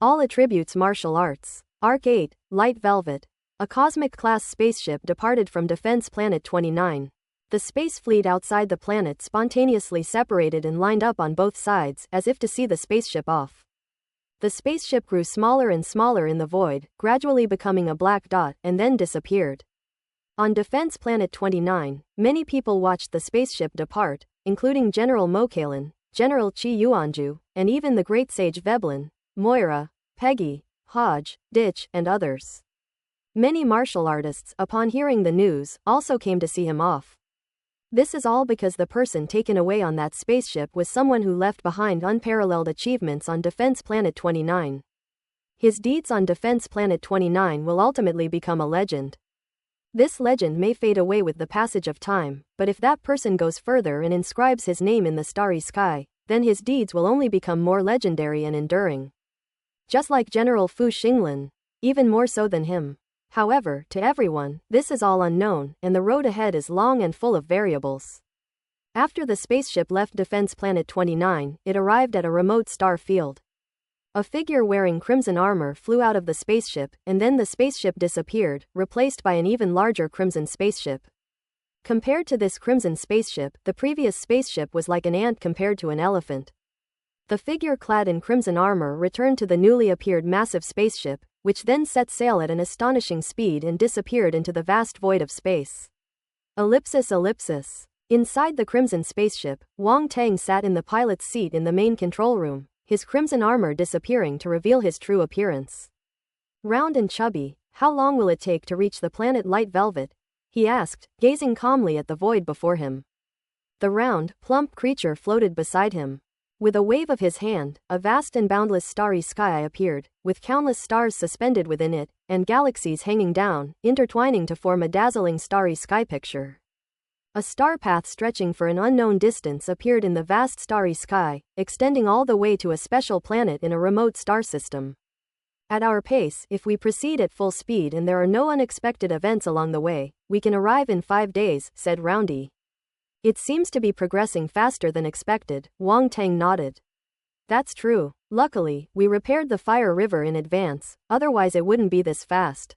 All attributes martial arts. Arc 8, Light Velvet. A cosmic-class spaceship departed from Defense Planet 29. The space fleet outside the planet spontaneously separated and lined up on both sides, as if to see the spaceship off. The spaceship grew smaller and smaller in the void, gradually becoming a black dot, and then disappeared. On Defense Planet 29, many people watched the spaceship depart, including General Mokalan, General Chi Yuanju, and even the great sage Veblen, Moira, Peggy, Hodge, Ditch, and others. Many martial artists, upon hearing the news, also came to see him off. This is all because the person taken away on that spaceship was someone who left behind unparalleled achievements on Defense Planet 29. His deeds on Defense Planet 29 will ultimately become a legend. This legend may fade away with the passage of time, but if that person goes further and inscribes his name in the starry sky, then his deeds will only become more legendary and enduring. Just like General Fu Xinglan, even more so than him. However, to everyone, this is all unknown, and the road ahead is long and full of variables. After the spaceship left Defense Planet 29, it arrived at a remote star field. A figure wearing crimson armor flew out of the spaceship, and then the spaceship disappeared, replaced by an even larger crimson spaceship. Compared to this crimson spaceship, the previous spaceship was like an ant compared to an elephant. The figure clad in crimson armor returned to the newly appeared massive spaceship, which then set sail at an astonishing speed and disappeared into the vast void of space. Ellipsis. Inside the crimson spaceship, Wang Tang sat in the pilot's seat in the main control room, his crimson armor disappearing to reveal his true appearance. Round and chubby, how long will it take to reach the planet Light Velvet? He asked, gazing calmly at the void before him. The round, plump creature floated beside him. With a wave of his hand, a vast and boundless starry sky appeared, with countless stars suspended within it, and galaxies hanging down, intertwining to form a dazzling starry sky picture. A star path stretching for an unknown distance appeared in the vast starry sky, extending all the way to a special planet in a remote star system. At our pace, if we proceed at full speed and there are no unexpected events along the way, we can arrive in 5 days, said Roundy. It seems to be progressing faster than expected, Wang Tang nodded. That's true. Luckily, we repaired the fire river in advance, otherwise it wouldn't be this fast.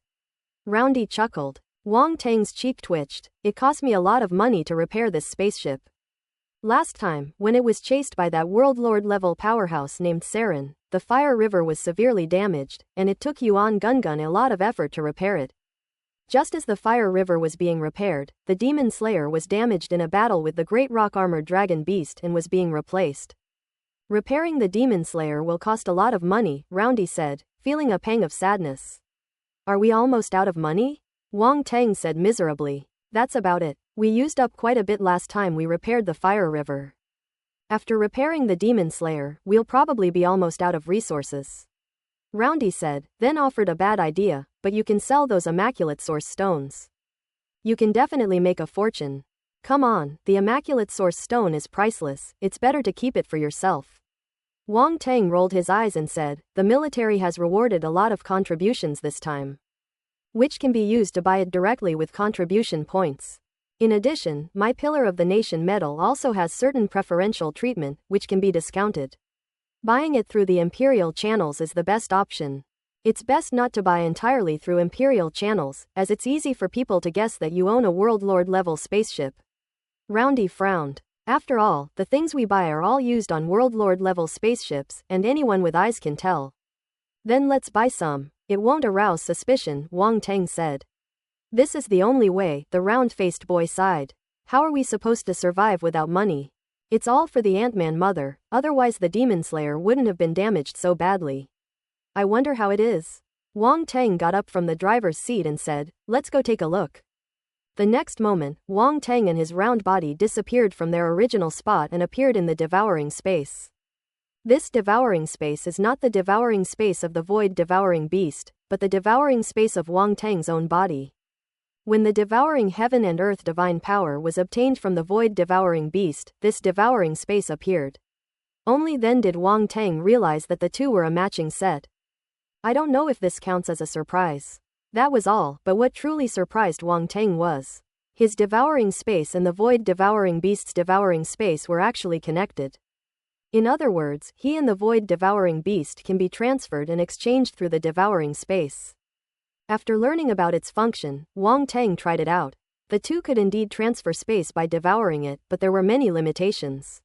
Roundy chuckled. Wang Tang's cheek twitched. It cost me a lot of money to repair this spaceship. Last time, when it was chased by that World Lord level powerhouse named Saren, the fire river was severely damaged, and it took Yuan Gungun a lot of effort to repair it. Just as the fire river was being repaired, the Demon Slayer was damaged in a battle with the great rock-armored dragon beast and was being replaced. Repairing the Demon Slayer will cost a lot of money, Roundy said, feeling a pang of sadness. Are we almost out of money? Wang Tang said miserably. That's about it. We used up quite a bit last time we repaired the fire river. After repairing the Demon Slayer, we'll probably be almost out of resources. Roundy said, then offered a bad idea, but you can sell those Immaculate Source stones. You can definitely make a fortune. Come on, the Immaculate Source stone is priceless, it's better to keep it for yourself. Wang Tang rolled his eyes and said, the military has rewarded a lot of contributions this time, which can be used to buy it directly with contribution points. In addition, my Pillar of the Nation medal also has certain preferential treatment, which can be discounted. Buying it through the Imperial channels is the best option. It's best not to buy entirely through Imperial channels, as it's easy for people to guess that you own a World Lord level spaceship. Roundy frowned. After all, the things we buy are all used on World Lord level spaceships, and anyone with eyes can tell. Then let's buy some. It won't arouse suspicion, Wang Tang said. This is the only way, the round-faced boy sighed. How are we supposed to survive without money? It's all for the Ant-Man mother, otherwise the Demon Slayer wouldn't have been damaged so badly. I wonder how it is. Wang Tang got up from the driver's seat and said, let's go take a look. The next moment, Wang Tang and his round body disappeared from their original spot and appeared in the devouring space. This devouring space is not the devouring space of the void devouring beast, but the devouring space of Wang Tang's own body. When the devouring heaven and earth divine power was obtained from the void devouring beast, this devouring space appeared. Only then did Wang Tang realize that the two were a matching set. I don't know if this counts as a surprise. That was all, but what truly surprised Wang Tang was his devouring space and the void devouring beast's devouring space were actually connected. In other words, he and the void-devouring beast can be transferred and exchanged through the devouring space. After learning about its function, Wang Teng tried it out. The two could indeed transfer space by devouring it, but there were many limitations.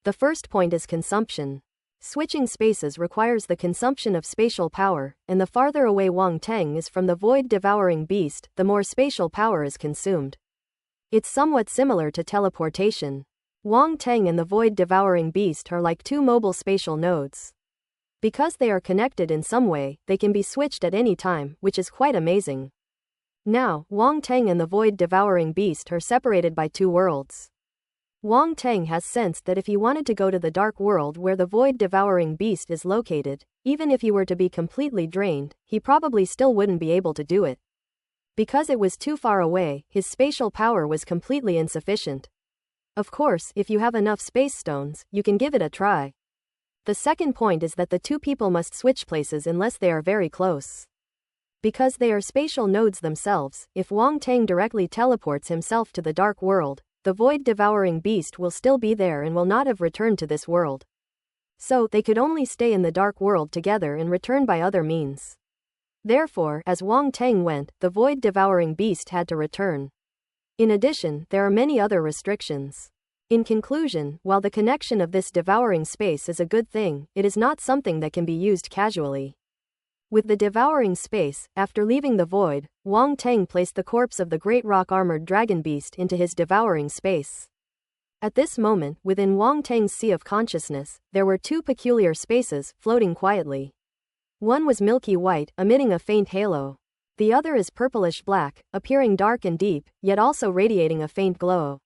The first point is consumption. Switching spaces requires the consumption of spatial power, and the farther away Wang Teng is from the void-devouring beast, the more spatial power is consumed. It's somewhat similar to teleportation. Wang Teng and the void-devouring beast are like two mobile spatial nodes. Because they are connected in some way, they can be switched at any time, which is quite amazing. Now, Wang Teng and the void-devouring beast are separated by two worlds. Wang Teng has sensed that if he wanted to go to the dark world where the void-devouring beast is located, even if he were to be completely drained, he probably still wouldn't be able to do it. Because it was too far away, his spatial power was completely insufficient. Of course, if you have enough space stones, you can give it a try. The second point is that the two people must switch places unless they are very close. Because they are spatial nodes themselves, if Wang Teng directly teleports himself to the dark world, the void-devouring beast will still be there and will not have returned to this world. So, they could only stay in the dark world together and return by other means. Therefore, as Wang Teng went, the void-devouring beast had to return. In addition, there are many other restrictions. In conclusion, while the connection of this devouring space is a good thing, it is not something that can be used casually. With the devouring space, after leaving the void, Wang Teng placed the corpse of the great rock-armored dragon beast into his devouring space. At this moment, within Wang Teng's sea of consciousness, there were two peculiar spaces, floating quietly. One was milky white, emitting a faint halo. The other is purplish-black, appearing dark and deep, yet also radiating a faint glow.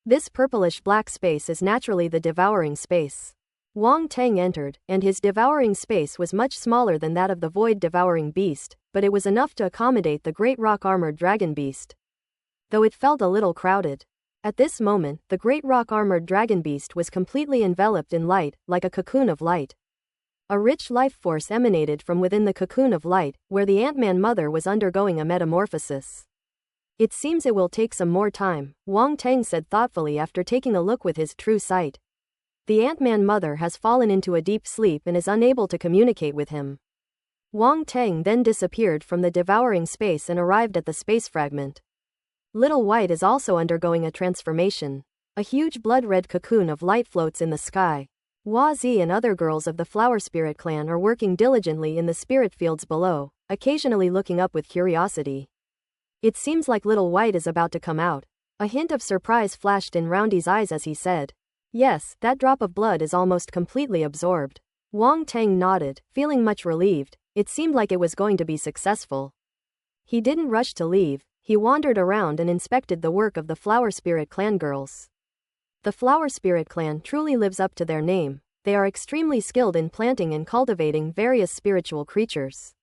This purplish-black space is naturally the devouring space. Wang Teng entered, and his devouring space was much smaller than that of the void-devouring beast, but it was enough to accommodate the great rock-armored dragon beast. Though it felt a little crowded. At this moment, the great rock-armored dragon beast was completely enveloped in light, like a cocoon of light. A rich life force emanated from within the cocoon of light, where the Ant-Man mother was undergoing a metamorphosis. It seems it will take some more time, Wang Teng said thoughtfully after taking a look with his true sight. The Ant-Man mother has fallen into a deep sleep and is unable to communicate with him. Wang Teng then disappeared from the devouring space and arrived at the space fragment. Little White is also undergoing a transformation. A huge blood-red cocoon of light floats in the sky. Hua Zi and other girls of the Flower Spirit clan are working diligently in the spirit fields below, occasionally looking up with curiosity. It seems like Little White is about to come out. A hint of surprise flashed in Roundy's eyes as he said, "Yes, that drop of blood is almost completely absorbed." Wang Teng nodded, feeling much relieved. It seemed like it was going to be successful. He didn't rush to leave. He wandered around and inspected the work of the Flower Spirit clan girls. The Flower Spirit clan truly lives up to their name. They are extremely skilled in planting and cultivating various spiritual creatures.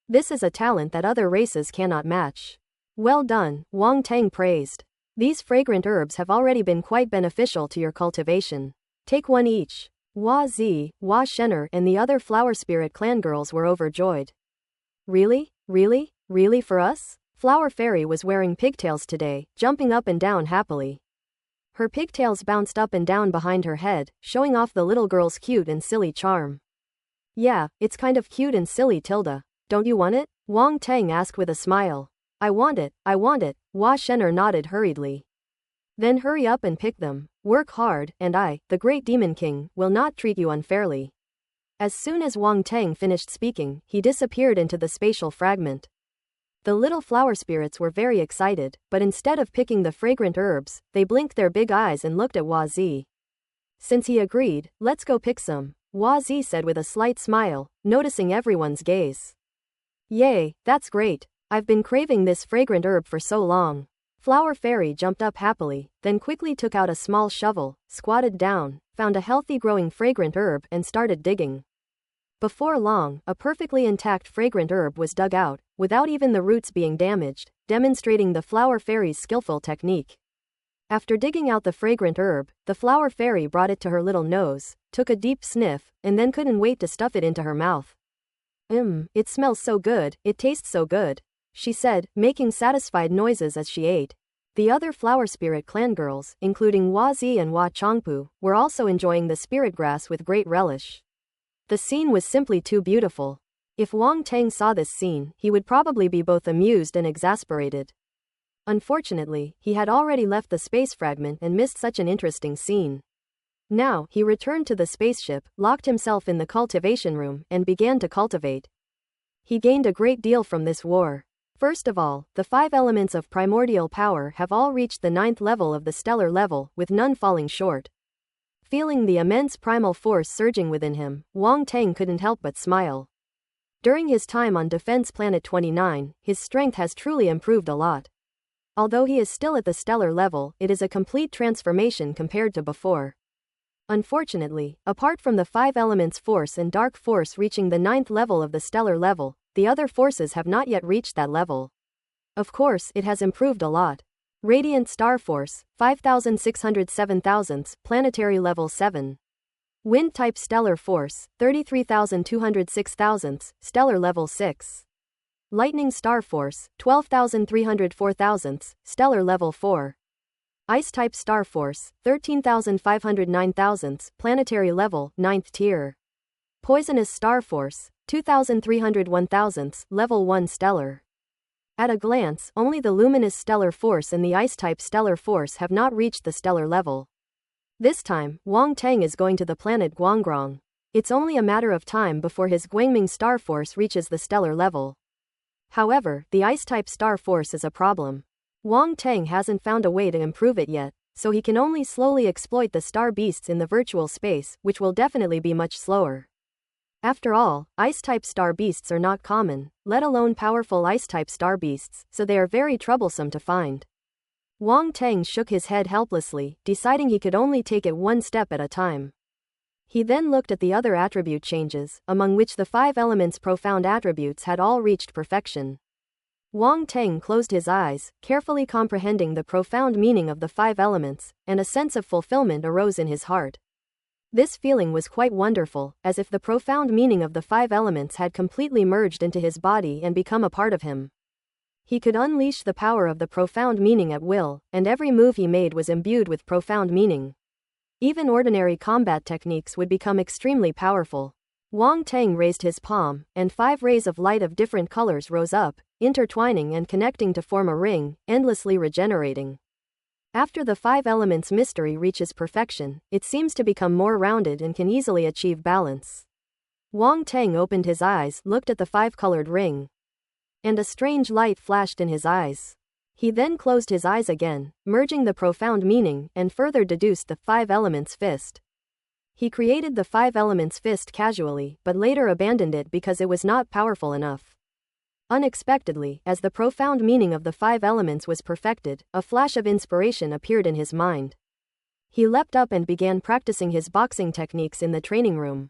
This is a talent that other races cannot match. Well done, Wang Teng praised. These fragrant herbs have already been quite beneficial to your cultivation. Take one each. Hua Zi, Hua Shen'er and the other Flower Spirit clan girls were overjoyed. Really? Really? Really for us? Flower Fairy was wearing pigtails today, jumping up and down happily. Her pigtails bounced up and down behind her head, showing off the little girl's cute and silly charm. Yeah, it's kind of cute and silly, Tilda. Don't you want it? Wang Teng asked with a smile. I want it, Hua Shen'er nodded hurriedly. Then hurry up and pick them. Work hard, and I, the Great Demon King, will not treat you unfairly. As soon as Wang Teng finished speaking, he disappeared into the spatial fragment. The little flower spirits were very excited, but instead of picking the fragrant herbs, they blinked their big eyes and looked at Hua Zi. Since he agreed, let's go pick some, Hua Zi said with a slight smile, noticing everyone's gaze. Yay, that's great. I've been craving this fragrant herb for so long. Flower Fairy jumped up happily, then quickly took out a small shovel, squatted down, found a healthy growing fragrant herb and started digging. Before long, a perfectly intact fragrant herb was dug out, without even the roots being damaged, demonstrating the Flower Fairy's skillful technique. After digging out the fragrant herb, the Flower Fairy brought it to her little nose, took a deep sniff, and then couldn't wait to stuff it into her mouth. It smells so good, it tastes so good, she said, making satisfied noises as she ate. The other Flower Spirit clan girls, including Hua Zi and Hua Chongpu, were also enjoying the spirit grass with great relish. The scene was simply too beautiful. If Wang Teng saw this scene, he would probably be both amused and exasperated. Unfortunately, he had already left the space fragment and missed such an interesting scene. Now, he returned to the spaceship, locked himself in the cultivation room, and began to cultivate. He gained a great deal from this war. First of all, the 5 elements of primordial power have all reached the 9th level of the stellar level, with none falling short. Feeling the immense primal force surging within him, Wang Teng couldn't help but smile. During his time on Defense Planet 29, his strength has truly improved a lot. Although he is still at the stellar level, it is a complete transformation compared to before. Unfortunately, apart from the 5 elements force and dark force reaching the 9th level of the stellar level, the other forces have not yet reached that level. Of course, it has improved a lot. Radiant Star Force, 5,607,000, planetary level 7. Wind-type Stellar Force, 33,206,000, stellar level 6. Lightning Star Force, 12,304,000, stellar level 4. Ice-type Star Force, 13,509,000, planetary level, 9th tier. Poisonous Star Force, 2,301,000, level 1 stellar. At a glance, only the Luminous Stellar Force and the Ice-type Stellar Force have not reached the stellar level. This time, Wang Teng is going to the planet Guanggrong. It's only a matter of time before his Guangming Star Force reaches the stellar level. However, the Ice-type Star Force is a problem. Wang Teng hasn't found a way to improve it yet, so he can only slowly exploit the star beasts in the virtual space, which will definitely be much slower. After all, Ice-type star beasts are not common, let alone powerful Ice-type star beasts, so they are very troublesome to find. Wang Teng shook his head helplessly, deciding he could only take it one step at a time. He then looked at the other attribute changes, among which the 5 elements' profound attributes had all reached perfection. Wang Teng closed his eyes, carefully comprehending the profound meaning of the 5 elements, and a sense of fulfillment arose in his heart. This feeling was quite wonderful, as if the profound meaning of the 5 elements had completely merged into his body and become a part of him. He could unleash the power of the profound meaning at will, and every move he made was imbued with profound meaning. Even ordinary combat techniques would become extremely powerful. Wang Teng raised his palm, and 5 rays of light of different colors rose up, intertwining and connecting to form a ring, endlessly regenerating. After the 5 elements mystery reaches perfection, it seems to become more rounded and can easily achieve balance. Wang Teng opened his eyes, looked at the 5-colored ring. And a strange light flashed in his eyes. He then closed his eyes again, merging the profound meaning, and further deduced the 5 elements fist. He created the 5 elements fist casually, but later abandoned it because it was not powerful enough. Unexpectedly, as the profound meaning of the 5 elements was perfected, a flash of inspiration appeared in his mind. He leapt up and began practicing his boxing techniques in the training room.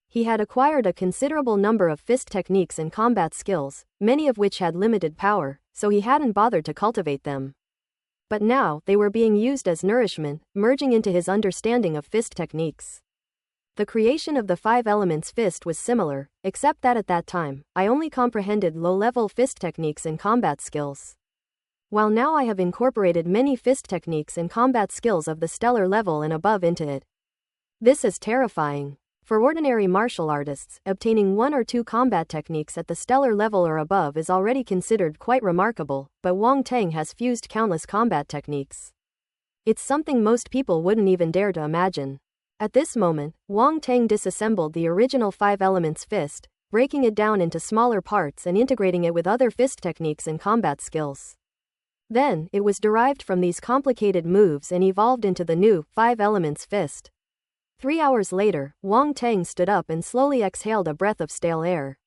He had acquired a considerable number of fist techniques and combat skills, many of which had limited power, so he hadn't bothered to cultivate them. But now, they were being used as nourishment, merging into his understanding of fist techniques. The creation of the 5 elements fist was similar, except that at that time, I only comprehended low-level fist techniques and combat skills. While now I have incorporated many fist techniques and combat skills of the stellar level and above into it. This is terrifying. For ordinary martial artists, obtaining 1 or 2 combat techniques at the stellar level or above is already considered quite remarkable, but Wang Teng has fused countless combat techniques. It's something most people wouldn't even dare to imagine. At this moment, Wang Teng disassembled the original 5 elements fist, breaking it down into smaller parts and integrating it with other fist techniques and combat skills. Then, it was derived from these complicated moves and evolved into the new 5 elements fist. 3 hours later, Wang Teng stood up and slowly exhaled a breath of stale air.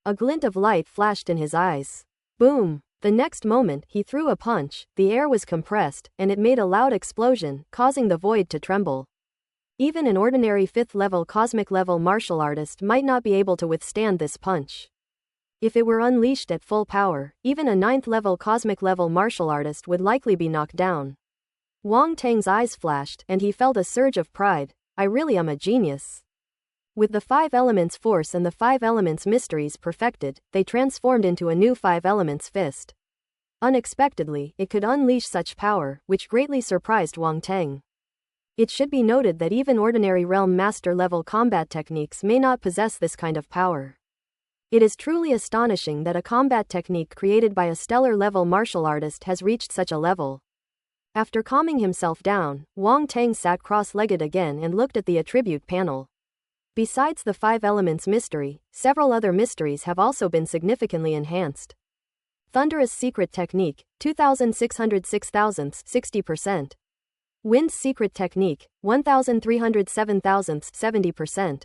A glint of light flashed in his eyes. Boom! The next moment, he threw a punch, the air was compressed, and it made a loud explosion, causing the void to tremble. Even an ordinary 5th-level cosmic-level martial artist might not be able to withstand this punch. If it were unleashed at full power, even a 9th-level cosmic-level martial artist would likely be knocked down. Wang Teng's eyes flashed, and he felt a surge of pride. I really am a genius. With the 5 elements force and the 5 elements mysteries perfected, they transformed into a new 5 elements fist. Unexpectedly, it could unleash such power, which greatly surprised Wang Teng. It should be noted that even ordinary Realm Master level combat techniques may not possess this kind of power. It is truly astonishing that a combat technique created by a stellar level martial artist has reached such a level. After calming himself down, Wang Teng sat cross-legged again and looked at the attribute panel. Besides the 5 elements mystery, several other mysteries have also been significantly enhanced. Thunderous Secret Technique, 2606,000, 60%. Wind's Secret Technique, 1307,000, 70%.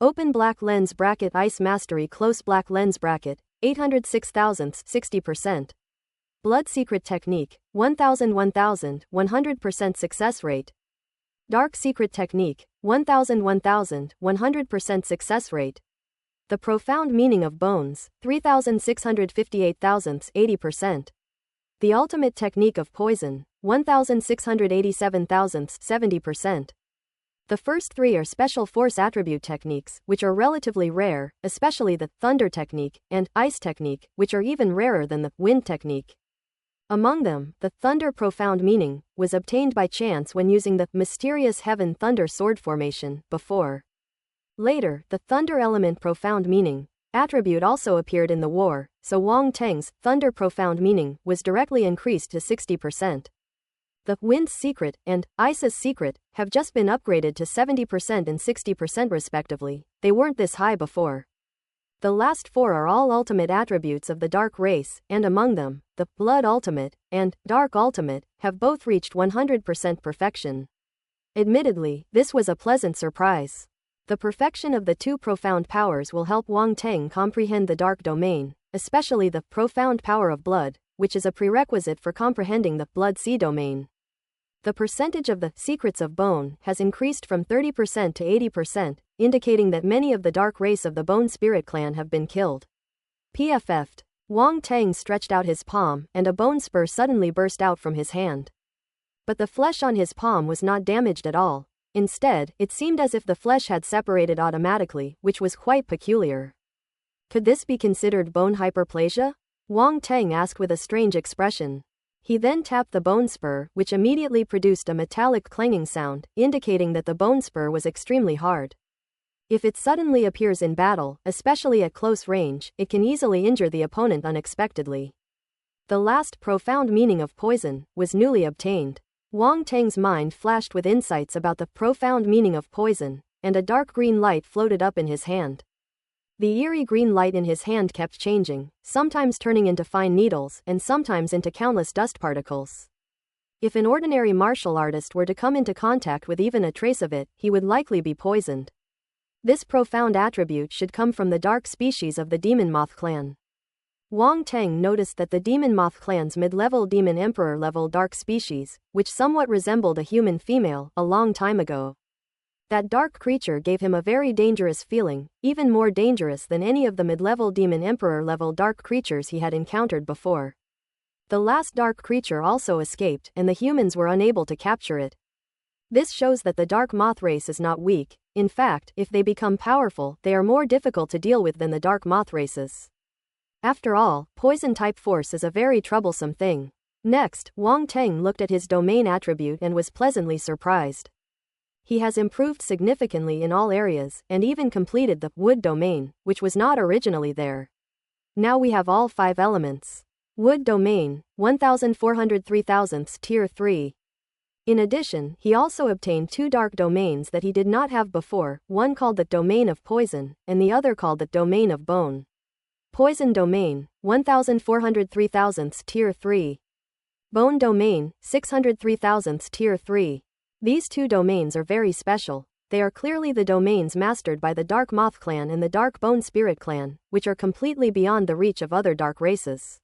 Open Black Lens Bracket Ice Mastery Close Black Lens Bracket, 806,000, 60%. Blood Secret Technique, 100% success rate. Dark Secret Technique, 100% success rate. The Profound Meaning of Bones, 3,658,000, 80%. The Ultimate Technique of Poison, 1,687,000, 70%. The first 3 are Special Force Attribute techniques, which are relatively rare, especially the Thunder Technique and Ice Technique, which are even rarer than the Wind Technique. Among them, the Thunder Profound Meaning was obtained by chance when using the Mysterious Heaven Thunder Sword Formation before. Later, the Thunder Element Profound Meaning attribute also appeared in the war, so Wang Teng's Thunder Profound Meaning was directly increased to 60%. The Wind's Secret and Ice's Secret have just been upgraded to 70% and 60% respectively. They weren't this high before. The last 4 are all ultimate attributes of the Dark race, and among them, the Blood Ultimate and Dark Ultimate have both reached 100% perfection. Admittedly, this was a pleasant surprise. The perfection of the 2 profound powers will help Wang Teng comprehend the Dark Domain, especially the profound power of Blood, which is a prerequisite for comprehending the Blood Sea Domain. The percentage of the Secrets of Bone has increased from 30% to 80%, indicating that many of the dark race of the Bone Spirit clan have been killed. PFF'd. Wang Teng stretched out his palm, and a bone spur suddenly burst out from his hand. But the flesh on his palm was not damaged at all. Instead, it seemed as if the flesh had separated automatically, which was quite peculiar. Could this be considered bone hyperplasia? Wang Teng asked with a strange expression. He then tapped the bone spur, which immediately produced a metallic clanging sound, indicating that the bone spur was extremely hard. If it suddenly appears in battle, especially at close range, it can easily injure the opponent unexpectedly. The last profound meaning of poison was newly obtained. Wang Teng's mind flashed with insights about the profound meaning of poison, and a dark green light floated up in his hand. The eerie green light in his hand kept changing, sometimes turning into fine needles and sometimes into countless dust particles. If an ordinary martial artist were to come into contact with even a trace of it, he would likely be poisoned. This profound attribute should come from the dark species of the Demon Moth clan. Wang Teng noticed that the Demon Moth clan's mid-level Demon Emperor level dark species, which somewhat resembled a human female, a long time ago. That dark creature gave him a very dangerous feeling, even more dangerous than any of the mid-level Demon Emperor level dark creatures he had encountered before. The last dark creature also escaped, and the humans were unable to capture it. This shows that the Dark Moth race is not weak. In fact, if they become powerful, they are more difficult to deal with than the Dark Moth races. After all, poison-type force is a very troublesome thing. Next, Wang Teng looked at his domain attribute and was pleasantly surprised. He has improved significantly in all areas, and even completed the Wood domain, which was not originally there. Now we have all 5 elements. Wood domain, 1,403,000, tier 3. In addition, he also obtained 2 dark domains that he did not have before, one called the Domain of Poison, and the other called the Domain of Bone. Poison domain, 1,403,000, tier 3. Bone domain, 603,000, tier 3. These 2 domains are very special. They are clearly the domains mastered by the Dark Moth clan and the Dark Bone Spirit clan, which are completely beyond the reach of other dark races.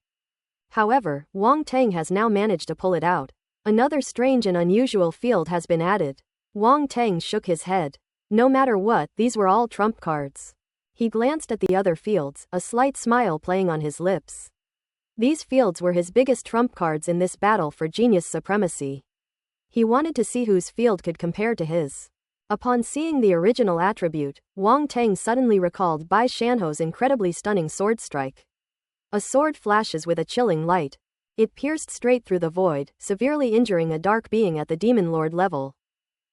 However, Wang Teng has now managed to pull it out. Another strange and unusual field has been added. Wang Teng shook his head. No matter what, these were all trump cards. He glanced at the other fields, a slight smile playing on his lips. These fields were his biggest trump cards in this battle for genius supremacy. He wanted to see whose field could compare to his. Upon seeing the original attribute, Wang Teng suddenly recalled Bai Shanho's incredibly stunning sword strike. A sword flashes with a chilling light. It pierced straight through the void, severely injuring a dark being at the demon lord level.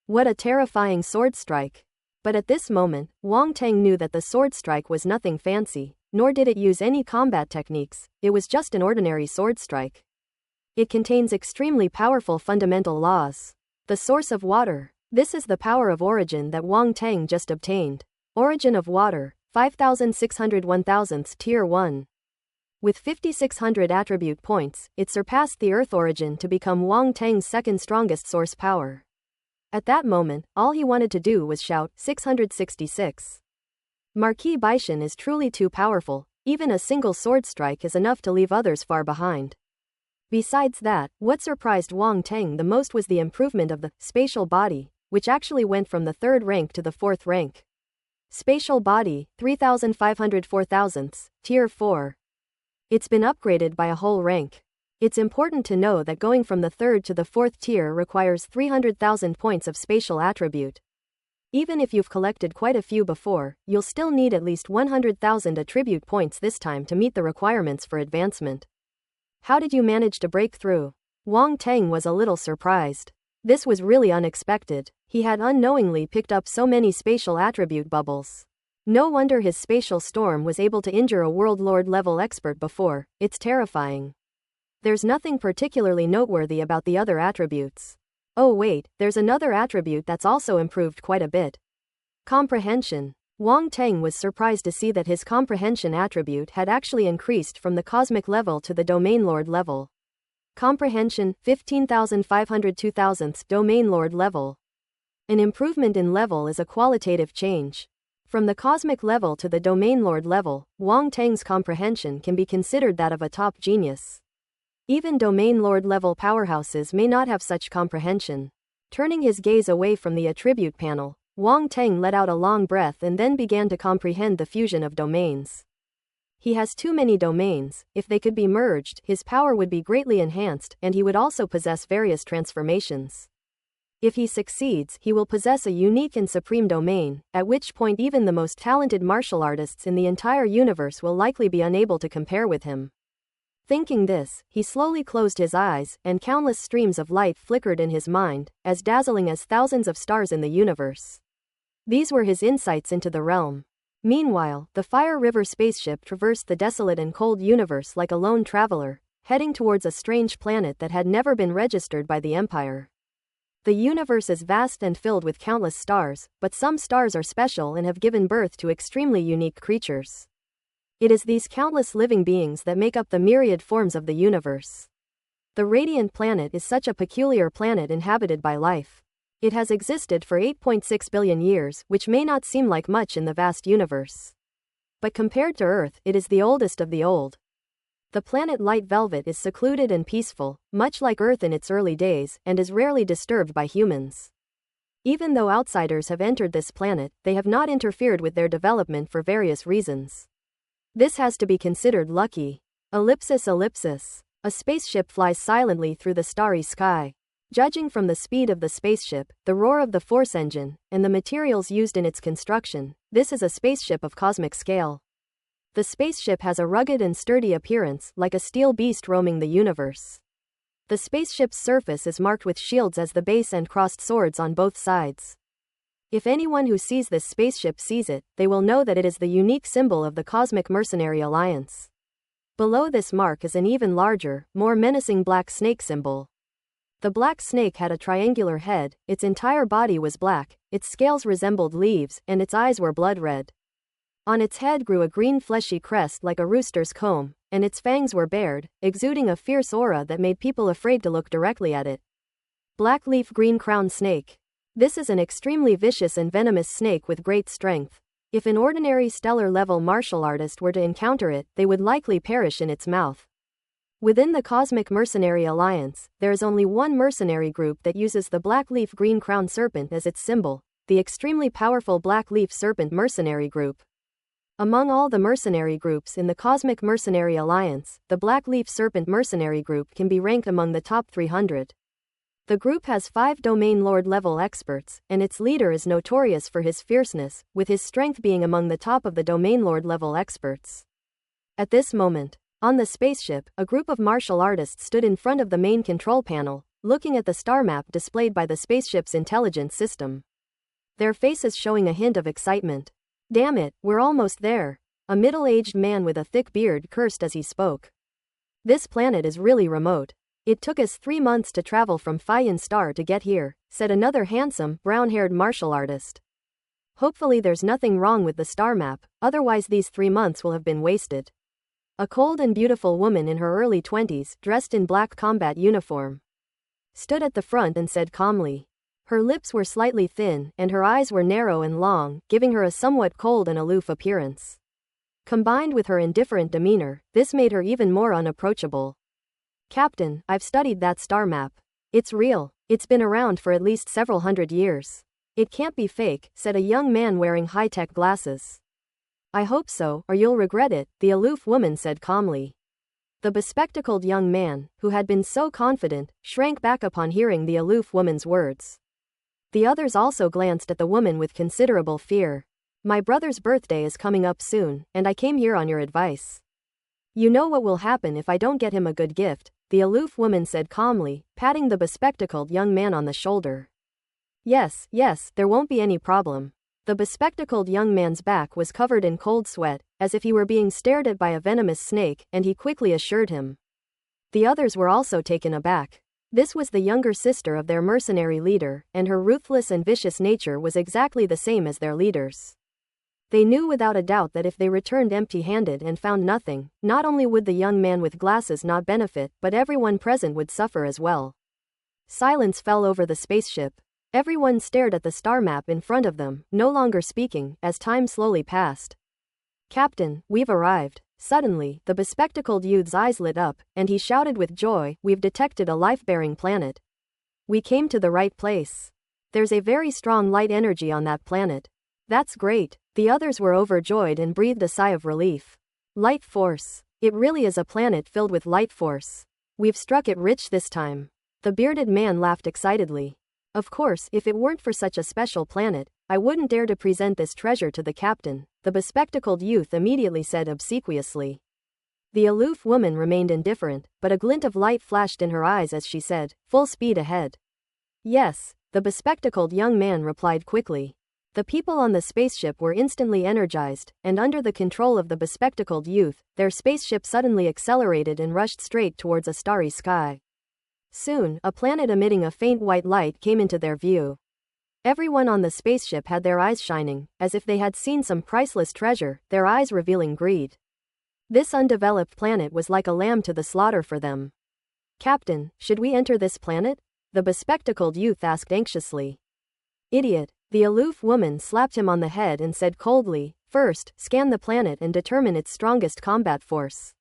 What a terrifying sword strike. But at this moment, Wang Teng knew that the sword strike was nothing fancy, nor did it use any combat techniques, it was just an ordinary sword strike. It contains extremely powerful fundamental laws. The source of water. This is the power of origin that Wang Teng just obtained. Origin of water, 5600 1000th Tier 1. With 5600 attribute points, it surpassed the Earth origin to become Wang Teng's second strongest source power. At that moment, all he wanted to do was shout, 666. Marquis Baishan is truly too powerful, even a single sword strike is enough to leave others far behind. Besides that, what surprised Wang Teng the most was the improvement of the spatial body, which actually went from the 3rd rank to the 4th rank. Spatial body, 3500 4000ths, Tier 4. It's been upgraded by a whole rank. It's important to know that going from the 3rd to the 4th tier requires 300,000 points of spatial attribute. Even if you've collected quite a few before, you'll still need at least 100,000 attribute points this time to meet the requirements for advancement. How did you manage to break through? Wang Teng was a little surprised. This was really unexpected. He had unknowingly picked up so many spatial attribute bubbles. No wonder his spatial storm was able to injure a world lord level expert before, it's terrifying. There's nothing particularly noteworthy about the other attributes. Oh wait, there's another attribute that's also improved quite a bit. Comprehension. Wang Teng was surprised to see that his comprehension attribute had actually increased from the cosmic level to the domain lord level. Comprehension, 15,500 2000th domain lord level. An improvement in level is a qualitative change. From the cosmic level to the domain lord level, Wang Teng's comprehension can be considered that of a top genius. Even domain lord level powerhouses may not have such comprehension. Turning his gaze away from the attribute panel, Wang Teng let out a long breath and then began to comprehend the fusion of domains. He has too many domains, if they could be merged, his power would be greatly enhanced, and he would also possess various transformations. If he succeeds, he will possess a unique and supreme domain, at which point even the most talented martial artists in the entire universe will likely be unable to compare with him. Thinking this, he slowly closed his eyes, and countless streams of light flickered in his mind, as dazzling as thousands of stars in the universe. These were his insights into the realm. Meanwhile, the Fire River spaceship traversed the desolate and cold universe like a lone traveler, heading towards a strange planet that had never been registered by the Empire. The universe is vast and filled with countless stars, but some stars are special and have given birth to extremely unique creatures. It is these countless living beings that make up the myriad forms of the universe. The Radiant Planet is such a peculiar planet inhabited by life. It has existed for 8.6 billion years, which may not seem like much in the vast universe. But compared to Earth, it is the oldest of the old. The planet Light Velvet is secluded and peaceful, much like Earth in its early days, and is rarely disturbed by humans. Even though outsiders have entered this planet, they have not interfered with their development for various reasons. This has to be considered lucky. Ellipsis. A spaceship flies silently through the starry sky. Judging from the speed of the spaceship, the roar of the force engine, and the materials used in its construction, this is a spaceship of cosmic scale. The spaceship has a rugged and sturdy appearance, like a steel beast roaming the universe. The spaceship's surface is marked with shields as the base and crossed swords on both sides. If anyone who sees this spaceship sees it, they will know that it is the unique symbol of the Cosmic Mercenary Alliance. Below this mark is an even larger, more menacing black snake symbol. The black snake had a triangular head, its entire body was black, its scales resembled leaves, and its eyes were blood red. On its head grew a green fleshy crest like a rooster's comb, and its fangs were bared, exuding a fierce aura that made people afraid to look directly at it. Black leaf green crown snake. This is an extremely vicious and venomous snake with great strength. If an ordinary stellar-level martial artist were to encounter it, they would likely perish in its mouth. Within the Cosmic Mercenary Alliance, there is only one mercenary group that uses the black leaf green crown serpent as its symbol, the extremely powerful Black Leaf Serpent Mercenary Group. Among all the mercenary groups in the Cosmic Mercenary Alliance, the Black Leaf Serpent Mercenary Group can be ranked among the top 300. The group has 5 Domain Lord level experts, and its leader is notorious for his fierceness, with his strength being among the top of the Domain Lord level experts. At this moment, On the spaceship, a group of martial artists stood in front of the main control panel, looking at the star map displayed by the spaceship's intelligence system. Their faces showing a hint of excitement. Damn it, we're almost there. A middle-aged man with a thick beard cursed as he spoke. This planet is really remote. It took us 3 months to travel from Phaeon Star to get here, said another handsome, brown-haired martial artist. Hopefully there's nothing wrong with the star map, otherwise these 3 months will have been wasted. A cold and beautiful woman in her early 20s, dressed in black combat uniform, stood at the front and said calmly. Her lips were slightly thin, and her eyes were narrow and long, giving her a somewhat cold and aloof appearance. Combined with her indifferent demeanor, this made her even more unapproachable. Captain, I've studied that star map. It's real. It's been around for at least several hundred years. It can't be fake, said a young man wearing high-tech glasses. I hope so, or you'll regret it, the aloof woman said calmly. The bespectacled young man, who had been so confident, shrank back upon hearing the aloof woman's words. The others also glanced at the woman with considerable fear. My brother's birthday is coming up soon, and I came here on your advice. You know what will happen if I don't get him a good gift, the aloof woman said calmly, patting the bespectacled young man on the shoulder. Yes, there won't be any problem. The bespectacled young man's back was covered in cold sweat, as if he were being stared at by a venomous snake, and he quickly assured him. The others were also taken aback. This was the younger sister of their mercenary leader, and her ruthless and vicious nature was exactly the same as their leader's. They knew without a doubt that if they returned empty-handed and found nothing, not only would the young man with glasses not benefit, but everyone present would suffer as well. Silence fell over the spaceship. Everyone stared at the star map in front of them, no longer speaking, as time slowly passed. Captain, we've arrived. Suddenly, the bespectacled youth's eyes lit up, and he shouted with joy, we've detected a life-bearing planet. We came to the right place. There's a very strong light energy on that planet. That's great. The others were overjoyed and breathed a sigh of relief. Light force. It really is a planet filled with light force. We've struck it rich this time. The bearded man laughed excitedly. Of course, if it weren't for such a special planet, I wouldn't dare to present this treasure to the captain, the bespectacled youth immediately said obsequiously. The aloof woman remained indifferent, but a glint of light flashed in her eyes as she said, full speed ahead. Yes, the bespectacled young man replied quickly. The people on the spaceship were instantly energized, and under the control of the bespectacled youth, their spaceship suddenly accelerated and rushed straight towards a starry sky. Soon, a planet emitting a faint white light came into their view. Everyone on the spaceship had their eyes shining, as if they had seen some priceless treasure, their eyes revealing greed. This undeveloped planet was like a lamb to the slaughter for them. Captain, should we enter this planet? The bespectacled youth asked anxiously. Idiot. The aloof woman slapped him on the head and said coldly, first, scan the planet and determine its strongest combat force.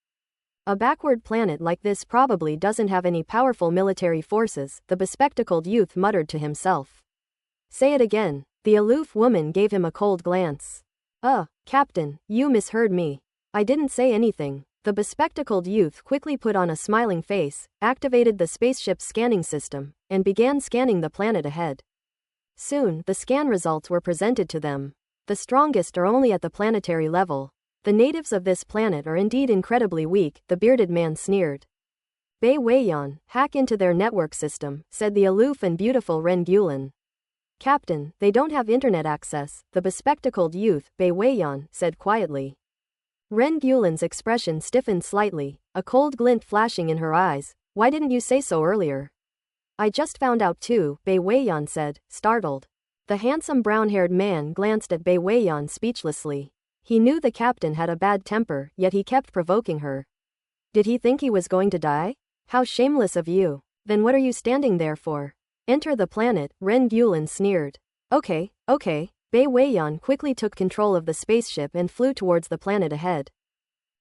A backward planet like this probably doesn't have any powerful military forces, the bespectacled youth muttered to himself. Say it again. The aloof woman gave him a cold glance. Captain, you misheard me. I didn't say anything. The bespectacled youth quickly put on a smiling face, activated the spaceship's scanning system, and began scanning the planet ahead. Soon, the scan results were presented to them. The strongest are only at the planetary level. The natives of this planet are indeed incredibly weak, the bearded man sneered. Bei Weiyan, hack into their network system, said the aloof and beautiful Ren Gulan. Captain, they don't have internet access, the bespectacled youth, Bei Weiyan, said quietly. Ren Gulan's expression stiffened slightly, a cold glint flashing in her eyes. Why didn't you say so earlier? I just found out too, Bei Weiyan said, startled. The handsome brown-haired man glanced at Bei Weiyan speechlessly. He knew the captain had a bad temper, yet he kept provoking her. Did he think he was going to die? How shameless of you. Then what are you standing there for? Enter the planet, Ren Gulan sneered. Okay. Bei Weiyan quickly took control of the spaceship and flew towards the planet ahead.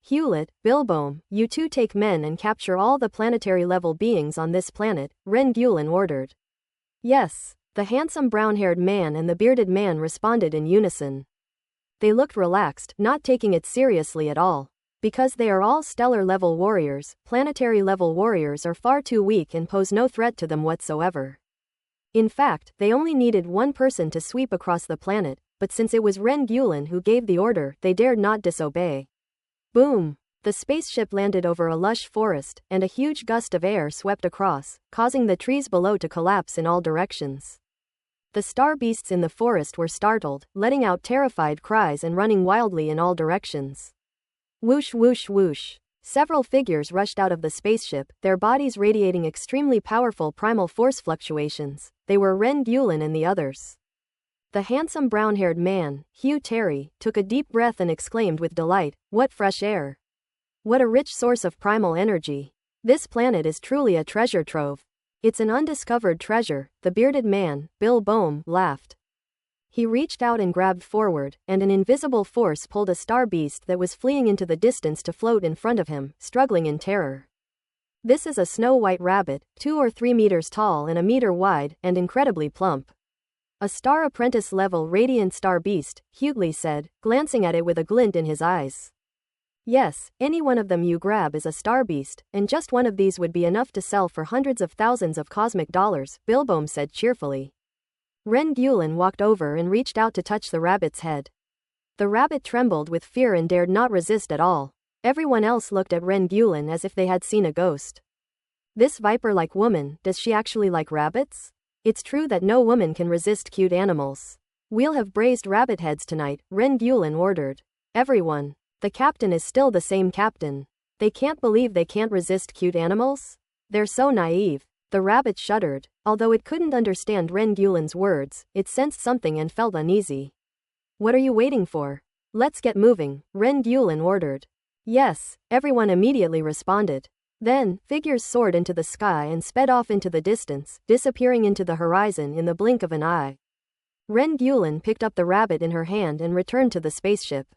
Hewlett, Bilboam, you two take men and capture all the planetary-level beings on this planet, Ren Gulan ordered. Yes, the handsome brown-haired man and the bearded man responded in unison. They looked relaxed, not taking it seriously at all. Because they are all stellar-level warriors, planetary-level warriors are far too weak and pose no threat to them whatsoever. In fact, they only needed one person to sweep across the planet, but since it was Ren Gulan who gave the order, they dared not disobey. Boom! The The spaceship landed over a lush forest, and a huge gust of air swept across, causing the trees below to collapse in all directions. The star beasts in the forest were startled, letting out terrified cries and running wildly in all directions. Whoosh whoosh whoosh. Several figures rushed out of the spaceship, their bodies radiating extremely powerful primal force fluctuations. They were Ren Gulen and the others. The handsome brown-haired man, Hugh Terry, took a deep breath and exclaimed with delight, "What fresh air! What a rich source of primal energy! This planet is truly a treasure trove." "It's an undiscovered treasure," the bearded man, Bill Bohm, laughed. He reached out and grabbed forward, and an invisible force pulled a star beast that was fleeing into the distance to float in front of him, struggling in terror. "This is a snow-white rabbit, 2 or 3 meters tall and a meter wide, and incredibly plump. A star apprentice-level radiant star beast," Hughley said, glancing at it with a glint in his eyes. "Yes, any one of them you grab is a star beast, and just one of these would be enough to sell for hundreds of thousands of cosmic dollars," Bilbohm said cheerfully. Ren Gulen walked over and reached out to touch the rabbit's head. The rabbit trembled with fear and dared not resist at all. Everyone else looked at Ren Gulen as if they had seen a ghost. "This viper-like woman, does she actually like rabbits? It's true that no woman can resist cute animals. We'll have braised rabbit heads tonight," Ren Gulen ordered. Everyone. "The captain is still the same captain. They can't believe they can't resist cute animals? They're so naive." The rabbit shuddered. Although it couldn't understand Ren Gulen's words, it sensed something and felt uneasy. "What are you waiting for? Let's get moving," Ren Gulen ordered. "Yes," everyone immediately responded. Then, figures soared into the sky and sped off into the distance, disappearing into the horizon in the blink of an eye. Ren Gulen picked up the rabbit in her hand and returned to the spaceship.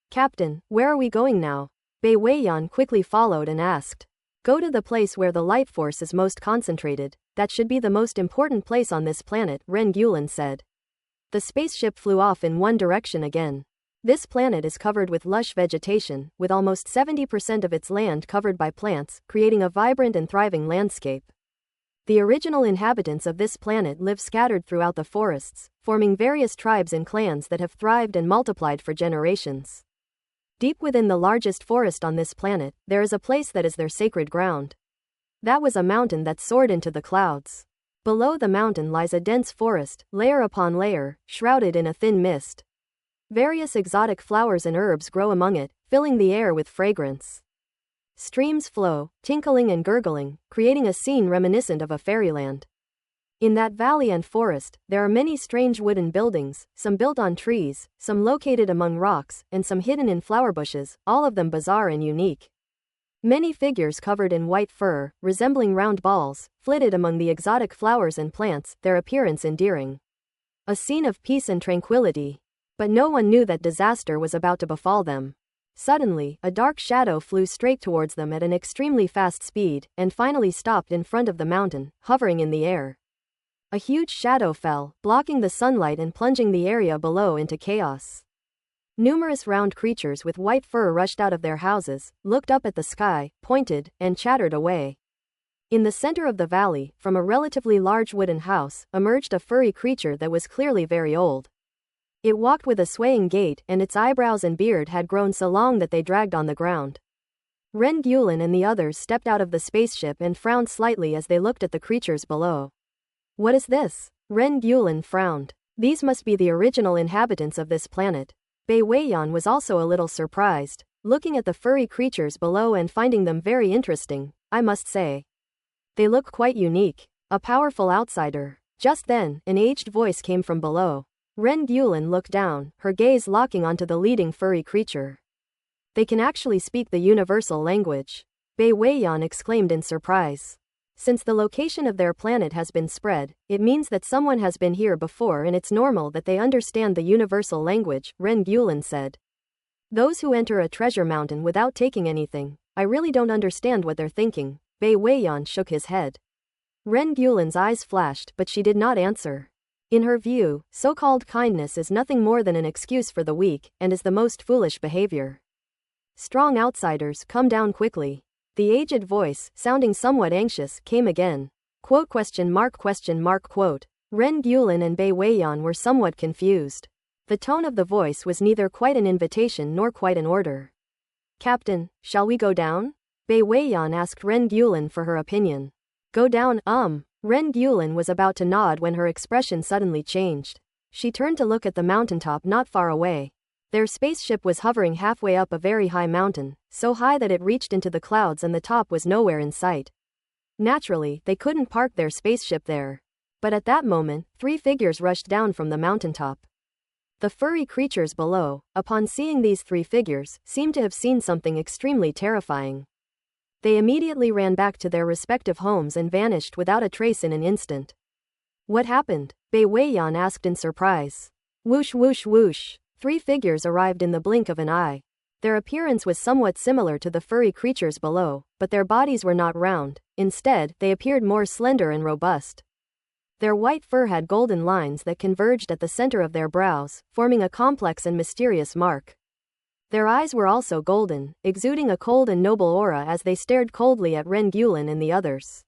"Captain, where are we going now?" Bai Weiyan quickly followed and asked. "Go to the place where the light force is most concentrated. That should be the most important place on this planet," Ren Gulen said. The spaceship flew off in one direction again. This planet is covered with lush vegetation, with almost 70% of its land covered by plants, creating a vibrant and thriving landscape. The original inhabitants of this planet live scattered throughout the forests, forming various tribes and clans that have thrived and multiplied for generations. Deep within the largest forest on this planet, there is a place that is their sacred ground. That was a mountain that soared into the clouds. Below the mountain lies a dense forest, layer upon layer, shrouded in a thin mist. Various exotic flowers and herbs grow among it, filling the air with fragrance. Streams flow, tinkling and gurgling, creating a scene reminiscent of a fairyland. In that valley and forest, there are many strange wooden buildings, some built on trees, some located among rocks, and some hidden in flower bushes, all of them bizarre and unique. Many figures covered in white fur, resembling round balls, flitted among the exotic flowers and plants, their appearance endearing. A scene of peace and tranquility. But no one knew that disaster was about to befall them. Suddenly, a dark shadow flew straight towards them at an extremely fast speed, and finally stopped in front of the mountain, hovering in the air. A huge shadow fell, blocking the sunlight and plunging the area below into chaos. Numerous round creatures with white fur rushed out of their houses, looked up at the sky, pointed, and chattered away. In the center of the valley, from a relatively large wooden house, emerged a furry creature that was clearly very old. It walked with a swaying gait, and its eyebrows and beard had grown so long that they dragged on the ground. Ren Gulen and the others stepped out of the spaceship and frowned slightly as they looked at the creatures below. "What is this?" Ren Gulen frowned. "These must be the original inhabitants of this planet." Bai Weiyan was also a little surprised, looking at the furry creatures below and finding them very interesting, I must say. They look quite unique. A powerful outsider. Just then, an aged voice came from below. Ren Gulen looked down, her gaze locking onto the leading furry creature. "They can actually speak the universal language," Bai Weiyan exclaimed in surprise. "Since the location of their planet has been spread, it means that someone has been here before and it's normal that they understand the universal language," Ren Gulen said. "Those who enter a treasure mountain without taking anything, I really don't understand what they're thinking." Bai Weiyan shook his head. Ren Gulen's eyes flashed, but she did not answer. In her view, so-called kindness is nothing more than an excuse for the weak, and is the most foolish behavior. "Strong outsiders, come down quickly." The aged voice, sounding somewhat anxious, came again. Quote? Ren Gulen and Bai Weiyan were somewhat confused. The tone of the voice was neither quite an invitation nor quite an order. Captain, shall we go down? Bai Weiyan asked Ren Guilin for her opinion. Go down, Ren Guilin was about to nod when her expression suddenly changed. She turned to look at the mountaintop not far away. Their spaceship was hovering halfway up a very high mountain, so high that it reached into the clouds and the top was nowhere in sight. Naturally, they couldn't park their spaceship there. But at that moment, 3 figures rushed down from the mountaintop. The furry creatures below, upon seeing these 3 figures, seemed to have seen something extremely terrifying. They immediately ran back to their respective homes and vanished without a trace in an instant. What happened? Bai Weiyan asked in surprise. Whoosh whoosh whoosh. 3 figures arrived in the blink of an eye. Their appearance was somewhat similar to the furry creatures below, but their bodies were not round. Instead, they appeared more slender and robust. Their white fur had golden lines that converged at the center of their brows, forming a complex and mysterious mark. Their eyes were also golden, exuding a cold and noble aura as they stared coldly at Ren Guilin and the others.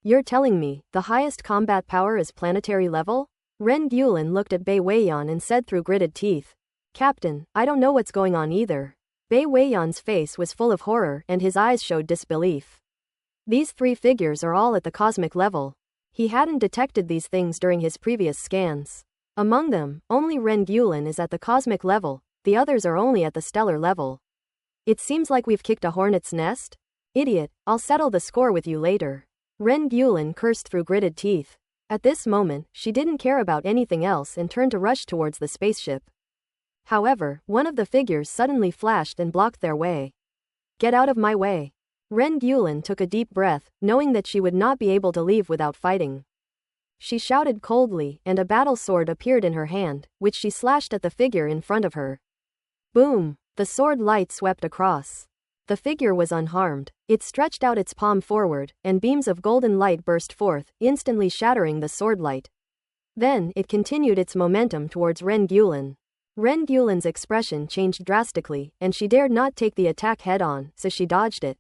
You're telling me, the highest combat power is planetary level? Ren Guilin looked at Bai Weiyan and said through gritted teeth. Captain, I don't know what's going on either. Bai Weiyan's face was full of horror and his eyes showed disbelief. These 3 figures are all at the cosmic level. He hadn't detected these things during his previous scans. Among them, only Ren Guilin is at the cosmic level, the others are only at the stellar level. It seems like we've kicked a hornet's nest? Idiot, I'll settle the score with you later. Ren Guilin cursed through gritted teeth. At this moment, she didn't care about anything else and turned to rush towards the spaceship. However, one of the figures suddenly flashed and blocked their way. Get out of my way. Ren Guilin took a deep breath, knowing that she would not be able to leave without fighting. She shouted coldly, and a battle sword appeared in her hand, which she slashed at the figure in front of her. Boom! The sword light swept across. The figure was unharmed. It stretched out its palm forward, and beams of golden light burst forth, instantly shattering the sword light. Then, it continued its momentum towards Ren Guilin. Ren Guilin's expression changed drastically, and she dared not take the attack head-on, so she dodged it.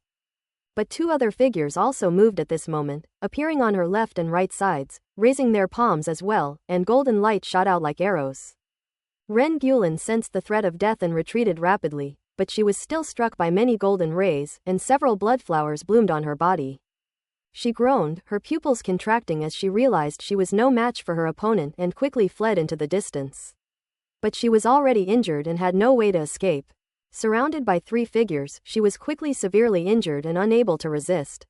But 2 other figures also moved at this moment, appearing on her left and right sides, raising their palms as well, and golden light shot out like arrows. Ren Guilin sensed the threat of death and retreated rapidly, but she was still struck by many golden rays, and several blood flowers bloomed on her body. She groaned, her pupils contracting as she realized she was no match for her opponent and quickly fled into the distance. But she was already injured and had no way to escape. Surrounded by 3 figures, she was quickly severely injured and unable to resist.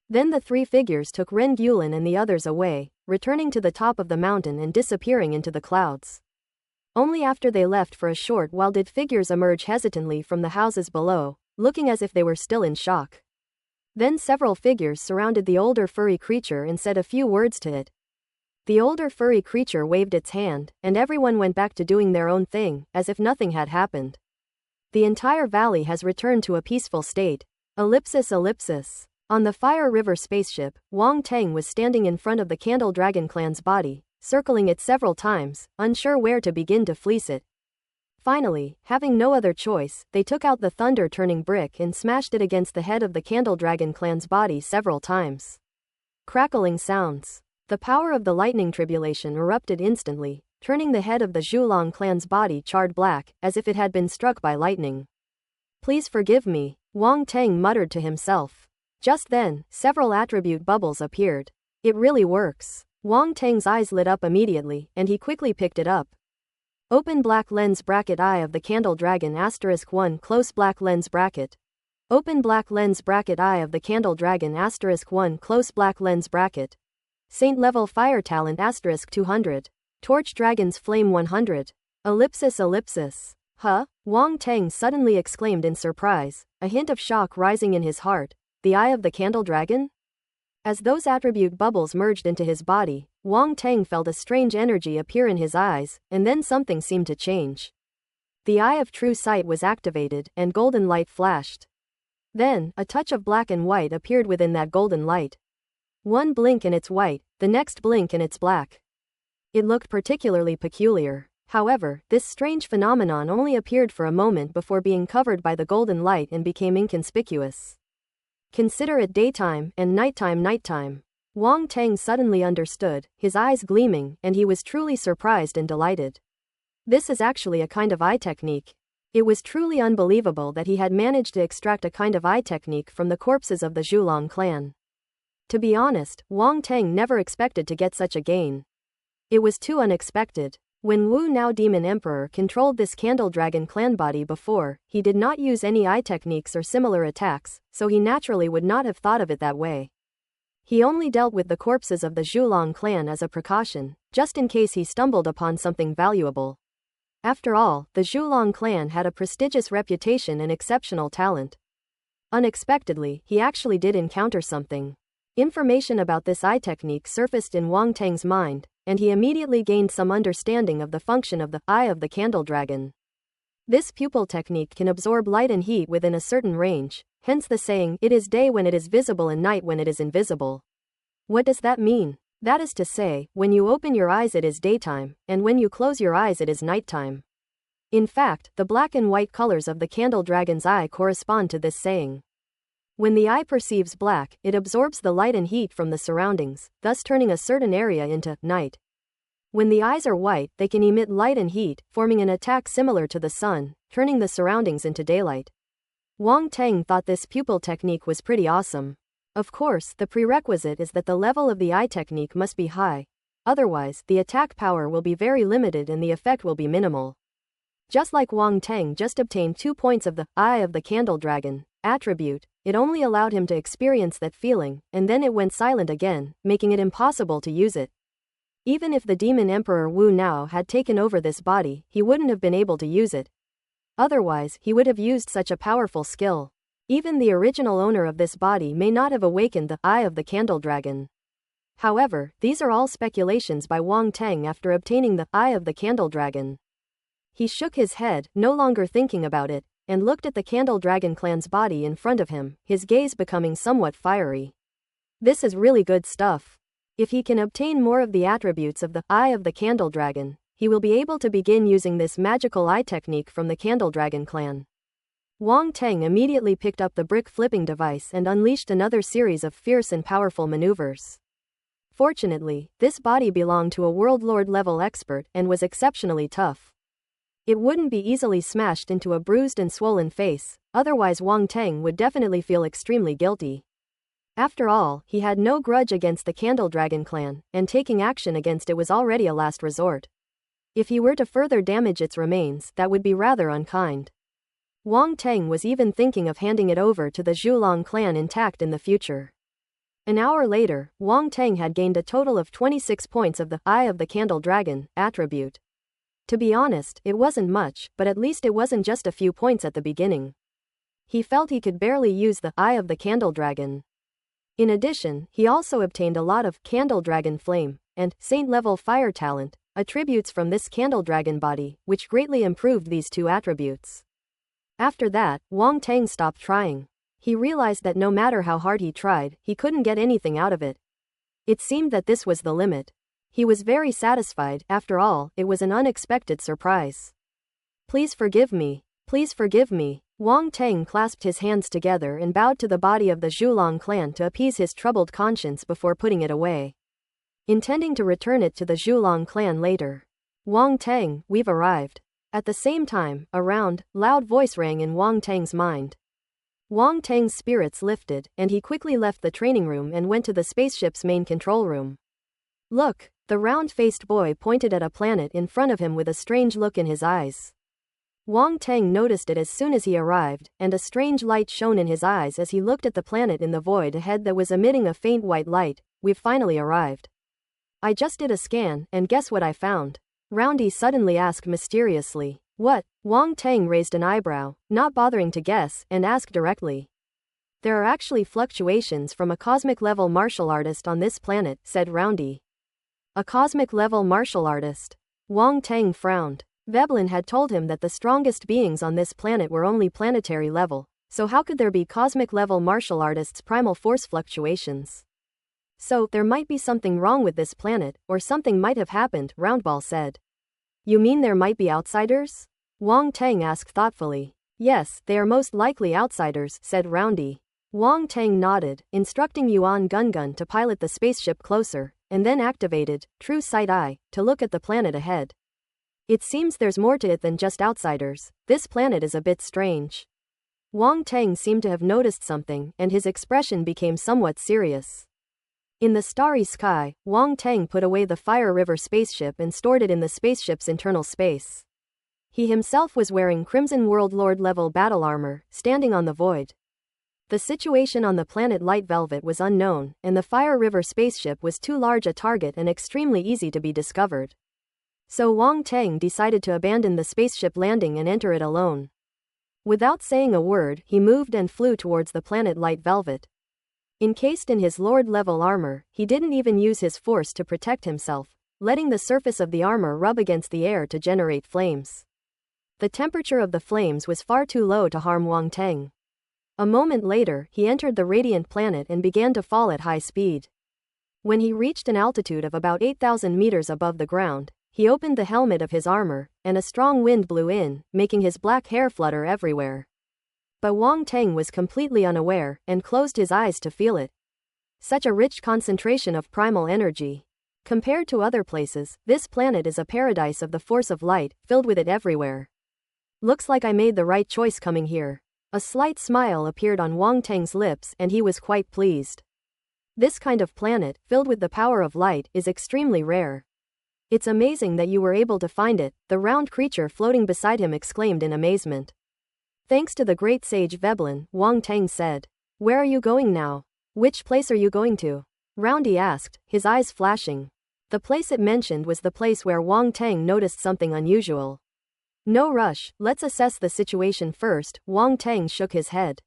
Then the 3 figures took Ren Guilin and the others away, returning to the top of the mountain and disappearing into the clouds. Only after they left for a short while did figures emerge hesitantly from the houses below, looking as if they were still in shock. Then several figures surrounded the older furry creature and said a few words to it. The older furry creature waved its hand, and everyone went back to doing their own thing, as if nothing had happened. The entire valley has returned to a peaceful state. Ellipsis. On the Fire River spaceship, Wang Teng was standing in front of the Candle Dragon clan's body, circling it several times, unsure where to begin to fleece it. Finally, having no other choice, they took out the thunder-turning brick and smashed it against the head of the Candle Dragon clan's body several times. Crackling sounds. The power of the lightning tribulation erupted instantly, turning the head of the Zhulong clan's body charred black, as if it had been struck by lightning. Please forgive me, Wang Teng muttered to himself. Just then, several attribute bubbles appeared. It really works. Wang Teng's eyes lit up immediately, and he quickly picked it up. Open black lens bracket eye of the Candle Dragon *1 close black lens bracket. Open black lens bracket eye of the Candle Dragon *1 close black lens bracket. Saint level fire talent *200. Torch Dragon's Flame 100. Ellipsis. Huh? Wang Teng suddenly exclaimed in surprise, a hint of shock rising in his heart. The eye of the Candle Dragon? As those attribute bubbles merged into his body, Wang Teng felt a strange energy appear in his eyes, and then something seemed to change. The Eye of True Sight was activated, and golden light flashed. Then, a touch of black and white appeared within that golden light. One blink and it's white, the next blink and it's black. It looked particularly peculiar. However, this strange phenomenon only appeared for a moment before being covered by the golden light and became inconspicuous. Consider it daytime and nighttime. Wang Teng suddenly understood, his eyes gleaming, and he was truly surprised and delighted. This is actually a kind of eye technique. It was truly unbelievable that he had managed to extract a kind of eye technique from the corpses of the Zhulong clan. To be honest, Wang Teng never expected to get such a gain. It was too unexpected. When Wu Nao Demon Emperor controlled this Candle Dragon clan body before, he did not use any eye techniques or similar attacks, so he naturally would not have thought of it that way. He only dealt with the corpses of the Zhulong clan as a precaution, just in case he stumbled upon something valuable. After all, the Zhulong clan had a prestigious reputation and exceptional talent. Unexpectedly, he actually did encounter something. Information about this eye technique surfaced in Wang Teng's mind, and he immediately gained some understanding of the function of the eye of the candle dragon. This pupil technique can absorb light and heat within a certain range, hence the saying, "It is day when it is visible and night when it is invisible." What does that mean? That is to say, when you open your eyes it is daytime, and when you close your eyes it is nighttime. In fact, the black and white colors of the candle dragon's eye correspond to this saying. When the eye perceives black, it absorbs the light and heat from the surroundings, thus turning a certain area into night. When the eyes are white, they can emit light and heat, forming an attack similar to the sun, turning the surroundings into daylight. Wang Teng thought this pupil technique was pretty awesome. Of course, the prerequisite is that the level of the eye technique must be high. Otherwise, the attack power will be very limited and the effect will be minimal. Just like Wang Teng just obtained 2 points of the Eye of the Candle Dragon attribute, it only allowed him to experience that feeling, and then it went silent again, making it impossible to use it. Even if the Demon Emperor Wu Nao had taken over this body, he wouldn't have been able to use it. Otherwise, he would have used such a powerful skill. Even the original owner of this body may not have awakened the Eye of the Candle Dragon. However, these are all speculations by Wang Teng after obtaining the Eye of the Candle Dragon. He shook his head, no longer thinking about it, and looked at the Candle Dragon clan's body in front of him, his gaze becoming somewhat fiery. This is really good stuff. If he can obtain more of the attributes of the Eye of the Candle Dragon, he will be able to begin using this magical eye technique from the Candle Dragon clan. Wang Teng immediately picked up the brick flipping device and unleashed another series of fierce and powerful maneuvers. Fortunately, this body belonged to a World Lord level expert and was exceptionally tough. It wouldn't be easily smashed into a bruised and swollen face, otherwise Wang Teng would definitely feel extremely guilty. After all, he had no grudge against the Candle Dragon clan, and taking action against it was already a last resort. If he were to further damage its remains, that would be rather unkind. Wang Teng was even thinking of handing it over to the Zhulong clan intact in the future. An hour later, Wang Teng had gained a total of 26 points of the Eye of the Candle Dragon attribute. To be honest, it wasn't much, but at least it wasn't just a few points at the beginning. He felt he could barely use the Eye of the Candle Dragon. In addition, he also obtained a lot of Candle Dragon Flame and Saint-level Fire Talent attributes from this Candle Dragon body, which greatly improved these two attributes. After that, Wang Teng stopped trying. He realized that no matter how hard he tried, he couldn't get anything out of it. It seemed that this was the limit. He was very satisfied, after all, it was an unexpected surprise. "Please forgive me. Please forgive me." Wang Teng clasped his hands together and bowed to the body of the Zhulong clan to appease his troubled conscience before putting it away. Intending to return it to the Zhulong clan later. "Wang Teng, we've arrived." At the same time, a loud voice rang in Wang Teng's mind. Wang Teng's spirits lifted, and he quickly left the training room and went to the spaceship's main control room. "Look," the round-faced boy pointed at a planet in front of him with a strange look in his eyes. Wang Teng noticed it as soon as he arrived, and a strange light shone in his eyes as he looked at the planet in the void ahead that was emitting a faint white light. "We've finally arrived. I just did a scan, and guess what I found?" Roundy suddenly asked mysteriously. "What?" Wang Teng raised an eyebrow, not bothering to guess, and asked directly. "There are actually fluctuations from a cosmic-level martial artist on this planet," said Roundy. "A cosmic-level martial artist?" Wang Teng frowned. Veblen had told him that the strongest beings on this planet were only planetary level, so how could there be cosmic-level martial artists' primal force fluctuations? "So, there might be something wrong with this planet, or something might have happened," Roundball said. "You mean there might be outsiders?" Wang Teng asked thoughtfully. "Yes, they are most likely outsiders," said Roundy. Wang Teng nodded, instructing Yuan Gungun to pilot the spaceship closer, and then activated True Sight Eye to look at the planet ahead. It seems there's more to it than just outsiders. This planet is a bit strange. Wang Teng seemed to have noticed something, and his expression became somewhat serious. In the starry sky, Wang Teng put away the Fire River spaceship and stored it in the spaceship's internal space. He himself was wearing Crimson World Lord level battle armor, standing on the void. The situation on the planet Light Velvet was unknown, and the Fire River spaceship was too large a target and extremely easy to be discovered. So Wang Teng decided to abandon the spaceship landing and enter it alone. Without saying a word, he moved and flew towards the planet Light Velvet. Encased in his Lord-level armor, he didn't even use his force to protect himself, letting the surface of the armor rub against the air to generate flames. The temperature of the flames was far too low to harm Wang Teng. A moment later, he entered the radiant planet and began to fall at high speed. When he reached an altitude of about 8,000 meters above the ground, he opened the helmet of his armor, and a strong wind blew in, making his black hair flutter everywhere. But Wang Teng was completely unaware, and closed his eyes to feel it. Such a rich concentration of primal energy. Compared to other places, this planet is a paradise of the force of light, filled with it everywhere. Looks like I made the right choice coming here. A slight smile appeared on Wang Teng's lips, and he was quite pleased. This kind of planet, filled with the power of light, is extremely rare. It's amazing that you were able to find it, the round creature floating beside him exclaimed in amazement. Thanks to the great sage Veblen, Wang Teng said. Where are you going now? Which place are you going to? Roundy asked, his eyes flashing. The place it mentioned was the place where Wang Teng noticed something unusual. No rush, let's assess the situation first, Wang Teng shook his head.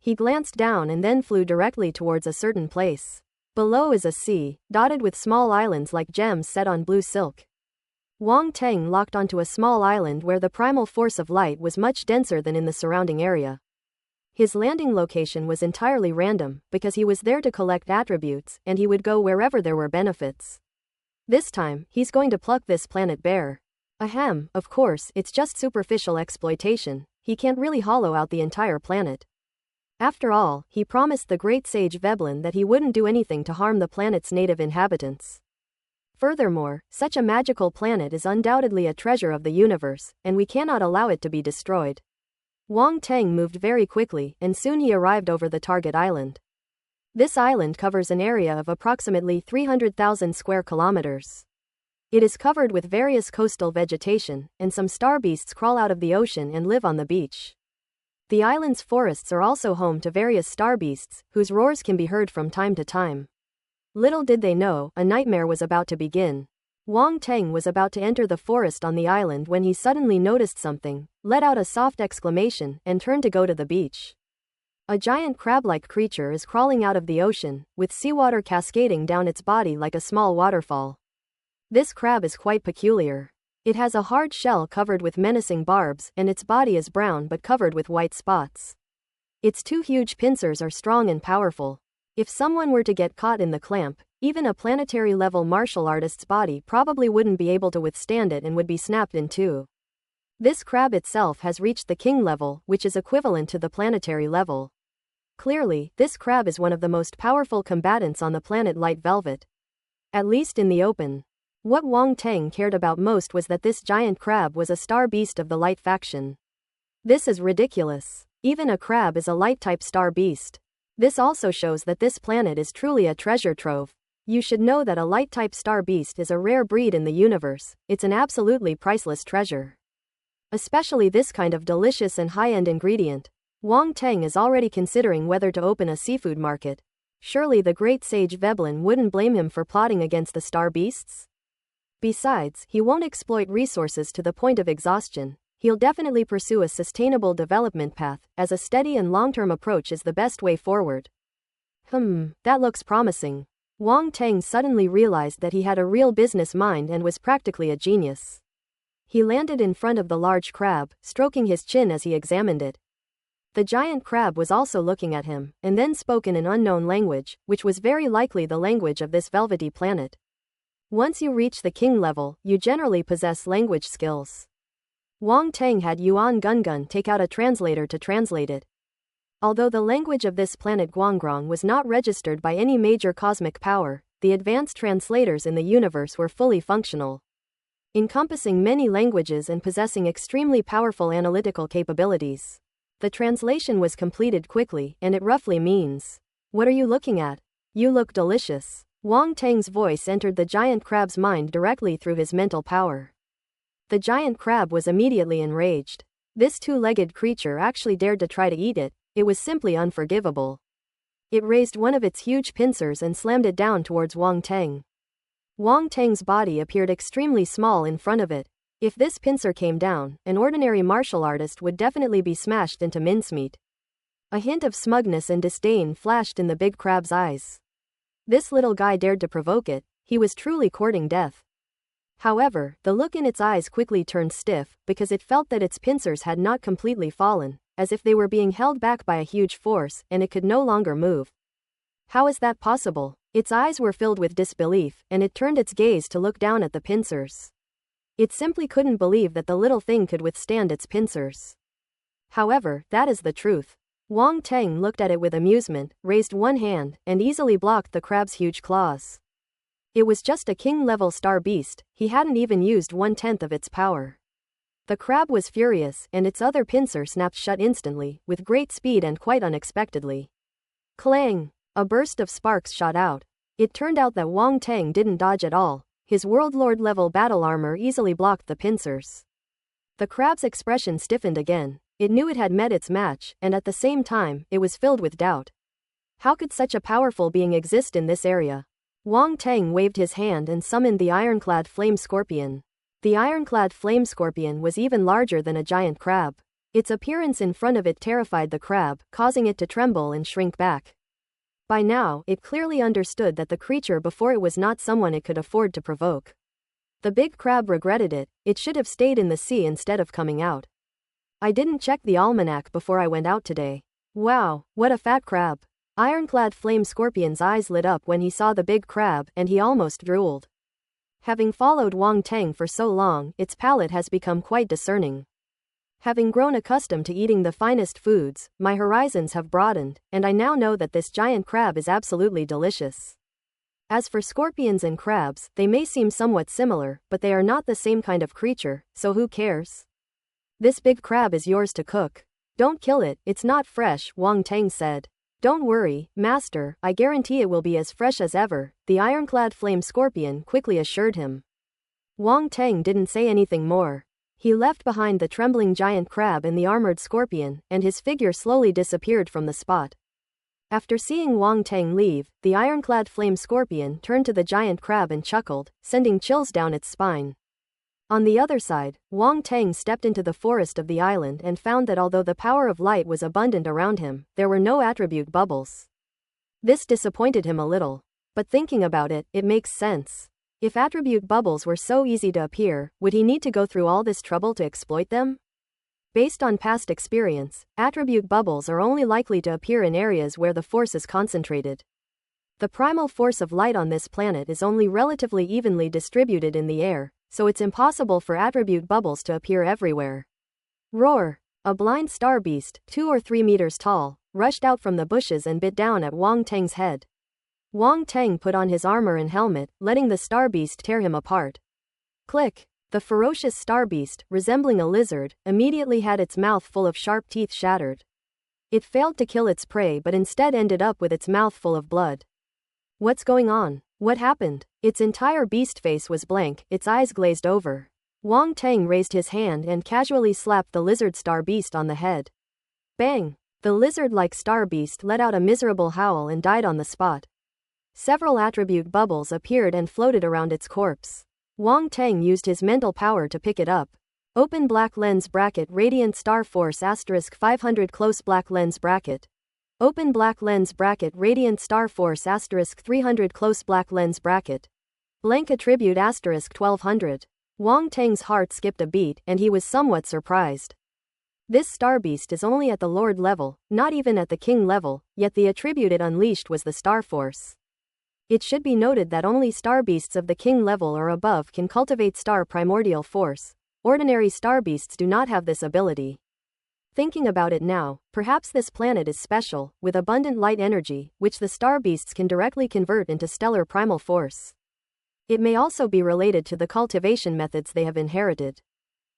He glanced down and then flew directly towards a certain place. Below is a sea, dotted with small islands like gems set on blue silk. Wang Teng locked onto a small island where the primal force of light was much denser than in the surrounding area. His landing location was entirely random, because he was there to collect attributes, and he would go wherever there were benefits. This time, he's going to pluck this planet bare. Ahem, of course, it's just superficial exploitation. He can't really hollow out the entire planet. After all, he promised the great sage Veblen that he wouldn't do anything to harm the planet's native inhabitants. Furthermore, such a magical planet is undoubtedly a treasure of the universe, and we cannot allow it to be destroyed. Wang Teng moved very quickly, and soon he arrived over the target island. This island covers an area of approximately 300,000 square kilometers. It is covered with various coastal vegetation, and some star beasts crawl out of the ocean and live on the beach. The island's forests are also home to various star beasts, whose roars can be heard from time to time. Little did they know, a nightmare was about to begin. Wang Teng was about to enter the forest on the island when he suddenly noticed something, let out a soft exclamation, and turned to go to the beach. A giant crab-like creature is crawling out of the ocean, with seawater cascading down its body like a small waterfall. This crab is quite peculiar. It has a hard shell covered with menacing barbs, and its body is brown but covered with white spots. Its two huge pincers are strong and powerful. If someone were to get caught in the clamp, even a planetary-level martial artist's body probably wouldn't be able to withstand it and would be snapped in two. This crab itself has reached the king level, which is equivalent to the planetary level. Clearly, this crab is one of the most powerful combatants on the planet Light Velvet. At least in the open. What Wang Teng cared about most was that this giant crab was a star beast of the light faction. This is ridiculous. Even a crab is a light-type star beast. This also shows that this planet is truly a treasure trove. You should know that a light-type star beast is a rare breed in the universe. It's an absolutely priceless treasure. Especially this kind of delicious and high-end ingredient. Wang Teng is already considering whether to open a seafood market. Surely the great sage Veblen wouldn't blame him for plotting against the star beasts? Besides, he won't exploit resources to the point of exhaustion. He'll definitely pursue a sustainable development path, as a steady and long-term approach is the best way forward. That looks promising. Wang Teng suddenly realized that he had a real business mind and was practically a genius. He landed in front of the large crab, stroking his chin as he examined it. The giant crab was also looking at him, and then spoke in an unknown language, which was very likely the language of this velvety planet. Once you reach the king level, you generally possess language skills. Wang Teng had Yuan Gungun take out a translator to translate it. Although the language of this planet Guangrong was not registered by any major cosmic power, the advanced translators in the universe were fully functional. encompassing many languages and possessing extremely powerful analytical capabilities. The translation was completed quickly, and it roughly means, "What are you looking at? You look delicious." Wang Tang's voice entered the giant crab's mind directly through his mental power. The giant crab was immediately enraged. This two-legged creature actually dared to try to eat it. It was simply unforgivable. It raised one of its huge pincers and slammed it down towards Wang Tang. Wang Tang's body appeared extremely small in front of it. If this pincer came down, an ordinary martial artist would definitely be smashed into mincemeat. A hint of smugness and disdain flashed in the big crab's eyes. This little guy dared to provoke it. He was truly courting death. However, the look in its eyes quickly turned stiff, because it felt that its pincers had not completely fallen, as if they were being held back by a huge force, and it could no longer move. How is that possible? Its eyes were filled with disbelief, and it turned its gaze to look down at the pincers. It simply couldn't believe that the little thing could withstand its pincers. However, that is the truth. Wang Tang looked at it with amusement, raised one hand, and easily blocked the crab's huge claws. It was just a king-level star beast. He hadn't even used 1/10 of its power. The crab was furious, and its other pincer snapped shut instantly, with great speed and quite unexpectedly. Clang! A burst of sparks shot out. It turned out that Wang Tang didn't dodge at all. His Worldlord-level battle armor easily blocked the pincers. The crab's expression stiffened again. It knew it had met its match, and at the same time, it was filled with doubt. How could such a powerful being exist in this area? Wang Tang waved his hand and summoned the ironclad flame scorpion. The ironclad flame scorpion was even larger than a giant crab. Its appearance in front of it terrified the crab, causing it to tremble and shrink back. By now, it clearly understood that the creature before it was not someone it could afford to provoke. The big crab regretted it. It should have stayed in the sea instead of coming out. I didn't check the almanac before I went out today. Wow, what a fat crab. Ironclad flame scorpion's eyes lit up when he saw the big crab, and he almost drooled. Having followed Wang Tang for so long, its palate has become quite discerning. Having grown accustomed to eating the finest foods, my horizons have broadened, and I now know that this giant crab is absolutely delicious. As for scorpions and crabs, they may seem somewhat similar, but they are not the same kind of creature, so who cares? This big crab is yours to cook. Don't kill it, it's not fresh, Wang Tang said. Don't worry, master, I guarantee it will be as fresh as ever, the ironclad flame scorpion quickly assured him. Wang Tang didn't say anything more. He left behind the trembling giant crab and the armored scorpion, and his figure slowly disappeared from the spot. After seeing Wang Tang leave, the ironclad flame scorpion turned to the giant crab and chuckled, sending chills down its spine. On the other side, Wang Tang stepped into the forest of the island and found that although the power of light was abundant around him, there were no attribute bubbles. This disappointed him a little. But thinking about it, it makes sense. If attribute bubbles were so easy to appear, would he need to go through all this trouble to exploit them? Based on past experience, attribute bubbles are only likely to appear in areas where the force is concentrated. The primal force of light on this planet is only relatively evenly distributed in the air, so it's impossible for attribute bubbles to appear everywhere. Roar! A blind star beast, 2 or 3 meters tall, rushed out from the bushes and bit down at Wang Tang's head. Wang Tang put on his armor and helmet, letting the star beast tear him apart. Click! The ferocious star beast, resembling a lizard, immediately had its mouth full of sharp teeth shattered. It failed to kill its prey but instead ended up with its mouth full of blood. What's going on? What happened? Its entire beast face was blank, its eyes glazed over. Wang Tang raised his hand and casually slapped the lizard star beast on the head. Bang! The lizard-like star beast let out a miserable howl and died on the spot. Several attribute bubbles appeared and floated around its corpse. Wang Tang used his mental power to pick it up. Open black lens bracket radiant star force * 500 close black lens bracket. Open black lens bracket radiant star force * 300 close black lens bracket. Blank attribute * 1200. Wang Tang's heart skipped a beat and he was somewhat surprised. This star beast is only at the lord level, not even at the king level, yet the attribute it unleashed was the star force. It should be noted that only star beasts of the king level or above can cultivate star primordial force. Ordinary star beasts do not have this ability. Thinking about it now, perhaps this planet is special, with abundant light energy, which the star beasts can directly convert into stellar primal force. It may also be related to the cultivation methods they have inherited.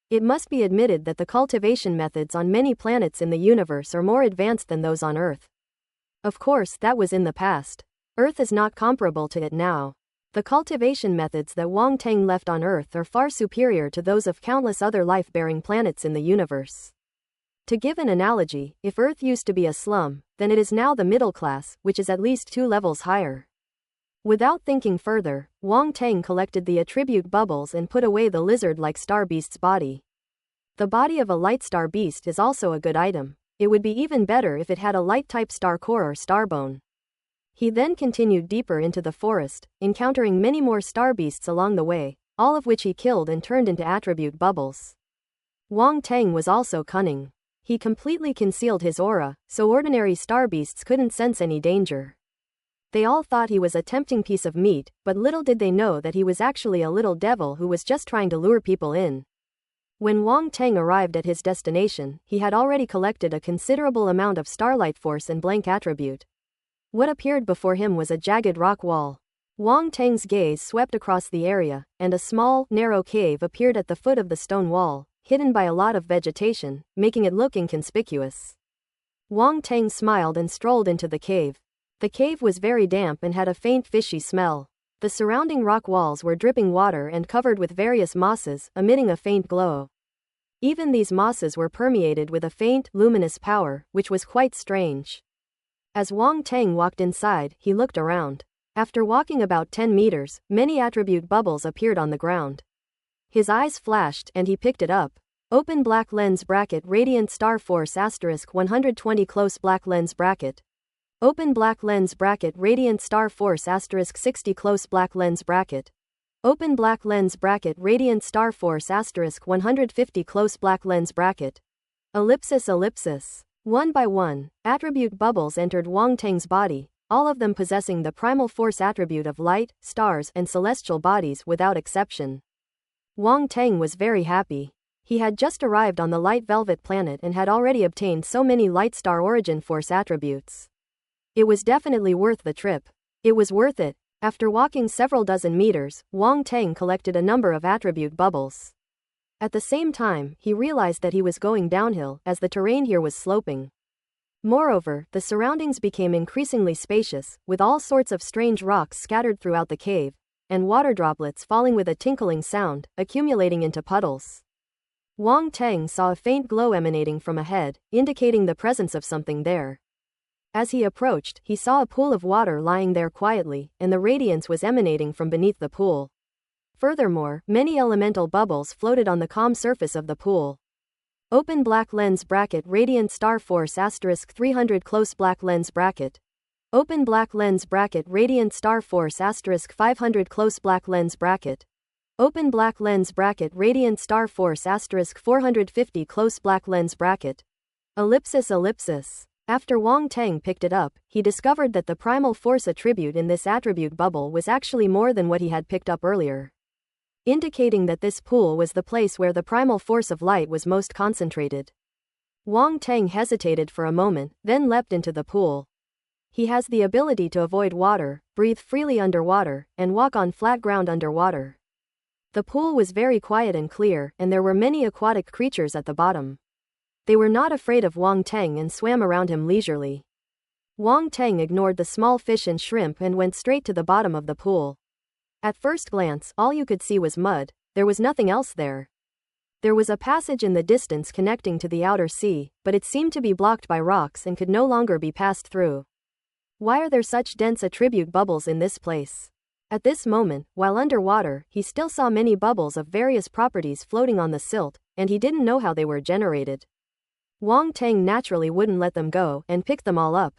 It must be admitted that the cultivation methods on many planets in the universe are more advanced than those on Earth. Of course, that was in the past. Earth is not comparable to it now. The cultivation methods that Wang Teng left on Earth are far superior to those of countless other life-bearing planets in the universe. To give an analogy, if Earth used to be a slum, then it is now the middle class, which is at least 2 levels higher. Without thinking further, Wang Teng collected the attribute bubbles and put away the lizard-like star beast's body. The body of a light star beast is also a good item. It would be even better if it had a light-type star core or starbone. He then continued deeper into the forest, encountering many more star beasts along the way, all of which he killed and turned into attribute bubbles. Wang Teng was also cunning. He completely concealed his aura, so ordinary star beasts couldn't sense any danger. They all thought he was a tempting piece of meat, but little did they know that he was actually a little devil who was just trying to lure people in. When Wang Teng arrived at his destination, he had already collected a considerable amount of starlight force and blank attribute. What appeared before him was a jagged rock wall. Wang Teng's gaze swept across the area, and a small, narrow cave appeared at the foot of the stone wall, hidden by a lot of vegetation, making it look inconspicuous. Wang Teng smiled and strolled into the cave. The cave was very damp and had a faint fishy smell. The surrounding rock walls were dripping water and covered with various mosses, emitting a faint glow. Even these mosses were permeated with a faint, luminous power, which was quite strange. As Wang Teng walked inside, he looked around. After walking about 10 meters, many attribute bubbles appeared on the ground. His eyes flashed, and he picked it up. Open black lens bracket radiant star force asterisk 120 close black lens bracket. Open black lens bracket radiant star force asterisk 60 close black lens bracket. Open black lens bracket radiant star force asterisk 150 close black lens bracket. Ellipsis ellipsis. One by one, attribute bubbles entered Wang Teng's body, all of them possessing the primal force attribute of light, stars, and celestial bodies without exception. Wang Teng was very happy. He had just arrived on the light velvet planet and had already obtained so many light star origin force attributes. It was definitely worth the trip. It was worth it. After walking several dozen meters, Wang Teng collected a number of attribute bubbles. At the same time, he realized that he was going downhill, as the terrain here was sloping. Moreover, the surroundings became increasingly spacious, with all sorts of strange rocks scattered throughout the cave, and water droplets falling with a tinkling sound, accumulating into puddles. Wang Teng saw a faint glow emanating from ahead, indicating the presence of something there. As he approached, he saw a pool of water lying there quietly, and the radiance was emanating from beneath the pool. Furthermore, many elemental bubbles floated on the calm surface of the pool. Open black lens bracket radiant star force asterisk 300 close black lens bracket. Open black lens bracket radiant star force asterisk 500 close black lens bracket. Open black lens bracket radiant star force asterisk 450 close black lens bracket. Ellipsis ellipsis. After Wang Teng picked it up, he discovered that the primal force attribute in this attribute bubble was actually more than what he had picked up earlier, indicating that this pool was the place where the primal force of light was most concentrated. Wang Teng hesitated for a moment, then leapt into the pool. He has the ability to avoid water, breathe freely underwater, and walk on flat ground underwater. The pool was very quiet and clear, and there were many aquatic creatures at the bottom. They were not afraid of Wang Teng and swam around him leisurely. Wang Teng ignored the small fish and shrimp and went straight to the bottom of the pool. At first glance, all you could see was mud. There was nothing else there. There was a passage in the distance connecting to the outer sea, but it seemed to be blocked by rocks and could no longer be passed through. Why are there such dense attribute bubbles in this place? At this moment, while underwater, he still saw many bubbles of various properties floating on the silt, and he didn't know how they were generated. Wang Teng naturally wouldn't let them go and picked them all up.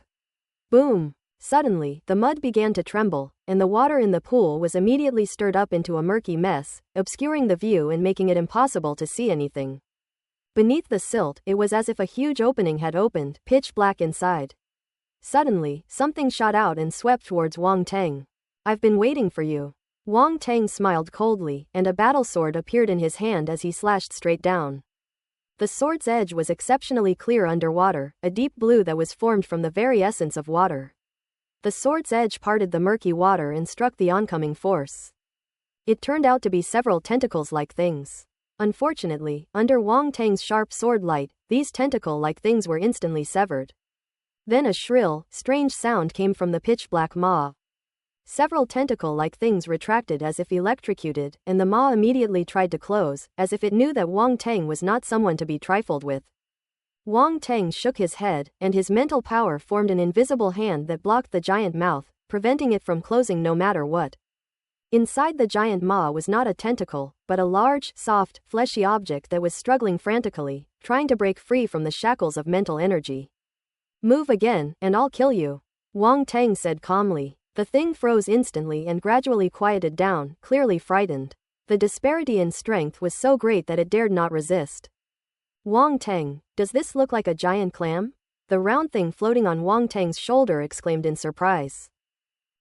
Boom! Suddenly, the mud began to tremble, and the water in the pool was immediately stirred up into a murky mess, obscuring the view and making it impossible to see anything. Beneath the silt, it was as if a huge opening had opened, pitch black inside. Suddenly, something shot out and swept towards Wang Teng. I've been waiting for you. Wang Teng smiled coldly, and a battle sword appeared in his hand as he slashed straight down. The sword's edge was exceptionally clear underwater, a deep blue that was formed from the very essence of water. The sword's edge parted the murky water and struck the oncoming force. It turned out to be several tentacles-like things. Unfortunately, under Wang Tang's sharp sword light, these tentacle-like things were instantly severed. Then a shrill, strange sound came from the pitch-black maw. Several tentacle-like things retracted as if electrocuted, and the maw immediately tried to close, as if it knew that Wang Tang was not someone to be trifled with. Wang Tang shook his head, and his mental power formed an invisible hand that blocked the giant mouth, preventing it from closing no matter what. Inside the giant maw was not a tentacle, but a large, soft, fleshy object that was struggling frantically, trying to break free from the shackles of mental energy. "Move again, and I'll kill you," Wang Tang said calmly. The thing froze instantly and gradually quieted down, clearly frightened. The disparity in strength was so great that it dared not resist. "Wang Tang, does this look like a giant clam?" The round thing floating on Wang Tang's shoulder exclaimed in surprise.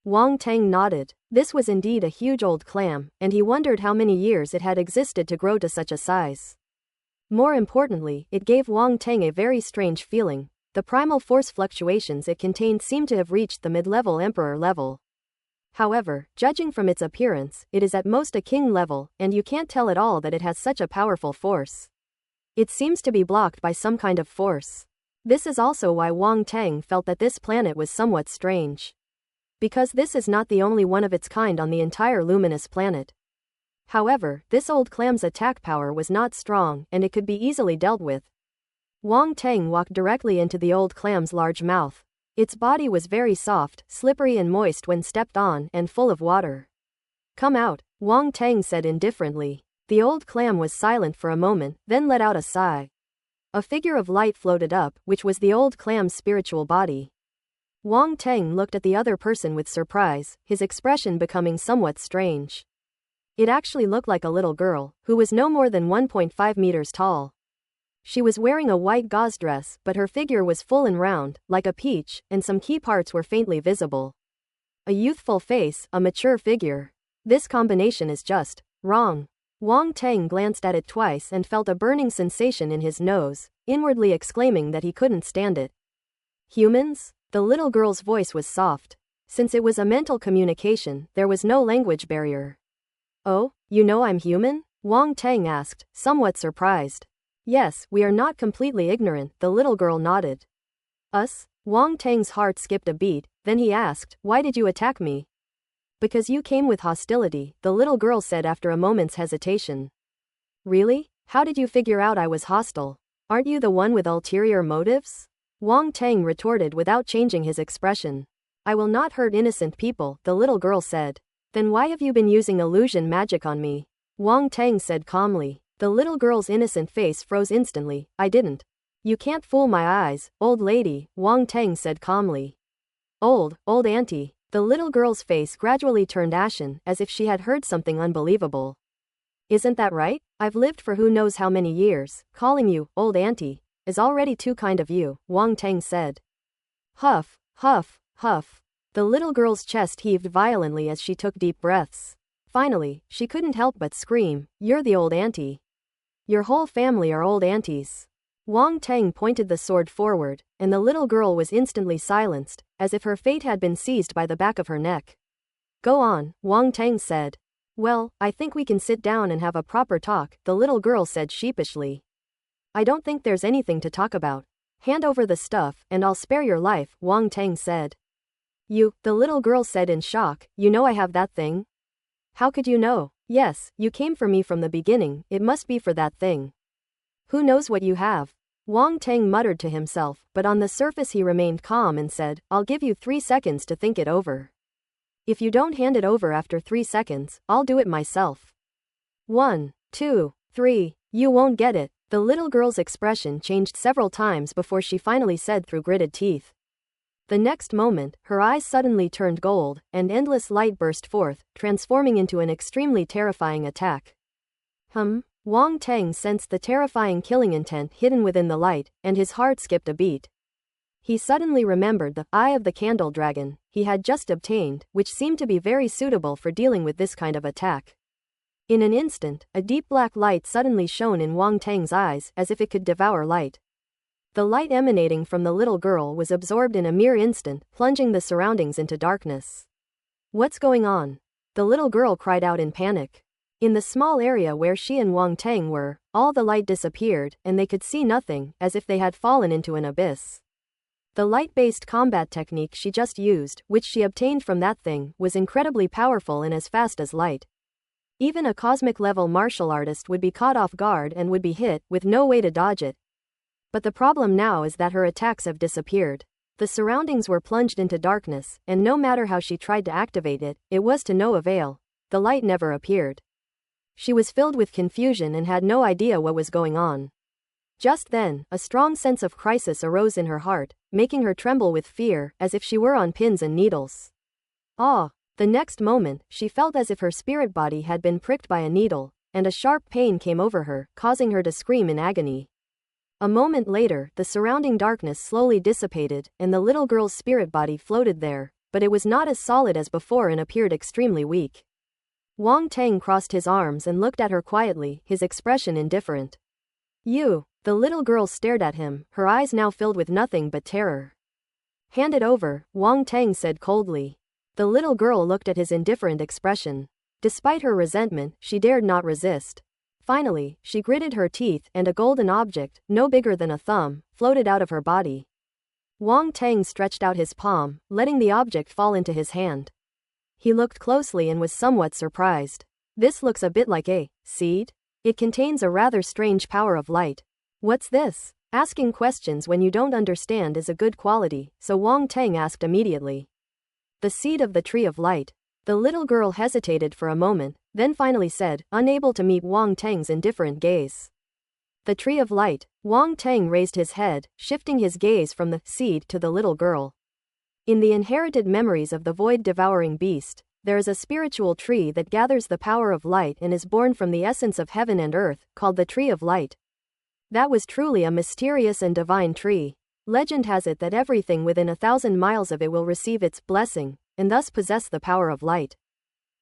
Wang Tang nodded. This was indeed a huge old clam, and he wondered how many years it had existed to grow to such a size. More importantly, it gave Wang Tang a very strange feeling. The primal force fluctuations it contained seemed to have reached the mid-level emperor level. However, judging from its appearance, it is at most a king level, and you can't tell at all that it has such a powerful force. It seems to be blocked by some kind of force. This is also why Wang Tang felt that this planet was somewhat strange. Because this is not the only one of its kind on the entire luminous planet. However, this old clam's attack power was not strong, and it could be easily dealt with. Wang Tang walked directly into the old clam's large mouth. Its body was very soft, slippery and moist when stepped on, and full of water. "Come out," Wang Tang said indifferently. The old clam was silent for a moment, then let out a sigh. A figure of light floated up, which was the old clam's spiritual body. Wang Tang looked at the other person with surprise, his expression becoming somewhat strange. It actually looked like a little girl, who was no more than 1.5 meters tall. She was wearing a white gauze dress, but her figure was full and round, like a peach, and some key parts were faintly visible. A youthful face, a mature figure. This combination is just wrong. Wang Tang glanced at it twice and felt a burning sensation in his nose, inwardly exclaiming that he couldn't stand it. "Humans?" The little girl's voice was soft. Since it was a mental communication, there was no language barrier. "Oh, you know I'm human?" Wang Tang asked, somewhat surprised. "Yes, we are not completely ignorant," the little girl nodded. "Us?" Wang Tang's heart skipped a beat, then he asked, "Why did you attack me?" "Because you came with hostility," the little girl said after a moment's hesitation. "Really? How did you figure out I was hostile? Aren't you the one with ulterior motives?" Wang Tang retorted without changing his expression. "I will not hurt innocent people," the little girl said. "Then why have you been using illusion magic on me?" Wang Tang said calmly. The little girl's innocent face froze instantly. "I didn't." "You can't fool my eyes, old lady," Wang Tang said calmly. Old auntie." The little girl's face gradually turned ashen, as if she had heard something unbelievable. "Isn't that right? I've lived for who knows how many years. Calling you old auntie is already too kind of you," Wang Tang said. Huff, huff, huff. The little girl's chest heaved violently as she took deep breaths. Finally, she couldn't help but scream, "You're the old auntie. Your whole family are old aunties." Wang Tang pointed the sword forward, and the little girl was instantly silenced, as if her fate had been seized by the back of her neck. "Go on," Wang Tang said. "Well, I think we can sit down and have a proper talk," the little girl said sheepishly. "I don't think there's anything to talk about. Hand over the stuff, and I'll spare your life," Wang Tang said. "You," the little girl said in shock, "you know I have that thing?" "How could you know?" "Yes, you came for me from the beginning, it must be for that thing." "Who knows what you have?" Wang Tang muttered to himself, but on the surface he remained calm and said, "I'll give you 3 seconds to think it over. If you don't hand it over after 3 seconds, I'll do it myself. 1, 2, 3, you won't get it." The little girl's expression changed several times before she finally said through gritted teeth. The next moment, her eyes suddenly turned gold, and endless light burst forth, transforming into an extremely terrifying attack. Wang Tang sensed the terrifying killing intent hidden within the light, and his heart skipped a beat. He suddenly remembered the Eye of the Candle Dragon he had just obtained, which seemed to be very suitable for dealing with this kind of attack. In an instant, a deep black light suddenly shone in Wang Tang's eyes, as if it could devour light. The light emanating from the little girl was absorbed in a mere instant, plunging the surroundings into darkness. "What's going on?" the little girl cried out in panic. In the small area where she and Wang Tang were, all the light disappeared, and they could see nothing, as if they had fallen into an abyss. The light-based combat technique she just used, which she obtained from that thing, was incredibly powerful and as fast as light. Even a cosmic-level martial artist would be caught off guard and would be hit, with no way to dodge it. But the problem now is that her attacks have disappeared. The surroundings were plunged into darkness, and no matter how she tried to activate it, it was to no avail. The light never appeared. She was filled with confusion and had no idea what was going on. Just then, a strong sense of crisis arose in her heart, making her tremble with fear, as if she were on pins and needles. The next moment, she felt as if her spirit body had been pricked by a needle, and a sharp pain came over her, causing her to scream in agony. A moment later, the surrounding darkness slowly dissipated, and the little girl's spirit body floated there, but it was not as solid as before and appeared extremely weak. Wang Tang crossed his arms and looked at her quietly, his expression indifferent. "You." The little girl stared at him, her eyes now filled with nothing but terror. "Hand it over," Wang Tang said coldly. The little girl looked at his indifferent expression. Despite her resentment, she dared not resist. Finally, she gritted her teeth, and a golden object, no bigger than a thumb, floated out of her body. Wang Tang stretched out his palm, letting the object fall into his hand. He looked closely and was somewhat surprised. "This looks a bit like a seed? It contains a rather strange power of light. What's this?" Asking questions when you don't understand is a good quality, so Wang Tang asked immediately. "The seed of the tree of light." The little girl hesitated for a moment, then finally said, unable to meet Wang Tang's indifferent gaze. "The tree of light." Wang Tang raised his head, shifting his gaze from the seed to the little girl. In the inherited memories of the void-devouring beast, there is a spiritual tree that gathers the power of light and is born from the essence of heaven and earth, called the tree of light. That was truly a mysterious and divine tree. Legend has it that everything within 1,000 miles of it will receive its blessing, and thus possess the power of light.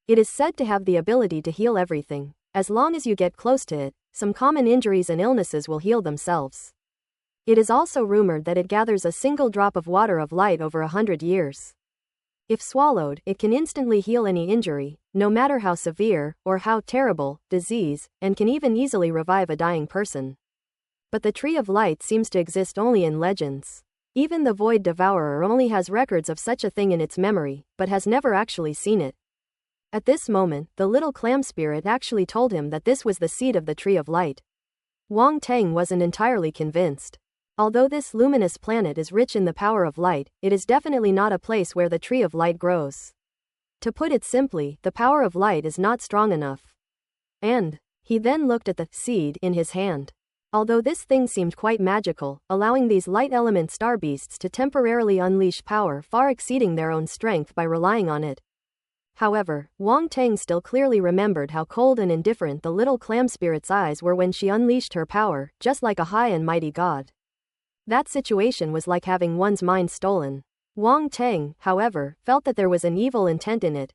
It is said to have the ability to heal everything. As long as you get close to it, some common injuries and illnesses will heal themselves. It is also rumored that it gathers a single drop of water of light over 100 years. If swallowed, it can instantly heal any injury, no matter how severe, or how terrible, disease, and can even easily revive a dying person. But the tree of light seems to exist only in legends. Even the Void Devourer only has records of such a thing in its memory, but has never actually seen it. At this moment, the little clam spirit actually told him that this was the seed of the tree of light. Wang Tang wasn't entirely convinced. Although this luminous planet is rich in the power of light, it is definitely not a place where the tree of light grows. To put it simply, the power of light is not strong enough. And he then looked at the seed in his hand. Although this thing seemed quite magical, allowing these light element star beasts to temporarily unleash power far exceeding their own strength by relying on it. However, Wang Tang still clearly remembered how cold and indifferent the little clam spirit's eyes were when she unleashed her power, just like a high and mighty god. That situation was like having one's mind stolen. Wang Tang, however, felt that there was an evil intent in it.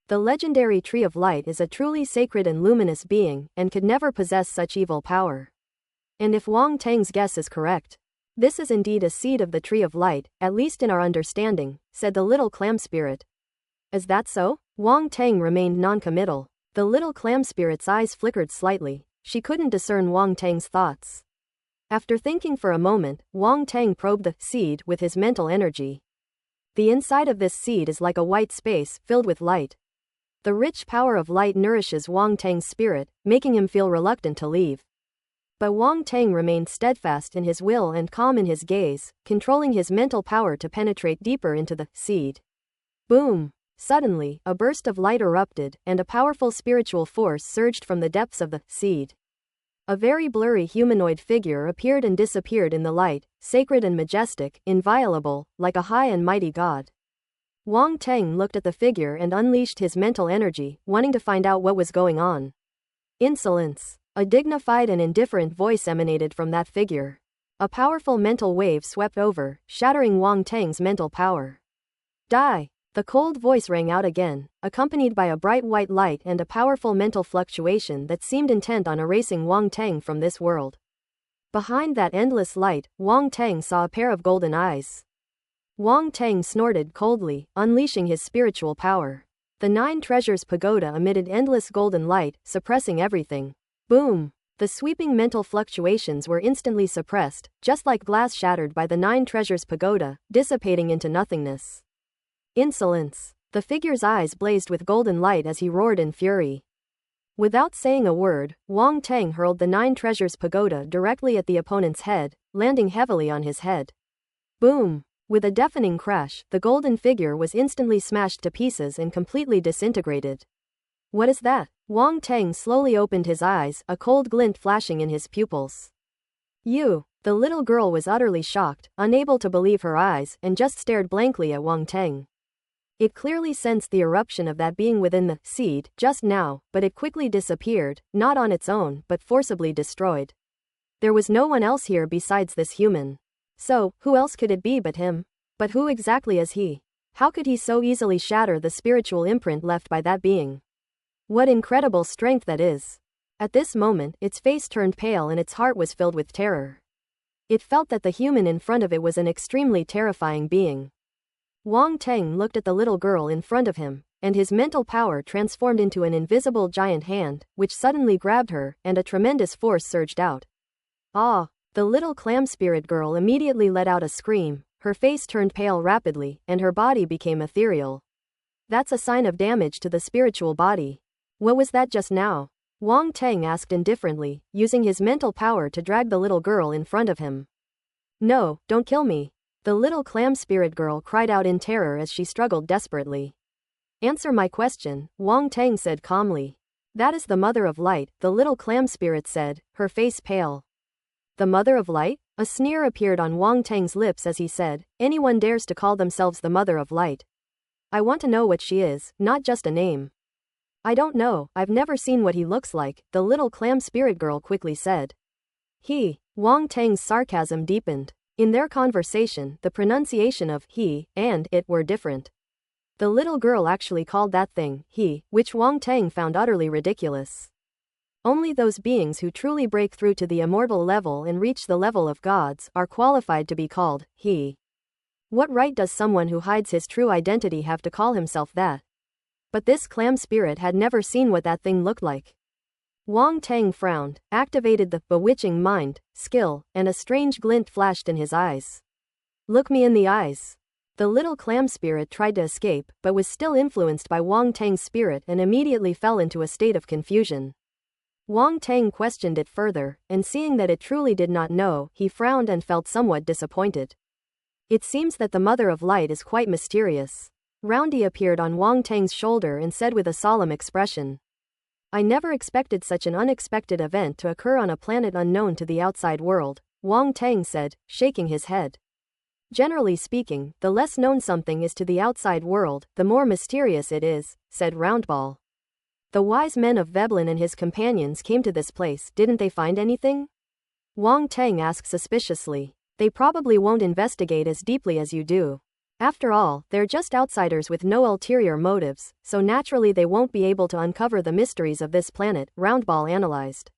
The legendary Tree of Light is a truly sacred and luminous being, and could never possess such evil power. And if Wang Tang's guess is correct, this is indeed a seed of the Tree of Light, at least in our understanding, said the little clam spirit. Is that so? Wang Tang remained non-committal. The little clam spirit's eyes flickered slightly. She couldn't discern Wang Tang's thoughts. After thinking for a moment, Wang Tang probed the seed with his mental energy. The inside of this seed is like a white space, filled with light. The rich power of light nourishes Wang Tang's spirit, making him feel reluctant to leave. But Wang Tang remained steadfast in his will and calm in his gaze, controlling his mental power to penetrate deeper into the seed. Boom! Suddenly, a burst of light erupted, and a powerful spiritual force surged from the depths of the seed. A very blurry humanoid figure appeared and disappeared in the light, sacred and majestic, inviolable, like a high and mighty god. Wang Tang looked at the figure and unleashed his mental energy, wanting to find out what was going on. Insolence! A dignified and indifferent voice emanated from that figure. A powerful mental wave swept over, shattering Wang Tang's mental power. Die! The cold voice rang out again, accompanied by a bright white light and a powerful mental fluctuation that seemed intent on erasing Wang Tang from this world. Behind that endless light, Wang Tang saw a pair of golden eyes. Wang Tang snorted coldly, unleashing his spiritual power. The 9 treasures pagoda emitted endless golden light, suppressing everything. Boom! The sweeping mental fluctuations were instantly suppressed, just like glass shattered by the 9 treasures pagoda, dissipating into nothingness. Insolence! The figure's eyes blazed with golden light as he roared in fury. Without saying a word, Wang Teng hurled the 9 treasures pagoda directly at the opponent's head, landing heavily on his head. Boom! With a deafening crash, the golden figure was instantly smashed to pieces and completely disintegrated. What is that? Wang Teng slowly opened his eyes, a cold glint flashing in his pupils. You! The little girl was utterly shocked, unable to believe her eyes, and just stared blankly at Wang Teng. It clearly sensed the eruption of that being within the seed just now, but it quickly disappeared, not on its own, but forcibly destroyed. There was no one else here besides this human. So, who else could it be but him? But who exactly is he? How could he so easily shatter the spiritual imprint left by that being? What incredible strength that is! At this moment, its face turned pale and its heart was filled with terror. It felt that the human in front of it was an extremely terrifying being. Wang Teng looked at the little girl in front of him, and his mental power transformed into an invisible giant hand, which suddenly grabbed her, and a tremendous force surged out. Ah! The little clam spirit girl immediately let out a scream, her face turned pale rapidly, and her body became ethereal. That's a sign of damage to the spiritual body. What was that just now? Wang Teng asked indifferently, using his mental power to drag the little girl in front of him. No, don't kill me. The little clam spirit girl cried out in terror as she struggled desperately. Answer my question, Wang Teng said calmly. That is the Mother of Light, the little clam spirit said, her face pale. The Mother of Light? A sneer appeared on Wang Teng's lips as he said, anyone dares to call themselves the Mother of Light. I want to know what she is, not just a name. I don't know, I've never seen what he looks like, the little clam spirit girl quickly said. Wang Teng's sarcasm deepened. In their conversation, the pronunciation of he and it were different. The little girl actually called that thing he, which Wang Teng found utterly ridiculous. Only those beings who truly break through to the immortal level and reach the level of gods are qualified to be called he. What right does someone who hides his true identity have to call himself that? But this clam spirit had never seen what that thing looked like. Wang Teng frowned, activated the bewitching mind skill, and a strange glint flashed in his eyes. Look me in the eyes. The little clam spirit tried to escape, but was still influenced by Wang Teng's spirit and immediately fell into a state of confusion. Wang Teng questioned it further, and seeing that it truly did not know, he frowned and felt somewhat disappointed. It seems that the Mother of Light is quite mysterious. Roundy appeared on Wang Teng's shoulder and said with a solemn expression. I never expected such an unexpected event to occur on a planet unknown to the outside world, Wang Teng said, shaking his head. Generally speaking, the less known something is to the outside world, the more mysterious it is, said Roundball. The wise men of Veblen and his companions came to this place, didn't they find anything? Wang Teng asked suspiciously. They probably won't investigate as deeply as you do. After all, they're just outsiders with no ulterior motives, so naturally they won't be able to uncover the mysteries of this planet, Roundball analyzed.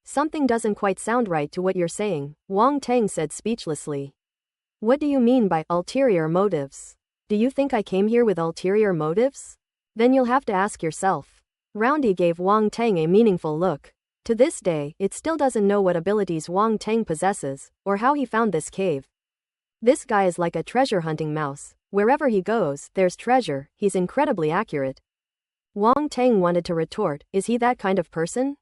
Something doesn't quite sound right to what you're saying, Wang Teng said speechlessly. What do you mean by ulterior motives? Do you think I came here with ulterior motives? Then you'll have to ask yourself. Roundy gave Wang Teng a meaningful look. To this day, it still doesn't know what abilities Wang Teng possesses, or how he found this cave. This guy is like a treasure-hunting mouse. Wherever he goes, there's treasure. He's incredibly accurate. Wang Teng wanted to retort, is he that kind of person?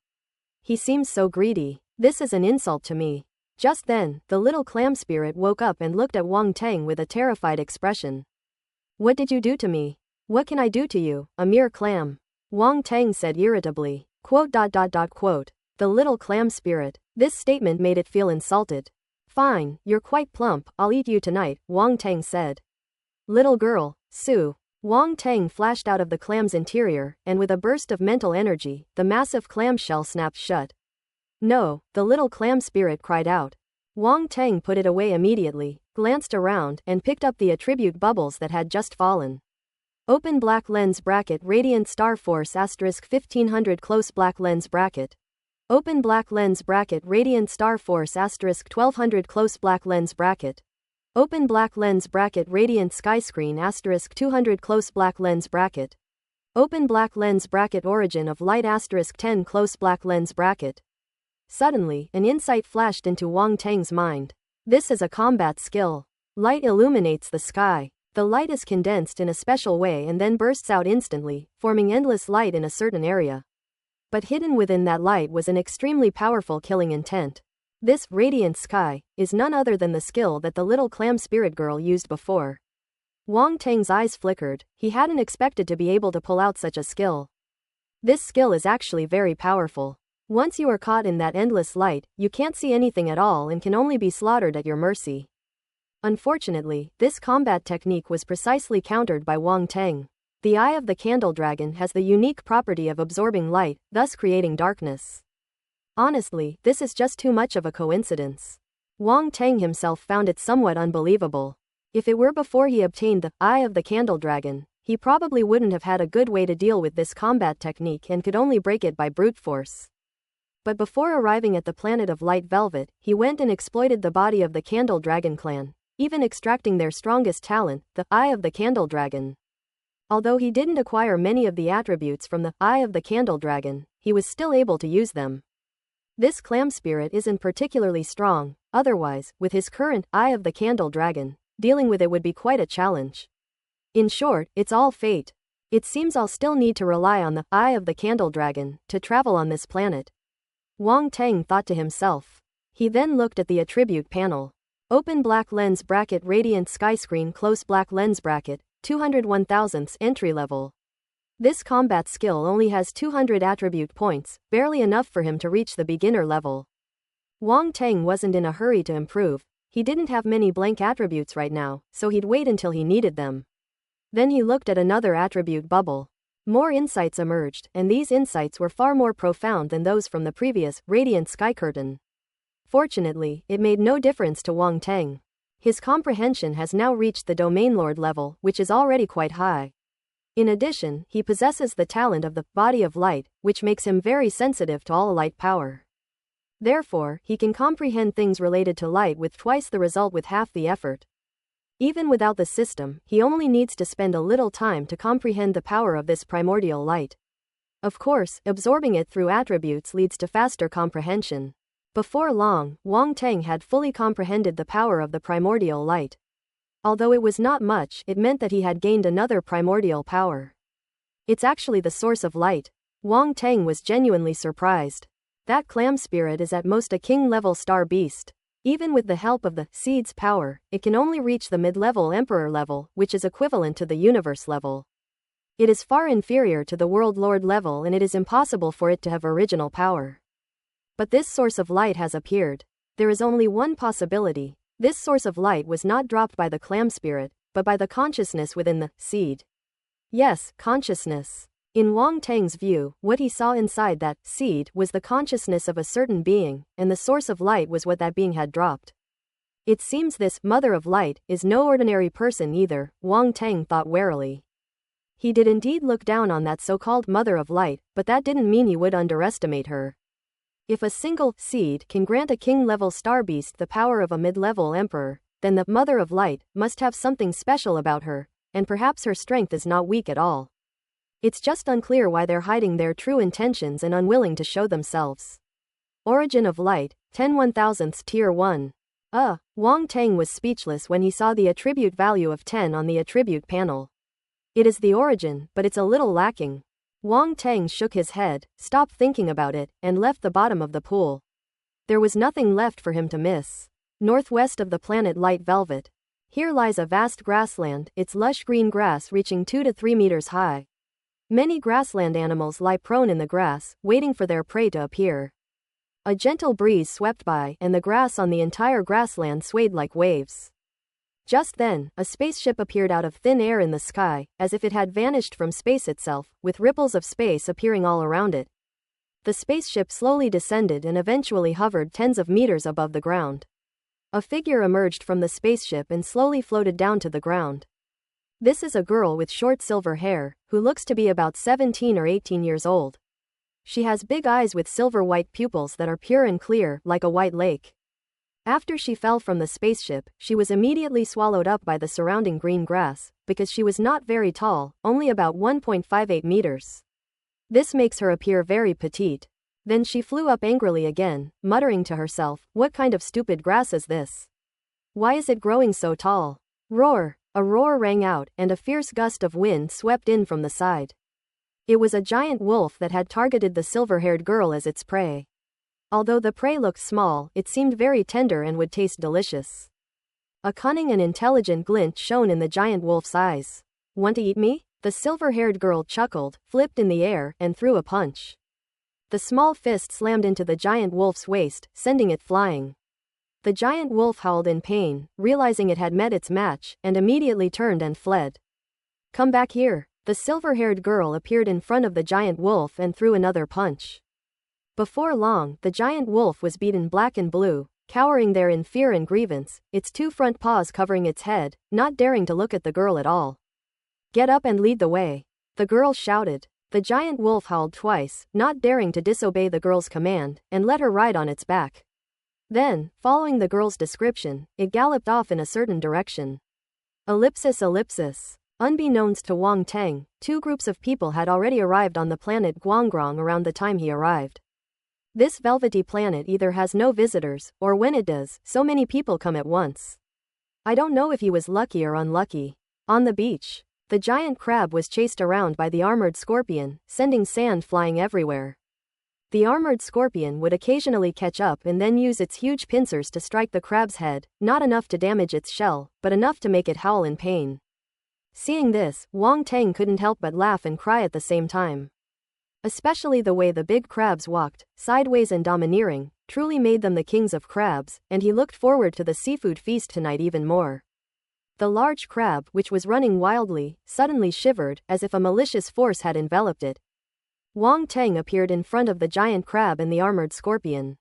He seems so greedy. This is an insult to me. Just then, the little clam spirit woke up and looked at Wang Teng with a terrified expression. What did you do to me? What can I do to you, a mere clam? Wang Teng said irritably. Quote. The little clam spirit. This statement made it feel insulted. Fine, you're quite plump, I'll eat you tonight, Wang Teng said. Little girl, Sue. Wang Teng flashed out of the clam's interior, and with a burst of mental energy, the massive clam shell snapped shut. No, the little clam spirit cried out. Wang Teng put it away immediately, glanced around, and picked up the attribute bubbles that had just fallen. Open black lens bracket radiant star force asterisk 1500 close black lens bracket. Open black lens bracket radiant star force asterisk 1200 close black lens bracket. Open black lens bracket radiant sky screen asterisk 200 close black lens bracket. Open black lens bracket origin of light *10 close black lens bracket. Suddenly, an insight flashed into Wang Teng's mind. This is a combat skill. Light illuminates the sky. The light is condensed in a special way and then bursts out instantly, forming endless light in a certain area. But hidden within that light was an extremely powerful killing intent. This radiant sky is none other than the skill that the little clam spirit girl used before. Wang Teng's eyes flickered. He hadn't expected to be able to pull out such a skill. This skill is actually very powerful. Once you are caught in that endless light, you can't see anything at all and can only be slaughtered at your mercy. Unfortunately, this combat technique was precisely countered by Wang Teng. The eye of the candle dragon has the unique property of absorbing light, thus creating darkness. Honestly, this is just too much of a coincidence. Wang Teng himself found it somewhat unbelievable. If it were before he obtained the eye of the candle dragon, he probably wouldn't have had a good way to deal with this combat technique and could only break it by brute force. But before arriving at the planet of light velvet, he went and exploited the body of the candle dragon clan, even extracting their strongest talent, the eye of the candle dragon. Although he didn't acquire many of the attributes from the eye of the candle dragon, he was still able to use them. This clam spirit isn't particularly strong, otherwise, with his current eye of the candle dragon, dealing with it would be quite a challenge. In short, it's all fate. It seems I'll still need to rely on the eye of the candle dragon to travel on this planet. Wang Teng thought to himself. He then looked at the attribute panel. Open black lens bracket radiant sky screen close black lens bracket, 201,000ths entry level. This combat skill only has 200 attribute points, barely enough for him to reach the beginner level. Wang Teng wasn't in a hurry to improve. He didn't have many blank attributes right now, so he'd wait until he needed them. Then he looked at another attribute bubble. More insights emerged, and these insights were far more profound than those from the previous radiant sky curtain. Fortunately, it made no difference to Wang Teng. His comprehension has now reached the domain lord level, which is already quite high. In addition, he possesses the talent of the body of light, which makes him very sensitive to all light power. Therefore, he can comprehend things related to light with twice the result with half the effort. Even without the system, he only needs to spend a little time to comprehend the power of this primordial light. Of course, absorbing it through attributes leads to faster comprehension. Before long, Wang Teng had fully comprehended the power of the primordial light. Although it was not much, it meant that he had gained another primordial power. It's actually the source of light. Wang Teng was genuinely surprised. That clam spirit is at most a king-level star beast. Even with the help of the seed's power, it can only reach the mid-level emperor level, which is equivalent to the universe level. It is far inferior to the world lord level and it is impossible for it to have original power. But this source of light has appeared. There is only one possibility. This source of light was not dropped by the clam spirit, but by the consciousness within the seed. Yes, consciousness. In Wang Teng's view, what he saw inside that seed was the consciousness of a certain being, and the source of light was what that being had dropped. It seems this mother of light is no ordinary person either, Wang Teng thought warily. He did indeed look down on that so-called mother of light, but that didn't mean he would underestimate her. If a single seed can grant a king-level star beast the power of a mid-level emperor, then the mother of light must have something special about her, and perhaps her strength is not weak at all. It's just unclear why they're hiding their true intentions and unwilling to show themselves. Origin of light, 10/1000ths tier 1. Wang Teng was speechless when he saw the attribute value of 10 on the attribute panel. It is the origin, but it's a little lacking. Wang Teng shook his head, stopped thinking about it, and left the bottom of the pool. There was nothing left for him to miss. Northwest of the planet Light Velvet. Here lies a vast grassland, its lush green grass reaching 2 to 3 meters high. Many grassland animals lie prone in the grass, waiting for their prey to appear. A gentle breeze swept by, and the grass on the entire grassland swayed like waves. Just then, a spaceship appeared out of thin air in the sky, as if it had vanished from space itself, with ripples of space appearing all around it. The spaceship slowly descended and eventually hovered tens of meters above the ground. A figure emerged from the spaceship and slowly floated down to the ground. This is a girl with short silver hair, who looks to be about 17 or 18 years old. She has big eyes with silver-white pupils that are pure and clear, like a white lake. After she fell from the spaceship, she was immediately swallowed up by the surrounding green grass, because she was not very tall, only about 1.58 meters. This makes her appear very petite. Then she flew up angrily again, muttering to herself, "What kind of stupid grass is this? Why is it growing so tall?" Roar! A roar rang out, and a fierce gust of wind swept in from the side. It was a giant wolf that had targeted the silver-haired girl as its prey. Although the prey looked small, it seemed very tender and would taste delicious. A cunning and intelligent glint shone in the giant wolf's eyes. "Want to eat me?" The silver-haired girl chuckled, flipped in the air, and threw a punch. The small fist slammed into the giant wolf's waist, sending it flying. The giant wolf howled in pain, realizing it had met its match, and immediately turned and fled. "Come back here." The silver-haired girl appeared in front of the giant wolf and threw another punch. Before long, the giant wolf was beaten black and blue, cowering there in fear and grievance, its two front paws covering its head, not daring to look at the girl at all. "Get up and lead the way," the girl shouted. The giant wolf howled twice, not daring to disobey the girl's command, and let her ride on its back. Then, following the girl's description, it galloped off in a certain direction. Ellipsis. Unbeknownst to Wang Teng, two groups of people had already arrived on the planet Guangrong around the time he arrived. This velvety planet either has no visitors, or when it does, so many people come at once. I don't know if he was lucky or unlucky. On the beach, the giant crab was chased around by the armored scorpion, sending sand flying everywhere. The armored scorpion would occasionally catch up and then use its huge pincers to strike the crab's head, not enough to damage its shell, but enough to make it howl in pain. Seeing this, Wang Teng couldn't help but laugh and cry at the same time. Especially the way the big crabs walked, sideways and domineering, truly made them the kings of crabs, and he looked forward to the seafood feast tonight even more. The large crab, which was running wildly, suddenly shivered, as if a malicious force had enveloped it. Wang Teng appeared in front of the giant crab and the armored scorpion.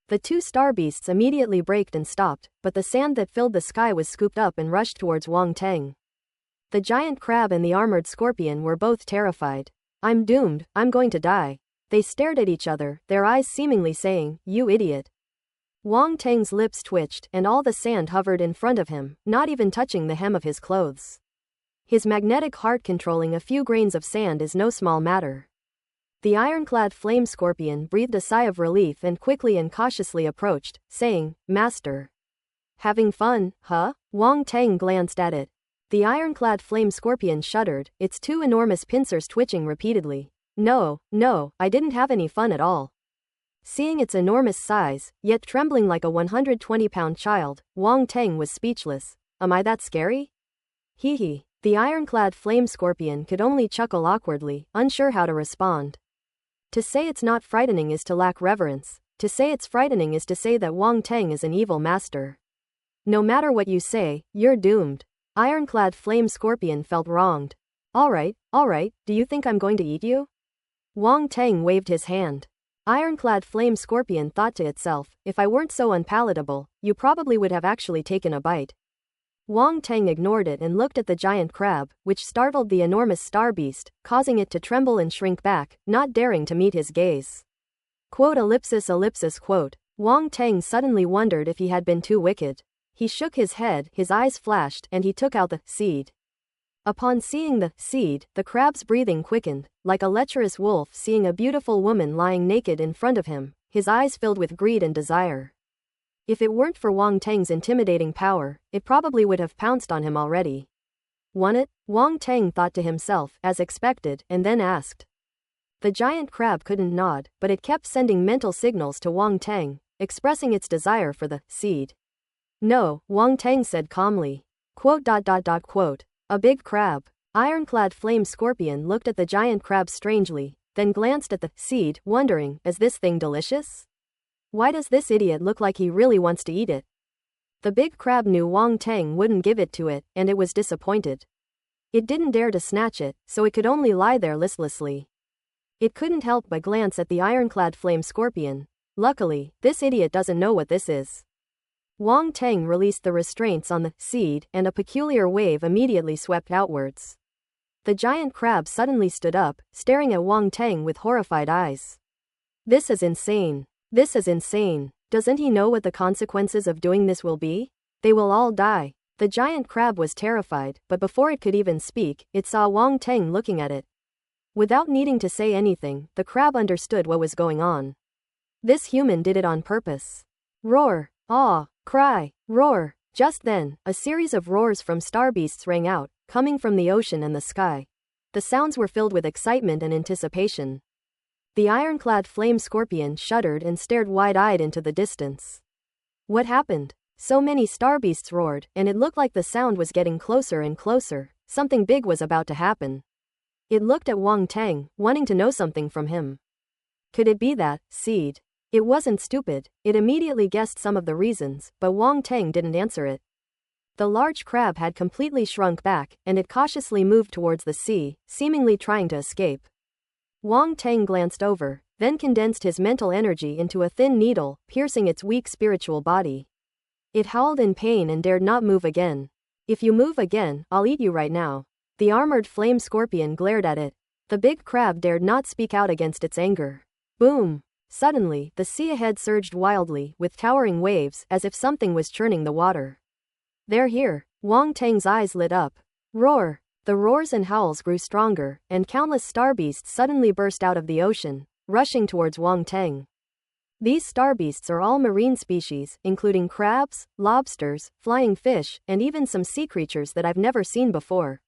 The two star beasts immediately braked and stopped, but the sand that filled the sky was scooped up and rushed towards Wang Teng. The giant crab and the armored scorpion were both terrified. "I'm doomed, I'm going to die." They stared at each other, their eyes seemingly saying, "You idiot." Wang Teng's lips twitched, and all the sand hovered in front of him, not even touching the hem of his clothes. His magnetic heart controlling a few grains of sand is no small matter. The ironclad flame scorpion breathed a sigh of relief and quickly and cautiously approached, saying, "Master. Having fun, huh?" Wang Teng glanced at it. The ironclad flame scorpion shuddered, its two enormous pincers twitching repeatedly. No, I didn't have any fun at all." Seeing its enormous size, yet trembling like a 120-pound child, Wang Teng was speechless. "Am I that scary?" Hee hee. The ironclad flame scorpion could only chuckle awkwardly, unsure how to respond. To say it's not frightening is to lack reverence. To say it's frightening is to say that Wang Teng is an evil master. No matter what you say, you're doomed. Ironclad flame scorpion felt wronged. All right, do you think I'm going to eat you?" Wang Teng waved his hand. Ironclad flame scorpion thought to itself, "If I weren't so unpalatable, you probably would have actually taken a bite." Wang Teng ignored it and looked at the giant crab, which startled the enormous star beast, causing it to tremble and shrink back, not daring to meet his gaze. Ellipsis. Wang Teng suddenly wondered if he had been too wicked. He shook his head, his eyes flashed, and he took out the seed. Upon seeing the seed, the crab's breathing quickened, like a lecherous wolf seeing a beautiful woman lying naked in front of him, his eyes filled with greed and desire. If it weren't for Wang Teng's intimidating power, it probably would have pounced on him already. "Want it?" Wang Teng thought to himself, as expected, and then asked. The giant crab couldn't nod, but it kept sending mental signals to Wang Teng, expressing its desire for the seed. "No," Wang Teng said calmly. A big crab. Ironclad flame scorpion looked at the giant crab strangely, then glanced at the seed, wondering, is this thing delicious? Why does this idiot look like he really wants to eat it? The big crab knew Wang Teng wouldn't give it to it, and it was disappointed. It didn't dare to snatch it, so it could only lie there listlessly. It couldn't help but glance at the ironclad flame scorpion. Luckily, this idiot doesn't know what this is. Wang Teng released the restraints on the seed, and a peculiar wave immediately swept outwards. The giant crab suddenly stood up, staring at Wang Teng with horrified eyes. This is insane. Doesn't he know what the consequences of doing this will be? They will all die. The giant crab was terrified, but before it could even speak, it saw Wang Teng looking at it. Without needing to say anything, the crab understood what was going on. This human did it on purpose. Roar, awe, cry, roar. Just then, a series of roars from star beasts rang out, coming from the ocean and the sky. The sounds were filled with excitement and anticipation. The ironclad flame scorpion shuddered and stared wide-eyed into the distance. What happened? So many star beasts roared, and it looked like the sound was getting closer and closer. Something big was about to happen. It looked at Wang Teng, wanting to know something from him. Could it be that seed? It wasn't stupid, it immediately guessed some of the reasons, but Wang Teng didn't answer it. The large crab had completely shrunk back, and it cautiously moved towards the sea, seemingly trying to escape. Wang Teng glanced over, then condensed his mental energy into a thin needle, piercing its weak spiritual body. It howled in pain and dared not move again. If you move again, I'll eat you right now. The armored flame scorpion glared at it. The big crab dared not speak out against its anger. Boom! Suddenly, the sea ahead surged wildly, with towering waves, as if something was churning the water. They're here. Wang Teng's eyes lit up. Roar! The roars and howls grew stronger, and countless star beasts suddenly burst out of the ocean, rushing towards Wang Teng. These star beasts are all marine species, including crabs, lobsters, flying fish, and even some sea creatures that I've never seen before.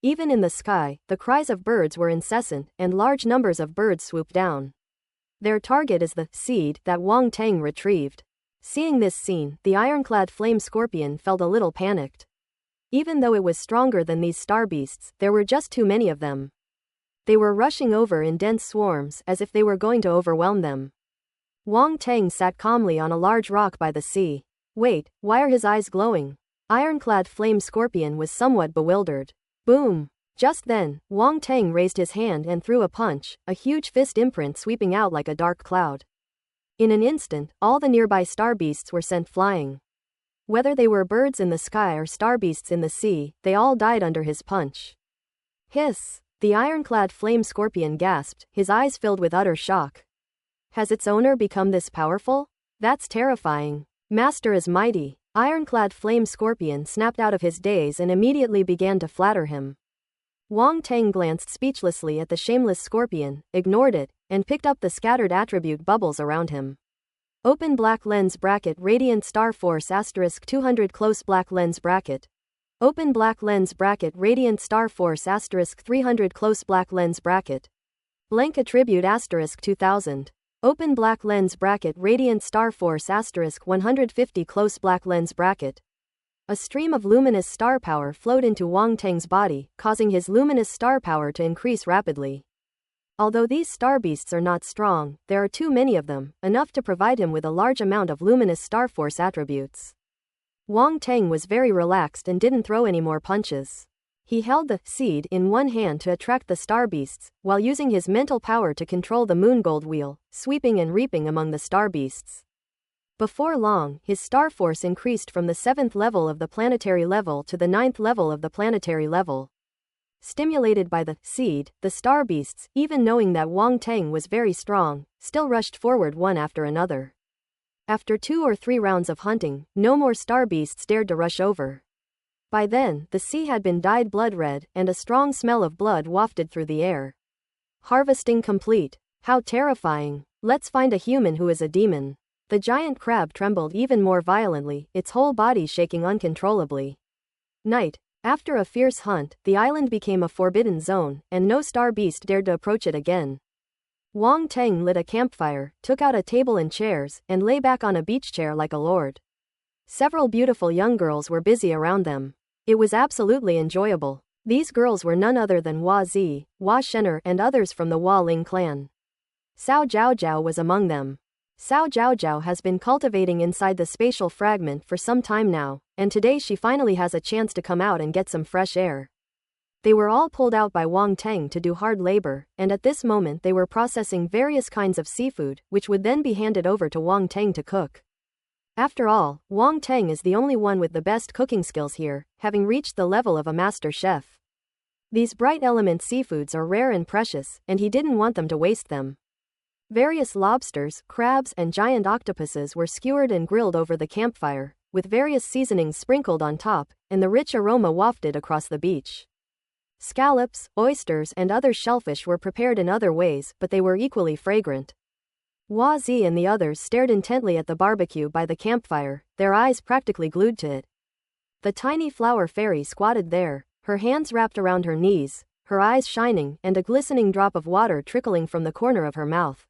Even in the sky, the cries of birds were incessant, and large numbers of birds swooped down. Their target is the seed that Wang Teng retrieved. Seeing this scene, the ironclad flame scorpion felt a little panicked. Even though it was stronger than these star beasts, there were just too many of them. They were rushing over in dense swarms, as if they were going to overwhelm them. Wang Teng sat calmly on a large rock by the sea. Wait, why are his eyes glowing? Ironclad flame scorpion was somewhat bewildered. Boom! Just then, Wang Teng raised his hand and threw a punch, a huge fist imprint sweeping out like a dark cloud. In an instant, all the nearby star beasts were sent flying. Whether they were birds in the sky or star beasts in the sea, they all died under his punch. Hiss! The ironclad flame scorpion gasped, his eyes filled with utter shock. Has its owner become this powerful? That's terrifying. Master is mighty. Ironclad flame scorpion snapped out of his daze and immediately began to flatter him. Wang Teng glanced speechlessly at the shameless scorpion, ignored it, and picked up the scattered attribute bubbles around him. Open black lens bracket radiant star force * 200 close black lens bracket. Open black lens bracket radiant star force * 300 close black lens bracket. Blank attribute * 2000. Open black lens bracket radiant star force * 150 close black lens bracket. A stream of luminous star power flowed into Wang Teng's body, causing his luminous star power to increase rapidly. Although these star beasts are not strong, there are too many of them, enough to provide him with a large amount of luminous star force attributes. Wang Teng was very relaxed and didn't throw any more punches. He held the seed in one hand to attract the star beasts, while using his mental power to control the moon gold wheel, sweeping and reaping among the star beasts. Before long, his star force increased from the 7th level of the planetary level to the 9th level of the planetary level. Stimulated by the seed, the star beasts, even knowing that Wang Teng was very strong, still rushed forward one after another. After 2 or 3 rounds of hunting, no more star beasts dared to rush over. By then, the sea had been dyed blood red, and a strong smell of blood wafted through the air. Harvesting complete. How terrifying. Let's find a human who is a demon. The giant crab trembled even more violently, its whole body shaking uncontrollably. Night. After a fierce hunt, the island became a forbidden zone, and no star beast dared to approach it again. Wang Teng lit a campfire, took out a table and chairs, and lay back on a beach chair like a lord. Several beautiful young girls were busy around them. It was absolutely enjoyable. These girls were none other than Hua Zi, Hua Shener, and others from the Hua Ling clan. Cao Zhaozhao was among them. Cao Zhaozhao has been cultivating inside the spatial fragment for some time now, and today she finally has a chance to come out and get some fresh air. They were all pulled out by Wang Teng to do hard labor, and at this moment they were processing various kinds of seafood, which would then be handed over to Wang Teng to cook. After all, Wang Teng is the only one with the best cooking skills here, having reached the level of a master chef. These bright element seafoods are rare and precious, and he didn't want them to waste them. Various lobsters, crabs, and giant octopuses were skewered and grilled over the campfire, with various seasonings sprinkled on top, and the rich aroma wafted across the beach. Scallops, oysters, and other shellfish were prepared in other ways, but they were equally fragrant. Wazi and the others stared intently at the barbecue by the campfire, their eyes practically glued to it. The tiny flower fairy squatted there, her hands wrapped around her knees, her eyes shining, and a glistening drop of water trickling from the corner of her mouth.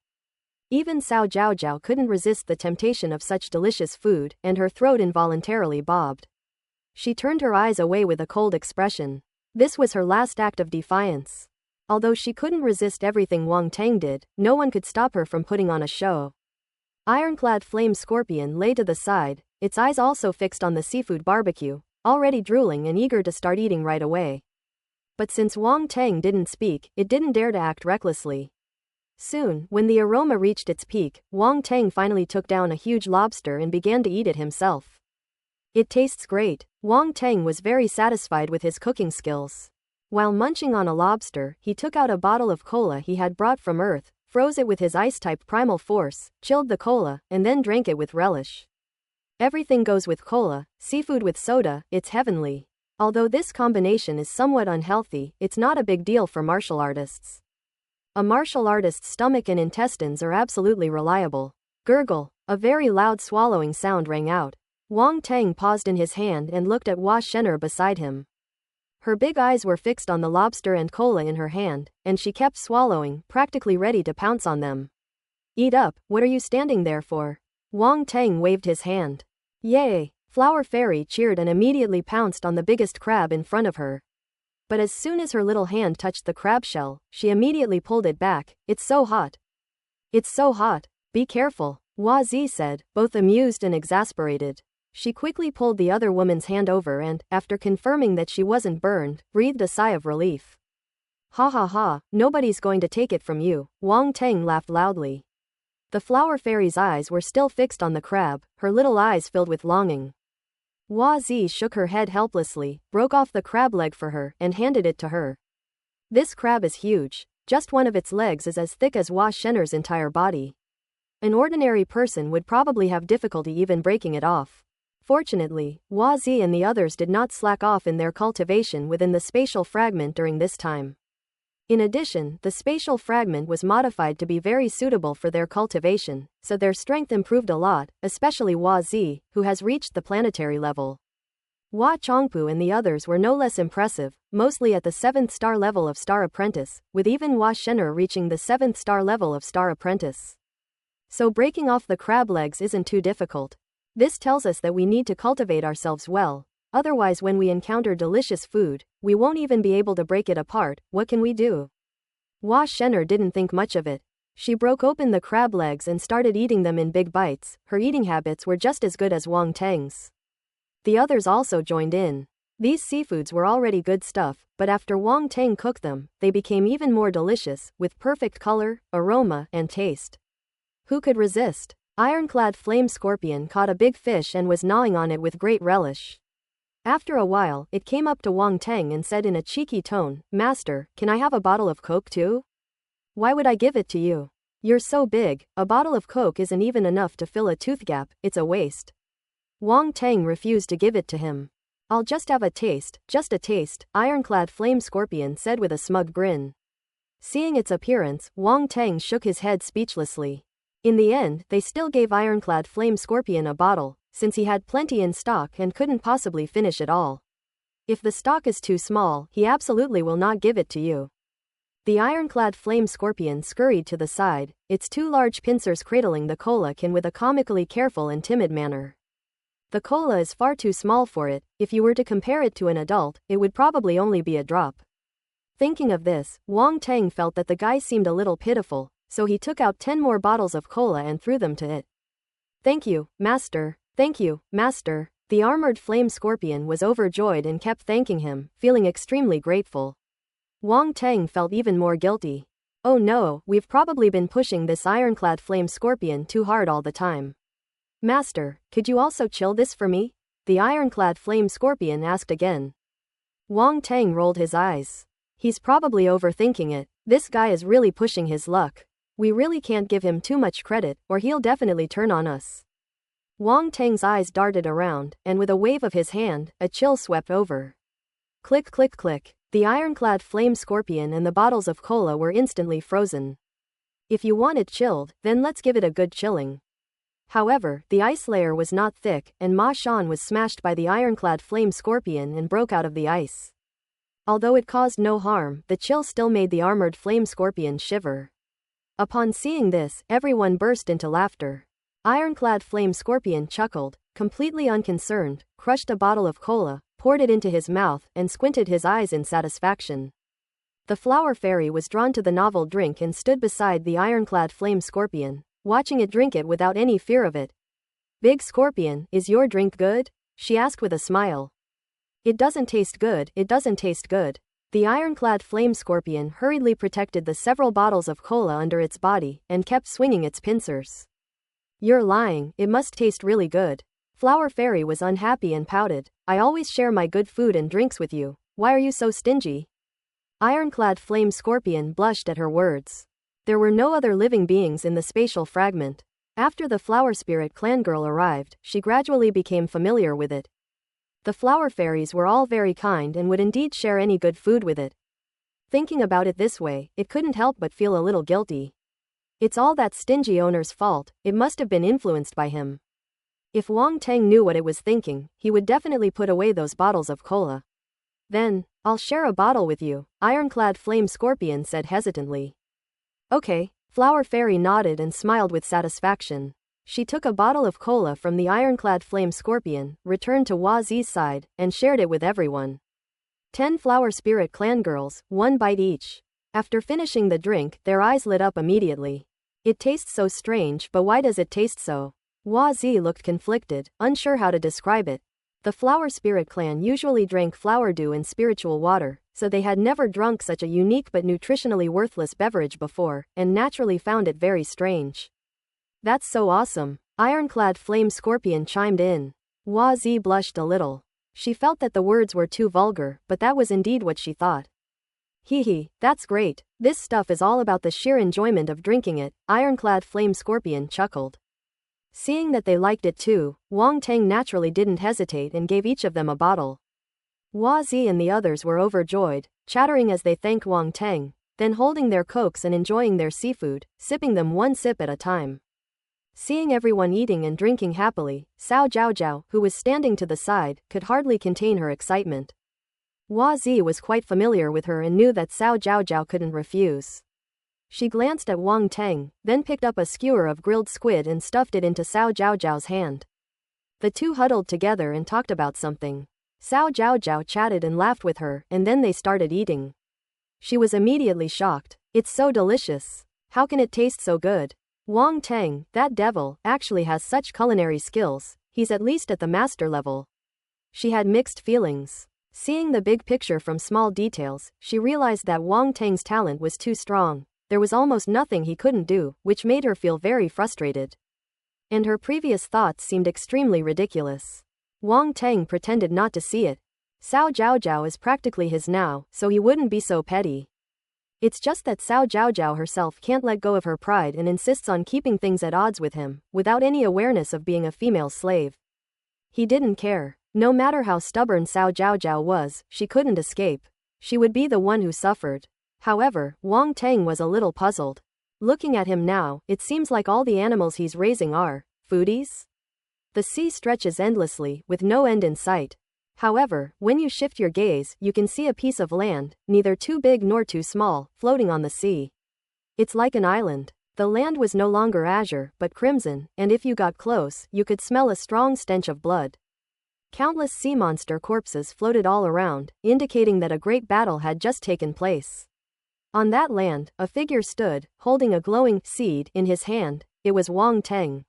Even Cao Jiao Jiao couldn't resist the temptation of such delicious food, and her throat involuntarily bobbed. She turned her eyes away with a cold expression. This was her last act of defiance. Although she couldn't resist everything Wang Tang did, no one could stop her from putting on a show. Ironclad Flame Scorpion lay to the side, its eyes also fixed on the seafood barbecue, already drooling and eager to start eating right away. But since Wang Tang didn't speak, it didn't dare to act recklessly. Soon, when the aroma reached its peak, Wang Tang finally took down a huge lobster and began to eat it himself. It tastes great. Wang Tang was very satisfied with his cooking skills. While munching on a lobster, he took out a bottle of cola he had brought from Earth, froze it with his ice-type primal force, chilled the cola, and then drank it with relish. Everything goes with cola, seafood with soda, it's heavenly. Although this combination is somewhat unhealthy, it's not a big deal for martial artists. A martial artist's stomach and intestines are absolutely reliable. Gurgle. A very loud swallowing sound rang out. Wang Tang paused in his hand and looked at Hua Shener beside him. Her big eyes were fixed on the lobster and cola in her hand, and she kept swallowing, practically ready to pounce on them. Eat up, what are you standing there for? Wang Tang waved his hand. Yay! Flower Fairy cheered and immediately pounced on the biggest crab in front of her. But as soon as her little hand touched the crab shell, she immediately pulled it back. It's so hot. It's so hot. Be careful, Hua Zi said, both amused and exasperated. She quickly pulled the other woman's hand over and, after confirming that she wasn't burned, breathed a sigh of relief. Ha ha ha, nobody's going to take it from you, Wang Tang laughed loudly. The Flower Fairy's eyes were still fixed on the crab, her little eyes filled with longing. Hua Zi shook her head helplessly, broke off the crab leg for her, and handed it to her. This crab is huge. Just one of its legs is as thick as Hua Shener's entire body. An ordinary person would probably have difficulty even breaking it off. Fortunately, Hua Zi and the others did not slack off in their cultivation within the spatial fragment during this time. In addition, the spatial fragment was modified to be very suitable for their cultivation, so their strength improved a lot, especially Hua Zi, who has reached the planetary level. Hua Chongpu and the others were no less impressive, mostly at the 7th star level of Star Apprentice, with even Hua Shener reaching the 7th star level of Star Apprentice. So breaking off the crab legs isn't too difficult. This tells us that we need to cultivate ourselves well. Otherwise, when we encounter delicious food, we won't even be able to break it apart. What can we do? Hua Shener didn't think much of it. She broke open the crab legs and started eating them in big bites. Her eating habits were just as good as Wang Tang's. The others also joined in. These seafoods were already good stuff, but after Wang Tang cooked them, they became even more delicious, with perfect color, aroma, and taste. Who could resist? Ironclad Flame Scorpion caught a big fish and was gnawing on it with great relish. After a while, it came up to Wang Tang and said in a cheeky tone, "Master, can I have a bottle of Coke too?" "Why would I give it to you? You're so big, a bottle of Coke isn't even enough to fill a tooth gap, it's a waste." Wang Tang refused to give it to him. "I'll just have a taste, Ironclad Flame Scorpion said with a smug grin. Seeing its appearance, Wang Tang shook his head speechlessly. In the end, they still gave Ironclad Flame Scorpion a bottle, since he had plenty in stock and couldn't possibly finish it all. If the stock is too small, he absolutely will not give it to you. The Ironclad Flame Scorpion scurried to the side, its two large pincers cradling the cola can with a comically careful and timid manner. The cola is far too small for it. If you were to compare it to an adult, it would probably only be a drop. Thinking of this, Wang Tang felt that the guy seemed a little pitiful, so he took out 10 more bottles of cola and threw them to it. "Thank you, Master. Thank you, Master." The armored flame scorpion was overjoyed and kept thanking him, feeling extremely grateful. Wang Tang felt even more guilty. Oh no, we've probably been pushing this ironclad flame scorpion too hard all the time. "Master, could you also chill this for me?" the ironclad flame scorpion asked again. Wang Tang rolled his eyes. He's probably overthinking it. This guy is really pushing his luck. We really can't give him too much credit, or he'll definitely turn on us. Wang Teng's eyes darted around, and with a wave of his hand, a chill swept over. Click click click. The ironclad flame scorpion and the bottles of cola were instantly frozen. If you want it chilled, then let's give it a good chilling. However, the ice layer was not thick, and Ma Shan was smashed by the ironclad flame scorpion and broke out of the ice. Although it caused no harm, the chill still made the armored flame scorpion shiver. Upon seeing this, everyone burst into laughter. Ironclad flame scorpion chuckled, completely unconcerned, crushed a bottle of cola, poured it into his mouth, and squinted his eyes in satisfaction. The flower fairy was drawn to the novel drink and stood beside the ironclad flame scorpion, watching it drink it without any fear of it. Big Scorpion, is your drink good? She asked with a smile. It doesn't taste good, it doesn't taste good. The ironclad flame scorpion hurriedly protected the several bottles of cola under its body and kept swinging its pincers. You're lying, it must taste really good. Flower Fairy was unhappy and pouted. I always share my good food and drinks with you. Why are you so stingy? Ironclad flame scorpion blushed at her words. There were no other living beings in the spatial fragment. After the flower spirit clan girl arrived, she gradually became familiar with it. The flower fairies were all very kind and would indeed share any good food with it. Thinking about it this way, it couldn't help but feel a little guilty. It's all that stingy owner's fault, it must have been influenced by him. If Wang Teng knew what it was thinking, he would definitely put away those bottles of cola. Then, I'll share a bottle with you, Ironclad Flame Scorpion said hesitantly. Okay, Flower Fairy nodded and smiled with satisfaction. She took a bottle of cola from the Ironclad Flame Scorpion, returned to Hua Zi's side, and shared it with everyone. 10 Flower Spirit Clan girls, 1 bite each. After finishing the drink, their eyes lit up immediately. It tastes so strange, but why does it taste so? Hua Zi looked conflicted, unsure how to describe it. The Flower Spirit Clan usually drank flower dew and spiritual water, so they had never drunk such a unique but nutritionally worthless beverage before, and naturally found it very strange. That's so awesome, Ironclad Flame Scorpion chimed in. Hua Zi blushed a little. She felt that the words were too vulgar, but that was indeed what she thought. Hee, that's great. This stuff is all about the sheer enjoyment of drinking it, Ironclad Flame Scorpion chuckled. Seeing that they liked it too, Wang Teng naturally didn't hesitate and gave each of them a bottle. Hua Zi and the others were overjoyed, chattering as they thanked Wang Teng, then holding their cokes and enjoying their seafood, sipping them one sip at a time. Seeing everyone eating and drinking happily, Cao Jiaojiao, who was standing to the side, could hardly contain her excitement. Hua Zi was quite familiar with her and knew that Cao Jiaojiao couldn't refuse. She glanced at Wang Teng, then picked up a skewer of grilled squid and stuffed it into Cao Jiaojiao's hand. The two huddled together and talked about something. Cao Jiaojiao chatted and laughed with her, and then they started eating. She was immediately shocked. It's so delicious. How can it taste so good? Wang Teng, that devil, actually has such culinary skills, he's at least at the master level. She had mixed feelings. Seeing the big picture from small details, she realized that Wang Teng's talent was too strong. There was almost nothing he couldn't do, which made her feel very frustrated. And her previous thoughts seemed extremely ridiculous. Wang Teng pretended not to see it. Cao Jiaojiao is practically his now, so he wouldn't be so petty. It's just that Cao Jiaojiao herself can't let go of her pride and insists on keeping things at odds with him, without any awareness of being a female slave. He didn't care. No matter how stubborn Cao Jiaojiao was, she couldn't escape. She would be the one who suffered. However, Wang Teng was a little puzzled. Looking at him now, it seems like all the animals he's raising are foodies? The sea stretches endlessly, with no end in sight. However, when you shift your gaze, you can see a piece of land, neither too big nor too small, floating on the sea. It's like an island. The land was no longer azure, but crimson, and if you got close, you could smell a strong stench of blood. Countless sea monster corpses floated all around, indicating that a great battle had just taken place. On that land, a figure stood, holding a glowing seed in his hand. It was Wang Teng.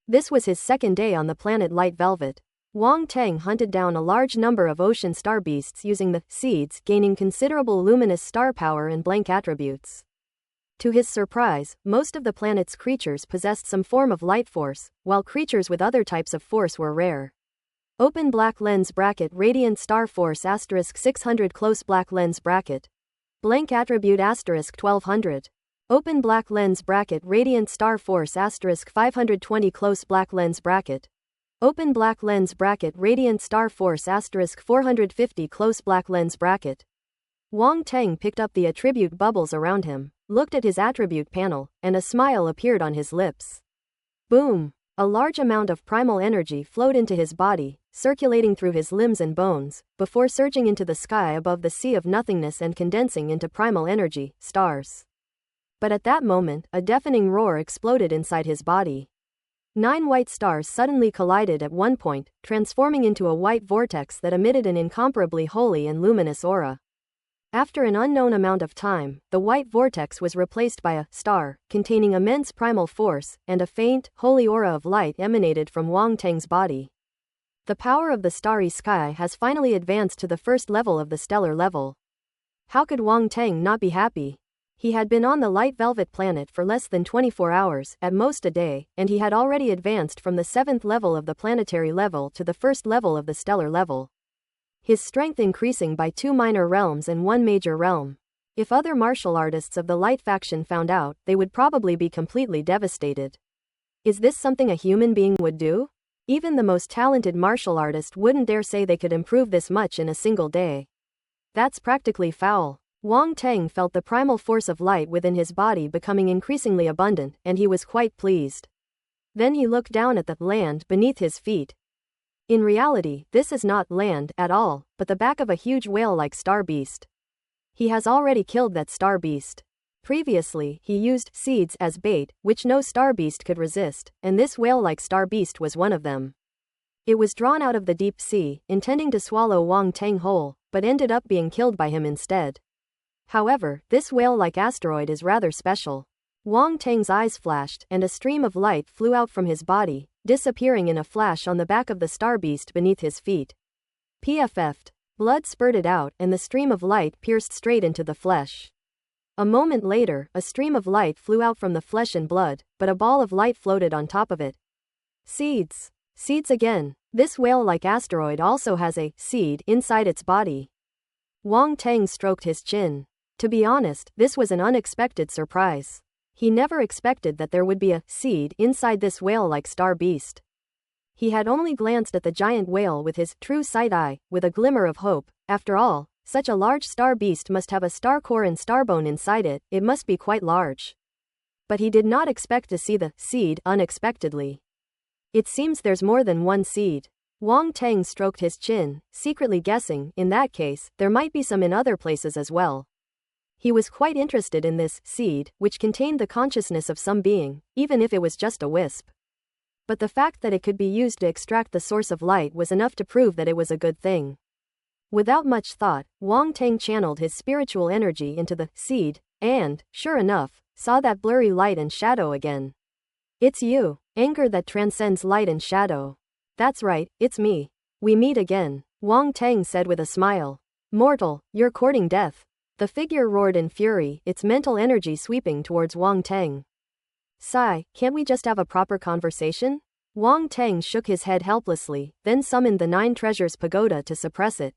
This was his second day on the planet Light Velvet. Wang Teng hunted down a large number of ocean star beasts using the seeds, gaining considerable luminous star power and blank attributes. To his surprise, most of the planet's creatures possessed some form of light force, while creatures with other types of force were rare. Open black lens bracket radiant star force *600 close black lens bracket. Blank attribute *1200. Open black lens bracket radiant star force asterisk 520 close black lens bracket. Open black lens bracket radiant star force asterisk 450 close black lens bracket. Wang Teng picked up the attribute bubbles around him, looked at his attribute panel, and a smile appeared on his lips. Boom! A large amount of primal energy flowed into his body, circulating through his limbs and bones, before surging into the sky above the sea of nothingness and condensing into primal energy, stars. But at that moment, a deafening roar exploded inside his body. 9 white stars suddenly collided at one point, transforming into a white vortex that emitted an incomparably holy and luminous aura. After an unknown amount of time, the white vortex was replaced by a star, containing immense primal force, and a faint, holy aura of light emanated from Wang Teng's body. The power of the starry sky has finally advanced to the first level of the stellar level. How could Wang Teng not be happy? He had been on the light velvet planet for less than 24 hours, at most a day, and he had already advanced from the 7th level of the planetary level to the first level of the stellar level. His strength increasing by 2 minor realms and 1 major realm. If other martial artists of the Light faction found out, they would probably be completely devastated. Is this something a human being would do? Even the most talented martial artist wouldn't dare say they could improve this much in a single day. That's practically foul. Wang Teng felt the primal force of light within his body becoming increasingly abundant, and he was quite pleased. Then he looked down at the land beneath his feet. In reality, this is not land at all, but the back of a huge whale-like star beast. He has already killed that star beast. Previously, he used seeds as bait, which no star beast could resist, and this whale-like star beast was one of them. It was drawn out of the deep sea, intending to swallow Wang Teng whole, but ended up being killed by him instead. However, this whale-like asteroid is rather special. Wang Teng's eyes flashed, and a stream of light flew out from his body, disappearing in a flash on the back of the star beast beneath his feet. PFF'd. Blood spurted out, and the stream of light pierced straight into the flesh. A moment later, a stream of light flew out from the flesh and blood, but a ball of light floated on top of it. Seeds. Seeds again. This whale-like asteroid also has a seed inside its body. Wang Teng stroked his chin. To be honest, this was an unexpected surprise. He never expected that there would be a seed inside this whale-like star beast. He had only glanced at the giant whale with his true sight eye, with a glimmer of hope. After all, such a large star beast must have a star core and starbone inside it, it must be quite large. But he did not expect to see the seed unexpectedly. It seems there's more than one seed. Wang Teng stroked his chin, secretly guessing, in that case, there might be some in other places as well. He was quite interested in this seed, which contained the consciousness of some being, even if it was just a wisp. But the fact that it could be used to extract the source of light was enough to prove that it was a good thing. Without much thought, Wang Teng channeled his spiritual energy into the seed, and, sure enough, saw that blurry light and shadow again. It's you. Anger that transcends light and shadow. That's right, it's me. We meet again, Wang Teng said with a smile. Mortal, you're courting death. The figure roared in fury, its mental energy sweeping towards Wang Teng. Sigh, can't we just have a proper conversation? Wang Teng shook his head helplessly, then summoned the 9 treasures pagoda to suppress it.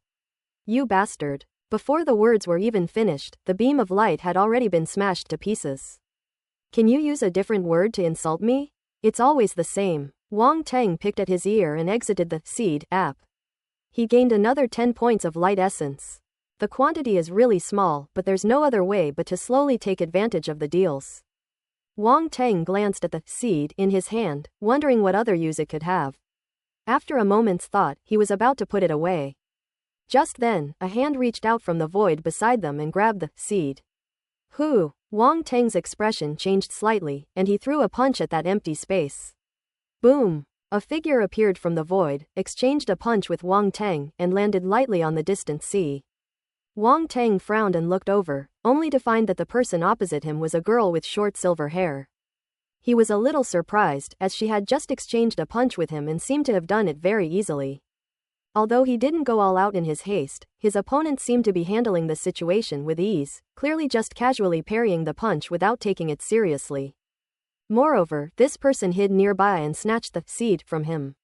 You bastard. Before the words were even finished, the beam of light had already been smashed to pieces. Can you use a different word to insult me? It's always the same. Wang Teng picked at his ear and exited the seed app. He gained another 10 points of light essence. The quantity is really small, but there's no other way but to slowly take advantage of the deals. Wang Teng glanced at the seed in his hand, wondering what other use it could have. After a moment's thought, he was about to put it away. Just then, a hand reached out from the void beside them and grabbed the seed. Who? Wang Teng's expression changed slightly, and he threw a punch at that empty space. Boom! A figure appeared from the void, exchanged a punch with Wang Teng, and landed lightly on the distant sea. Wang Teng frowned and looked over, only to find that the person opposite him was a girl with short silver hair. He was a little surprised, as she had just exchanged a punch with him and seemed to have done it very easily. Although he didn't go all out in his haste, his opponent seemed to be handling the situation with ease, clearly just casually parrying the punch without taking it seriously. Moreover, this person hid nearby and snatched the seed from him.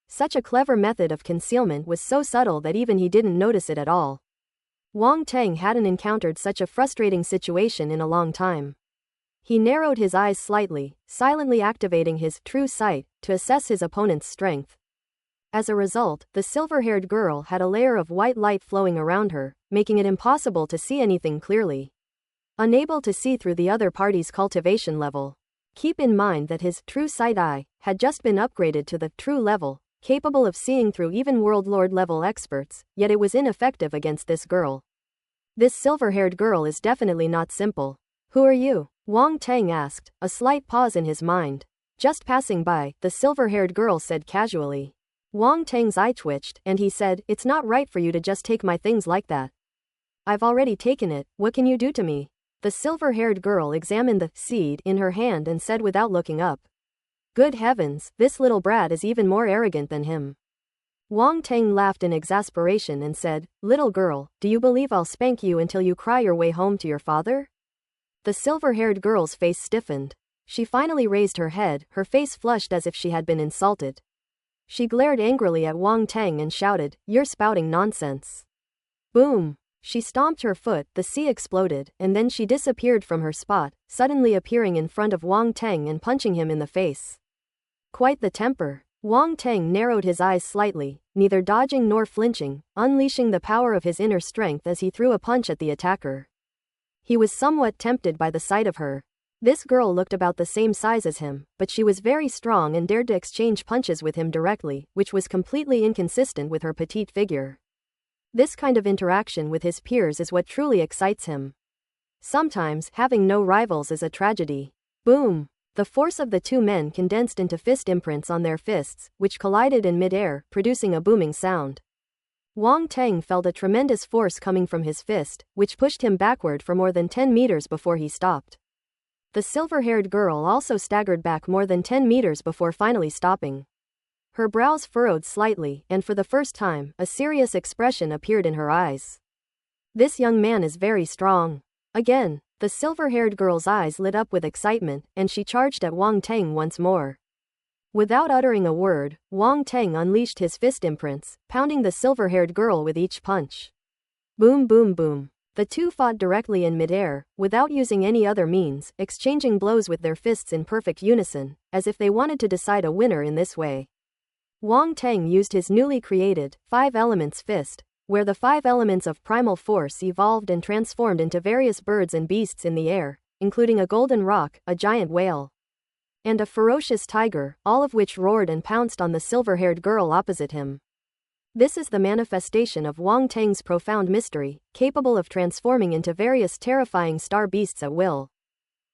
Such a clever method of concealment was so subtle that even he didn't notice it at all. Wang Teng hadn't encountered such a frustrating situation in a long time. He narrowed his eyes slightly, silently activating his true sight to assess his opponent's strength. As a result, the silver-haired girl had a layer of white light flowing around her, making it impossible to see anything clearly. Unable to see through the other party's cultivation level. Keep in mind that his true sight eye had just been upgraded to the true level, capable of seeing through even World Lord level experts, yet it was ineffective against this girl. This silver-haired girl is definitely not simple. Who are you? Wang Tang asked, a slight pause in his mind. Just passing by, the silver-haired girl said casually. Wang Tang's eye twitched, and he said, it's not right for you to just take my things like that. I've already taken it, what can you do to me? The silver-haired girl examined the seed in her hand and said without looking up. Good heavens, this little brat is even more arrogant than him. Wang Tang laughed in exasperation and said, little girl, do you believe I'll spank you until you cry your way home to your father? The silver-haired girl's face stiffened. She finally raised her head, her face flushed as if she had been insulted. She glared angrily at Wang Tang and shouted, you're spouting nonsense. Boom! She stomped her foot, the sea exploded, and then she disappeared from her spot, suddenly appearing in front of Wang Tang and punching him in the face. Quite the temper. Wang Tang narrowed his eyes slightly, neither dodging nor flinching, unleashing the power of his inner strength as he threw a punch at the attacker. He was somewhat tempted by the sight of her. This girl looked about the same size as him, but she was very strong and dared to exchange punches with him directly, which was completely inconsistent with her petite figure. This kind of interaction with his peers is what truly excites him. Sometimes, having no rivals is a tragedy. Boom! The force of the two men condensed into fist imprints on their fists, which collided in mid-air, producing a booming sound. Wang Tang felt a tremendous force coming from his fist, which pushed him backward for more than 10 meters before he stopped. The silver-haired girl also staggered back more than 10 meters before finally stopping. Her brows furrowed slightly, and for the first time, a serious expression appeared in her eyes. This young man is very strong. Again, the silver-haired girl's eyes lit up with excitement, and she charged at Wang Tang once more. Without uttering a word, Wang Tang unleashed his fist imprints, pounding the silver-haired girl with each punch. Boom boom boom. The two fought directly in midair, without using any other means, exchanging blows with their fists in perfect unison, as if they wanted to decide a winner in this way. Wang Tang used his newly created 5 Elements fist, where the 5 elements of primal force evolved and transformed into various birds and beasts in the air, including a golden roc, a giant whale, and a ferocious tiger, all of which roared and pounced on the silver-haired girl opposite him. This is the manifestation of Wang Tang's profound mystery, capable of transforming into various terrifying star beasts at will,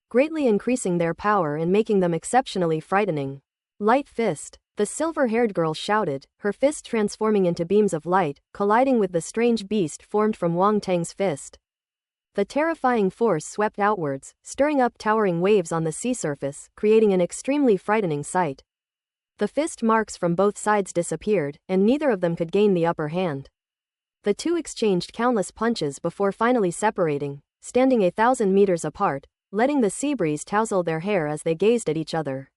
greatly increasing their power and making them exceptionally frightening. Light fist. The silver-haired girl shouted, her fist transforming into beams of light, colliding with the strange beast formed from Wang Tang's fist. The terrifying force swept outwards, stirring up towering waves on the sea surface, creating an extremely frightening sight. The fist marks from both sides disappeared, and neither of them could gain the upper hand. The two exchanged countless punches before finally separating, standing 1,000 meters apart, letting the sea breeze tousle their hair as they gazed at each other.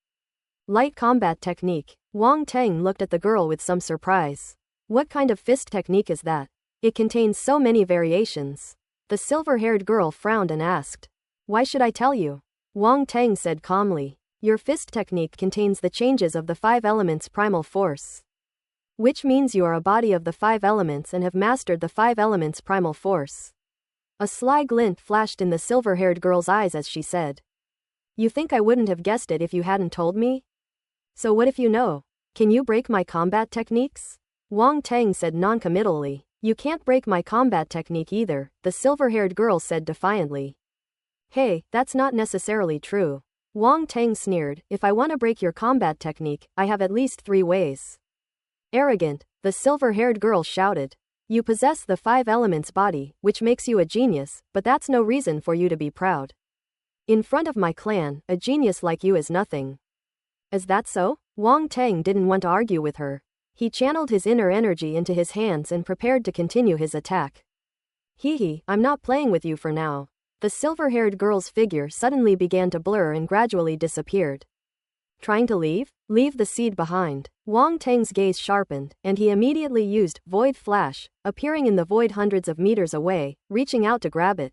Light combat technique. Wang Tang looked at the girl with some surprise. What kind of fist technique is that? It contains so many variations. The silver-haired girl frowned and asked. Why should I tell you? Wang Tang said calmly. Your fist technique contains the changes of the 5 elements primal force. Which means you are a body of the 5 elements and have mastered the 5 elements primal force. A sly glint flashed in the silver-haired girl's eyes as she said. You think I wouldn't have guessed it if you hadn't told me? So what if you know? Can you break my combat techniques? Wang Tang said non-committally. You can't break my combat technique either, the silver-haired girl said defiantly. Hey, that's not necessarily true. Wang Tang sneered, if I want to break your combat technique, I have at least 3 ways. Arrogant, the silver-haired girl shouted. You possess the 5 elements body, which makes you a genius, but that's no reason for you to be proud. In front of my clan, a genius like you is nothing. Is that so? Wang Tang didn't want to argue with her. He channeled his inner energy into his hands and prepared to continue his attack. Hee, I'm not playing with you for now. The silver-haired girl's figure suddenly began to blur and gradually disappeared. Trying to leave? Leave the seed behind. Wang Tang's gaze sharpened, and he immediately used Void Flash, appearing in the void hundreds of meters away, reaching out to grab it.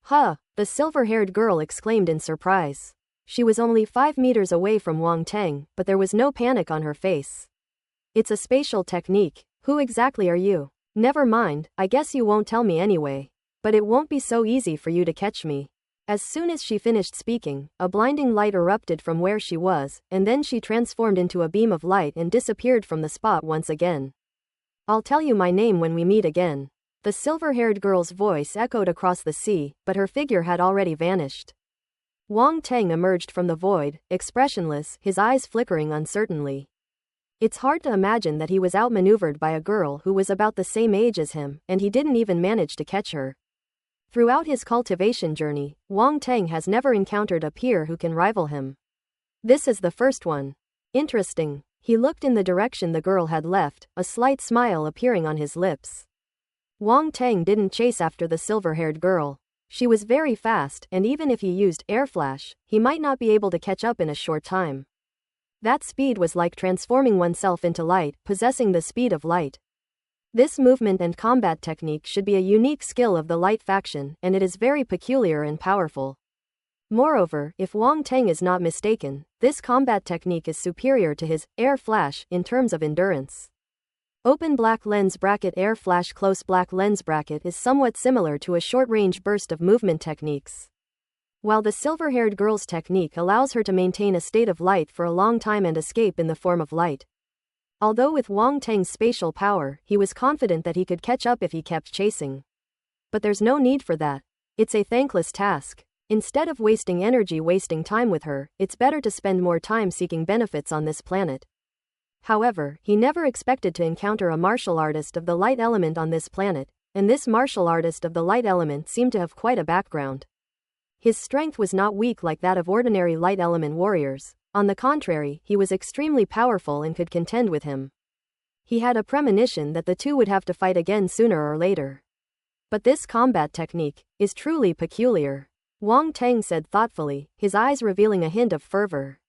Huh, the silver-haired girl exclaimed in surprise. She was only 5 meters away from Wang Teng, but there was no panic on her face. It's a spatial technique. Who exactly are you? Never mind, I guess you won't tell me anyway. But it won't be so easy for you to catch me. As soon as she finished speaking, a blinding light erupted from where she was, and then she transformed into a beam of light and disappeared from the spot once again. I'll tell you my name when we meet again. The silver-haired girl's voice echoed across the sea, but her figure had already vanished. Wang Teng emerged from the void, expressionless, his eyes flickering uncertainly. It's hard to imagine that he was outmaneuvered by a girl who was about the same age as him, and he didn't even manage to catch her. Throughout his cultivation journey, Wang Teng has never encountered a peer who can rival him. This is the first one. Interesting. He looked in the direction the girl had left, a slight smile appearing on his lips. Wang Teng didn't chase after the silver-haired girl. She was very fast, and even if he used air flash, he might not be able to catch up in a short time. That speed was like transforming oneself into light, possessing the speed of light. This movement and combat technique should be a unique skill of the light faction, and it is very peculiar and powerful. Moreover, if Wang Teng is not mistaken, this combat technique is superior to his air flash in terms of endurance. Open black lens bracket air flash close black lens bracket is somewhat similar to a short-range burst of movement techniques. While the silver-haired girl's technique allows her to maintain a state of light for a long time and escape in the form of light. Although with Wang Teng's spatial power, he was confident that he could catch up if he kept chasing. But there's no need for that. It's a thankless task. Instead of wasting energy wasting time with her, it's better to spend more time seeking benefits on this planet. However, he never expected to encounter a martial artist of the light element on this planet, and this martial artist of the light element seemed to have quite a background. His strength was not weak like that of ordinary light element warriors. On the contrary, he was extremely powerful and could contend with him. He had a premonition that the two would have to fight again sooner or later. But this combat technique is truly peculiar, Wang Teng said thoughtfully, his eyes revealing a hint of fervor.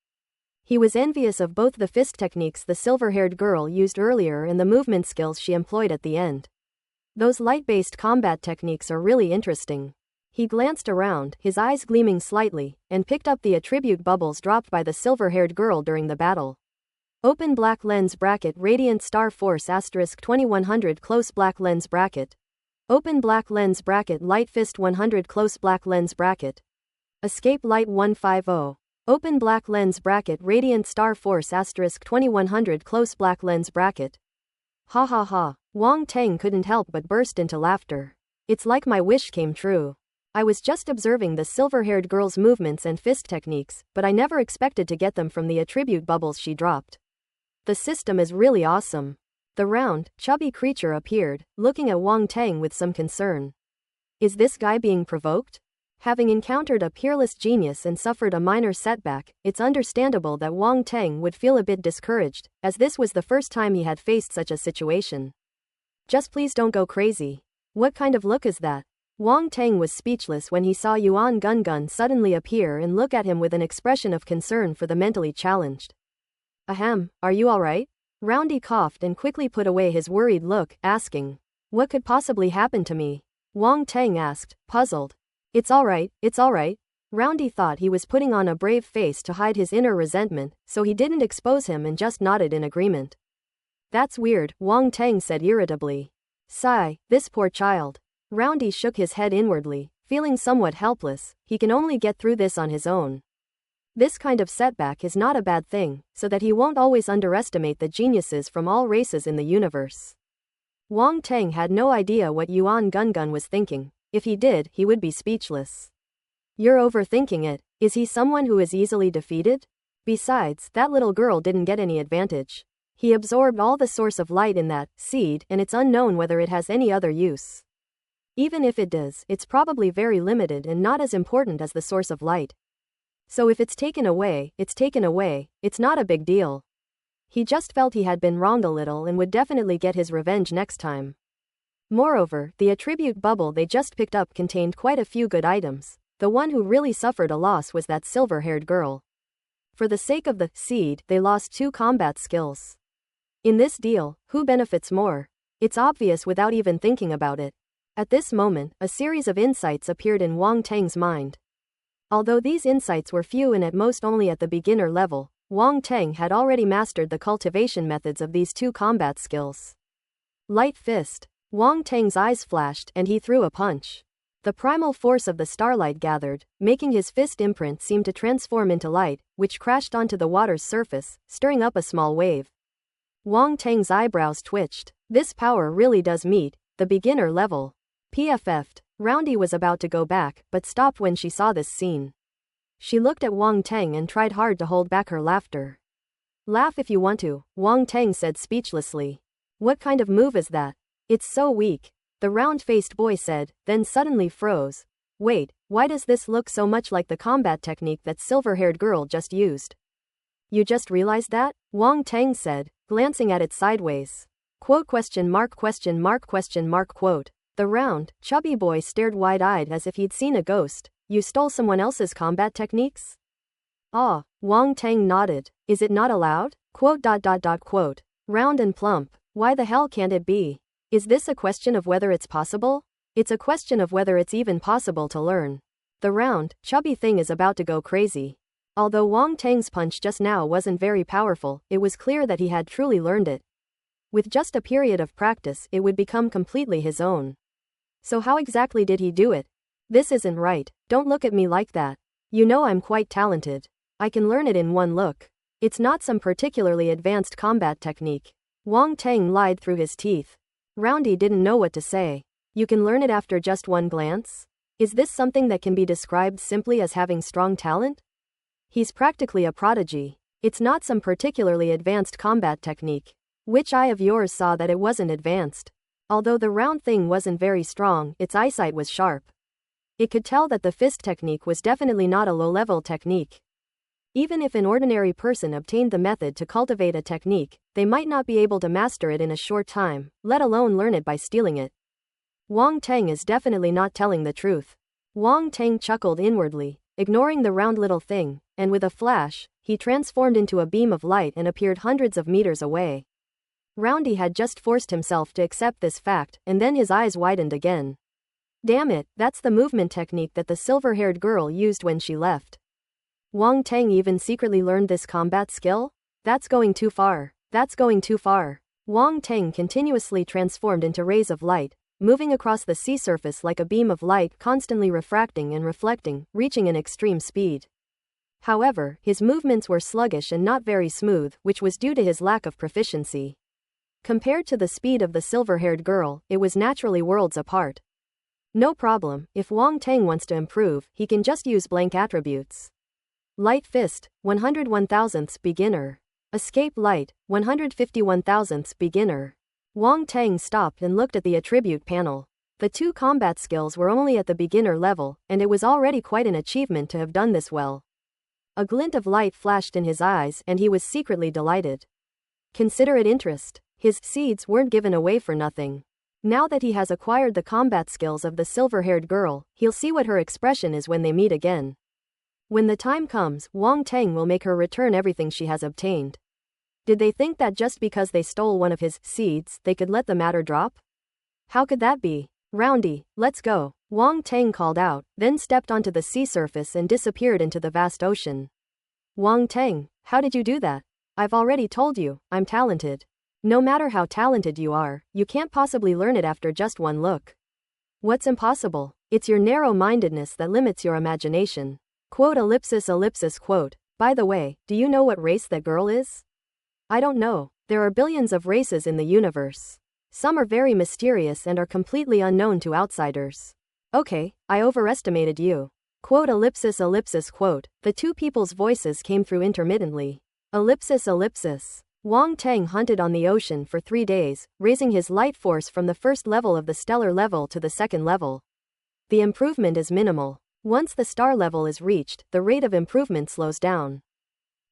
He was envious of both the fist techniques the silver-haired girl used earlier and the movement skills she employed at the end. Those light-based combat techniques are really interesting. He glanced around, his eyes gleaming slightly, and picked up the attribute bubbles dropped by the silver-haired girl during the battle. Open black lens bracket radiant star force * 2100 close black lens bracket. Open black lens bracket light fist 100 close black lens bracket. Escape light 150. Open black lens bracket radiant star force * 2100 close black lens bracket. Ha ha ha. Wang Teng couldn't help but burst into laughter. It's like my wish came true. I was just observing the silver-haired girl's movements and fist techniques, but I never expected to get them from the attribute bubbles she dropped. The system is really awesome. The round, chubby creature appeared, looking at Wang Teng with some concern. Is this guy being provoked? Having encountered a peerless genius and suffered a minor setback, it's understandable that Wang Teng would feel a bit discouraged, as this was the first time he had faced such a situation. Just please don't go crazy. What kind of look is that? Wang Teng was speechless when he saw Yuan Gungun suddenly appear and look at him with an expression of concern for the mentally challenged. Ahem, are you alright? Roundy coughed and quickly put away his worried look, asking, what could possibly happen to me? Wang Teng asked, puzzled. It's alright, it's alright. Roundy thought he was putting on a brave face to hide his inner resentment, so he didn't expose him and just nodded in agreement. That's weird, Wang Teng said irritably. Sigh, this poor child. Roundy shook his head inwardly, feeling somewhat helpless. He can only get through this on his own. This kind of setback is not a bad thing, so that he won't always underestimate the geniuses from all races in the universe. Wang Teng had no idea what Yuan Gungun was thinking. If he did, he would be speechless. You're overthinking it. Is he someone who is easily defeated? Besides, that little girl didn't get any advantage. He absorbed all the source of light in that seed, and it's unknown whether it has any other use. Even if it does, it's probably very limited and not as important as the source of light. So if it's taken away, it's not a big deal. He just felt he had been wronged a little and would definitely get his revenge next time. Moreover, the attribute bubble they just picked up contained quite a few good items. The one who really suffered a loss was that silver-haired girl. For the sake of the seed, they lost 2 combat skills. In this deal, who benefits more? It's obvious without even thinking about it. At this moment, a series of insights appeared in Wang Teng's mind. Although these insights were few and at most only at the beginner level, Wang Teng had already mastered the cultivation methods of these two combat skills. Light fist. Wang Teng's eyes flashed and he threw a punch. The primal force of the starlight gathered, making his fist imprint seem to transform into light, which crashed onto the water's surface, stirring up a small wave. Wang Teng's eyebrows twitched. This power really does meet the beginner level. PFF'd. Roundy was about to go back, but stopped when she saw this scene. She looked at Wang Teng and tried hard to hold back her laughter. Laugh if you want to, Wang Teng said speechlessly. What kind of move is that? It's so weak. The round-faced boy said, then suddenly froze. Wait, why does this look so much like the combat technique that silver-haired girl just used? You just realized that? Wang Teng said, glancing at it sideways. Quote question mark question mark question mark quote. The round, chubby boy stared wide-eyed as if he'd seen a ghost. You stole someone else's combat techniques? Ah, Wang Teng nodded. Is it not allowed? Quote. Round and plump. Why the hell can't it be? Is this a question of whether it's possible? It's a question of whether it's even possible to learn. The round, chubby thing is about to go crazy. Although Wang Teng's punch just now wasn't very powerful, it was clear that he had truly learned it. With just a period of practice, it would become completely his own. So how exactly did he do it? This isn't right. Don't look at me like that. You know I'm quite talented. I can learn it in one look. It's not some particularly advanced combat technique. Wang Teng lied through his teeth. Roundy didn't know what to say. You can learn it after just one glance? Is this something that can be described simply as having strong talent? He's practically a prodigy. It's not some particularly advanced combat technique. Which eye of yours saw that it wasn't advanced? Although the round thing wasn't very strong, its eyesight was sharp. It could tell that the fist technique was definitely not a low-level technique. Even if an ordinary person obtained the method to cultivate a technique, they might not be able to master it in a short time, let alone learn it by stealing it. Wang Teng is definitely not telling the truth. Wang Teng chuckled inwardly, ignoring the round little thing, and with a flash, he transformed into a beam of light and appeared hundreds of meters away. Roundy had just forced himself to accept this fact, and then his eyes widened again. Damn it, that's the movement technique that the silver-haired girl used when she left. Wang Teng even secretly learned this combat skill? That's going too far. That's going too far. Wang Teng continuously transformed into rays of light, moving across the sea surface like a beam of light constantly refracting and reflecting, reaching an extreme speed. However, his movements were sluggish and not very smooth, which was due to his lack of proficiency. Compared to the speed of the silver-haired girl, it was naturally worlds apart. No problem, if Wang Teng wants to improve, he can just use blank attributes. Light fist, 101,000th beginner. Escape light, 151,000th beginner. Wang Teng stopped and looked at the attribute panel. The two combat skills were only at the beginner level, and it was already quite an achievement to have done this well. A glint of light flashed in his eyes and he was secretly delighted. Consider it interest. His seeds weren't given away for nothing. Now that he has acquired the combat skills of the silver-haired girl, he'll see what her expression is when they meet again. When the time comes, Wang Teng will make her return everything she has obtained. Did they think that just because they stole one of his seeds, they could let the matter drop? How could that be? Roundy, let's go, Wang Teng called out, then stepped onto the sea surface and disappeared into the vast ocean. Wang Teng, how did you do that? I've already told you, I'm talented. No matter how talented you are, you can't possibly learn it after just one look. What's impossible? It's your narrow-mindedness that limits your imagination. Quote ellipsis quote. By the way, do you know what race that girl is? I don't know. There are billions of races in the universe. Some are very mysterious and are completely unknown to outsiders. Okay, I overestimated you. Quote ellipsis quote. The two people's voices came through intermittently. Ellipsis. Wang Teng hunted on the ocean for 3 days, raising his light force from the first level of the stellar level to the second level. The improvement is minimal. Once the star level is reached, the rate of improvement slows down.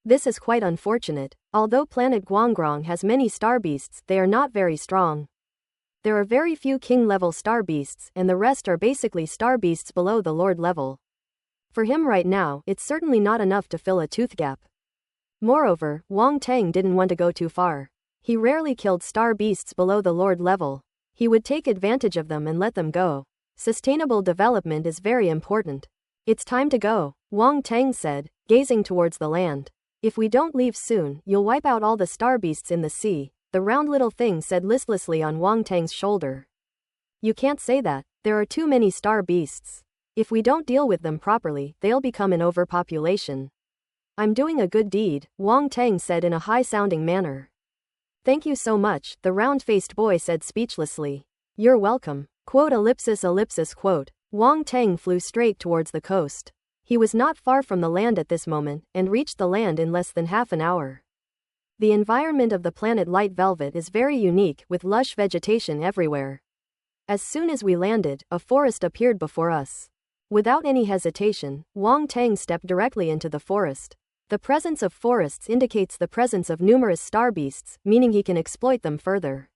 This is quite unfortunate. Although planet Guangrong has many star beasts, they are not very strong. There are very few king-level star beasts, and the rest are basically star beasts below the lord level. For him right now, it's certainly not enough to fill a tooth gap. Moreover, Wang Teng didn't want to go too far. He rarely killed star beasts below the lord level. He would take advantage of them and let them go. Sustainable development is very important. It's time to go, Wang Tang said, gazing towards the land. If we don't leave soon, you'll wipe out all the star beasts in the sea, the round little thing said listlessly on Wang Tang's shoulder. You can't say that, there are too many star beasts. If we don't deal with them properly, they'll become an overpopulation. I'm doing a good deed, Wang Tang said in a high-sounding manner. Thank you so much, the round-faced boy said speechlessly. You're welcome. Quote ellipsis quote. Wang Tang flew straight towards the coast. He was not far from the land at this moment, and reached the land in less than half an hour. The environment of the planet Light Velvet is very unique, with lush vegetation everywhere. As soon as we landed, a forest appeared before us. Without any hesitation, Wang Tang stepped directly into the forest. The presence of forests indicates the presence of numerous star beasts, meaning he can exploit them further.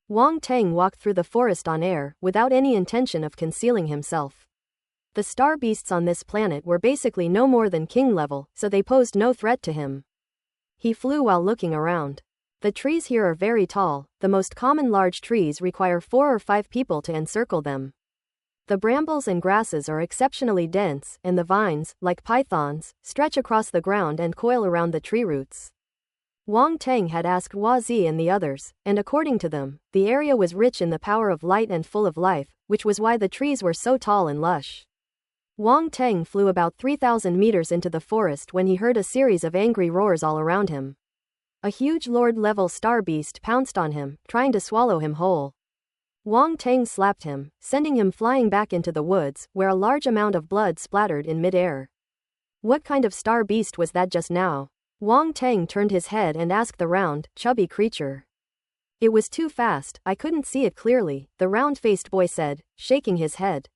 Wang Tang walked through the forest on air, without any intention of concealing himself. The star beasts on this planet were basically no more than king level, so they posed no threat to him. He flew while looking around. The trees here are very tall, the most common large trees require 4 or 5 people to encircle them. The brambles and grasses are exceptionally dense, and the vines, like pythons, stretch across the ground and coil around the tree roots. Wang Tang had asked Hua Zi and the others, and according to them, the area was rich in the power of light and full of life, which was why the trees were so tall and lush. Wang Tang flew about 3,000 meters into the forest when he heard a series of angry roars all around him. A huge lord-level star beast pounced on him, trying to swallow him whole. Wang Tang slapped him, sending him flying back into the woods, where a large amount of blood splattered in mid-air. What kind of star beast was that just now? Wang Tang turned his head and asked the round, chubby creature. It was too fast, I couldn't see it clearly, the round-faced boy said, shaking his head.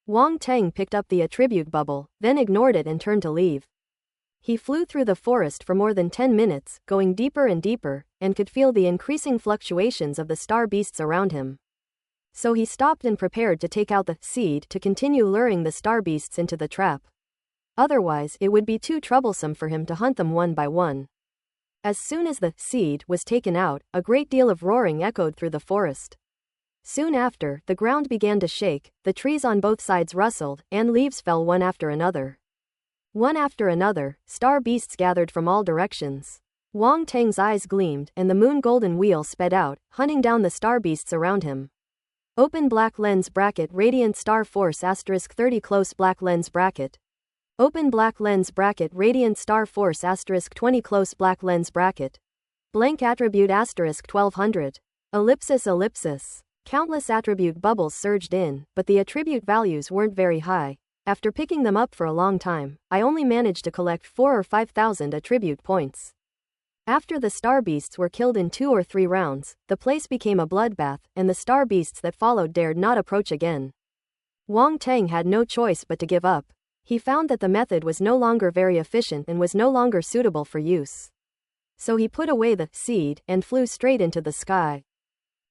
Wang Tang picked up the attribute bubble, then ignored it and turned to leave. He flew through the forest for more than 10 minutes, going deeper and deeper, and could feel the increasing fluctuations of the star beasts around him. So he stopped and prepared to take out the seed to continue luring the star beasts into the trap. Otherwise, it would be too troublesome for him to hunt them one by one. As soon as the seed was taken out, a great deal of roaring echoed through the forest. Soon after, the ground began to shake, the trees on both sides rustled, and leaves fell one after another. One after another, star beasts gathered from all directions. Wang Tang's eyes gleamed, and the moon golden wheel sped out, hunting down the star beasts around him. Open black lens bracket radiant star force asterisk 30 close black lens bracket. Open black lens bracket radiant star force asterisk 20 close black lens bracket. Blank attribute asterisk 1200. Ellipsis. Countless attribute bubbles surged in, but the attribute values weren't very high. After picking them up for a long time, I only managed to collect 4,000 or 5,000 attribute points. After the star beasts were killed in 2 or 3 rounds, the place became a bloodbath, and the star beasts that followed dared not approach again. Wang Tang had no choice but to give up. He found that the method was no longer very efficient and was no longer suitable for use. So he put away the seed and flew straight into the sky.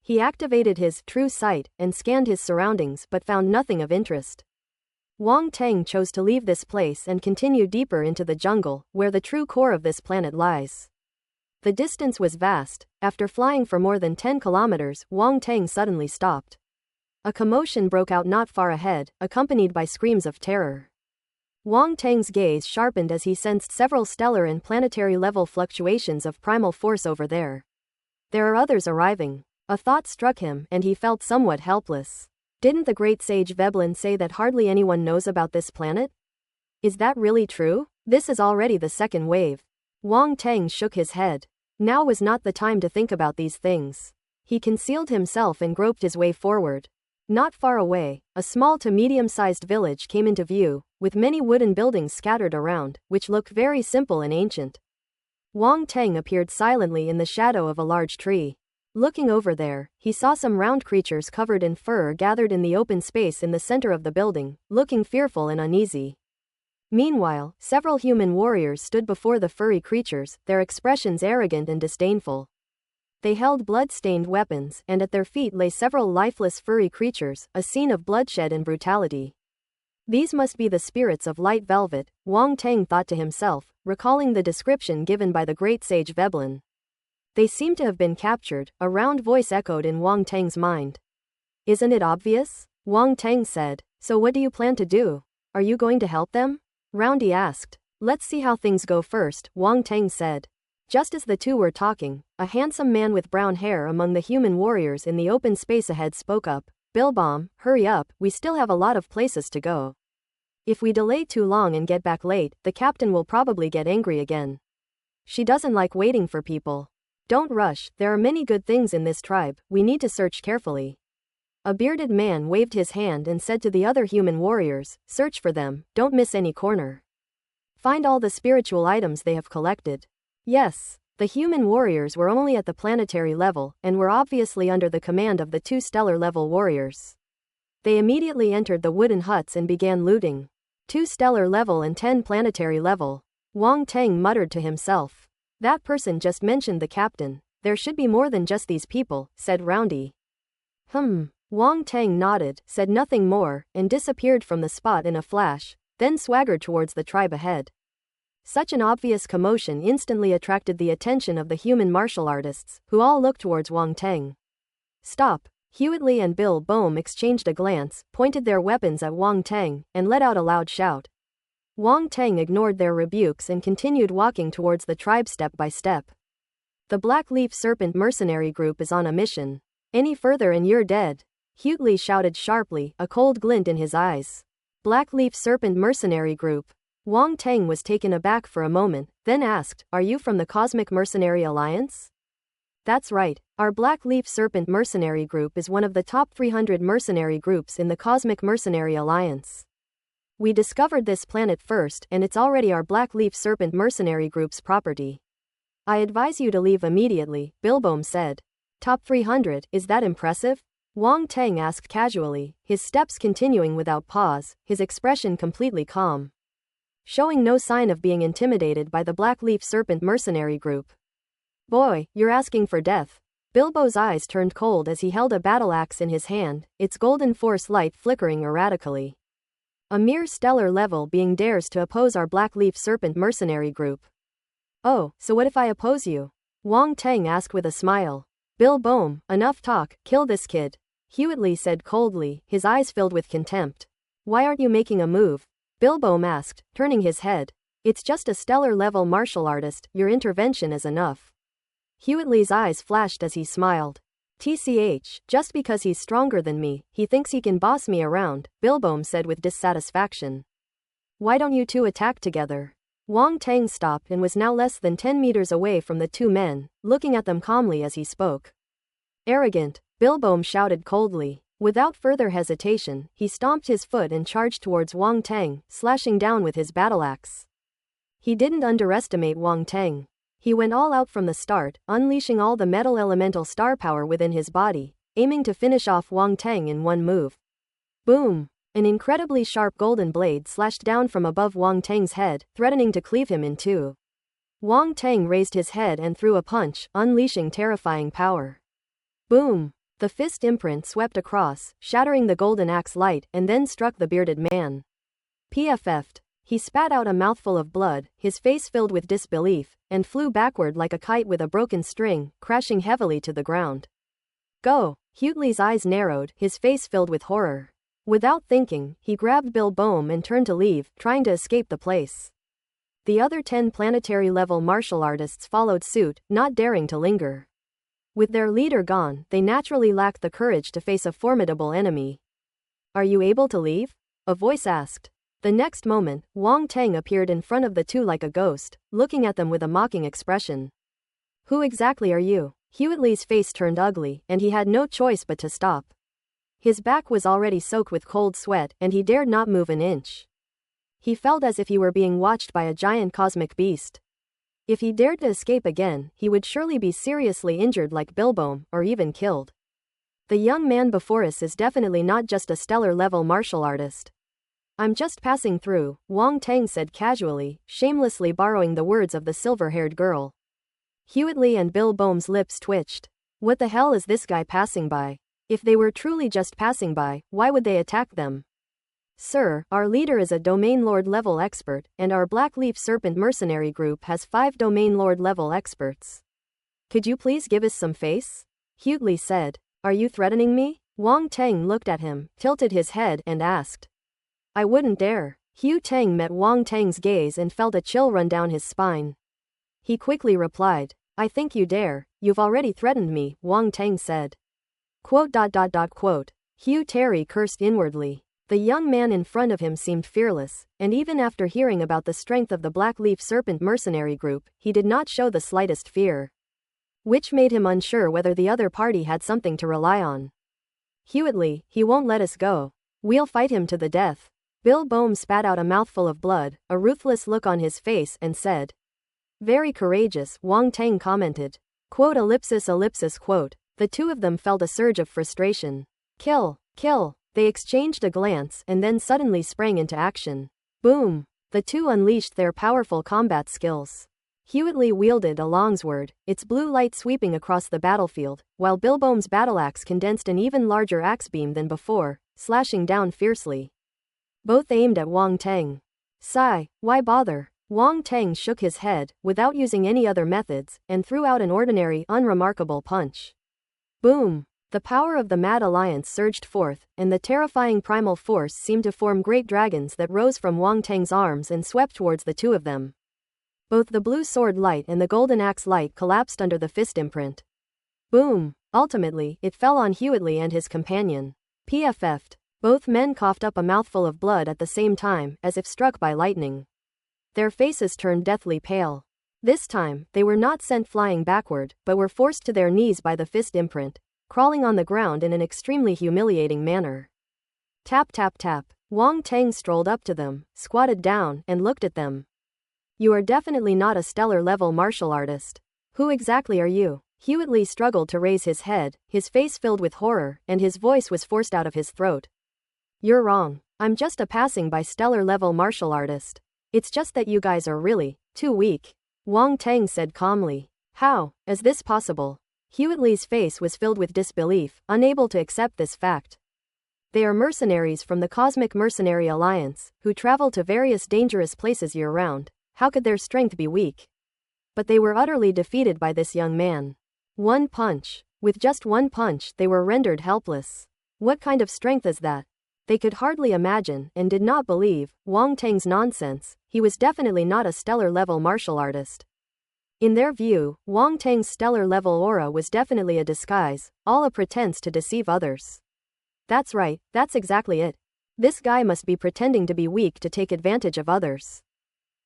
He activated his true sight and scanned his surroundings but found nothing of interest. Wang Tang chose to leave this place and continue deeper into the jungle, where the true core of this planet lies. The distance was vast. After flying for more than 10 kilometers, Wang Tang suddenly stopped. A commotion broke out not far ahead, accompanied by screams of terror. Wang Tang's gaze sharpened as he sensed several stellar and planetary level fluctuations of primal force over there. There are others arriving. A thought struck him, and he felt somewhat helpless. Didn't the great sage Veblen say that hardly anyone knows about this planet? Is that really true? This is already the second wave. Wang Tang shook his head. Now was not the time to think about these things. He concealed himself and groped his way forward. Not far away, a small to medium-sized village came into view, with many wooden buildings scattered around, which looked very simple and ancient. Wang Tang appeared silently in the shadow of a large tree. Looking over there, he saw some round creatures covered in fur gathered in the open space in the center of the building, looking fearful and uneasy. Meanwhile, several human warriors stood before the furry creatures, their expressions arrogant and disdainful. They held blood-stained weapons, and at their feet lay several lifeless furry creatures, a scene of bloodshed and brutality. These must be the spirits of Light Velvet, Wang Tang thought to himself, recalling the description given by the great sage Veblen. They seem to have been captured, a round voice echoed in Wang Tang's mind. Isn't it obvious? Wang Tang said. So what do you plan to do? Are you going to help them? Roundy asked. Let's see how things go first, Wang Tang said. Just as the two were talking, a handsome man with brown hair among the human warriors in the open space ahead spoke up. Bilbom, hurry up, we still have a lot of places to go. If we delay too long and get back late, the captain will probably get angry again. She doesn't like waiting for people. Don't rush, there are many good things in this tribe, we need to search carefully. A bearded man waved his hand and said to the other human warriors, search for them, don't miss any corner. Find all the spiritual items they have collected. Yes, the human warriors were only at the planetary level and were obviously under the command of the two stellar level warriors. They immediately entered the wooden huts and began looting. 2 stellar level and 10 planetary level. Wang Tang muttered to himself. That person just mentioned the captain. There should be more than just these people, said Roundy. Wang Tang nodded, said nothing more, and disappeared from the spot in a flash, then swaggered towards the tribe ahead. Such an obvious commotion instantly attracted the attention of the human martial artists, who all looked towards Wang Tang. Stop! Hewitley and Bill Bohm exchanged a glance, pointed their weapons at Wang Tang, and let out a loud shout. Wang Tang ignored their rebukes and continued walking towards the tribe step by step. The Black Leaf Serpent mercenary group is on a mission. Any further and you're dead. Hewitley shouted sharply, a cold glint in his eyes. Black Leaf Serpent mercenary group. Wang Tang was taken aback for a moment, then asked, are you from the Cosmic Mercenary Alliance? That's right, our Black Leaf Serpent mercenary group is one of the top 300 mercenary groups in the Cosmic Mercenary Alliance. We discovered this planet first and it's already our Black Leaf Serpent mercenary group's property. I advise you to leave immediately, Bilbom said. Top 300, is that impressive? Wang Tang asked casually, his steps continuing without pause, his expression completely calm. Showing no sign of being intimidated by the Black Leaf Serpent mercenary group. Boy, you're asking for death. Bilbo's eyes turned cold as he held a battle axe in his hand, its golden force light flickering erratically. A mere stellar level being dares to oppose our Black Leaf Serpent mercenary group. Oh, so what if I oppose you? Wang Tang asked with a smile. Bill Bohm, enough talk, kill this kid. Hewitley said coldly, his eyes filled with contempt. Why aren't you making a move? Bilbom asked, turning his head. It's just a stellar level martial artist, your intervention is enough. Hewitley's eyes flashed as he smiled. TCH, just because he's stronger than me, he thinks he can boss me around, Bilbom said with dissatisfaction. Why don't you two attack together? Wang Tang stopped and was now less than 10 meters away from the two men, looking at them calmly as he spoke. Arrogant, Bilbom shouted coldly. Without further hesitation, he stomped his foot and charged towards Wang Tang, slashing down with his battle axe. He didn't underestimate Wang Tang. He went all out from the start, unleashing all the metal elemental star power within his body, aiming to finish off Wang Tang in one move. Boom! An incredibly sharp golden blade slashed down from above Wang Tang's head, threatening to cleave him in two. Wang Tang raised his head and threw a punch, unleashing terrifying power. Boom! The fist imprint swept across, shattering the golden axe light, and then struck the bearded man. PFF'd. He spat out a mouthful of blood, his face filled with disbelief, and flew backward like a kite with a broken string, crashing heavily to the ground. Go! Hewitley's eyes narrowed, his face filled with horror. Without thinking, he grabbed Bill Bohm and turned to leave, trying to escape the place. The other 10 planetary-level martial artists followed suit, not daring to linger. With their leader gone, they naturally lacked the courage to face a formidable enemy. Are you able to leave? A voice asked. The next moment, Wang Tang appeared in front of the two like a ghost, looking at them with a mocking expression. Who exactly are you? Hewitley's face turned ugly, and he had no choice but to stop. His back was already soaked with cold sweat, and he dared not move an inch. He felt as if he were being watched by a giant cosmic beast. If he dared to escape again, he would surely be seriously injured like Bilbom, or even killed. The young man before us is definitely not just a stellar-level martial artist. I'm just passing through, Wang Tang said casually, shamelessly borrowing the words of the silver-haired girl. Hewitley and Bill Bohm's lips twitched. What the hell is this guy passing by? If they were truly just passing by, why would they attack them? Sir, our leader is a Domain Lord level expert, and our Black Leaf Serpent mercenary group has 5 Domain Lord level experts. Could you please give us some face? Hewitley said. Are you threatening me? Wang Teng looked at him, tilted his head, and asked. I wouldn't dare. Hu Teng met Wang Teng's gaze and felt a chill run down his spine. He quickly replied, I think you dare, you've already threatened me, Wang Teng said. Quote. Hu Terry cursed inwardly. The young man in front of him seemed fearless, and even after hearing about the strength of the Black Leaf Serpent mercenary group, he did not show the slightest fear. Which made him unsure whether the other party had something to rely on. Hewittly, he won't let us go. We'll fight him to the death. Bill Bohm spat out a mouthful of blood, a ruthless look on his face, and said. Very courageous, Wang Teng commented. Quote. The two of them felt a surge of frustration. Kill, kill. They exchanged a glance and then suddenly sprang into action. Boom! The two unleashed their powerful combat skills. Hewittly wielded a longsword, its blue light sweeping across the battlefield, while Bilboom's battleaxe condensed an even larger axe beam than before, slashing down fiercely. Both aimed at Wang Teng. Sigh, why bother? Wang Teng shook his head, without using any other methods, and threw out an ordinary, unremarkable punch. Boom! The power of the Mad Alliance surged forth, and the terrifying primal force seemed to form great dragons that rose from Wang Teng's arms and swept towards the two of them. Both the blue sword light and the golden axe light collapsed under the fist imprint. Boom! Ultimately, it fell on Hewittly and his companion. PFF'd. Both men coughed up a mouthful of blood at the same time, as if struck by lightning. Their faces turned deathly pale. This time, they were not sent flying backward, but were forced to their knees by the fist imprint, crawling on the ground in an extremely humiliating manner. Tap tap tap. Wang Teng strolled up to them, squatted down, and looked at them. You are definitely not a stellar-level martial artist. Who exactly are you? Hewittly struggled to raise his head, his face filled with horror, and his voice was forced out of his throat. You're wrong. I'm just a passing-by stellar-level martial artist. It's just that you guys are really too weak. Wang Teng said calmly. How is this possible? Hewittly's face was filled with disbelief, unable to accept this fact. They are mercenaries from the Cosmic Mercenary Alliance, who travel to various dangerous places year-round. How could their strength be weak? But they were utterly defeated by this young man. One punch. With just one punch, they were rendered helpless. What kind of strength is that? They could hardly imagine, and did not believe, Wang Teng's nonsense. He was definitely not a stellar-level martial artist. In their view, Wang Teng's stellar-level aura was definitely a disguise, all a pretense to deceive others. That's right, that's exactly it. This guy must be pretending to be weak to take advantage of others.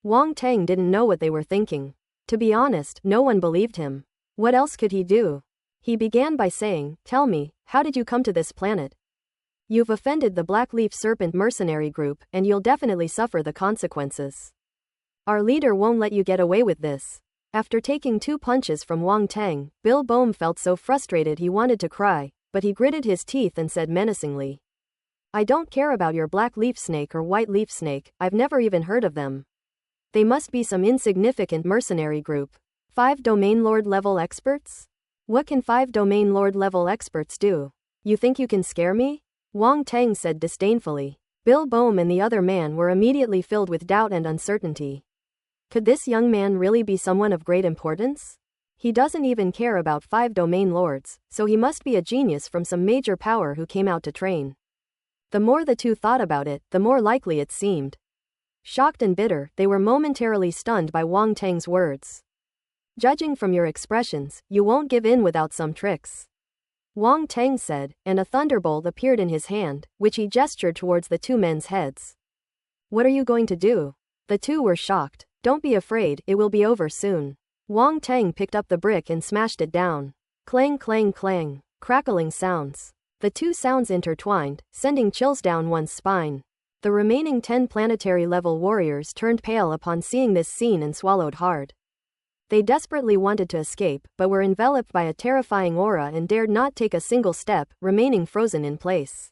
Wang Teng didn't know what they were thinking. To be honest, no one believed him. What else could he do? He began by saying, Tell me, how did you come to this planet? You've offended the Black Leaf Serpent mercenary group, and you'll definitely suffer the consequences. Our leader won't let you get away with this. After taking 2 punches from Wang Teng, Bill Bohm felt so frustrated he wanted to cry, but he gritted his teeth and said menacingly. I don't care about your black leaf snake or white leaf snake, I've never even heard of them. They must be some insignificant mercenary group. 5 Domain Lord level experts? What can 5 Domain Lord level experts do? You think you can scare me? Wang Teng said disdainfully. Bill Bohm and the other man were immediately filled with doubt and uncertainty. Could this young man really be someone of great importance? He doesn't even care about 5 Domain Lords, so he must be a genius from some major power who came out to train. The more the two thought about it, the more likely it seemed. Shocked and bitter, they were momentarily stunned by Wang Teng's words. Judging from your expressions, you won't give in without some tricks. Wang Teng said, and a thunderbolt appeared in his hand, which he gestured towards the 2 men's heads. What are you going to do? The two were shocked. Don't be afraid, it will be over soon. Wang Teng picked up the brick and smashed it down. Clang clang clang. Crackling sounds. The 2 sounds intertwined, sending chills down one's spine. The remaining 10 planetary-level warriors turned pale upon seeing this scene and swallowed hard. They desperately wanted to escape, but were enveloped by a terrifying aura and dared not take a single step, remaining frozen in place.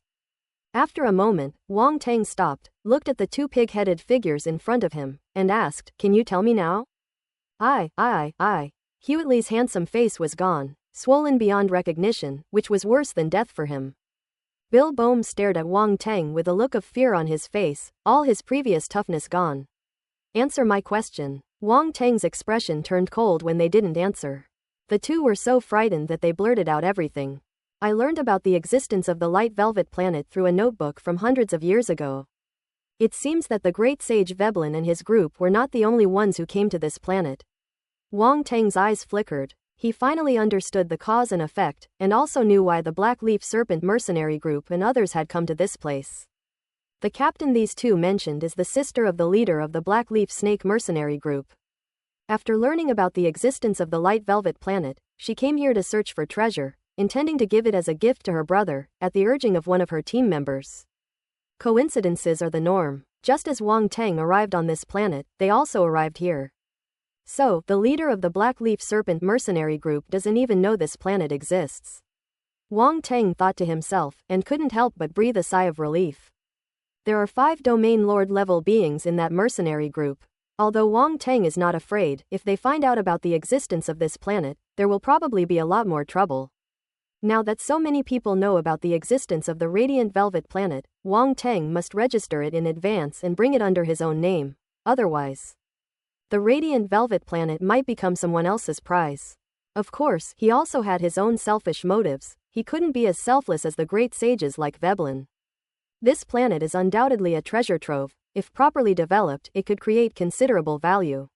After a moment, Wang Teng stopped, looked at the 2 pig-headed figures in front of him, and asked, Can you tell me now? Aye. Hewittly's handsome face was gone, swollen beyond recognition, which was worse than death for him. Bill Bohm stared at Wang Teng with a look of fear on his face, all his previous toughness gone. Answer my question. Wang Teng's expression turned cold when they didn't answer. The two were so frightened that they blurted out everything. I learned about the existence of the light velvet planet through a notebook from hundreds of years ago. It seems that the great sage Veblen and his group were not the only ones who came to this planet. Wang Teng's eyes flickered. He finally understood the cause and effect, and also knew why the Black Leaf Serpent mercenary group and others had come to this place. The captain these two mentioned is the sister of the leader of the Black Leaf Snake mercenary group. After learning about the existence of the light velvet planet, she came here to search for treasure, intending to give it as a gift to her brother, at the urging of one of her team members. Coincidences are the norm. Just as Wang Teng arrived on this planet, they also arrived here. So, the leader of the Black Leaf Serpent mercenary group doesn't even know this planet exists. Wang Teng thought to himself, and couldn't help but breathe a sigh of relief. There are 5 domain lord level beings in that mercenary group. Although Wang Teng is not afraid, if they find out about the existence of this planet, there will probably be a lot more trouble. Now that so many people know about the existence of the Radiant Velvet Planet, Wang Teng must register it in advance and bring it under his own name. Otherwise, the Radiant Velvet Planet might become someone else's prize. Of course, he also had his own selfish motives. He couldn't be as selfless as the great sages like Veblen. This planet is undoubtedly a treasure trove. If properly developed, it could create considerable value.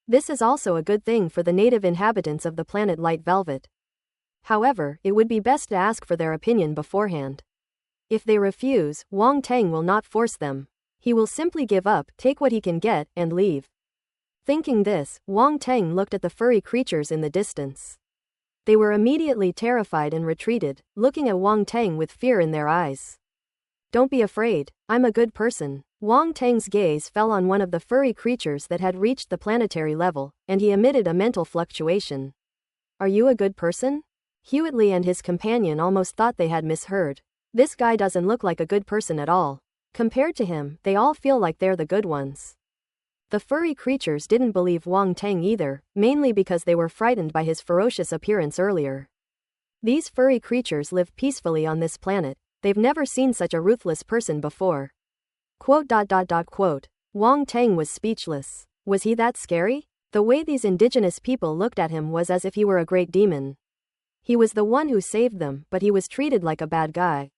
This is also a good thing for the native inhabitants of the planet Light Velvet. However, it would be best to ask for their opinion beforehand. If they refuse, Wang Teng will not force them. He will simply give up, take what he can get, and leave. Thinking this, Wang Teng looked at the furry creatures in the distance. They were immediately terrified and retreated, looking at Wang Teng with fear in their eyes. Don't be afraid, I'm a good person. Wang Teng's gaze fell on one of the furry creatures that had reached the planetary level, and he emitted a mental fluctuation. Are you a good person? Hewitley and his companion almost thought they had misheard. This guy doesn't look like a good person at all. Compared to him, they all feel like they're the good ones. The furry creatures didn't believe Wang Teng either, mainly because they were frightened by his ferocious appearance earlier. These furry creatures live peacefully on this planet. They've never seen such a ruthless person before. Quote. Wang Teng was speechless. Was he that scary? The way these indigenous people looked at him was as if he were a great demon. He was the one who saved them, but he was treated like a bad guy.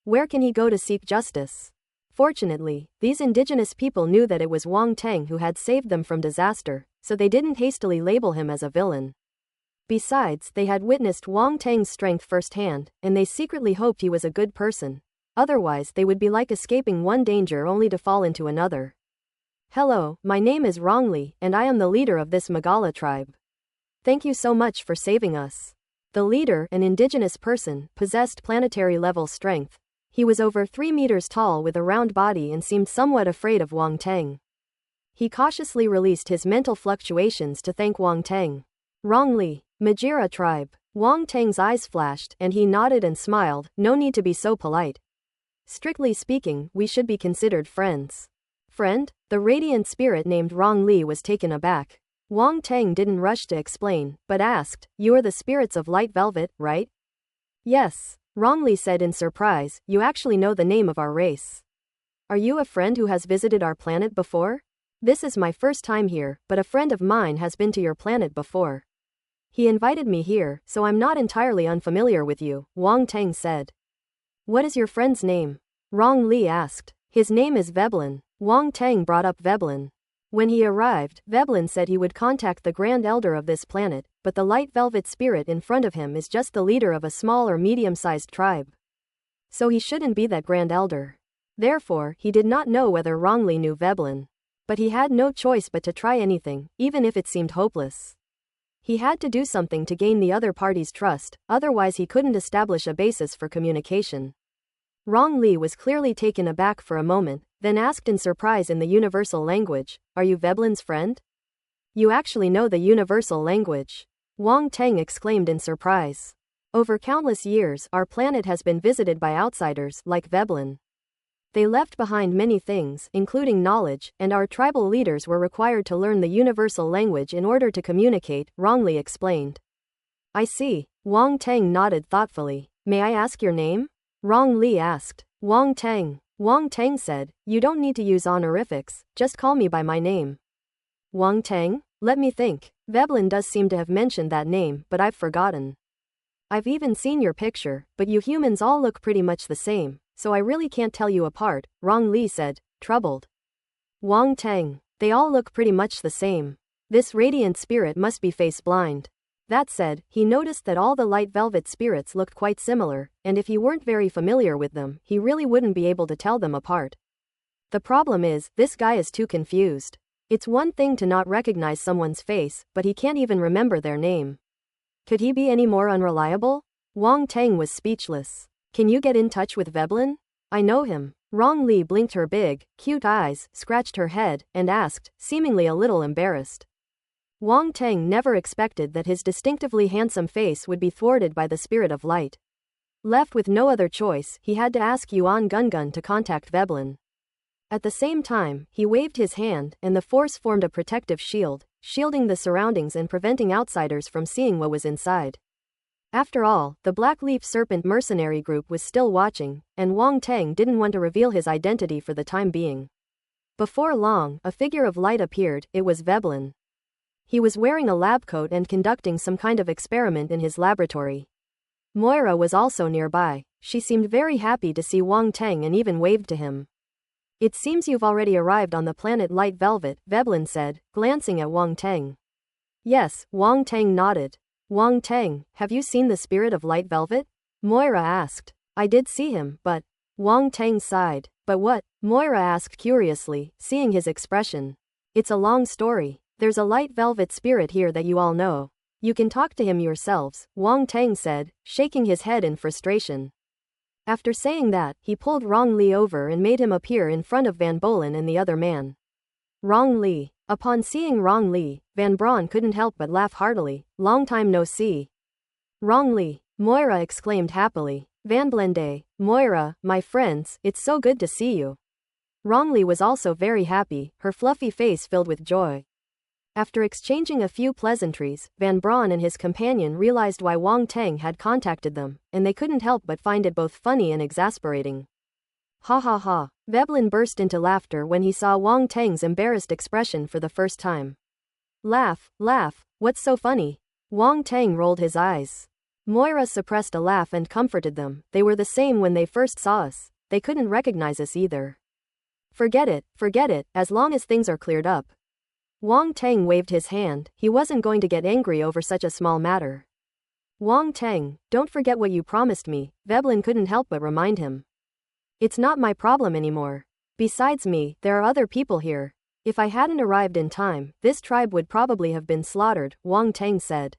Where can he go to seek justice? Fortunately, these indigenous people knew that it was Wang Teng who had saved them from disaster, so they didn't hastily label him as a villain. Besides, they had witnessed Wang Teng's strength firsthand, and they secretly hoped he was a good person. Otherwise, they would be like escaping one danger only to fall into another. Hello, my name is Rongli, and I am the leader of this Magala tribe. Thank you so much for saving us. The leader, an indigenous person, possessed planetary-level strength. He was over 3 meters tall with a round body and seemed somewhat afraid of Wang Teng. He cautiously released his mental fluctuations to thank Wang Teng. Rongli, Majira tribe. Wang Teng's eyes flashed, and he nodded and smiled. No need to be so polite. Strictly speaking, we should be considered friends. Friend? The radiant spirit named Rongli was taken aback. Wang Teng didn't rush to explain, but asked, "You are the spirits of Light Velvet, right?" "Yes," Rongli said in surprise, "you actually know the name of our race. Are you a friend who has visited our planet before?" "This is my first time here, but a friend of mine has been to your planet before. He invited me here, so I'm not entirely unfamiliar with you," Wang Teng said. "What is your friend's name?" Rongli asked. "His name is Veblen." Wang Teng brought up Veblen. When he arrived, Veblen said he would contact the Grand Elder of this planet, but the Light Velvet spirit in front of him is just the leader of a small or medium-sized tribe. So he shouldn't be that Grand Elder. Therefore, he did not know whether Rongli knew Veblen. But he had no choice but to try anything, even if it seemed hopeless. He had to do something to gain the other party's trust, otherwise he couldn't establish a basis for communication. Rongli was clearly taken aback for a moment, then asked in surprise in the universal language, "Are you Veblen's friend?" "You actually know the universal language," Wang Teng exclaimed in surprise. "Over countless years, our planet has been visited by outsiders, like Veblen. They left behind many things, including knowledge, and our tribal leaders were required to learn the universal language in order to communicate," Rongli explained. "I see." Wang Teng nodded thoughtfully. "May I ask your name?" Rongli asked. Wang Teng. Wang Teng said, "You don't need to use honorifics, just call me by my name." Wang Teng? Let me think. Veblen does seem to have mentioned that name, but I've forgotten. I've even seen your picture, but you humans all look pretty much the same, so I really can't tell you apart, Rong Li said, troubled. Wang Teng, they all look pretty much the same. This radiant spirit must be face blind. That said, he noticed that all the light velvet spirits looked quite similar, and if he weren't very familiar with them, he really wouldn't be able to tell them apart. The problem is, this guy is too confused. It's one thing to not recognize someone's face, but he can't even remember their name. Could he be any more unreliable? Wang Teng was speechless. Can you get in touch with Veblen? I know him. Rong Li blinked her big, cute eyes, scratched her head, and asked, seemingly a little embarrassed. Wang Teng never expected that his distinctively handsome face would be thwarted by the spirit of light. Left with no other choice, he had to ask Yuan Gungun to contact Veblen. At the same time, he waved his hand, and the force formed a protective shield, shielding the surroundings and preventing outsiders from seeing what was inside. After all, the Black Leaf Serpent mercenary group was still watching, and Wang Teng didn't want to reveal his identity for the time being. Before long, a figure of light appeared. It was Veblen. He was wearing a lab coat and conducting some kind of experiment in his laboratory. Moira was also nearby. She seemed very happy to see Wang Teng and even waved to him. It seems you've already arrived on the planet Light Velvet, Veblen said, glancing at Wang Teng. Yes, Wang Teng nodded. Wang Teng, have you seen the spirit of Light Velvet? Moira asked. I did see him, but... Wang Teng sighed. But what? Moira asked curiously, seeing his expression. It's a long story. There's a light velvet spirit here that you all know. You can talk to him yourselves, Wang Teng said, shaking his head in frustration. After saying that, he pulled Rong Li over and made him appear in front of Van Bolen and the other man. Rong Li. Upon seeing Rong Li, Van Braun couldn't help but laugh heartily. Long time no see. Rong Li, Moira exclaimed happily. Van Blende, Moira, my friends, it's so good to see you. Rong Li was also very happy, her fluffy face filled with joy. After exchanging a few pleasantries, Van Braun and his companion realized why Wang Teng had contacted them, and they couldn't help but find it both funny and exasperating. Ha ha ha. Veblen burst into laughter when he saw Wang Teng's embarrassed expression for the first time. Laugh, laugh, what's so funny? Wang Teng rolled his eyes. Moira suppressed a laugh and comforted them. They were the same when they first saw us. They couldn't recognize us either. Forget it, as long as things are cleared up. Wang Teng waved his hand. He wasn't going to get angry over such a small matter. Wang Teng, don't forget what you promised me, Veblen couldn't help but remind him. It's not my problem anymore. Besides me, there are other people here. If I hadn't arrived in time, this tribe would probably have been slaughtered, Wang Teng said.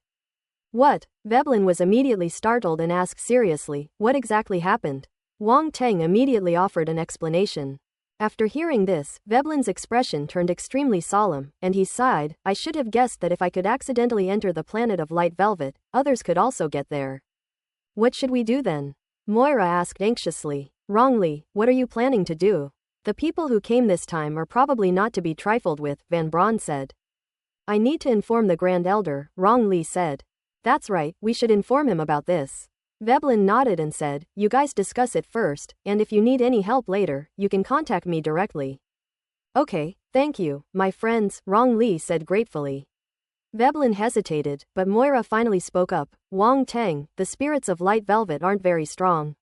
What? Veblen was immediately startled and asked seriously, what exactly happened? Wang Teng immediately offered an explanation. After hearing this, Veblen's expression turned extremely solemn, and he sighed. I should have guessed that if I could accidentally enter the planet of Light Velvet, others could also get there. What should we do then? Moira asked anxiously. Rong Li, what are you planning to do? The people who came this time are probably not to be trifled with, Van Braun said. I need to inform the Grand Elder, Rong Li said. That's right, we should inform him about this. Veblen nodded and said, you guys discuss it first, and if you need any help later, you can contact me directly. Okay, thank you, my friends, Rong Li said gratefully. Veblen hesitated, but Moira finally spoke up. Wang Teng, the spirits of Light Velvet aren't very strong.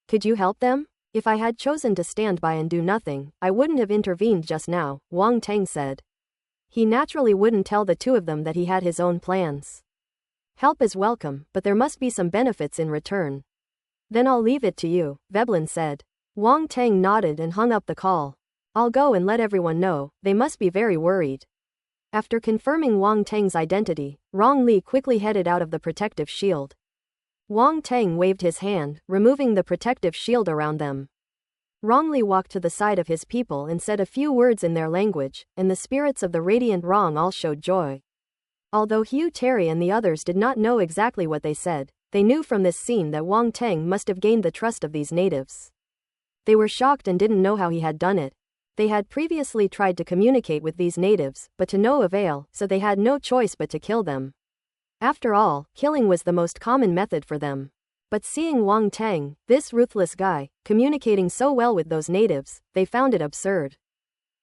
Could you help them? If I had chosen to stand by and do nothing, I wouldn't have intervened just now, Wang Teng said. He naturally wouldn't tell the two of them that he had his own plans. Help is welcome, but there must be some benefits in return. Then I'll leave it to you, Veblen said. Wang Teng nodded and hung up the call. I'll go and let everyone know, they must be very worried. After confirming Wang Teng's identity, Rong Li quickly headed out of the protective shield. Wang Teng waved his hand, removing the protective shield around them. Rong Li walked to the side of his people and said a few words in their language, and the spirits of the Radiant Rong all showed joy. Although Hugh Terry and the others did not know exactly what they said, they knew from this scene that Wang Teng must have gained the trust of these natives. They were shocked and didn't know how he had done it. They had previously tried to communicate with these natives, but to no avail, so they had no choice but to kill them. After all, killing was the most common method for them. But seeing Wang Teng, this ruthless guy, communicating so well with those natives, they found it absurd.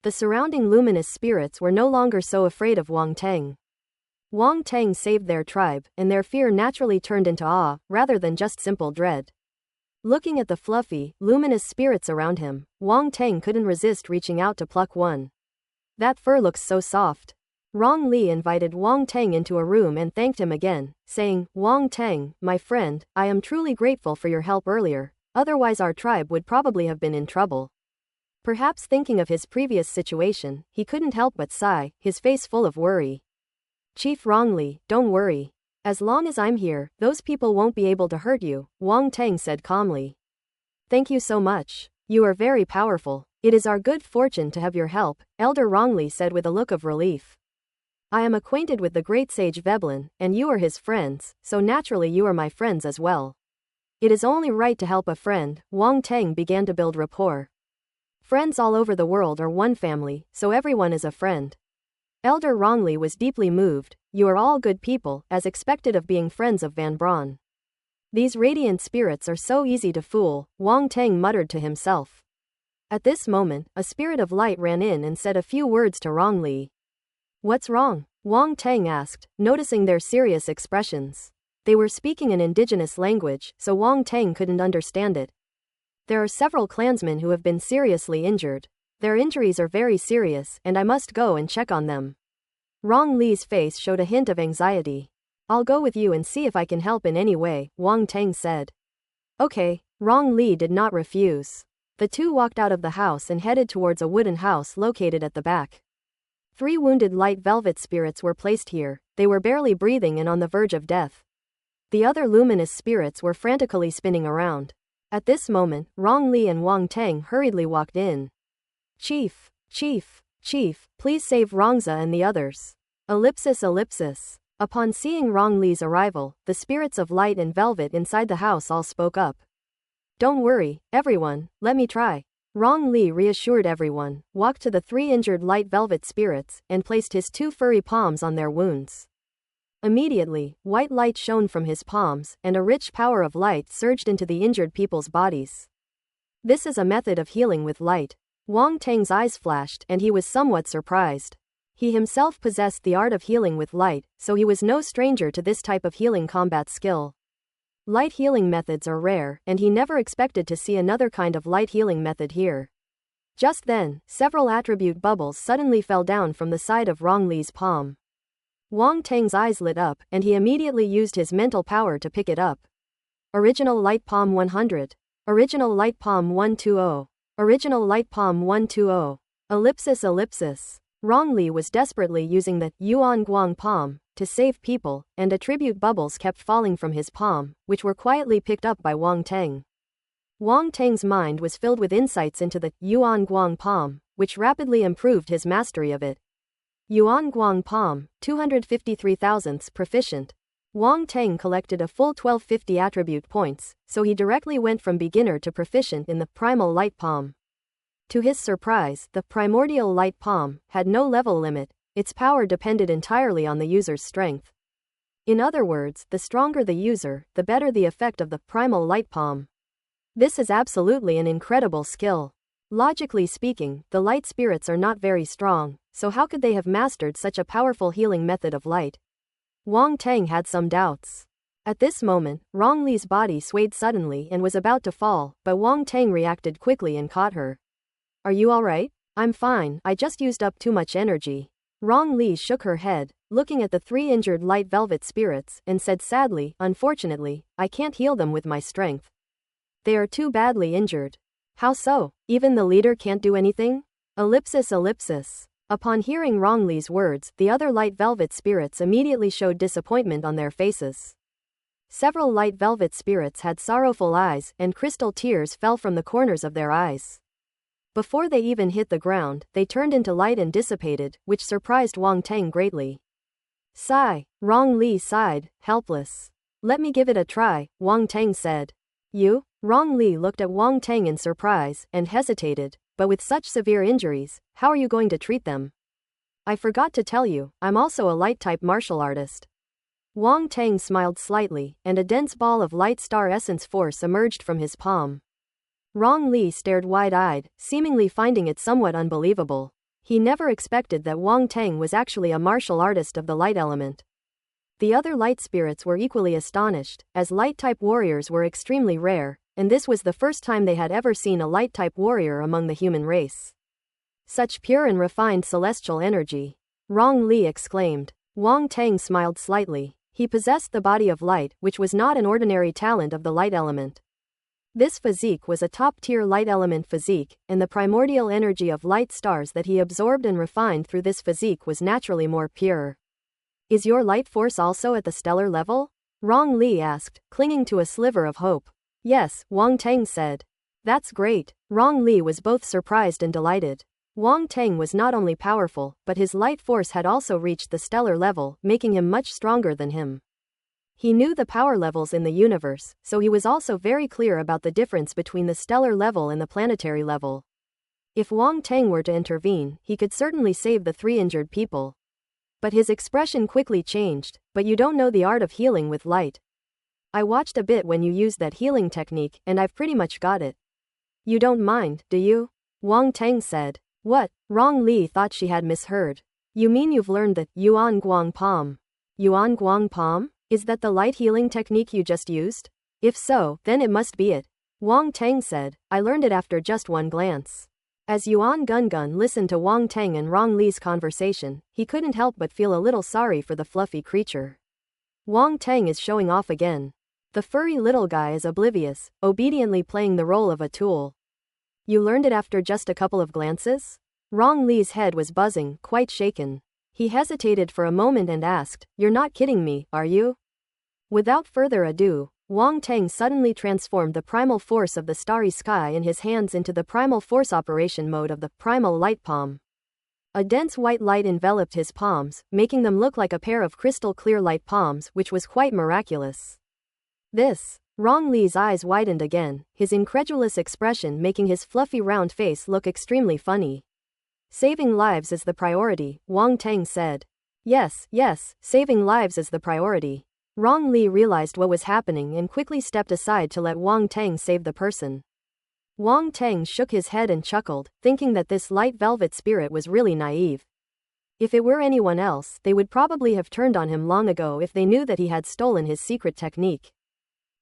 The surrounding luminous spirits were no longer so afraid of Wang Teng. Wang Tang saved their tribe, and their fear naturally turned into awe, rather than just simple dread. Looking at the fluffy, luminous spirits around him, Wang Tang couldn't resist reaching out to pluck one. That fur looks so soft. Rong Li invited Wang Tang into a room and thanked him again, saying, Wang Tang, my friend, I am truly grateful for your help earlier, otherwise our tribe would probably have been in trouble. Perhaps thinking of his previous situation, he couldn't help but sigh, his face full of worry. Chief Rong Li, don't worry. As long as I'm here, those people won't be able to hurt you, Wang Tang said calmly. Thank you so much. You are very powerful. It is our good fortune to have your help, Elder Rong Li said with a look of relief. I am acquainted with the great sage Veblen, and you are his friends, so naturally you are my friends as well. It is only right to help a friend, Wang Tang began to build rapport. Friends all over the world are one family, so everyone is a friend. Elder Rong Li was deeply moved. You are all good people, as expected of being friends of Van Braun. These radiant spirits are so easy to fool, Wang Tang muttered to himself. At this moment, a spirit of light ran in and said a few words to Rong Li. What's wrong? Wang Tang asked, noticing their serious expressions. They were speaking an indigenous language, so Wang Tang couldn't understand it. There are several clansmen who have been seriously injured. Their injuries are very serious, and I must go and check on them. Rong Li's face showed a hint of anxiety. I'll go with you and see if I can help in any way, Wang Tang said. Okay, Rong Li did not refuse. The two walked out of the house and headed towards a wooden house located at the back. 3 wounded light velvet spirits were placed here. They were barely breathing and on the verge of death. The other luminous spirits were frantically spinning around. At this moment, Rong Li and Wang Tang hurriedly walked in. Chief, please save Rongza and the others. Ellipsis. Upon seeing Rong Li's arrival, the spirits of light and velvet inside the house all spoke up. Don't worry, everyone, let me try. Rong Li reassured everyone, walked to the 3 injured light velvet spirits, and placed his 2 furry palms on their wounds. Immediately, white light shone from his palms, and a rich power of light surged into the injured people's bodies. This is a method of healing with light. Wang Tang's eyes flashed, and he was somewhat surprised. He himself possessed the art of healing with light, so he was no stranger to this type of healing combat skill. Light healing methods are rare, and he never expected to see another kind of light healing method here. Just then, several attribute bubbles suddenly fell down from the side of Rong Li's palm. Wang Tang's eyes lit up, and he immediately used his mental power to pick it up. Original Light Palm 100. Original Light Palm 120. Original Light Palm 120. Ellipsis. Rong Li was desperately using the Yuan Guang palm to save people, and attribute bubbles kept falling from his palm, which were quietly picked up by Wang Tang. Wang Tang's mind was filled with insights into the Yuan Guang palm, which rapidly improved his mastery of it. Yuan Guang palm, 253 thousandths proficient. Wang Tang collected a full 1250 attribute points, so he directly went from beginner to proficient in the primal light palm. To his surprise, the primordial light palm had no level limit. Its power depended entirely on the user's strength. In other words, the stronger the user, the better the effect of the primal light palm. This is absolutely an incredible skill. Logically speaking, the light spirits are not very strong, so how could they have mastered such a powerful healing method of light? Wang Tang had some doubts. At this moment, Rong Li's body swayed suddenly and was about to fall, but Wang Tang reacted quickly and caught her. Are you alright? I'm fine, I just used up too much energy. Rong Li shook her head, looking at the 3 injured light velvet spirits, and said sadly, unfortunately, I can't heal them with my strength. They are too badly injured. How so? Even the leader can't do anything? Ellipsis. Upon hearing Rong Li's words, the other light velvet spirits immediately showed disappointment on their faces. Several light velvet spirits had sorrowful eyes, and crystal tears fell from the corners of their eyes. Before they even hit the ground, they turned into light and dissipated, which surprised Wang Tang greatly. Sigh. Rong Li sighed, helpless. Let me give it a try, Wang Tang said. You? Rong Li looked at Wang Tang in surprise, and hesitated, but with such severe injuries, how are you going to treat them? I forgot to tell you, I'm also a light-type martial artist. Wang Tang smiled slightly, and a dense ball of light star essence force emerged from his palm. Rong Li stared wide-eyed, seemingly finding it somewhat unbelievable. He never expected that Wang Tang was actually a martial artist of the light element. The other light spirits were equally astonished, as light-type warriors were extremely rare, and this was the first time they had ever seen a light-type warrior among the human race. Such pure and refined celestial energy. Rong Li exclaimed. Wang Teng smiled slightly. He possessed the body of light, which was not an ordinary talent of the light element. This physique was a top-tier light element physique, and the primordial energy of light stars that he absorbed and refined through this physique was naturally more pure. Is your light force also at the stellar level? Rong Li asked, clinging to a sliver of hope. Yes, Wang Teng said. That's great. Rong Li was both surprised and delighted. Wang Teng was not only powerful, but his light force had also reached the stellar level, making him much stronger than him. He knew the power levels in the universe, so he was also very clear about the difference between the stellar level and the planetary level. If Wang Teng were to intervene, he could certainly save the 3 injured people. But his expression quickly changed. But you don't know the art of healing with light. I watched a bit when you used that healing technique, and I've pretty much got it. You don't mind, do you? Wang Teng said. What? Rong Li thought she had misheard. You mean you've learned the Yuan Guang Palm? Yuan Guang Palm? Is that the light healing technique you just used? If so, then it must be it. Wang Teng said. I learned it after just one glance. As Yuan Gungun listened to Wang Teng and Rong Li's conversation, he couldn't help but feel a little sorry for the fluffy creature. Wang Teng is showing off again. The furry little guy is oblivious, obediently playing the role of a tool. You learned it after just a couple of glances? Rong Li's head was buzzing, quite shaken. He hesitated for a moment and asked, You're not kidding me, are you? Without further ado, Wang Teng suddenly transformed the primal force of the starry sky in his hands into the primal force operation mode of the primal light palm. A dense white light enveloped his palms, making them look like a pair of crystal clear light palms, which was quite miraculous. This. Rong Li's eyes widened again, his incredulous expression making his fluffy round face look extremely funny. Saving lives is the priority, Wang Teng said. Yes, saving lives is the priority. Rong Li realized what was happening and quickly stepped aside to let Wang Teng save the person. Wang Teng shook his head and chuckled, thinking that this light velvet spirit was really naive. If it were anyone else, they would probably have turned on him long ago if they knew that he had stolen his secret technique.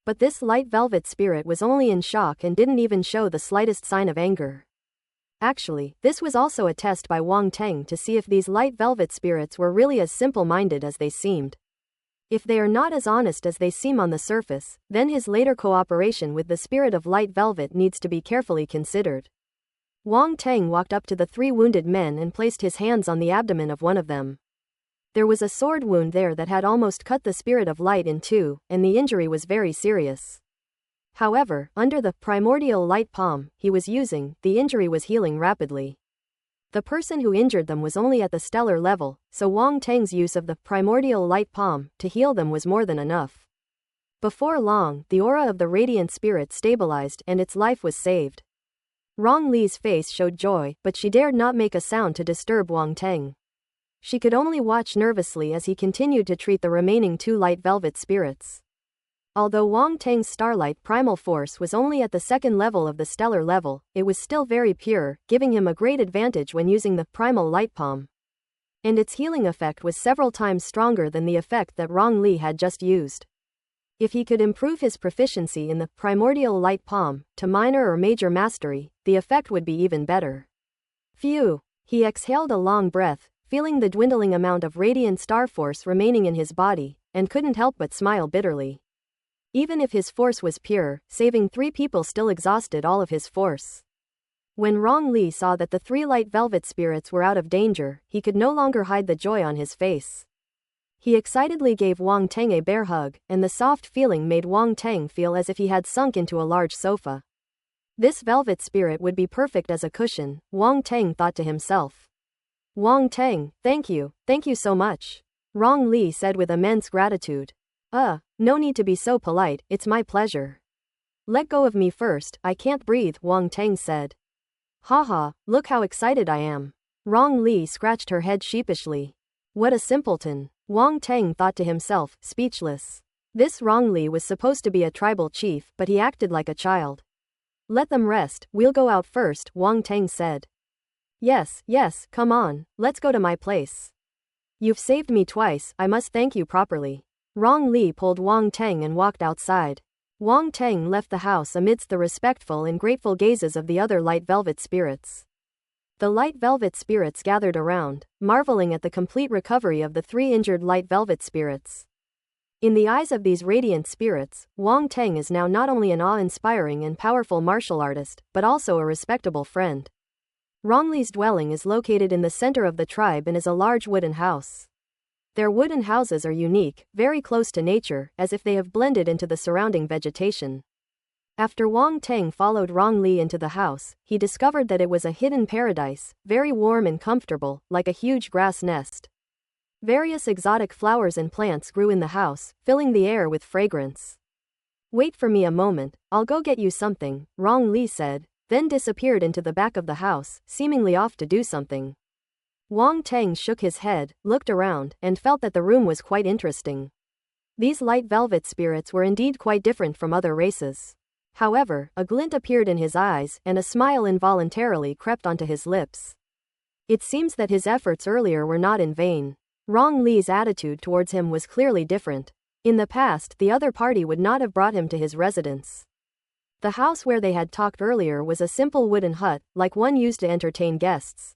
But this light velvet spirit was only in shock and didn't even show the slightest sign of anger. Actually, this was also a test by Wang Teng to see if these light velvet spirits were really as simple-minded as they seemed. If they are not as honest as they seem on the surface, then his later cooperation with the spirit of light velvet needs to be carefully considered. Wang Teng walked up to the 3 wounded men and placed his hands on the abdomen of one of them. There was a sword wound there that had almost cut the spirit of light in 2, and the injury was very serious. However, under the primordial light palm he was using, the injury was healing rapidly. The person who injured them was only at the stellar level, so Wang Teng's use of the primordial light palm to heal them was more than enough. Before long, the aura of the radiant spirit stabilized and its life was saved. Rong Li's face showed joy, but she dared not make a sound to disturb Wang Teng. She could only watch nervously as he continued to treat the remaining 2 light velvet spirits. Although Wang Teng's starlight primal force was only at the 2nd level of the stellar level, it was still very pure, giving him a great advantage when using the primal light palm. And its healing effect was several times stronger than the effect that Rong Li had just used. If he could improve his proficiency in the primordial light palm to minor or major mastery, the effect would be even better. Phew! He exhaled a long breath, feeling the dwindling amount of radiant star force remaining in his body, and couldn't help but smile bitterly. Even if his force was pure, saving 3 people still exhausted all of his force. When Rong Li saw that the 3 light velvet spirits were out of danger, he could no longer hide the joy on his face. He excitedly gave Wang Teng a bear hug, and the soft feeling made Wang Teng feel as if he had sunk into a large sofa. This velvet spirit would be perfect as a cushion, Wang Teng thought to himself. Wang Teng, thank you so much. Rong Li said with immense gratitude. No need to be so polite, it's my pleasure. Let go of me first, I can't breathe, Wang Teng said. Haha, look how excited I am. Rong Li scratched her head sheepishly. What a simpleton, Wang Teng thought to himself, speechless. This Rong Li was supposed to be a tribal chief, but he acted like a child. Let them rest, we'll go out first, Wang Teng said. Yes, come on, let's go to my place. You've saved me twice, I must thank you properly. Rong Li pulled Wang Teng and walked outside. Wang Teng left the house amidst the respectful and grateful gazes of the other light velvet spirits. The light velvet spirits gathered around, marveling at the complete recovery of the 3 injured light velvet spirits. In the eyes of these radiant spirits, Wang Teng is now not only an awe-inspiring and powerful martial artist, but also a respectable friend. Rong Li's dwelling is located in the center of the tribe and is a large wooden house. Their wooden houses are unique, very close to nature, as if they have blended into the surrounding vegetation. After Wang Teng followed Rong Li into the house, he discovered that it was a hidden paradise, very warm and comfortable, like a huge grass nest. Various exotic flowers and plants grew in the house, filling the air with fragrance. Wait for me a moment, I'll go get you something, Rong Li said, then disappeared into the back of the house, seemingly off to do something. Wang Teng shook his head, looked around, and felt that the room was quite interesting. These light velvet spirits were indeed quite different from other races. However, a glint appeared in his eyes, and a smile involuntarily crept onto his lips. It seems that his efforts earlier were not in vain. Rong Li's attitude towards him was clearly different. In the past, the other party would not have brought him to his residence. The house where they had talked earlier was a simple wooden hut, like one used to entertain guests.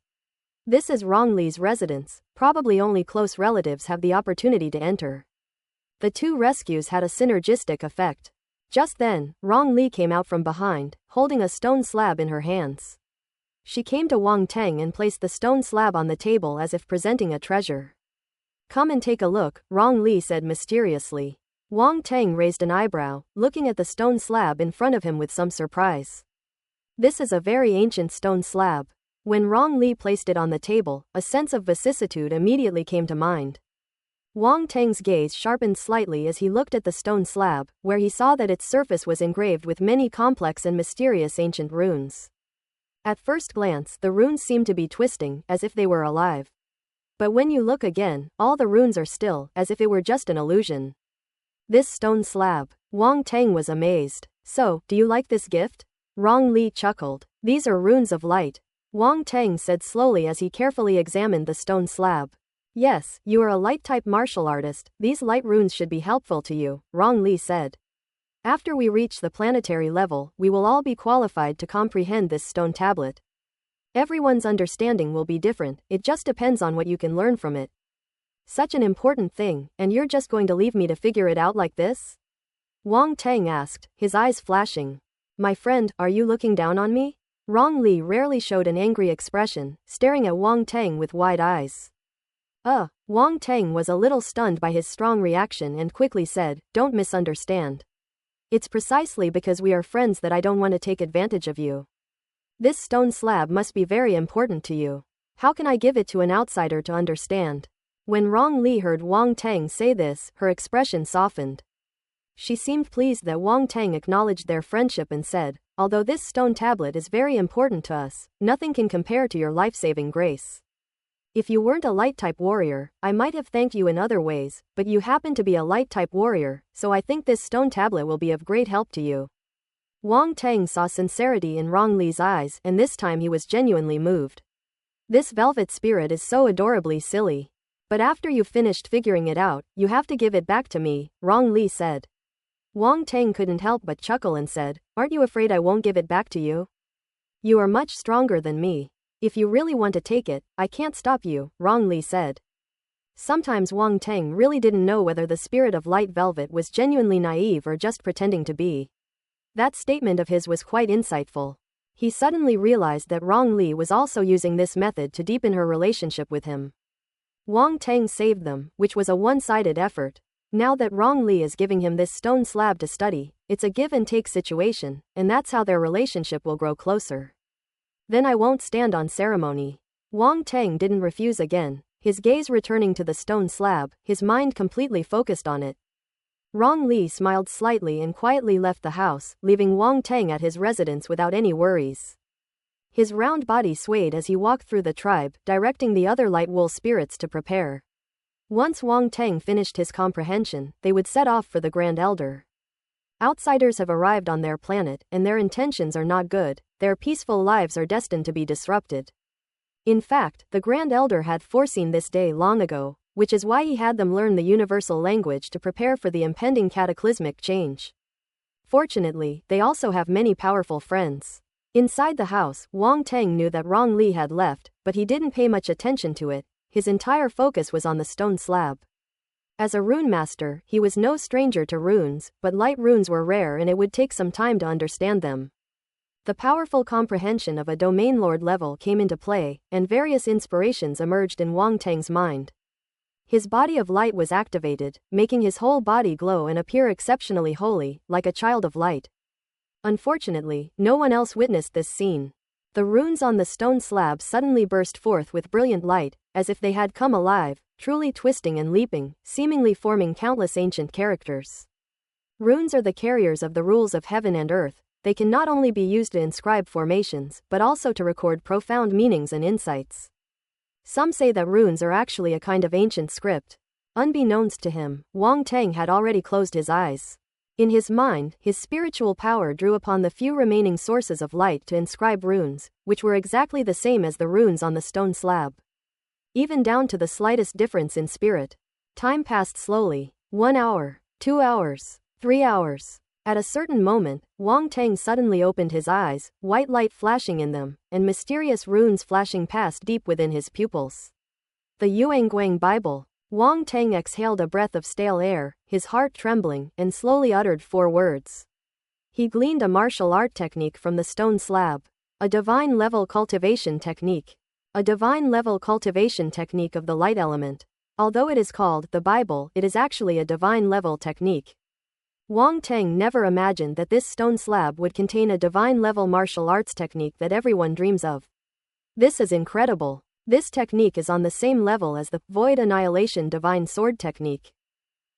This is Rong Li's residence, probably only close relatives have the opportunity to enter. The 2 rescues had a synergistic effect. Just then, Rong Li came out from behind, holding a stone slab in her hands. She came to Wang Teng and placed the stone slab on the table as if presenting a treasure. Come and take a look, Rong Li said mysteriously. Wang Teng raised an eyebrow, looking at the stone slab in front of him with some surprise. This is a very ancient stone slab. When Rong Li placed it on the table, a sense of vicissitude immediately came to mind. Wang Teng's gaze sharpened slightly as he looked at the stone slab, where he saw that its surface was engraved with many complex and mysterious ancient runes. At first glance, the runes seemed to be twisting, as if they were alive. But when you look again, all the runes are still, as if it were just an illusion. This stone slab. Wang Teng was amazed. So, do you like this gift? Rong Li chuckled. These are runes of light. Wang Teng said slowly as he carefully examined the stone slab. Yes, you are a light-type martial artist, these light runes should be helpful to you, Rong Li said. After we reach the planetary level, we will all be qualified to comprehend this stone tablet. Everyone's understanding will be different, it just depends on what you can learn from it. Such an important thing, and you're just going to leave me to figure it out like this? Wang Teng asked, his eyes flashing. My friend, are you looking down on me? Rong Li rarely showed an angry expression, staring at Wang Teng with wide eyes. Wang Teng was a little stunned by his strong reaction and quickly said, don't misunderstand. It's precisely because we are friends that I don't want to take advantage of you. This stone slab must be very important to you. How can I give it to an outsider to understand? When Rong Li heard Wang Teng say this, her expression softened. She seemed pleased that Wang Teng acknowledged their friendship and said, although this stone tablet is very important to us, nothing can compare to your life-saving grace. If you weren't a light-type warrior, I might have thanked you in other ways, but you happen to be a light-type warrior, so I think this stone tablet will be of great help to you. Wang Teng saw sincerity in Rong Li's eyes, and this time he was genuinely moved. This velvet spirit is so adorably silly. But after you've finished figuring it out, you have to give it back to me, Rong Li said. Wang Teng couldn't help but chuckle and said, aren't you afraid I won't give it back to you? You are much stronger than me. If you really want to take it, I can't stop you, Rong Li said. Sometimes Wang Teng really didn't know whether the spirit of light velvet was genuinely naive or just pretending to be. That statement of his was quite insightful. He suddenly realized that Rong Li was also using this method to deepen her relationship with him. Wang Teng saved them, which was a one-sided effort. Now that Rong Li is giving him this stone slab to study, it's a give-and-take situation, and that's how their relationship will grow closer. Then I won't stand on ceremony. Wang Teng didn't refuse again, his gaze returning to the stone slab, his mind completely focused on it. Rong Li smiled slightly and quietly left the house, leaving Wang Teng at his residence without any worries. His round body swayed as he walked through the tribe, directing the other light wool spirits to prepare. Once Wang Teng finished his comprehension, they would set off for the Grand Elder. Outsiders have arrived on their planet, and their intentions are not good, their peaceful lives are destined to be disrupted. In fact, the Grand Elder had foreseen this day long ago. which is why he had them learn the universal language to prepare for the impending cataclysmic change. Fortunately, they also have many powerful friends. Inside the house, Wang Teng knew that Rong Li had left, but he didn't pay much attention to it. His entire focus was on the stone slab. As a rune master, he was no stranger to runes, but light runes were rare and it would take some time to understand them. The powerful comprehension of a domain lord level came into play, and various inspirations emerged in Wang Teng's mind. His body of light was activated, making his whole body glow and appear exceptionally holy, like a child of light. Unfortunately, no one else witnessed this scene. The runes on the stone slab suddenly burst forth with brilliant light, as if they had come alive, truly twisting and leaping, seemingly forming countless ancient characters. Runes are the carriers of the rules of heaven and earth. They can not only be used to inscribe formations, but also to record profound meanings and insights. Some say that runes are actually a kind of ancient script. Unbeknownst to him, Wang Teng had already closed his eyes. In his mind, his spiritual power drew upon the few remaining sources of light to inscribe runes, which were exactly the same as the runes on the stone slab. Even down to the slightest difference in spirit. Time passed slowly. 1 hour, 2 hours, 3 hours. At a certain moment, Wang Teng suddenly opened his eyes, white light flashing in them, and mysterious runes flashing past deep within his pupils. The Yuanguang Bible. Wang Teng exhaled a breath of stale air, his heart trembling, and slowly uttered 4 words. He gleaned a martial art technique from the stone slab. A divine level cultivation technique. A divine level cultivation technique of the light element. Although it is called the Bible, it is actually a divine level technique. Wang Teng never imagined that this stone slab would contain a divine level martial arts technique that everyone dreams of. This is incredible. This technique is on the same level as the Void Annihilation Divine Sword technique.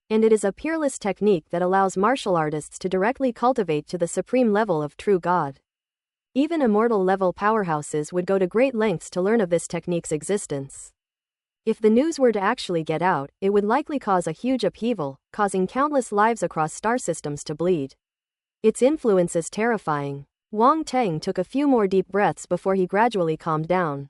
And it is a peerless technique that allows martial artists to directly cultivate to the supreme level of true God. Even immortal level powerhouses would go to great lengths to learn of this technique's existence. If the news were to actually get out, it would likely cause a huge upheaval, causing countless lives across star systems to bleed. Its influence is terrifying. Wang Teng took a few more deep breaths before he gradually calmed down.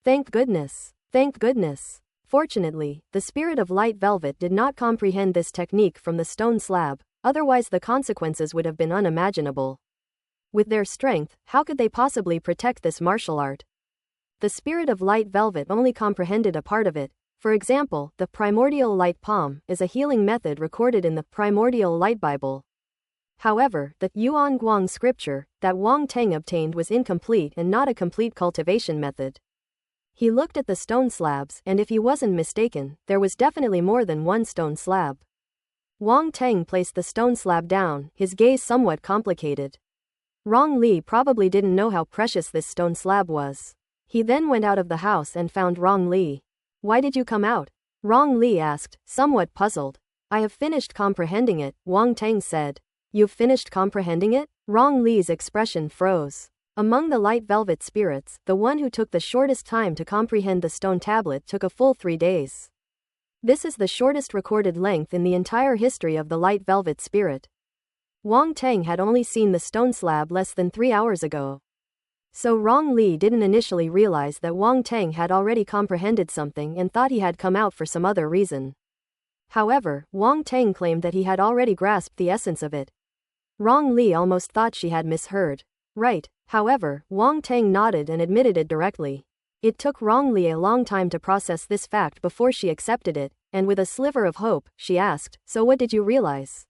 Thank goodness. Thank goodness. Fortunately, the spirit of light velvet did not comprehend this technique from the stone slab, otherwise the consequences would have been unimaginable. With their strength, how could they possibly protect this martial art? The spirit of light velvet only comprehended a part of it. For example, the primordial light palm is a healing method recorded in the Primordial Light Bible. However, the Yuanguang scripture that Wang Teng obtained was incomplete and not a complete cultivation method. He looked at the stone slabs, and if he wasn't mistaken, there was definitely more than one stone slab. Wang Teng placed the stone slab down, his gaze somewhat complicated. Rong Li probably didn't know how precious this stone slab was. He then went out of the house and found Rong Li. Why did you come out? Rong Li asked, somewhat puzzled. I have finished comprehending it, Wang Teng said. You've finished comprehending it? Rong Li's expression froze. Among the light velvet spirits, the one who took the shortest time to comprehend the stone tablet took a full 3 days. This is the shortest recorded length in the entire history of the light velvet spirit. Wang Teng had only seen the stone slab less than 3 hours ago. So Rong Li didn't initially realize that Wang Teng had already comprehended something and thought he had come out for some other reason. However, Wang Teng claimed that he had already grasped the essence of it. Rong Li almost thought she had misheard. Right. However, Wang Teng nodded and admitted it directly. It took Rong Li a long time to process this fact before she accepted it, and with a sliver of hope, she asked, so what did you realize?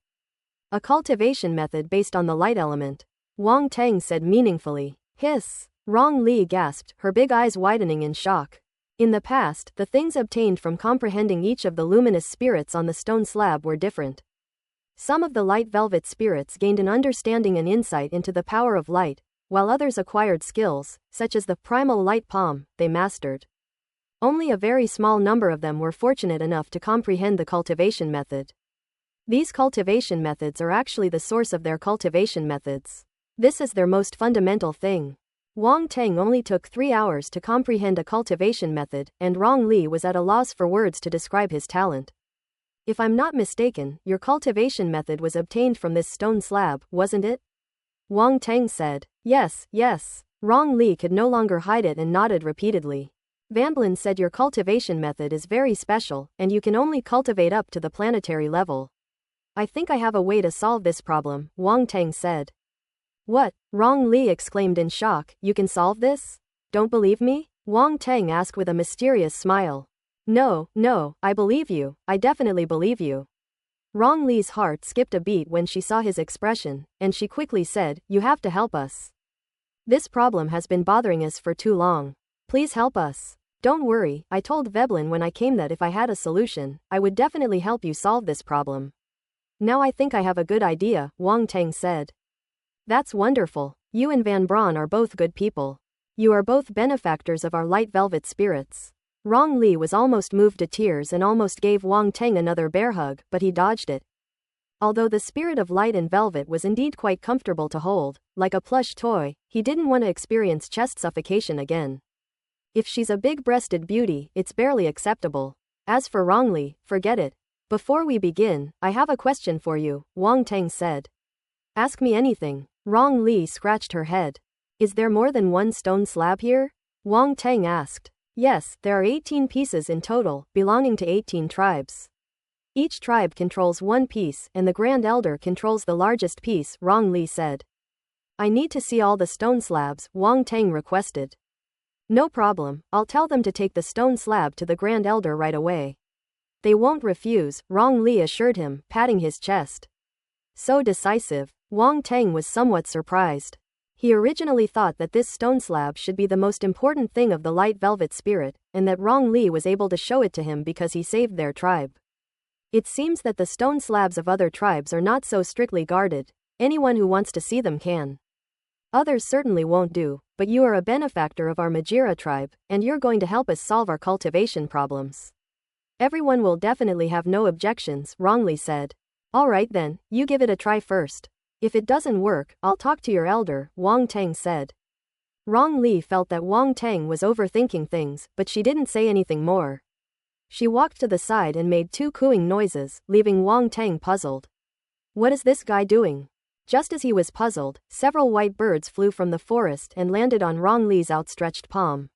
A cultivation method based on the light element. Wang Teng said meaningfully. Hiss. Rong Li gasped, her big eyes widening in shock. In the past, the things obtained from comprehending each of the luminous spirits on the stone slab were different. Some of the light velvet spirits gained an understanding and insight into the power of light, while others acquired skills, such as the primal light palm, they mastered. Only a very small number of them were fortunate enough to comprehend the cultivation method. These cultivation methods are actually the source of their cultivation methods. This is their most fundamental thing. Wang Teng only took 3 hours to comprehend a cultivation method, and Rong Li was at a loss for words to describe his talent. If I'm not mistaken, your cultivation method was obtained from this stone slab, wasn't it? Wang Teng said. Yes, yes. Rong Li could no longer hide it and nodded repeatedly. Vanblin said your cultivation method is very special, and you can only cultivate up to the planetary level. I think I have a way to solve this problem, Wang Tang said. What? Rong Li exclaimed in shock, you can solve this? Don't believe me? Wang Tang asked with a mysterious smile. No, I believe you, I definitely believe you. Rong Li's heart skipped a beat when she saw his expression, and she quickly said, you have to help us. This problem has been bothering us for too long. Please help us. Don't worry, I told Veblen when I came that if I had a solution, I would definitely help you solve this problem. Now I think I have a good idea, Wang Tang said. That's wonderful. You and Van Braun are both good people. You are both benefactors of our light velvet spirits. Rong Li was almost moved to tears and almost gave Wang Tang another bear hug, but he dodged it. Although the spirit of light and velvet was indeed quite comfortable to hold, like a plush toy, he didn't want to experience chest suffocation again. If she's a big-breasted beauty, it's barely acceptable. As for Rong Li, forget it. Before we begin, I have a question for you, Wang Tang said. Ask me anything. Rong Li scratched her head. Is there more than one stone slab here? Wang Tang asked. Yes, there are 18 pieces in total, belonging to 18 tribes. Each tribe controls one piece, and the Grand Elder controls the largest piece, Rong Li said. I need to see all the stone slabs, Wang Tang requested. No problem, I'll tell them to take the stone slab to the Grand Elder right away. They won't refuse, Rong Li assured him, patting his chest. So decisive. Wang Tang was somewhat surprised. He originally thought that this stone slab should be the most important thing of the light velvet spirit, and that Rong Li was able to show it to him because he saved their tribe. It seems that the stone slabs of other tribes are not so strictly guarded. Anyone who wants to see them can. Others certainly won't do, but you are a benefactor of our Majira tribe, and you're going to help us solve our cultivation problems. Everyone will definitely have no objections, Rong Li said. Alright then, you give it a try first. If it doesn't work, I'll talk to your elder, Wang Tang said. Rong Li felt that Wang Tang was overthinking things, but she didn't say anything more. She walked to the side and made two cooing noises, leaving Wang Tang puzzled. What is this guy doing? Just as he was puzzled, several white birds flew from the forest and landed on Rong Li's outstretched palm.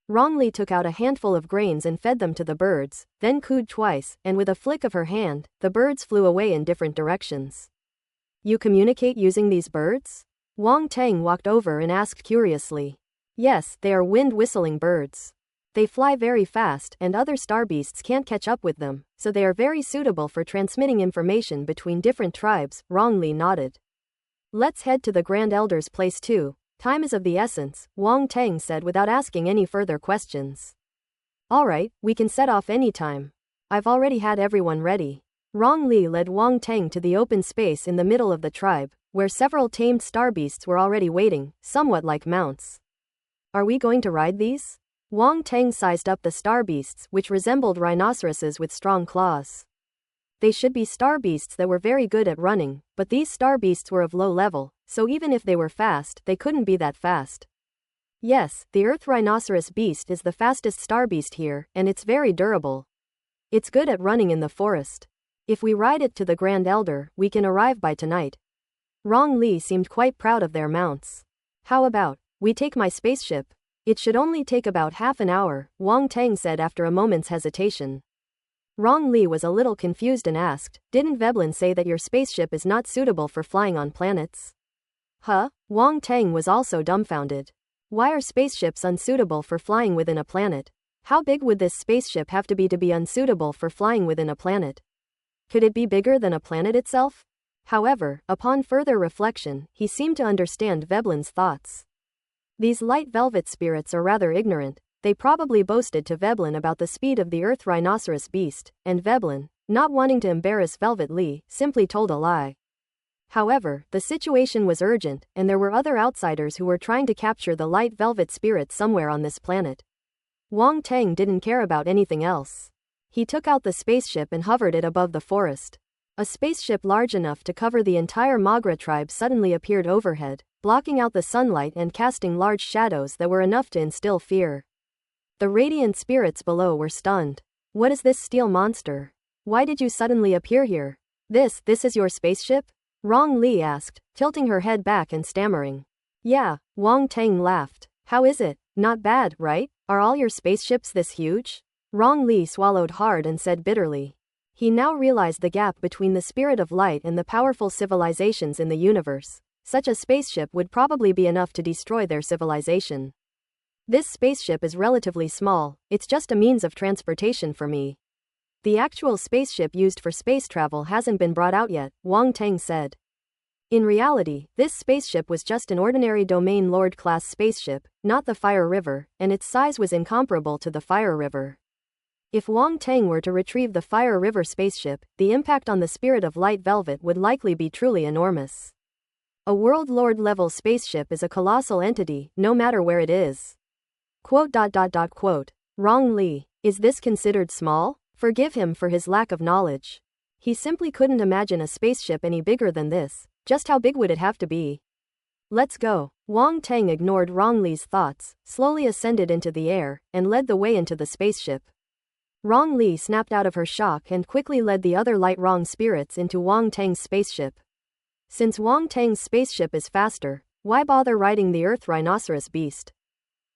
Rong Li took out a handful of grains and fed them to the birds, then cooed twice, and with a flick of her hand, the birds flew away in different directions. You communicate using these birds? Wang Tang walked over and asked curiously. Yes, they are wind-whistling birds. They fly very fast, and other star beasts can't catch up with them, so they are very suitable for transmitting information between different tribes, Rong Li nodded. Let's head to the Grand Elder's place too. Time is of the essence, Wang Tang said without asking any further questions. Alright, we can set off any time. I've already had everyone ready. Rong Li led Wang Tang to the open space in the middle of the tribe, where several tamed star beasts were already waiting, somewhat like mounts. Are we going to ride these? Wang Tang sized up the star beasts, which resembled rhinoceroses with strong claws. They should be star beasts that were very good at running, but these star beasts were of low level, so even if they were fast, they couldn't be that fast. Yes, the Earth Rhinoceros beast is the fastest star beast here, and it's very durable. It's good at running in the forest. If we ride it to the Grand Elder, we can arrive by tonight. Rong Li seemed quite proud of their mounts. How about, we take my spaceship? It should only take about half an hour, Wang Tang said after a moment's hesitation. Rong Li was a little confused and asked, didn't Veblen say that your spaceship is not suitable for flying on planets? Huh? Wang Tang was also dumbfounded. Why are spaceships unsuitable for flying within a planet? How big would this spaceship have to be unsuitable for flying within a planet? Could it be bigger than a planet itself? However, upon further reflection, he seemed to understand Veblen's thoughts. These light velvet spirits are rather ignorant. They probably boasted to Veblen about the speed of the Earth Rhinoceros beast, and Veblen, not wanting to embarrass Velvet Li, simply told a lie. However, the situation was urgent, and there were other outsiders who were trying to capture the light velvet spirit somewhere on this planet. Wang Tang didn't care about anything else. He took out the spaceship and hovered it above the forest. A spaceship large enough to cover the entire Magra tribe suddenly appeared overhead, blocking out the sunlight and casting large shadows that were enough to instill fear. The radiant spirits below were stunned. What is this steel monster? Why did you suddenly appear here? This is your spaceship? Rong Li asked, tilting her head back and stammering. Yeah, Wang Tang laughed. How is it? Not bad, right? Are all your spaceships this huge? Rong Li swallowed hard and said bitterly. He now realized the gap between the spirit of light and the powerful civilizations in the universe. Such a spaceship would probably be enough to destroy their civilization. This spaceship is relatively small, it's just a means of transportation for me. The actual spaceship used for space travel hasn't been brought out yet, Wang Teng said. In reality, this spaceship was just an ordinary Domain Lord class spaceship, not the Fire River, and its size was incomparable to the Fire River. If Wang Teng were to retrieve the Fire River spaceship, the impact on the Spirit of Light Velvet would likely be truly enormous. A World Lord level spaceship is a colossal entity, no matter where it is. Quote. Rong Li, is this considered small? Forgive him for his lack of knowledge. He simply couldn't imagine a spaceship any bigger than this. Just how big would it have to be? Let's go. Wang Teng ignored Rong Li's thoughts, slowly ascended into the air, and led the way into the spaceship. Rong Li snapped out of her shock and quickly led the other Light Rong spirits into Wang Teng's spaceship. Since Wang Teng's spaceship is faster, why bother riding the Earth Rhinoceros beast?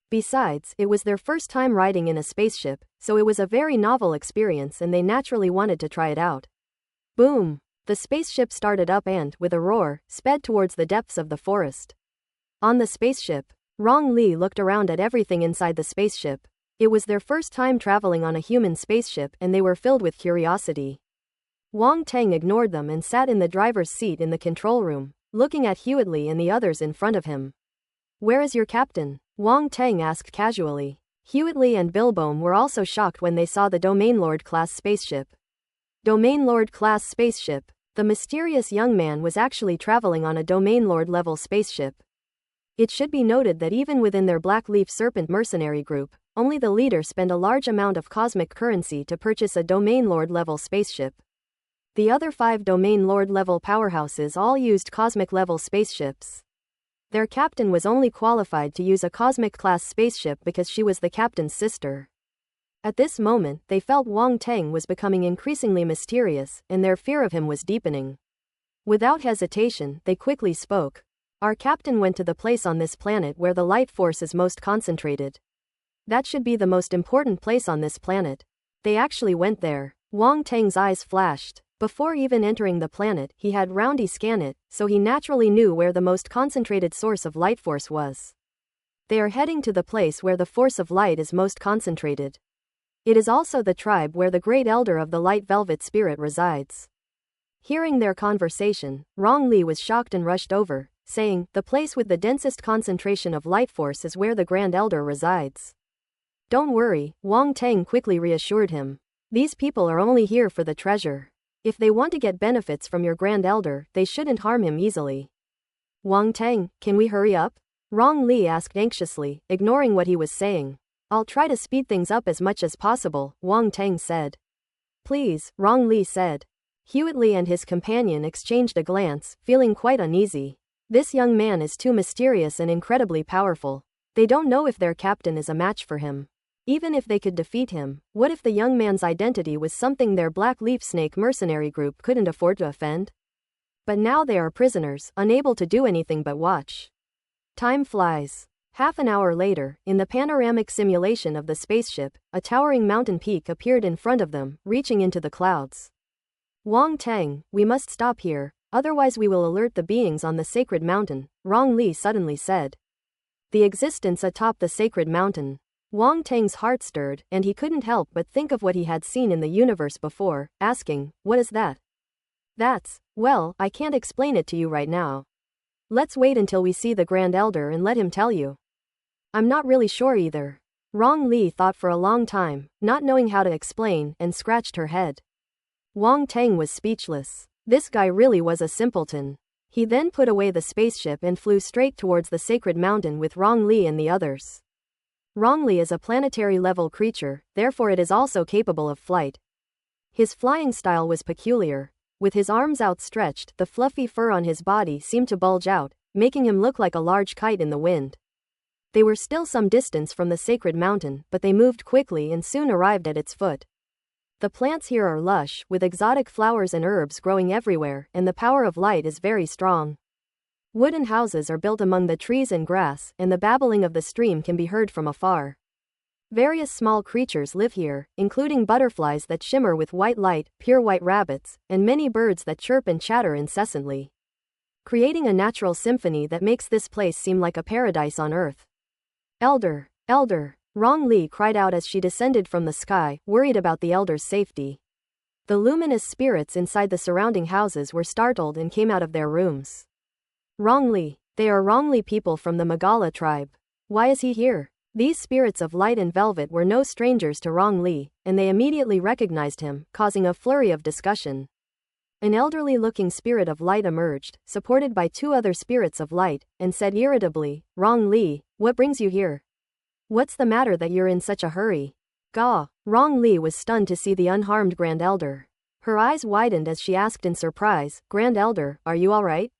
Besides, it was their first time riding in a spaceship, so it was a very novel experience and they naturally wanted to try it out. Boom! The spaceship started up and, with a roar, sped towards the depths of the forest. On the spaceship, Rong Li looked around at everything inside the spaceship. It was their first time traveling on a human spaceship and they were filled with curiosity. Wang Teng ignored them and sat in the driver's seat in the control room, looking at Hewitley and the others in front of him. Where is your captain? Wang Teng asked casually. Hewitley and Bilbome were also shocked when they saw the Domain Lord class spaceship. Domain Lord class spaceship. The mysterious young man was actually traveling on a Domain Lord level spaceship. It should be noted that even within their Black Leaf Serpent mercenary group, only the leader spent a large amount of cosmic currency to purchase a Domain Lord level spaceship. The other 5 Domain Lord level powerhouses all used cosmic level spaceships. Their captain was only qualified to use a cosmic class spaceship because she was the captain's sister. At this moment, they felt Wang Teng was becoming increasingly mysterious, and their fear of him was deepening. Without hesitation, they quickly spoke. Our captain went to the place on this planet where the light force is most concentrated. That should be the most important place on this planet. They actually went there. Wang Teng's eyes flashed. Before even entering the planet, he had Roundy scan it, so he naturally knew where the most concentrated source of light force was. They are heading to the place where the force of light is most concentrated. It is also the tribe where the great elder of the Light Velvet Spirit resides. Hearing their conversation, Rong Li was shocked and rushed over, saying, the place with the densest concentration of light force is where the Grand Elder resides. Don't worry, Wang Teng quickly reassured him. These people are only here for the treasure. If they want to get benefits from your Grand Elder, they shouldn't harm him easily. Wang Teng, can we hurry up? Rong Li asked anxiously, ignoring what he was saying. I'll try to speed things up as much as possible, Wang Teng said. Please, Rong Li said. Hewitley and his companion exchanged a glance, feeling quite uneasy. This young man is too mysterious and incredibly powerful. They don't know if their captain is a match for him. Even if they could defeat him, what if the young man's identity was something their Black Leaf Snake mercenary group couldn't afford to offend? But now they are prisoners, unable to do anything but watch. Time flies. Half an hour later, in the panoramic simulation of the spaceship, a towering mountain peak appeared in front of them, reaching into the clouds. Wang Teng, we must stop here, otherwise we will alert the beings on the sacred mountain, Rong Li suddenly said. The existence atop the sacred mountain. Wang Teng's heart stirred, and he couldn't help but think of what he had seen in the universe before, asking, what is that? Well, I can't explain it to you right now. Let's wait until we see the Grand Elder and let him tell you. I'm not really sure either. Rong Li thought for a long time, not knowing how to explain, and scratched her head. Wang Teng was speechless. This guy really was a simpleton. He then put away the spaceship and flew straight towards the sacred mountain with Rong Li and the others. Rong Li is a planetary-level creature, therefore it is also capable of flight. His flying style was peculiar. With his arms outstretched, the fluffy fur on his body seemed to bulge out, making him look like a large kite in the wind. They were still some distance from the sacred mountain, but they moved quickly and soon arrived at its foot. The plants here are lush, with exotic flowers and herbs growing everywhere, and the power of light is very strong. Wooden houses are built among the trees and grass, and the babbling of the stream can be heard from afar. Various small creatures live here, including butterflies that shimmer with white light, pure white rabbits, and many birds that chirp and chatter incessantly, creating a natural symphony that makes this place seem like a paradise on earth. Elder, elder, Rong Li cried out as she descended from the sky, worried about the elder's safety. The luminous spirits inside the surrounding houses were startled and came out of their rooms. Rong Li, they are Rong Li people from the Magala tribe. Why is he here? These spirits of light and velvet were no strangers to Rong Li, and they immediately recognized him, causing a flurry of discussion. An elderly-looking spirit of light emerged, supported by two other spirits of light, and said irritably, Rong Li, what brings you here? What's the matter that you're in such a hurry? Gah! Rong Li was stunned to see the unharmed Grand Elder. Her eyes widened as she asked in surprise, Grand Elder, are you alright?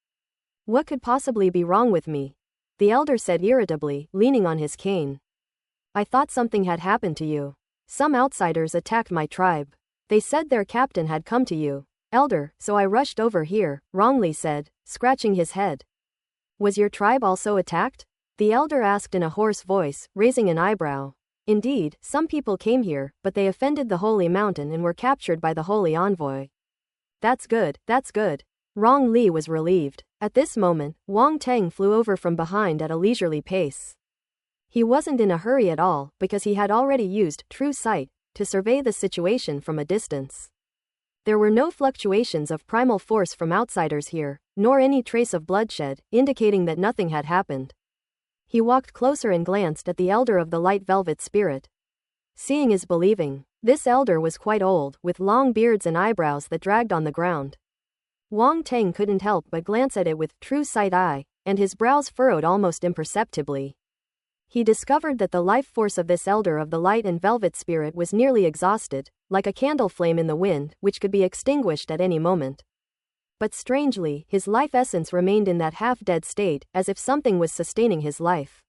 What could possibly be wrong with me? The elder said irritably, leaning on his cane. I thought something had happened to you. Some outsiders attacked my tribe. They said their captain had come to you, Elder, so I rushed over here, Rong Li said, scratching his head. Was your tribe also attacked? The elder asked in a hoarse voice, raising an eyebrow. Indeed, some people came here, but they offended the holy mountain and were captured by the holy envoy. That's good, that's good. Rong Li was relieved. At this moment, Wang Teng flew over from behind at a leisurely pace. He wasn't in a hurry at all, because he had already used true sight to survey the situation from a distance. There were no fluctuations of primal force from outsiders here, nor any trace of bloodshed, indicating that nothing had happened. He walked closer and glanced at the elder of the light velvet spirit. Seeing is believing. This elder was quite old, with long beards and eyebrows that dragged on the ground. Wang Teng couldn't help but glance at it with true sight eye, and his brows furrowed almost imperceptibly. He discovered that the life force of this elder of the light and velvet spirit was nearly exhausted, like a candle flame in the wind, which could be extinguished at any moment. But strangely, his life essence remained in that half-dead state, as if something was sustaining his life.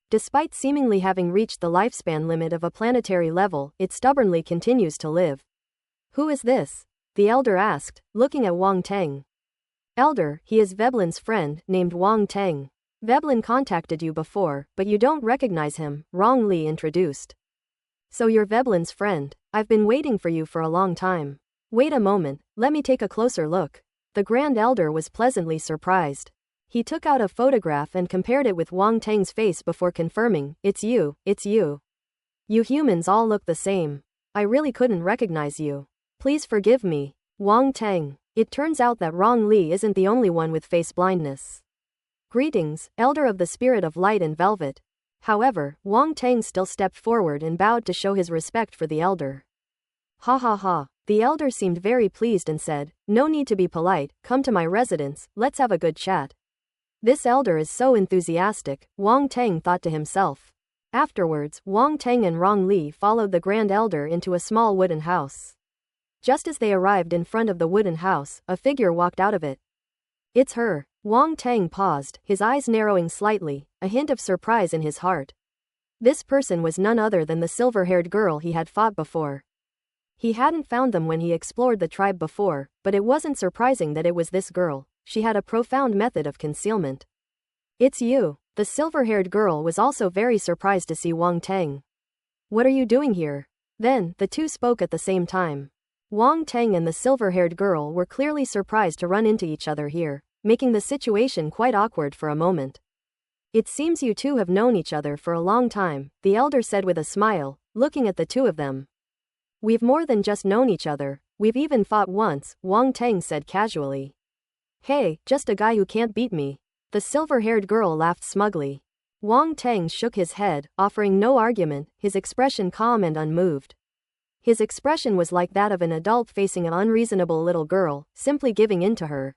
Despite seemingly having reached the lifespan limit of a planetary level, it stubbornly continues to live. Who is this? The elder asked, looking at Wang Teng. Elder, he is Veblin's friend, named Wang Teng. Veblen contacted you before, but you don't recognize him, Rong Li introduced. So you're Veblen's friend. I've been waiting for you for a long time. Wait a moment, let me take a closer look. The Grand Elder was pleasantly surprised. He took out a photograph and compared it with Wang Teng's face before confirming, it's you, it's you. You humans all look the same. I really couldn't recognize you. Please forgive me, Wang Teng. It turns out that Rong Li isn't the only one with face blindness. Greetings, Elder of the Spirit of Light and Velvet. However, Wang Teng still stepped forward and bowed to show his respect for the elder. Ha ha ha. The elder seemed very pleased and said, no need to be polite, come to my residence, let's have a good chat. This elder is so enthusiastic, Wang Teng thought to himself. Afterwards, Wang Teng and Rong Li followed the Grand Elder into a small wooden house. Just as they arrived in front of the wooden house, a figure walked out of it. It's her. Wang Teng paused, his eyes narrowing slightly, a hint of surprise in his heart. This person was none other than the silver-haired girl he had fought before. He hadn't found them when he explored the tribe before, but it wasn't surprising that it was this girl. She had a profound method of concealment. It's you. The silver-haired girl was also very surprised to see Wang Teng. What are you doing here? Then, the two spoke at the same time. Wang Teng and the silver-haired girl were clearly surprised to run into each other here, making the situation quite awkward for a moment. It seems you two have known each other for a long time, the elder said with a smile, looking at the two of them. We've more than just known each other, we've even fought once, Wang Teng said casually. Hey, just a guy who can't beat me. The silver-haired girl laughed smugly. Wang Teng shook his head, offering no argument, his expression calm and unmoved. His expression was like that of an adult facing an unreasonable little girl, simply giving in to her.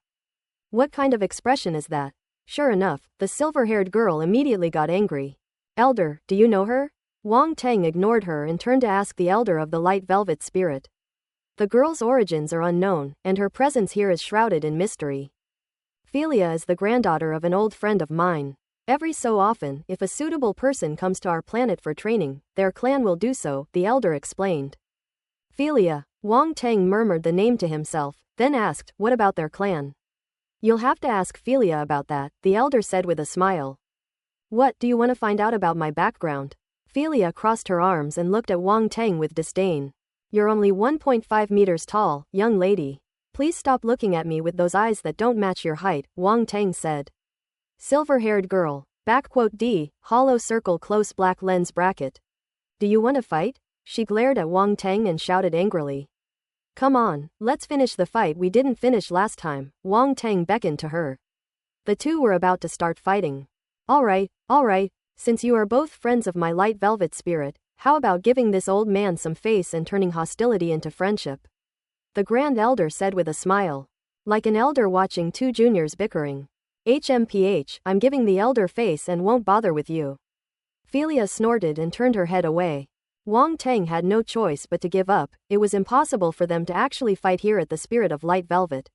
What kind of expression is that? Sure enough, the silver-haired girl immediately got angry. Elder, do you know her? Wang Teng ignored her and turned to ask the elder of the light velvet spirit. The girl's origins are unknown, and her presence here is shrouded in mystery. Philia is the granddaughter of an old friend of mine. Every so often, if a suitable person comes to our planet for training, their clan will do so, the elder explained. Philia. Wang Teng murmured the name to himself, then asked, what about their clan? You'll have to ask Philia about that, the elder said with a smile. What, do you want to find out about my background? Philia crossed her arms and looked at Wang Teng with disdain. You're only 1.5 meters tall, young lady. Please stop looking at me with those eyes that don't match your height, Wang Teng said. Silver-haired girl. D, hollow circle close black lens bracket. Do you want to fight? She glared at Wang Teng and shouted angrily. Come on, let's finish the fight we didn't finish last time, Wang Teng beckoned to her. The two were about to start fighting. Alright, since you are both friends of my light velvet spirit, how about giving this old man some face and turning hostility into friendship? The Grand Elder said with a smile. Like an elder watching two juniors bickering. HMPH, I'm giving the elder face and won't bother with you. Philia snorted and turned her head away. Wang Teng had no choice but to give up. It was impossible for them to actually fight here at the Spirit of Light Velvet.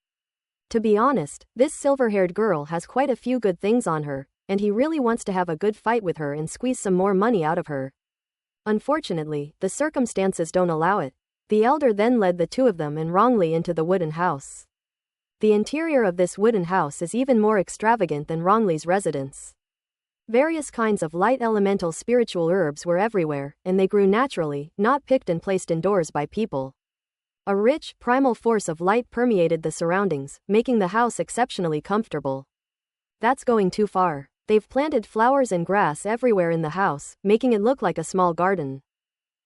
To be honest, this silver-haired girl has quite a few good things on her, and he really wants to have a good fight with her and squeeze some more money out of her. Unfortunately, the circumstances don't allow it. The elder then led the two of them and wrongly into the wooden house. The interior of this wooden house is even more extravagant than Rongli's residence. Various kinds of light elemental spiritual herbs were everywhere, and they grew naturally, not picked and placed indoors by people. A rich, primal force of light permeated the surroundings, making the house exceptionally comfortable. That's going too far. They've planted flowers and grass everywhere in the house, making it look like a small garden.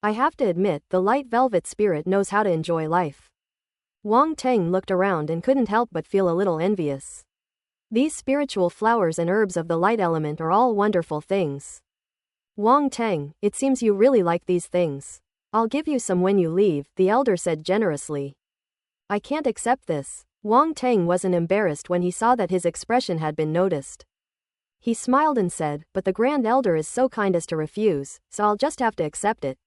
I have to admit, the light velvet spirit knows how to enjoy life. Wang Teng looked around and couldn't help but feel a little envious. These spiritual flowers and herbs of the light element are all wonderful things. Wang Teng, it seems you really like these things. I'll give you some when you leave, the elder said generously. I can't accept this. Wang Teng wasn't embarrassed when he saw that his expression had been noticed. He smiled and said, but the Grand Elder is so kind as to refuse, so I'll just have to accept it.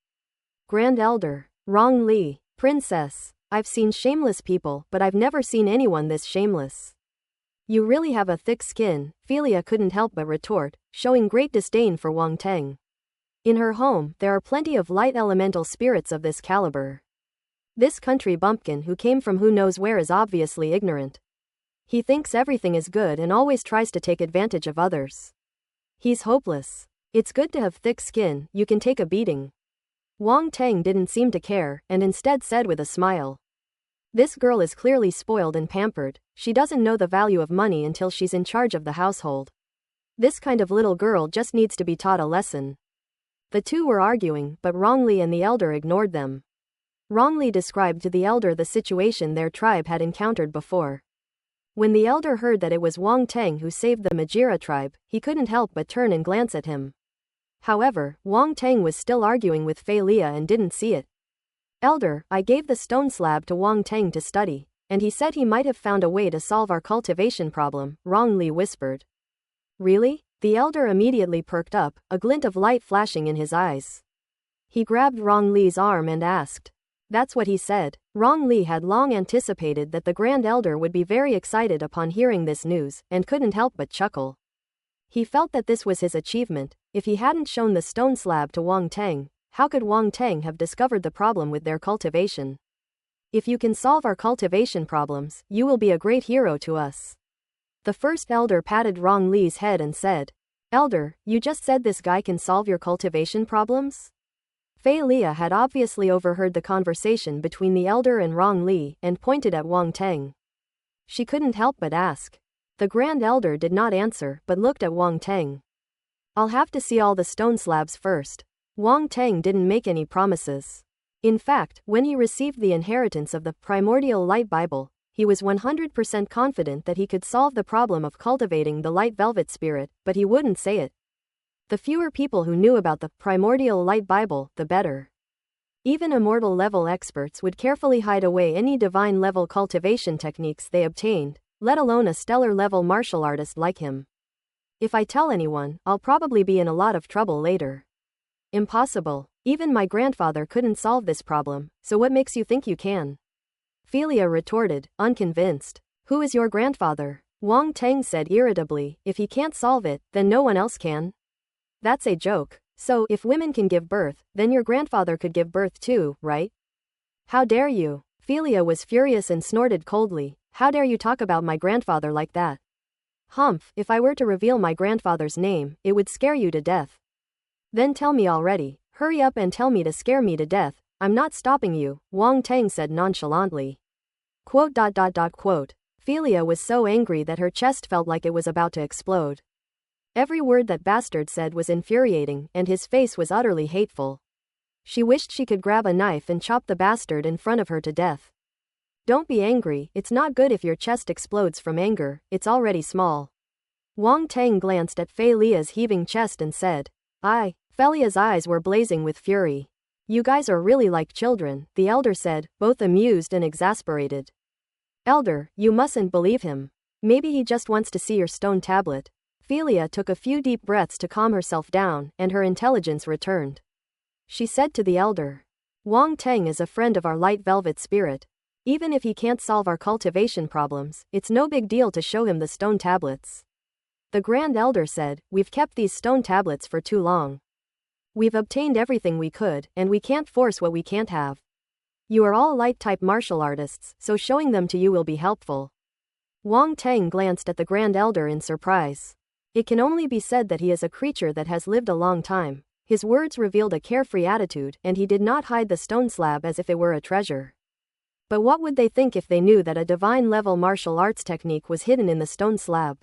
Grand Elder. Rong Li. Princess. I've seen shameless people, but I've never seen anyone this shameless. You really have a thick skin, Philia couldn't help but retort, showing great disdain for Wang Teng. In her home, there are plenty of light elemental spirits of this caliber. This country bumpkin who came from who knows where is obviously ignorant. He thinks everything is good and always tries to take advantage of others. He's hopeless. It's good to have thick skin, you can take a beating. Wang Teng didn't seem to care, and instead said with a smile. This girl is clearly spoiled and pampered. She doesn't know the value of money until she's in charge of the household. This kind of little girl just needs to be taught a lesson. The two were arguing, but Rongli and the elder ignored them. Rongli described to the elder the situation their tribe had encountered before. When the elder heard that it was Wang Teng who saved the Majira tribe, he couldn't help but turn and glance at him. However, Wang Teng was still arguing with Philia and didn't see it. Elder, I gave the stone slab to Wang Teng to study, and he said he might have found a way to solve our cultivation problem, Rong Li whispered. Really? The elder immediately perked up, a glint of light flashing in his eyes. He grabbed Rong Li's arm and asked. That's what he said. Rong Li had long anticipated that the Grand Elder would be very excited upon hearing this news, and couldn't help but chuckle. He felt that this was his achievement. If he hadn't shown the stone slab to Wang Teng, how could Wang Teng have discovered the problem with their cultivation? If you can solve our cultivation problems, you will be a great hero to us. The first elder patted Rong Li's head and said, Elder, you just said this guy can solve your cultivation problems? Philia had obviously overheard the conversation between the elder and Rong Li and pointed at Wang Teng. She couldn't help but ask. The Grand Elder did not answer but looked at Wang Teng. I'll have to see all the stone slabs first. Wang Teng didn't make any promises. In fact, when he received the inheritance of the Primordial Light Bible, he was 100% confident that he could solve the problem of cultivating the light velvet spirit, but he wouldn't say it. The fewer people who knew about the Primordial Light Bible, the better. Even immortal level experts would carefully hide away any divine level cultivation techniques they obtained, let alone a stellar level martial artist like him. If I tell anyone, I'll probably be in a lot of trouble later. Impossible. Even my grandfather couldn't solve this problem, so what makes you think you can? Philia retorted, unconvinced. Who is your grandfather? Wang Teng said irritably, if he can't solve it, then no one else can. That's a joke. So, if women can give birth, then your grandfather could give birth too, right? How dare you? Philia was furious and snorted coldly. How dare you talk about my grandfather like that? Humph, if I were to reveal my grandfather's name, it would scare you to death. Then tell me already. Hurry up and tell me to scare me to death. I'm not stopping you, Wang Tang said nonchalantly. Quote. Philia was so angry that her chest felt like it was about to explode. Every word that bastard said was infuriating, and his face was utterly hateful. She wished she could grab a knife and chop the bastard in front of her to death. Don't be angry, it's not good if your chest explodes from anger, it's already small. Wang Tang glanced at Philia's heaving chest and said, Philia's eyes were blazing with fury. You guys are really like children, the elder said, both amused and exasperated. Elder, you mustn't believe him. Maybe he just wants to see your stone tablet. Philia took a few deep breaths to calm herself down, and her intelligence returned. She said to the elder, Wang Tang is a friend of our light velvet spirit. Even if he can't solve our cultivation problems, it's no big deal to show him the stone tablets. The Grand Elder said, we've kept these stone tablets for too long. We've obtained everything we could, and we can't force what we can't have. You are all light-type martial artists, so showing them to you will be helpful. Wang Tang glanced at the Grand Elder in surprise. It can only be said that he is a creature that has lived a long time. His words revealed a carefree attitude, and he did not hide the stone slab as if it were a treasure. But what would they think if they knew that a divine-level martial arts technique was hidden in the stone slab?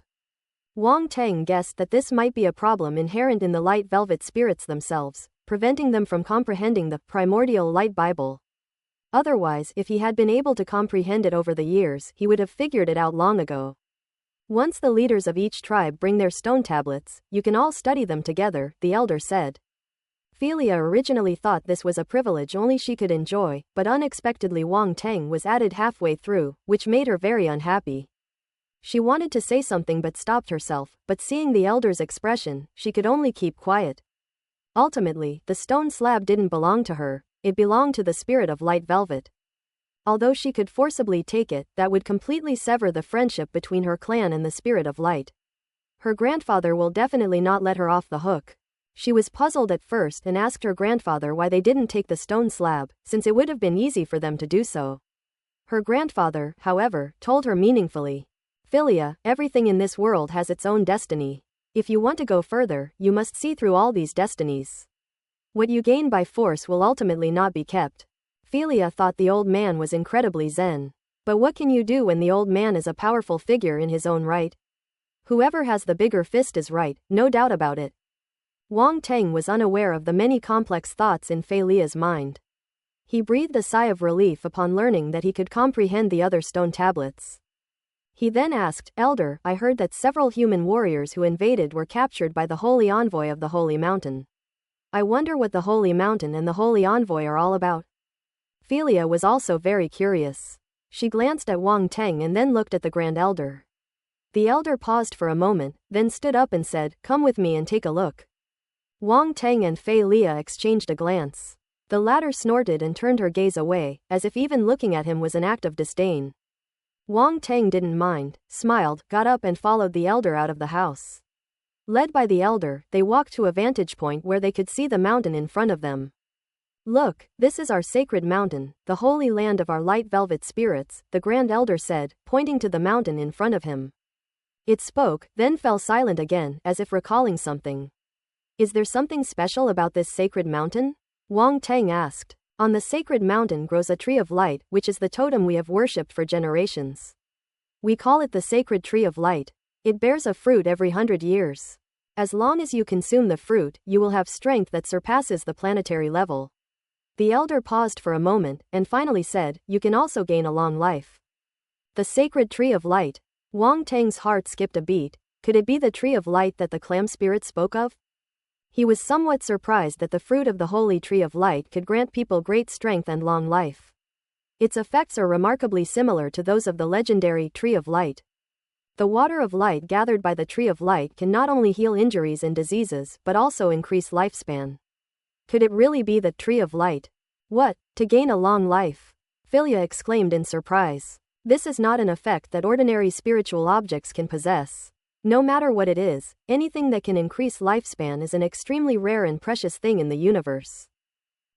Wang Tang guessed that this might be a problem inherent in the light velvet spirits themselves, preventing them from comprehending the primordial light Bible. Otherwise, if he had been able to comprehend it over the years, he would have figured it out long ago. Once the leaders of each tribe bring their stone tablets, you can all study them together, the elder said. Philia originally thought this was a privilege only she could enjoy, but unexpectedly Wang Tang was added halfway through, which made her very unhappy. She wanted to say something but stopped herself, but seeing the elder's expression, she could only keep quiet. Ultimately, the stone slab didn't belong to her, it belonged to the spirit of light velvet. Although she could forcibly take it, that would completely sever the friendship between her clan and the spirit of light. Her grandfather will definitely not let her off the hook. She was puzzled at first and asked her grandfather why they didn't take the stone slab, since it would have been easy for them to do so. Her grandfather, however, told her meaningfully, Philia, everything in this world has its own destiny. If you want to go further, you must see through all these destinies. What you gain by force will ultimately not be kept. Philia thought the old man was incredibly zen. But what can you do when the old man is a powerful figure in his own right? Whoever has the bigger fist is right, no doubt about it. Wang Tang was unaware of the many complex thoughts in Philia's mind. He breathed a sigh of relief upon learning that he could comprehend the other stone tablets. He then asked, Elder, I heard that several human warriors who invaded were captured by the Holy Envoy of the Holy Mountain. I wonder what the Holy Mountain and the Holy Envoy are all about. Philia was also very curious. She glanced at Wang Tang and then looked at the Grand Elder. The elder paused for a moment, then stood up and said, Come with me and take a look. Wang Tang and Philia exchanged a glance. The latter snorted and turned her gaze away, as if even looking at him was an act of disdain. Wang Tang didn't mind, smiled, got up and followed the elder out of the house. Led by the elder, they walked to a vantage point where they could see the mountain in front of them. Look, this is our sacred mountain, the holy land of our light velvet spirits, the Grand Elder said, pointing to the mountain in front of him. It spoke, then fell silent again, as if recalling something. Is there something special about this sacred mountain? Wang Tang asked. On the sacred mountain grows a tree of light, which is the totem we have worshipped for generations. We call it the sacred tree of light. It bears a fruit every 100 years. As long as you consume the fruit, you will have strength that surpasses the planetary level. The elder paused for a moment, and finally said, You can also gain a long life. The sacred tree of light. Wang Tang's heart skipped a beat. Could it be the tree of light that the clam spirit spoke of? He was somewhat surprised that the fruit of the holy tree of light could grant people great strength and long life. Its effects are remarkably similar to those of the legendary tree of light. The water of light gathered by the tree of light can not only heal injuries and diseases but also increase lifespan. Could it really be the tree of light? What, to gain a long life? Philia exclaimed in surprise. This is not an effect that ordinary spiritual objects can possess. No matter what it is, anything that can increase lifespan is an extremely rare and precious thing in the universe.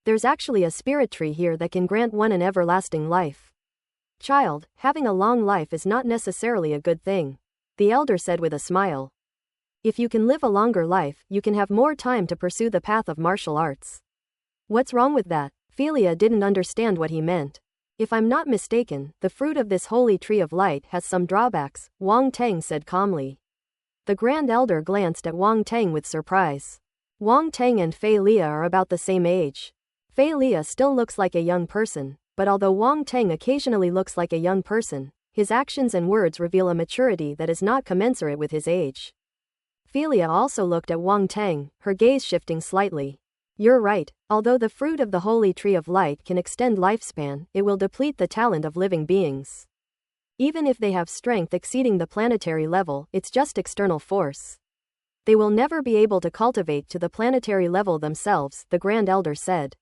There's actually a spirit tree here that can grant one an everlasting life. Child, having a long life is not necessarily a good thing, the elder said with a smile. If you can live a longer life, you can have more time to pursue the path of martial arts. What's wrong with that? Philia didn't understand what he meant. If I'm not mistaken, the fruit of this holy tree of light has some drawbacks, Wang Tang said calmly. The Grand Elder glanced at Wang Tang with surprise. Wang Tang and Fei Lia are about the same age. Fei Lia still looks like a young person, but although Wang Tang occasionally looks like a young person, his actions and words reveal a maturity that is not commensurate with his age. Philia also looked at Wang Tang, her gaze shifting slightly. You're right, although the fruit of the holy tree of light can extend lifespan, it will deplete the talent of living beings. Even if they have strength exceeding the planetary level, it's just external force. They will never be able to cultivate to the planetary level themselves, the Grand Elder said.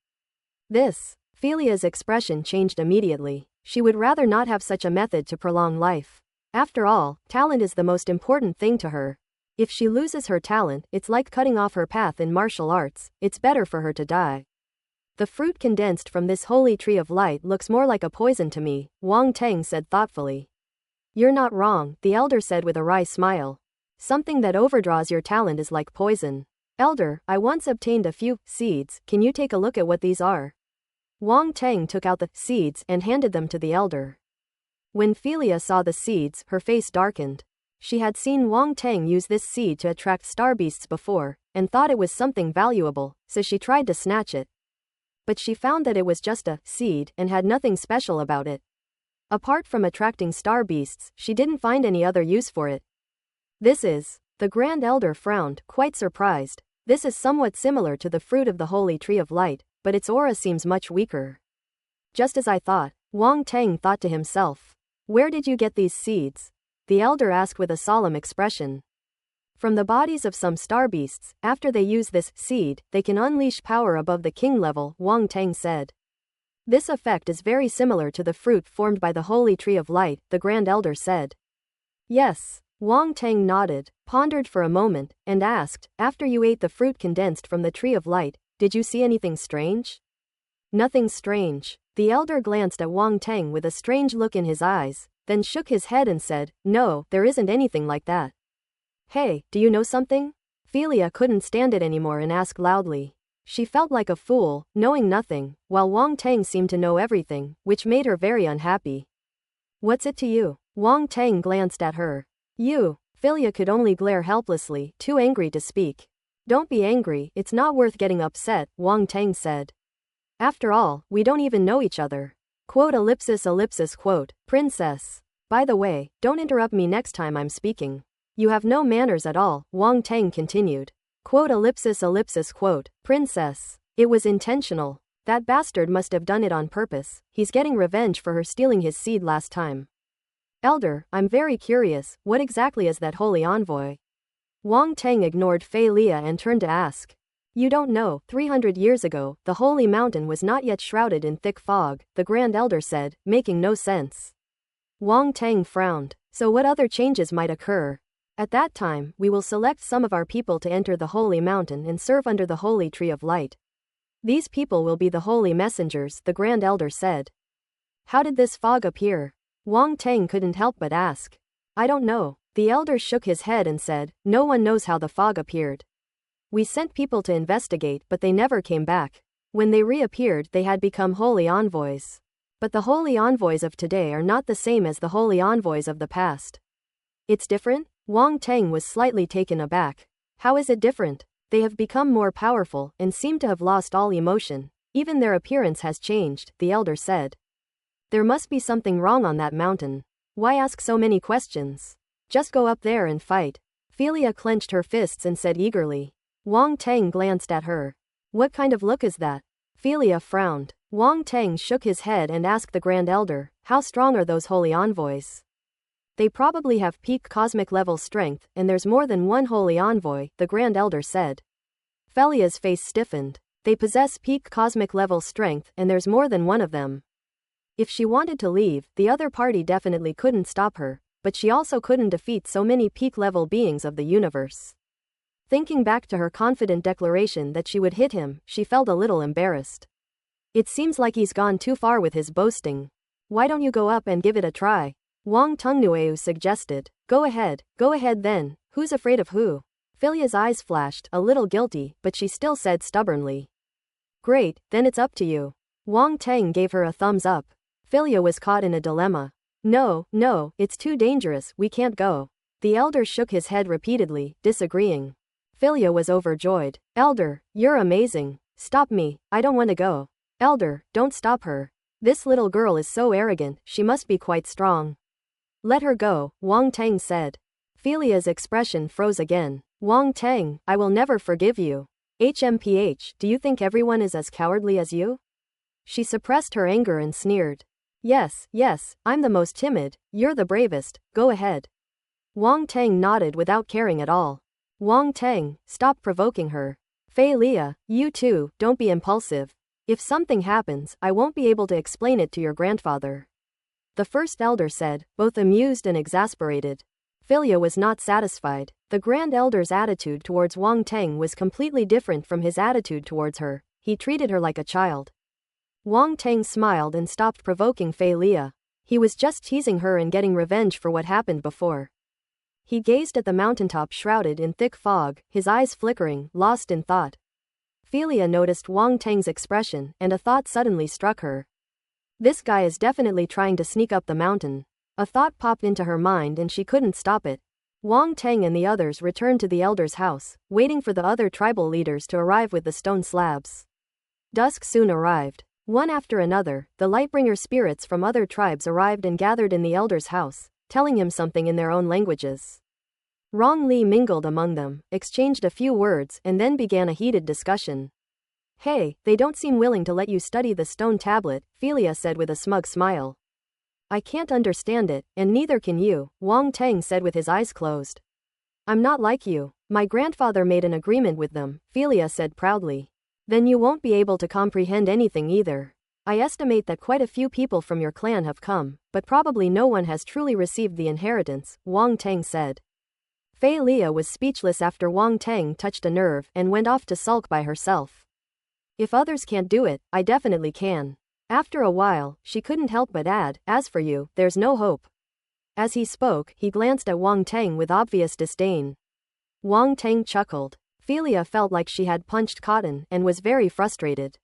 Philia's expression changed immediately. She would rather not have such a method to prolong life. After all, talent is the most important thing to her. If she loses her talent, it's like cutting off her path in martial arts, it's better for her to die. The fruit condensed from this holy tree of light looks more like a poison to me, Wang Tang said thoughtfully. You're not wrong, the elder said with a wry smile. Something that overdraws your talent is like poison. Elder, I once obtained a few seeds, can you take a look at what these are? Wang Tang took out the seeds and handed them to the elder. When Philia saw the seeds, her face darkened. She had seen Wang Tang use this seed to attract star beasts before, and thought it was something valuable, so she tried to snatch it. But she found that it was just a seed and had nothing special about it. Apart from attracting star beasts, she didn't find any other use for it. The Grand Elder frowned, quite surprised. This is somewhat similar to the fruit of the holy tree of light, but its aura seems much weaker. Just as I thought, Wang Tang thought to himself. Where did you get these seeds? The elder asked with a solemn expression. From the bodies of some star beasts, after they use this seed, they can unleash power above the king level, Wang Tang said. This effect is very similar to the fruit formed by the holy tree of light, the Grand Elder said. Yes, Wang Tang nodded, pondered for a moment, and asked, after you ate the fruit condensed from the tree of light, did you see anything strange? Nothing strange. The elder glanced at Wang Tang with a strange look in his eyes, then shook his head and said, no, there isn't anything like that. Hey, do you know something? Philia couldn't stand it anymore and asked loudly. She felt like a fool, knowing nothing, while Wang Tang seemed to know everything, which made her very unhappy. What's it to you? Wang Tang glanced at her. You. Philia could only glare helplessly, too angry to speak. Don't be angry, it's not worth getting upset, Wang Tang said. After all, we don't even know each other. Quote ellipsis quote, princess. By the way, don't interrupt me next time I'm speaking. You have no manners at all, Wang Tang continued. Quote ellipsis quote, princess. It was intentional. That bastard must have done it on purpose, he's getting revenge for her stealing his seed last time. Elder, I'm very curious, what exactly is that holy envoy? Wang Tang ignored Fei Lia and turned to ask. You don't know, 300 years ago, the holy mountain was not yet shrouded in thick fog, the Grand Elder said, making no sense. Wang Tang frowned. So what other changes might occur? At that time, we will select some of our people to enter the holy mountain and serve under the holy tree of light. These people will be the holy messengers, the Grand Elder said. How did this fog appear? Wang Tang couldn't help but ask. I don't know. The elder shook his head and said, no one knows how the fog appeared. We sent people to investigate, but they never came back. When they reappeared, they had become holy envoys. But the holy envoys of today are not the same as the holy envoys of the past. It's different? Wang Tang was slightly taken aback. How is it different? They have become more powerful and seem to have lost all emotion. Even their appearance has changed, the elder said. There must be something wrong on that mountain. Why ask so many questions? Just go up there and fight. Philia clenched her fists and said eagerly. Wang Tang glanced at her. What kind of look is that? Philia frowned. Wang Tang shook his head and asked the Grand Elder, how strong are those holy envoys? They probably have peak cosmic level strength, and there's more than one holy envoy, the Grand Elder said. Philia's face stiffened. They possess peak cosmic level strength, and there's more than one of them. If she wanted to leave, the other party definitely couldn't stop her, but she also couldn't defeat so many peak level beings of the universe. Thinking back to her confident declaration that she would hit him, she felt a little embarrassed. It seems like he's gone too far with his boasting. Why don't you go up and give it a try? Wang Tungnueu suggested. Go ahead then, who's afraid of who? Philia's eyes flashed, a little guilty, but she still said stubbornly. Great, then it's up to you. Wang Teng gave her a thumbs up. Philia was caught in a dilemma. No, it's too dangerous, we can't go. The elder shook his head repeatedly, disagreeing. Philia was overjoyed. Elder, you're amazing. Stop me, I don't want to go. Elder, don't stop her. This little girl is so arrogant, she must be quite strong. Let her go, Wang Teng said. Philia's expression froze again. Wang Teng, I will never forgive you. HMPH, do you think everyone is as cowardly as you? She suppressed her anger and sneered. Yes, I'm the most timid, you're the bravest, go ahead. Wang Teng nodded without caring at all. Wang Teng, stop provoking her. Fei Lia, you too, don't be impulsive. If something happens, I won't be able to explain it to your grandfather. The first elder said, both amused and exasperated. Philia was not satisfied. The grand elder's attitude towards Wang Teng was completely different from his attitude towards her. He treated her like a child. Wang Teng smiled and stopped provoking Fei Lia. He was just teasing her and getting revenge for what happened before. He gazed at the mountaintop shrouded in thick fog, his eyes flickering, lost in thought. Philia noticed Wang Teng's expression, and a thought suddenly struck her. This guy is definitely trying to sneak up the mountain. A thought popped into her mind and she couldn't stop it. Wang Teng and the others returned to the elder's house, waiting for the other tribal leaders to arrive with the stone slabs. Dusk soon arrived. One after another, the Lightbringer spirits from other tribes arrived and gathered in the elder's house, telling him something in their own languages. Rong Li mingled among them, exchanged a few words, and then began a heated discussion. Hey, they don't seem willing to let you study the stone tablet, Philia said with a smug smile. I can't understand it, and neither can you, Wang Teng said with his eyes closed. I'm not like you. My grandfather made an agreement with them, Philia said proudly. Then you won't be able to comprehend anything either. I estimate that quite a few people from your clan have come, but probably no one has truly received the inheritance, Wang Teng said. Fei Lia was speechless after Wang Teng touched a nerve and went off to sulk by herself. If others can't do it, I definitely can. After a while, she couldn't help but add, as for you, there's no hope. As he spoke, he glanced at Wang Teng with obvious disdain. Wang Teng chuckled. Philia felt like she had punched cotton and was very frustrated.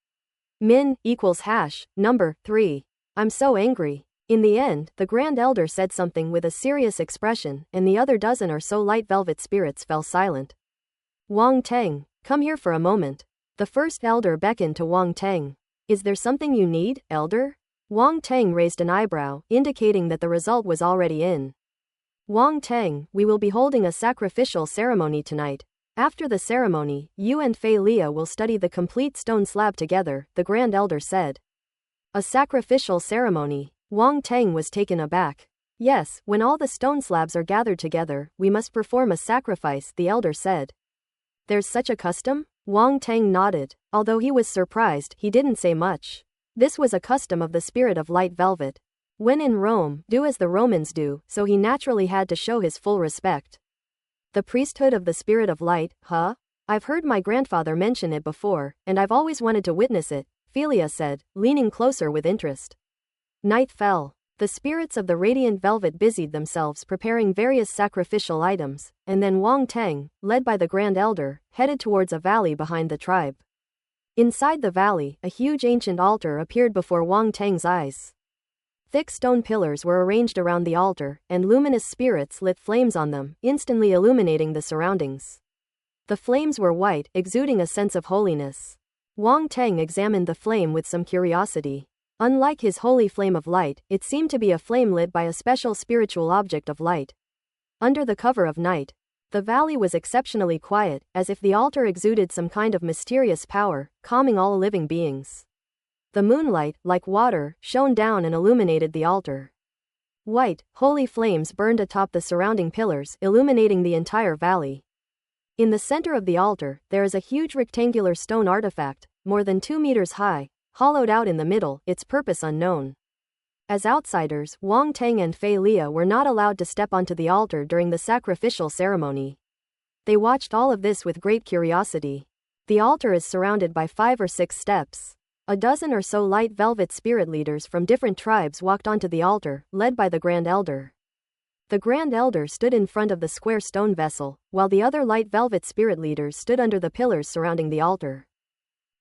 Min equals hash, number 3. I'm so angry. In the end, the Grand Elder said something with a serious expression, and the other dozen or so light velvet spirits fell silent. Wang Teng, come here for a moment. The first elder beckoned to Wang Teng. Is there something you need, elder? Wang Teng raised an eyebrow, indicating that the result was already in. Wang Teng, we will be holding a sacrificial ceremony tonight. After the ceremony, you and Fei Lia will study the complete stone slab together, the Grand Elder said. A sacrificial ceremony? Wang Teng was taken aback. Yes, when all the stone slabs are gathered together, we must perform a sacrifice, the elder said. There's such a custom? Wang Teng nodded. Although he was surprised, he didn't say much. This was a custom of the spirit of light velvet. When in Rome, do as the Romans do, so he naturally had to show his full respect. The priesthood of the spirit of light, huh? I've heard my grandfather mention it before, and I've always wanted to witness it, Philia said, leaning closer with interest. Night fell. The spirits of the radiant velvet busied themselves preparing various sacrificial items, and then Wang Teng, led by the Grand Elder, headed towards a valley behind the tribe. Inside the valley, a huge ancient altar appeared before Wang Teng's eyes. Thick stone pillars were arranged around the altar, and luminous spirits lit flames on them, instantly illuminating the surroundings. The flames were white, exuding a sense of holiness. Wang Teng examined the flame with some curiosity. Unlike his holy flame of light, it seemed to be a flame lit by a special spiritual object of light. Under the cover of night, the valley was exceptionally quiet, as if the altar exuded some kind of mysterious power, calming all living beings. The moonlight, like water, shone down and illuminated the altar. White, holy flames burned atop the surrounding pillars, illuminating the entire valley. In the center of the altar, there is a huge rectangular stone artifact, more than 2 meters high, hollowed out in the middle, its purpose unknown. As outsiders, Wang Teng and Fei Lia were not allowed to step onto the altar during the sacrificial ceremony. They watched all of this with great curiosity. The altar is surrounded by 5 or 6 steps. A dozen or so light velvet spirit leaders from different tribes walked onto the altar, led by the Grand Elder. The Grand Elder stood in front of the square stone vessel, while the other light velvet spirit leaders stood under the pillars surrounding the altar.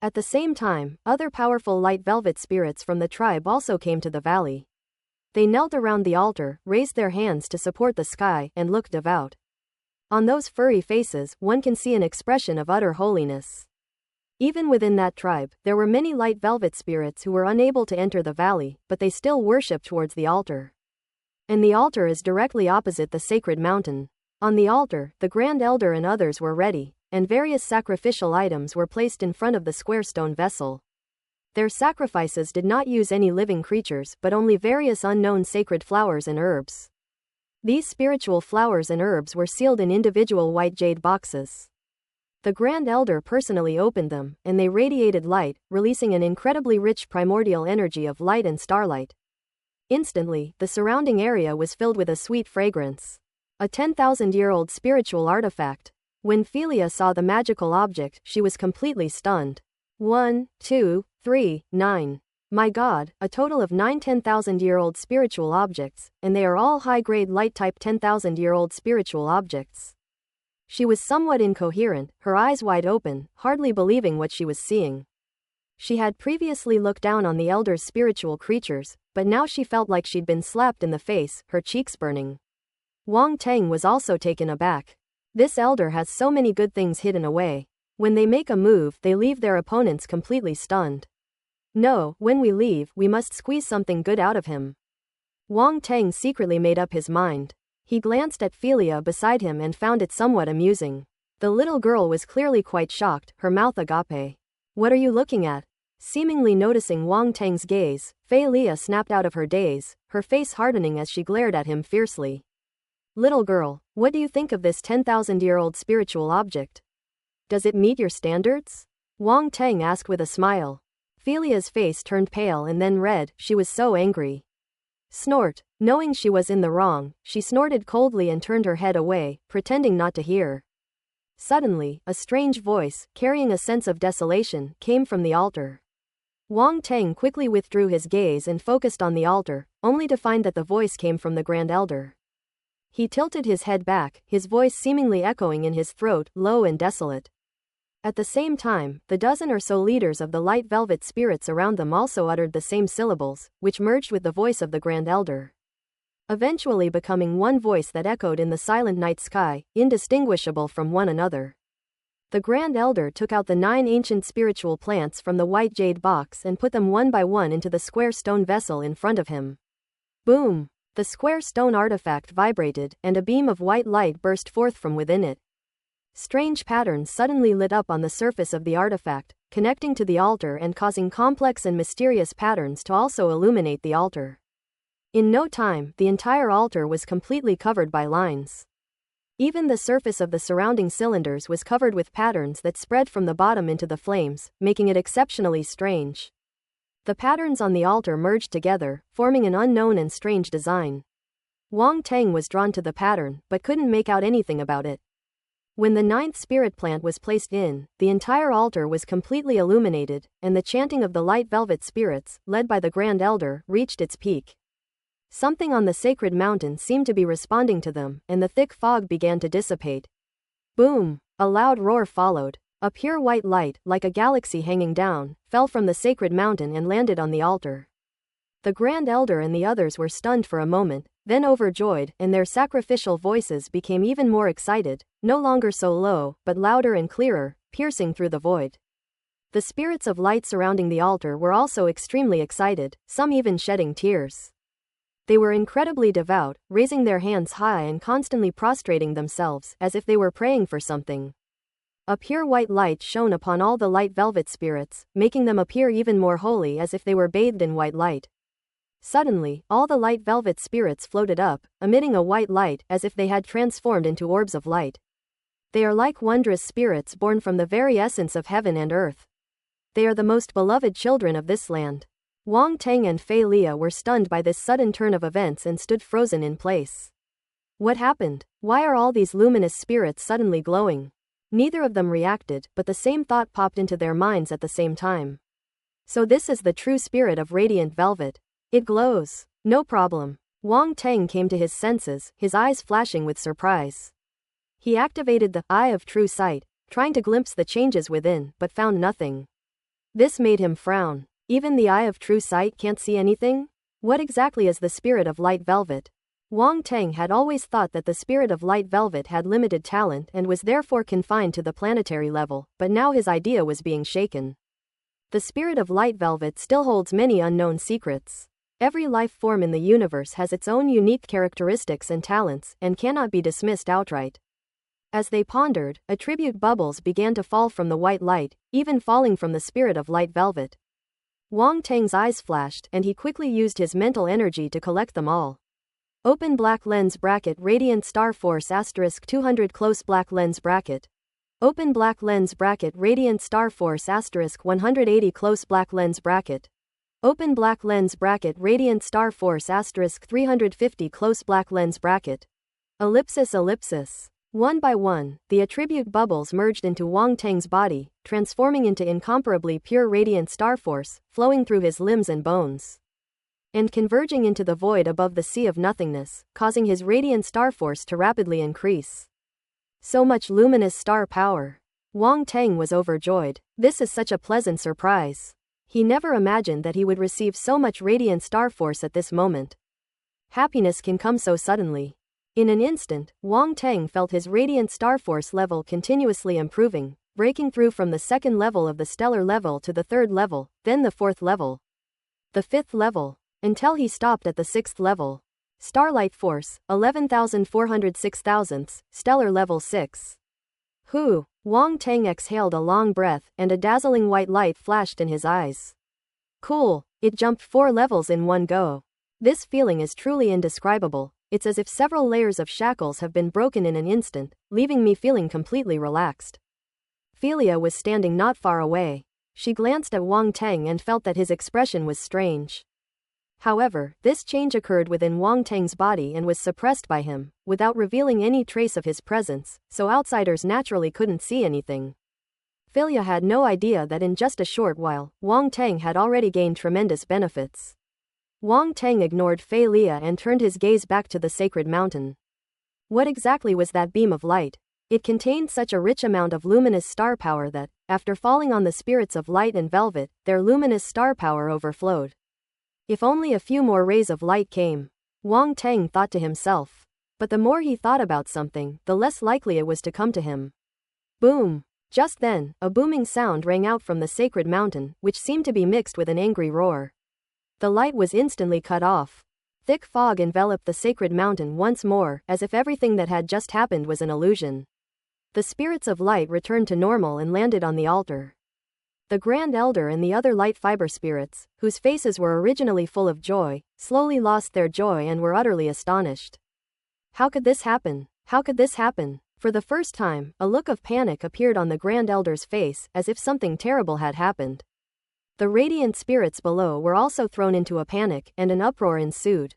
At the same time, other powerful light velvet spirits from the tribe also came to the valley. They knelt around the altar, raised their hands to support the sky, and looked devout. On those furry faces, one can see an expression of utter holiness. Even within that tribe, there were many light velvet spirits who were unable to enter the valley, but they still worshipped towards the altar. And the altar is directly opposite the sacred mountain. On the altar, the Grand Elder and others were ready, and various sacrificial items were placed in front of the square stone vessel. Their sacrifices did not use any living creatures but only various unknown sacred flowers and herbs. These spiritual flowers and herbs were sealed in individual white jade boxes. The Grand Elder personally opened them, and they radiated light, releasing an incredibly rich primordial energy of light and starlight. Instantly, the surrounding area was filled with a sweet fragrance. A 10,000-year-old spiritual artifact. When Philia saw the magical object, she was completely stunned. 1, 2, 3, 9. My god, a total of 9 10,000-year-old spiritual objects, and they are all high-grade light-type 10,000-year-old spiritual objects. She was somewhat incoherent, her eyes wide open, hardly believing what she was seeing. She had previously looked down on the Elder's spiritual creatures, but now she felt like she'd been slapped in the face, her cheeks burning. Wang Teng was also taken aback. This Elder has so many good things hidden away. When they make a move, they leave their opponents completely stunned. No, when we leave, we must squeeze something good out of him. Wang Teng secretly made up his mind. He glanced at Philia beside him and found it somewhat amusing. The little girl was clearly quite shocked, her mouth agape. What are you looking at? Seemingly noticing Wang Teng's gaze, Philia snapped out of her daze, her face hardening as she glared at him fiercely. Little girl, what do you think of this 10,000-year-old spiritual object? Does it meet your standards? Wang Teng asked with a smile. Philia's face turned pale and then red, she was so angry. Snort. Knowing she was in the wrong, she snorted coldly and turned her head away, pretending not to hear. Suddenly, a strange voice, carrying a sense of desolation, came from the altar. Wang Teng quickly withdrew his gaze and focused on the altar, only to find that the voice came from the Grand Elder. He tilted his head back, his voice seemingly echoing in his throat, low and desolate. At the same time, the dozen or so leaders of the light velvet spirits around them also uttered the same syllables, which merged with the voice of the Grand Elder, eventually becoming one voice that echoed in the silent night sky, indistinguishable from one another. The Grand Elder took out the 9 ancient spiritual plants from the white jade box and put them one by one into the square stone vessel in front of him. Boom! The square stone artifact vibrated, and a beam of white light burst forth from within it. Strange patterns suddenly lit up on the surface of the artifact, connecting to the altar and causing complex and mysterious patterns to also illuminate the altar. In no time, the entire altar was completely covered by lines. Even the surface of the surrounding cylinders was covered with patterns that spread from the bottom into the flames, making it exceptionally strange. The patterns on the altar merged together, forming an unknown and strange design. Wang Teng was drawn to the pattern, but couldn't make out anything about it. When the 9th spirit plant was placed in, the entire altar was completely illuminated, and the chanting of the light velvet spirits, led by the Grand Elder, reached its peak. Something on the sacred mountain seemed to be responding to them, and the thick fog began to dissipate. Boom! A loud roar followed. A pure white light, like a galaxy hanging down, fell from the sacred mountain and landed on the altar. The Grand Elder and the others were stunned for a moment, then overjoyed, and their sacrificial voices became even more excited, no longer so low, but louder and clearer, piercing through the void. The spirits of light surrounding the altar were also extremely excited, some even shedding tears. They were incredibly devout, raising their hands high and constantly prostrating themselves, as if they were praying for something. A pure white light shone upon all the light velvet spirits, making them appear even more holy as if they were bathed in white light. Suddenly, all the light velvet spirits floated up, emitting a white light as if they had transformed into orbs of light. They are like wondrous spirits born from the very essence of heaven and earth. They are the most beloved children of this land. Wang Teng and Philia were stunned by this sudden turn of events and stood frozen in place. What happened? Why are all these luminous spirits suddenly glowing? Neither of them reacted, but the same thought popped into their minds at the same time. So this is the true spirit of radiant velvet. It glows. No problem. Wang Teng came to his senses, his eyes flashing with surprise. He activated the eye of true sight, trying to glimpse the changes within, but found nothing. This made him frown. Even the eye of true sight can't see anything? What exactly is the spirit of light velvet? Wang Teng had always thought that the spirit of light velvet had limited talent and was therefore confined to the planetary level, but now his idea was being shaken. The spirit of light velvet still holds many unknown secrets. Every life form in the universe has its own unique characteristics and talents, and cannot be dismissed outright. As they pondered, attribute bubbles began to fall from the white light, even falling from the spirit of light velvet. Wang Teng's eyes flashed, and he quickly used his mental energy to collect them all. Open black lens bracket radiant star force asterisk 200 close black lens bracket. Open black lens bracket radiant star force asterisk 180 close black lens bracket. Open black lens bracket radiant star force asterisk 350 close black lens bracket. Ellipsis ellipsis. One by one, the attribute bubbles merged into Wang Teng's body, transforming into incomparably pure radiant star force, flowing through his limbs and bones, and converging into the void above the sea of nothingness, causing his radiant star force to rapidly increase. So much luminous star power. Wang Teng was overjoyed. This is such a pleasant surprise. He never imagined that he would receive so much radiant star force at this moment. Happiness can come so suddenly. In an instant, Wang Teng felt his radiant star force level continuously improving, breaking through from the second level of the stellar level to the third level, then the fourth level, the fifth level, until he stopped at the sixth level. Starlight force, 11,406 thousandths, stellar level 6. Hu! Wang Teng exhaled a long breath, and a dazzling white light flashed in his eyes. Cool! It jumped 4 levels in one go. This feeling is truly indescribable. It's as if several layers of shackles have been broken in an instant, leaving me feeling completely relaxed. Philia was standing not far away. She glanced at Wang Teng and felt that his expression was strange. However, this change occurred within Wang Teng's body and was suppressed by him, without revealing any trace of his presence, so outsiders naturally couldn't see anything. Philia had no idea that in just a short while, Wang Teng had already gained tremendous benefits. Wang Teng ignored Philia and turned his gaze back to the sacred mountain. What exactly was that beam of light? It contained such a rich amount of luminous star power that, after falling on the spirits of light and velvet, their luminous star power overflowed. If only a few more rays of light came, Wang Teng thought to himself. But the more he thought about something, the less likely it was to come to him. Boom! Just then, a booming sound rang out from the sacred mountain, which seemed to be mixed with an angry roar. The light was instantly cut off. Thick fog enveloped the sacred mountain once more, as if everything that had just happened was an illusion. The spirits of light returned to normal and landed on the altar. The Grand Elder and the other light fiber spirits, whose faces were originally full of joy, slowly lost their joy and were utterly astonished. How could this happen? How could this happen? For the first time, a look of panic appeared on the Grand Elder's face, as if something terrible had happened. The radiant spirits below were also thrown into a panic, and an uproar ensued.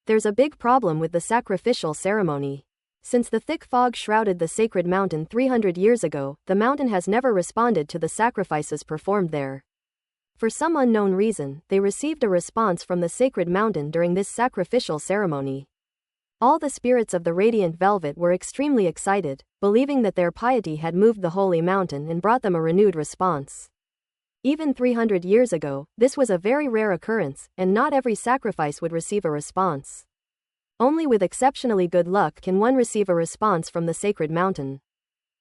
There's a big problem with the sacrificial ceremony. Since the thick fog shrouded the sacred mountain 300 years ago, the mountain has never responded to the sacrifices performed there. For some unknown reason, they received a response from the sacred mountain during this sacrificial ceremony. All the spirits of the radiant velvet were extremely excited, believing that their piety had moved the holy mountain and brought them a renewed response. Even 300 years ago, this was a very rare occurrence, and not every sacrifice would receive a response. Only with exceptionally good luck can one receive a response from the sacred mountain.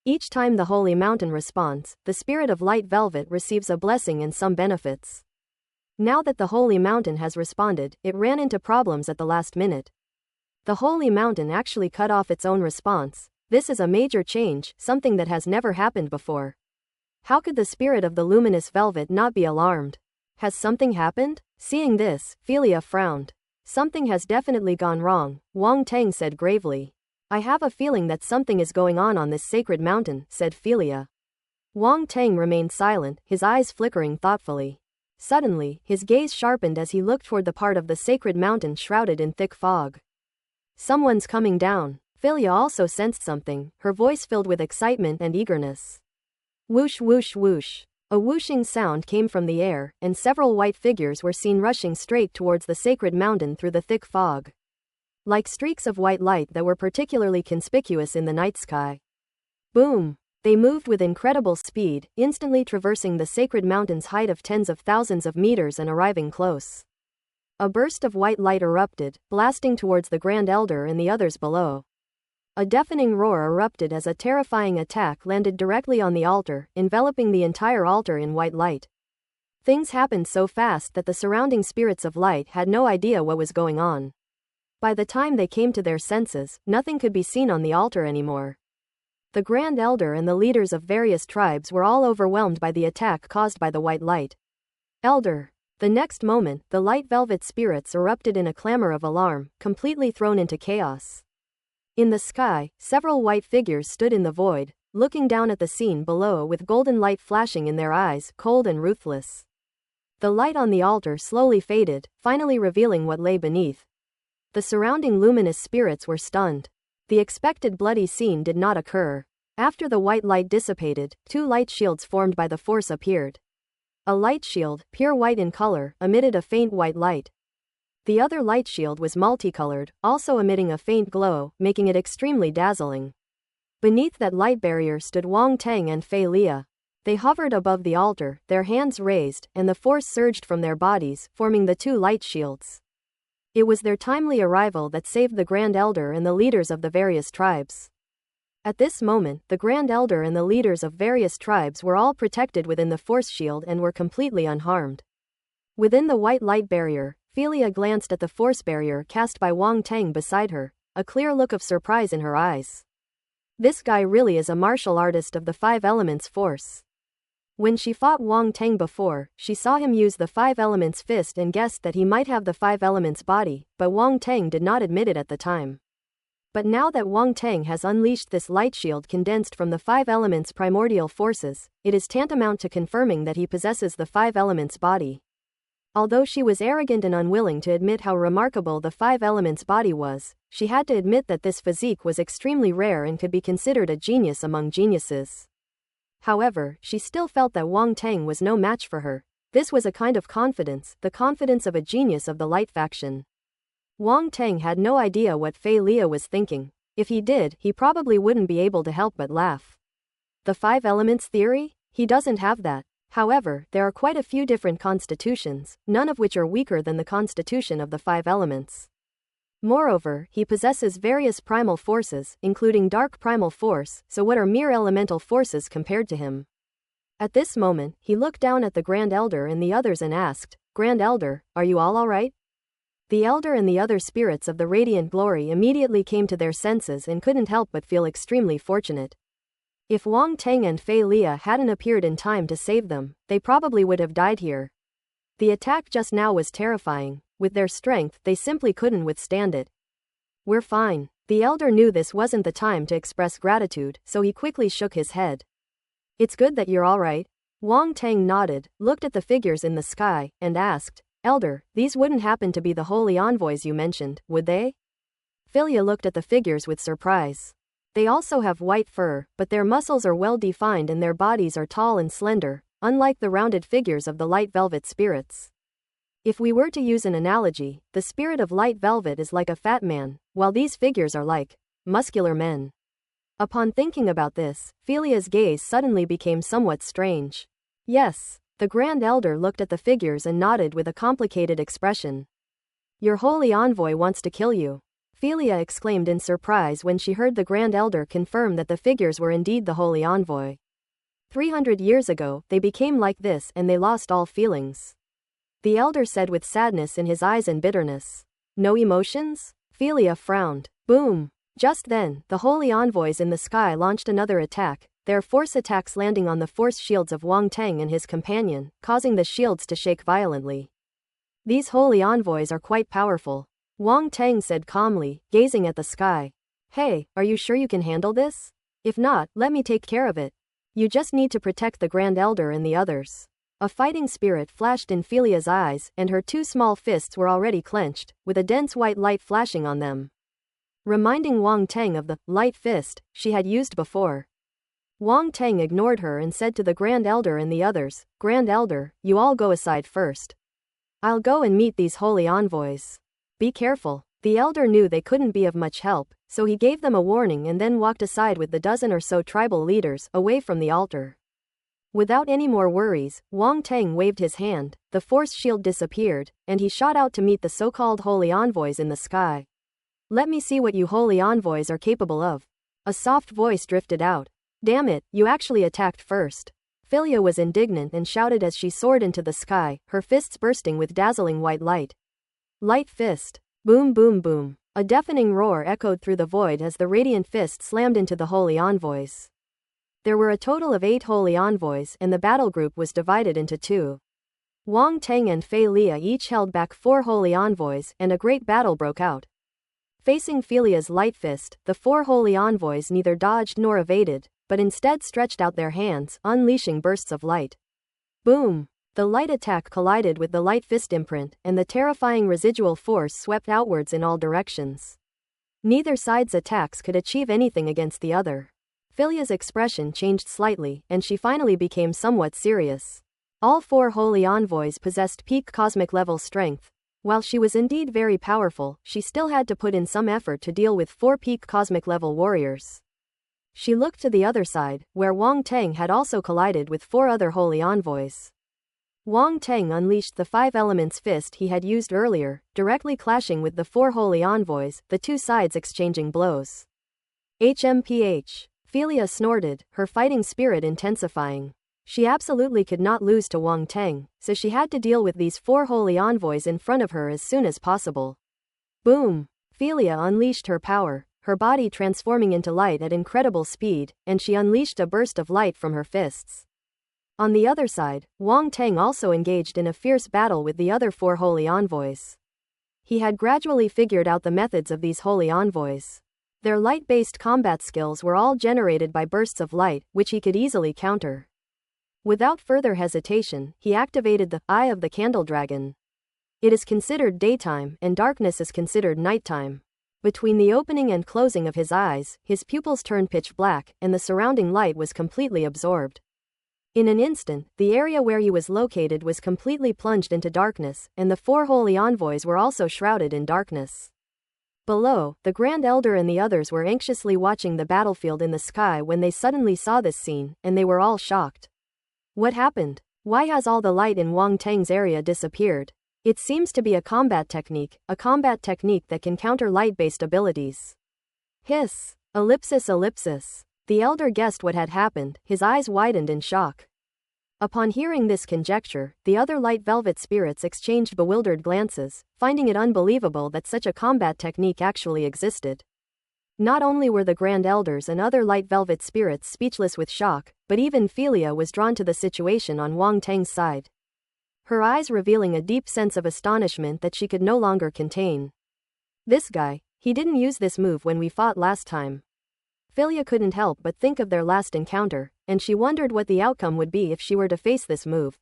Each time the holy mountain responds, the spirit of light velvet receives a blessing and some benefits. Now that the holy mountain has responded, it ran into problems at the last minute. The holy mountain actually cut off its own response. This is a major change, something that has never happened before. How could the spirit of the luminous velvet not be alarmed? Has something happened? Seeing this, Philia frowned. Something has definitely gone wrong, Wang Teng said gravely. I have a feeling that something is going on this sacred mountain, said Philia. Wang Teng remained silent, his eyes flickering thoughtfully. Suddenly, his gaze sharpened as he looked toward the part of the sacred mountain shrouded in thick fog. Someone's coming down. Philia also sensed something, her voice filled with excitement and eagerness. Whoosh whoosh whoosh. A whooshing sound came from the air, and several white figures were seen rushing straight towards the sacred mountain through the thick fog. Like streaks of white light that were particularly conspicuous in the night sky. Boom! They moved with incredible speed, instantly traversing the sacred mountain's height of tens of thousands of meters and arriving close. A burst of white light erupted, blasting towards the Grand Elder and the others below. A deafening roar erupted as a terrifying attack landed directly on the altar, enveloping the entire altar in white light. Things happened so fast that the surrounding spirits of light had no idea what was going on. By the time they came to their senses, nothing could be seen on the altar anymore. The Grand Elder and the leaders of various tribes were all overwhelmed by the attack caused by the white light. Elder! The next moment, the light velvet spirits erupted in a clamor of alarm, completely thrown into chaos. In the sky, several white figures stood in the void, looking down at the scene below with golden light flashing in their eyes, cold and ruthless. The light on the altar slowly faded, finally revealing what lay beneath. The surrounding luminous spirits were stunned. The expected bloody scene did not occur. After the white light dissipated, two light shields formed by the force appeared. A light shield, pure white in color, emitted a faint white light. The other light shield was multicolored, also emitting a faint glow, making it extremely dazzling. Beneath that light barrier stood Wang Tang and Fei Lia. They hovered above the altar, their hands raised, and the force surged from their bodies, forming the two light shields. It was their timely arrival that saved the Grand Elder and the leaders of the various tribes. At this moment, the Grand Elder and the leaders of various tribes were all protected within the force shield and were completely unharmed. Within the white light barrier, Philia glanced at the force barrier cast by Wang Tang beside her, a clear look of surprise in her eyes. This guy really is a martial artist of the five elements force. When she fought Wang Tang before, she saw him use the five elements fist and guessed that he might have the five elements body, but Wang Tang did not admit it at the time. But now that Wang Tang has unleashed this light shield condensed from the five elements primordial forces, it is tantamount to confirming that he possesses the five elements body. Although she was arrogant and unwilling to admit how remarkable the five elements body was, she had to admit that this physique was extremely rare and could be considered a genius among geniuses. However, she still felt that Wang Tang was no match for her. This was a kind of confidence, the confidence of a genius of the light faction. Wang Tang had no idea what Fei Lia was thinking. If he did, he probably wouldn't be able to help but laugh. The five elements theory? He doesn't have that. However, there are quite a few different constitutions, none of which are weaker than the constitution of the five elements. Moreover, he possesses various primal forces, including dark primal force, so what are mere elemental forces compared to him? At this moment, he looked down at the Grand Elder and the others and asked, "Grand Elder, are you all alright?" The Elder and the other spirits of the Radiant Glory immediately came to their senses and couldn't help but feel extremely fortunate. If Wang Tang and Fei Lia hadn't appeared in time to save them, they probably would have died here. The attack just now was terrifying. With their strength, they simply couldn't withstand it. "We're fine." The Elder knew this wasn't the time to express gratitude, so he quickly shook his head. "It's good that you're alright." Wang Tang nodded, looked at the figures in the sky, and asked, "Elder, these wouldn't happen to be the holy envoys you mentioned, would they?" Philia looked at the figures with surprise. They also have white fur, but their muscles are well defined and their bodies are tall and slender, unlike the rounded figures of the light velvet spirits. If we were to use an analogy, the spirit of light velvet is like a fat man, while these figures are like muscular men. Upon thinking about this, Philia's gaze suddenly became somewhat strange. "Yes." The Grand Elder looked at the figures and nodded with a complicated expression. "Your holy envoy wants to kill you." Philia exclaimed in surprise when she heard the Grand Elder confirm that the figures were indeed the holy envoy. 300 years ago, they became like this and they lost all feelings. The Elder said with sadness in his eyes and bitterness. "No emotions?" Philia frowned. Boom! Just then, the holy envoys in the sky launched another attack, their force attacks landing on the force shields of Wang Tang and his companion, causing the shields to shake violently. "These holy envoys are quite powerful," Wang Tang said calmly, gazing at the sky. "Hey, are you sure you can handle this? If not, let me take care of it. You just need to protect the Grand Elder and the others." A fighting spirit flashed in Philia's eyes, and her two small fists were already clenched, with a dense white light flashing on them, reminding Wang Tang of the light fist she had used before. Wang Teng ignored her and said to the Grand Elder and the others, "Grand Elder, you all go aside first. I'll go and meet these holy envoys. Be careful." The elder knew they couldn't be of much help, so he gave them a warning and then walked aside with the dozen or so tribal leaders away from the altar. Without any more worries, Wang Teng waved his hand, the force shield disappeared, and he shot out to meet the so-called holy envoys in the sky. "Let me see what you holy envoys are capable of." A soft voice drifted out. "Damn it, you actually attacked first." Philia was indignant and shouted as she soared into the sky, her fists bursting with dazzling white light. Light fist. Boom boom boom. A deafening roar echoed through the void as the radiant fist slammed into the holy envoys. There were a total of 8 holy envoys and the battle group was divided into 2. Wang Teng and Fei Lia each held back 4 holy envoys and a great battle broke out. Facing Philia's light fist, the 4 holy envoys neither dodged nor evaded, but instead stretched out their hands, unleashing bursts of light. Boom! The light attack collided with the light fist imprint, and the terrifying residual force swept outwards in all directions. Neither side's attacks could achieve anything against the other. Philia's expression changed slightly, and she finally became somewhat serious. All 4 holy envoys possessed peak cosmic level strength. While she was indeed very powerful, she still had to put in some effort to deal with 4 peak cosmic level warriors. She looked to the other side, where Wang Teng had also collided with 4 other holy envoys. Wang Teng unleashed the 5 elements fist he had used earlier, directly clashing with the 4 holy envoys, the 2 sides exchanging blows. HMPH. Philia snorted, her fighting spirit intensifying. She absolutely could not lose to Wang Teng, so she had to deal with these 4 holy envoys in front of her as soon as possible. Boom! Philia unleashed her power, her body transforming into light at incredible speed, and she unleashed a burst of light from her fists. On the other side, Wang Teng also engaged in a fierce battle with the other 4 holy envoys. He had gradually figured out the methods of these holy envoys. Their light-based combat skills were all generated by bursts of light, which he could easily counter. Without further hesitation, he activated the Eye of the Candle Dragon. It is considered daytime, and darkness is considered nighttime. Between the opening and closing of his eyes, his pupils turned pitch black, and the surrounding light was completely absorbed. In an instant, the area where he was located was completely plunged into darkness, and the 4 holy envoys were also shrouded in darkness. Below, the Grand Elder and the others were anxiously watching the battlefield in the sky when they suddenly saw this scene, and they were all shocked. What happened? Why has all the light in Wang Teng's area disappeared? It seems to be a combat technique that can counter light-based abilities. Hiss! Ellipsis ellipsis. The elder guessed what had happened, his eyes widened in shock. Upon hearing this conjecture, the other light velvet spirits exchanged bewildered glances, finding it unbelievable that such a combat technique actually existed. Not only were the Grand Elders and other light velvet spirits speechless with shock, but even Philia was drawn to the situation on Wang Teng's side. Her eyes revealing a deep sense of astonishment that she could no longer contain. This guy, he didn't use this move when we fought last time. Philia couldn't help but think of their last encounter, and she wondered what the outcome would be if she were to face this move.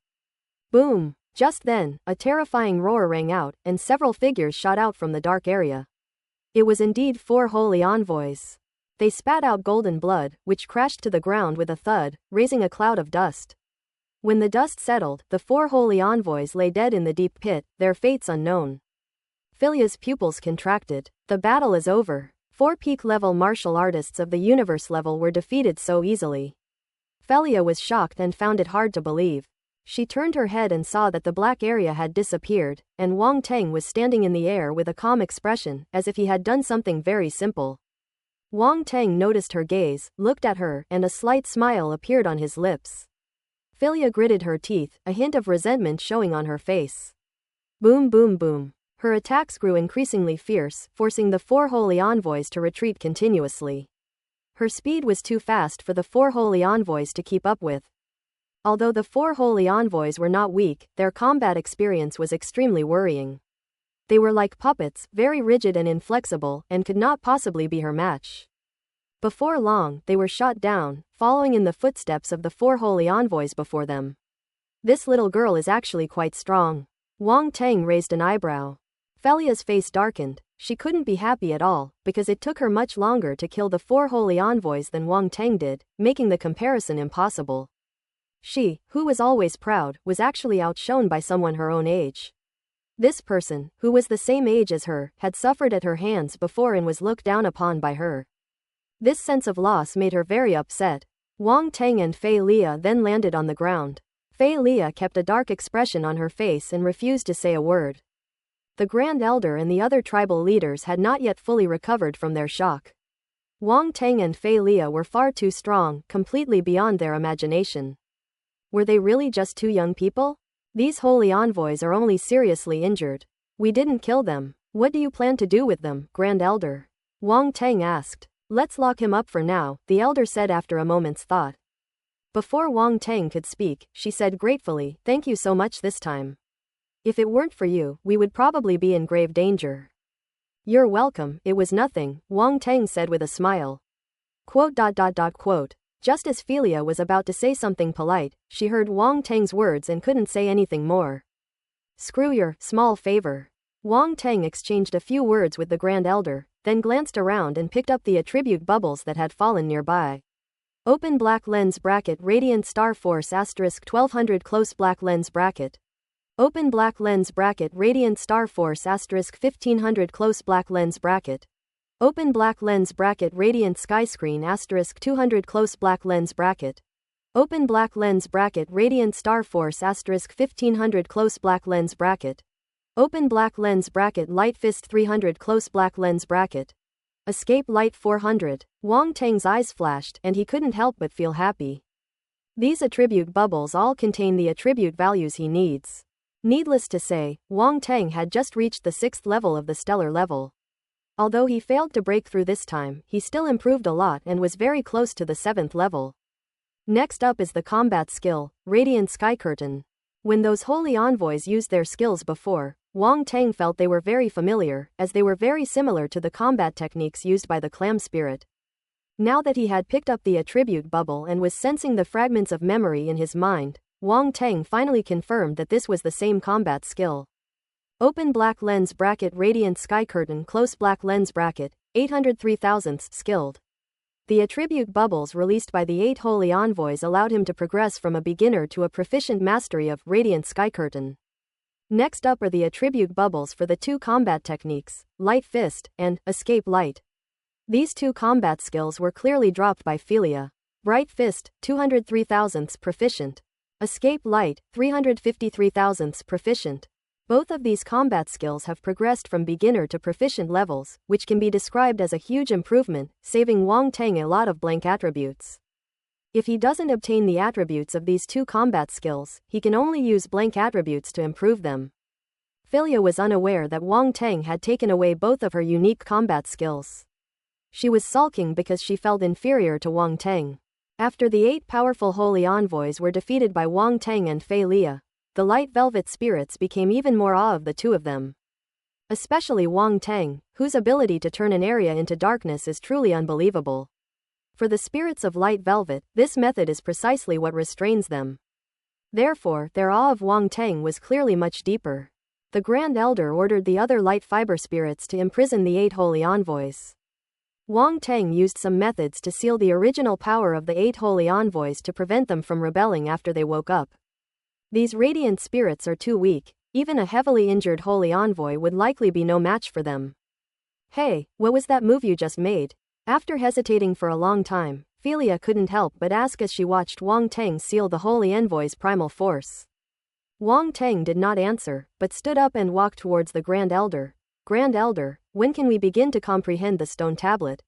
Boom! Just then, a terrifying roar rang out, and several figures shot out from the dark area. It was indeed 4 holy envoys. They spat out golden blood, which crashed to the ground with a thud, raising a cloud of dust. When the dust settled, the 4 holy envoys lay dead in the deep pit, their fates unknown. Philia's pupils contracted. The battle is over. 4 peak-level martial artists of the universe level were defeated so easily. Philia was shocked and found it hard to believe. She turned her head and saw that the black area had disappeared, and Wang Teng was standing in the air with a calm expression, as if he had done something very simple. Wang Teng noticed her gaze, looked at her, and a slight smile appeared on his lips. Philia gritted her teeth, a hint of resentment showing on her face. Boom boom boom. Her attacks grew increasingly fierce, forcing the 4 holy envoys to retreat continuously. Her speed was too fast for the 4 holy envoys to keep up with. Although the 4 holy envoys were not weak, their combat experience was extremely worrying. They were like puppets, very rigid and inflexible, and could not possibly be her match. Before long, they were shot down, following in the footsteps of the 4 holy envoys before them. This little girl is actually quite strong. Wang Teng raised an eyebrow. Felia's face darkened. She couldn't be happy at all, because it took her much longer to kill the 4 holy envoys than Wang Teng did, making the comparison impossible. She, who was always proud, was actually outshone by someone her own age. This person, who was the same age as her, had suffered at her hands before and was looked down upon by her. This sense of loss made her very upset. Wang Teng and Fei Lia then landed on the ground. Fei Lia kept a dark expression on her face and refused to say a word. The Grand Elder and the other tribal leaders had not yet fully recovered from their shock. Wang Teng and Fei Lia were far too strong, completely beyond their imagination. Were they really just 2 young people? These holy envoys are only seriously injured. We didn't kill them. What do you plan to do with them, Grand Elder? Wang Teng asked. Let's lock him up for now, the elder said after a moment's thought. Before Wang Teng could speak, she said gratefully, "Thank you so much this time. If it weren't for you, we would probably be in grave danger." "You're welcome, it was nothing," Wang Teng said with a smile. Quote. Just as Philia was about to say something polite, she heard Wang Teng's words and couldn't say anything more. "Screw your small favor." Wang Teng exchanged a few words with the Grand Elder, then glanced around and picked up the attribute bubbles that had fallen nearby. Open black lens bracket radiant star force asterisk 1200 close black lens bracket. Open black lens bracket radiant star force asterisk 1500 close black lens bracket. Open black lens bracket radiant sky screen asterisk 200 close black lens bracket. Open black lens bracket radiant star force asterisk 1500 close black lens bracket. Open black lens bracket light fist 300 close black lens bracket. Escape light 400. Wang Teng's eyes flashed and he couldn't help but feel happy. These attribute bubbles all contain the attribute values he needs. Needless to say, Wang Teng had just reached the 6th level of the stellar level. Although he failed to break through this time, he still improved a lot and was very close to the 7th level. Next up is the combat skill, Radiant Sky Curtain. When those holy envoys used their skills before, Wang Teng felt they were very familiar, as they were very similar to the combat techniques used by the clam spirit. Now that he had picked up the attribute bubble and was sensing the fragments of memory in his mind, Wang Teng finally confirmed that this was the same combat skill. Open black lens bracket radiant sky curtain close black lens bracket, 803,000ths skilled. The attribute bubbles released by the 8 holy envoys allowed him to progress from a beginner to a proficient mastery of radiant sky curtain. Next up are the attribute bubbles for the 2 combat techniques, Light Fist and Escape Light. These 2 combat skills were clearly dropped by Philia. Bright Fist, 203,000ths proficient. Escape Light, 353,000ths proficient. Both of these combat skills have progressed from beginner to proficient levels, which can be described as a huge improvement, saving Wang Teng a lot of blank attributes. If he doesn't obtain the attributes of these 2 combat skills, he can only use blank attributes to improve them. Philia was unaware that Wang Teng had taken away both of her unique combat skills. She was sulking because she felt inferior to Wang Teng. After the 8 powerful holy envoys were defeated by Wang Teng and Fei Lia, the light velvet spirits became even more awe of the 2 of them. Especially Wang Teng, whose ability to turn an area into darkness is truly unbelievable. For the spirits of light velvet, this method is precisely what restrains them. Therefore, their awe of Wang Teng was clearly much deeper. The Grand Elder ordered the other light fiber spirits to imprison the 8 holy envoys. Wang Teng used some methods to seal the original power of the 8 holy envoys to prevent them from rebelling after they woke up. These radiant spirits are too weak, even a heavily injured holy envoy would likely be no match for them. "Hey, what was that move you just made?" After hesitating for a long time, Philia couldn't help but ask as she watched Wang Teng seal the holy envoy's primal force. Wang Teng did not answer, but stood up and walked towards the Grand Elder. "Grand Elder, when can we begin to comprehend the stone tablet?"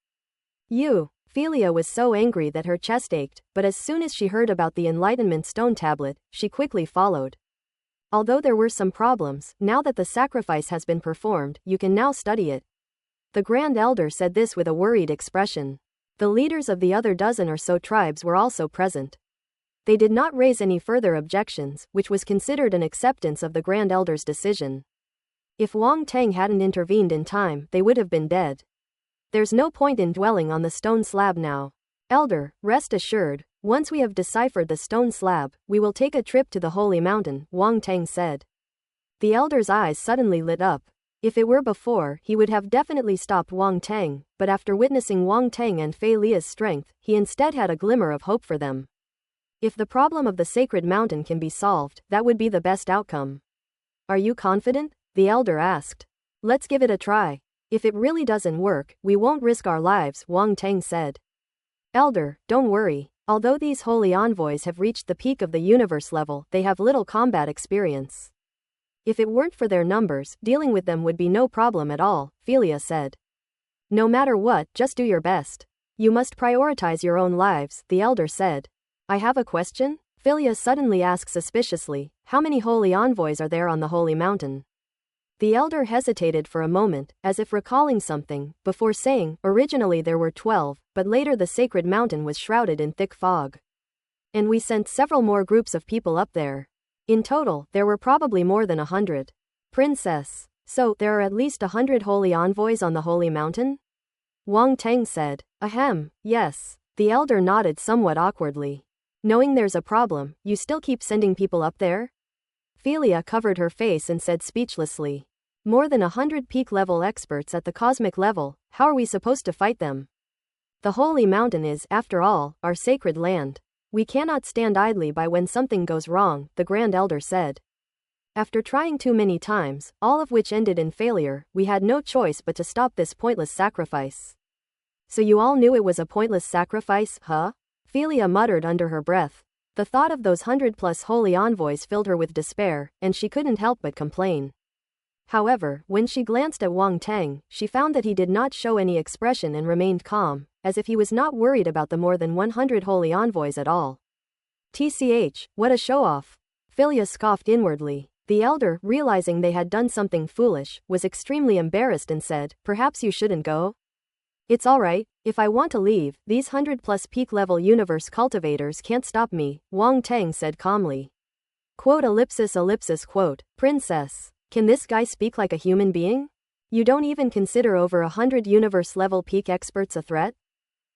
Philia was so angry that her chest ached, but as soon as she heard about the Enlightenment stone tablet, she quickly followed. Although there were some problems, now that the sacrifice has been performed, you can now study it. The Grand Elder said this with a worried expression. The leaders of the other dozen or so tribes were also present. They did not raise any further objections, which was considered an acceptance of the Grand Elder's decision. If Wang Teng hadn't intervened in time, they would have been dead. There's no point in dwelling on the stone slab now. Elder, rest assured, once we have deciphered the stone slab, we will take a trip to the Holy Mountain, Wang Teng said. The elder's eyes suddenly lit up. If it were before, he would have definitely stopped Wang Tang, but after witnessing Wang Tang and Fei Lia's strength, he instead had a glimmer of hope for them. If the problem of the sacred mountain can be solved, that would be the best outcome. Are you confident? The elder asked. Let's give it a try. If it really doesn't work, we won't risk our lives, Wang Tang said. Elder, don't worry. Although these holy envoys have reached the peak of the universe level, they have little combat experience. If it weren't for their numbers, dealing with them would be no problem at all, Philia said. No matter what, just do your best. You must prioritize your own lives, the elder said. I have a question? Philia suddenly asked suspiciously, how many holy envoys are there on the holy mountain? The elder hesitated for a moment, as if recalling something, before saying, originally there were 12, but later the sacred mountain was shrouded in thick fog. And we sent several more groups of people up there. In total, there were probably more than 100. Princess. So, there are at least 100 holy envoys on the holy mountain? Wang Tang said. Ahem, yes. The elder nodded somewhat awkwardly. Knowing there's a problem, you still keep sending people up there? Philia covered her face and said speechlessly. More than 100 peak-level experts at the cosmic level, how are we supposed to fight them? The holy mountain is, after all, our sacred land. We cannot stand idly by when something goes wrong, the Grand Elder said. After trying too many times, all of which ended in failure, we had no choice but to stop this pointless sacrifice. So you all knew it was a pointless sacrifice, huh? Philia muttered under her breath. The thought of those 100+ holy envoys filled her with despair, and she couldn't help but complain. However, when she glanced at Wang Tang, she found that he did not show any expression and remained calm, as if he was not worried about the more than 100 holy envoys at all. TCH, what a show-off! Philia scoffed inwardly. The elder, realizing they had done something foolish, was extremely embarrassed and said, perhaps you shouldn't go? It's alright, if I want to leave, these 100+ peak-level universe cultivators can't stop me, Wang Tang said calmly. Quote ellipsis quote, Princess. Can this guy speak like a human being? You don't even consider over 100 universe-level peak experts a threat?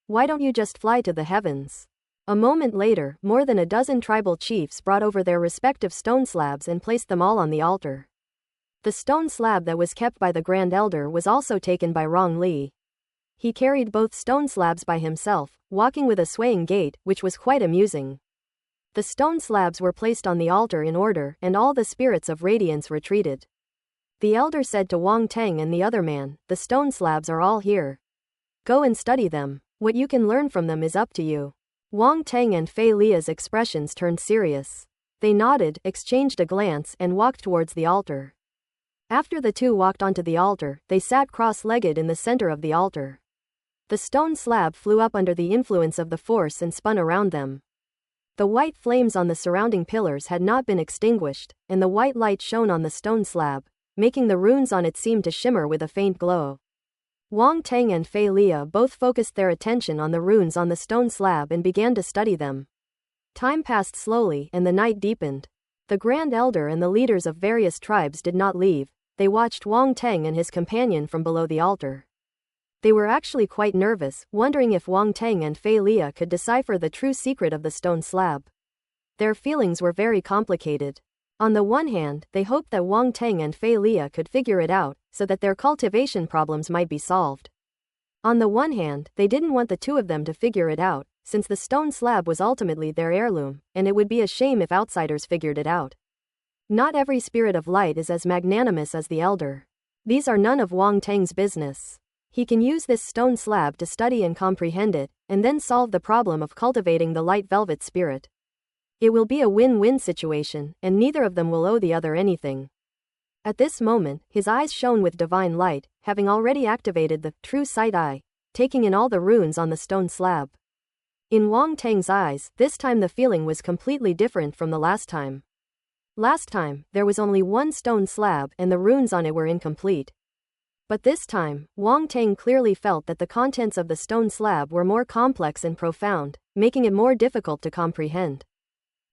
Why don't you just fly to the heavens? A moment later, more than a dozen tribal chiefs brought over their respective stone slabs and placed them all on the altar. The stone slab that was kept by the Grand Elder was also taken by Rong Li. He carried both stone slabs by himself, walking with a swaying gait, which was quite amusing. The stone slabs were placed on the altar in order, and all the spirits of radiance retreated. The elder said to Wang Tang and the other man, the stone slabs are all here. Go and study them. What you can learn from them is up to you. Wang Tang and Fei Lia's expressions turned serious. They nodded, exchanged a glance, and walked towards the altar. After the two walked onto the altar, they sat cross-legged in the center of the altar. The stone slab flew up under the influence of the force and spun around them. The white flames on the surrounding pillars had not been extinguished, and the white light shone on the stone slab, making the runes on it seem to shimmer with a faint glow. Wang Tang and Fei Lia both focused their attention on the runes on the stone slab and began to study them. Time passed slowly and the night deepened. The Grand Elder and the leaders of various tribes did not leave, they watched Wang Tang and his companion from below the altar. They were actually quite nervous, wondering if Wang Tang and Fei Lia could decipher the true secret of the stone slab. Their feelings were very complicated. On the one hand, they hoped that Wang Tang and Fei Lia could figure it out, so that their cultivation problems might be solved. On the one hand, they didn't want the two of them to figure it out, since the stone slab was ultimately their heirloom, and it would be a shame if outsiders figured it out. Not every spirit of light is as magnanimous as the elder. These are none of Wang Tang's business. He can use this stone slab to study and comprehend it, and then solve the problem of cultivating the light velvet spirit. It will be a win-win situation, and neither of them will owe the other anything. At this moment, his eyes shone with divine light, having already activated the true sight eye, taking in all the runes on the stone slab. In Wang Tang's eyes, this time the feeling was completely different from the last time. Last time, there was only one stone slab and the runes on it were incomplete. But this time, Wang Tang clearly felt that the contents of the stone slab were more complex and profound, making it more difficult to comprehend.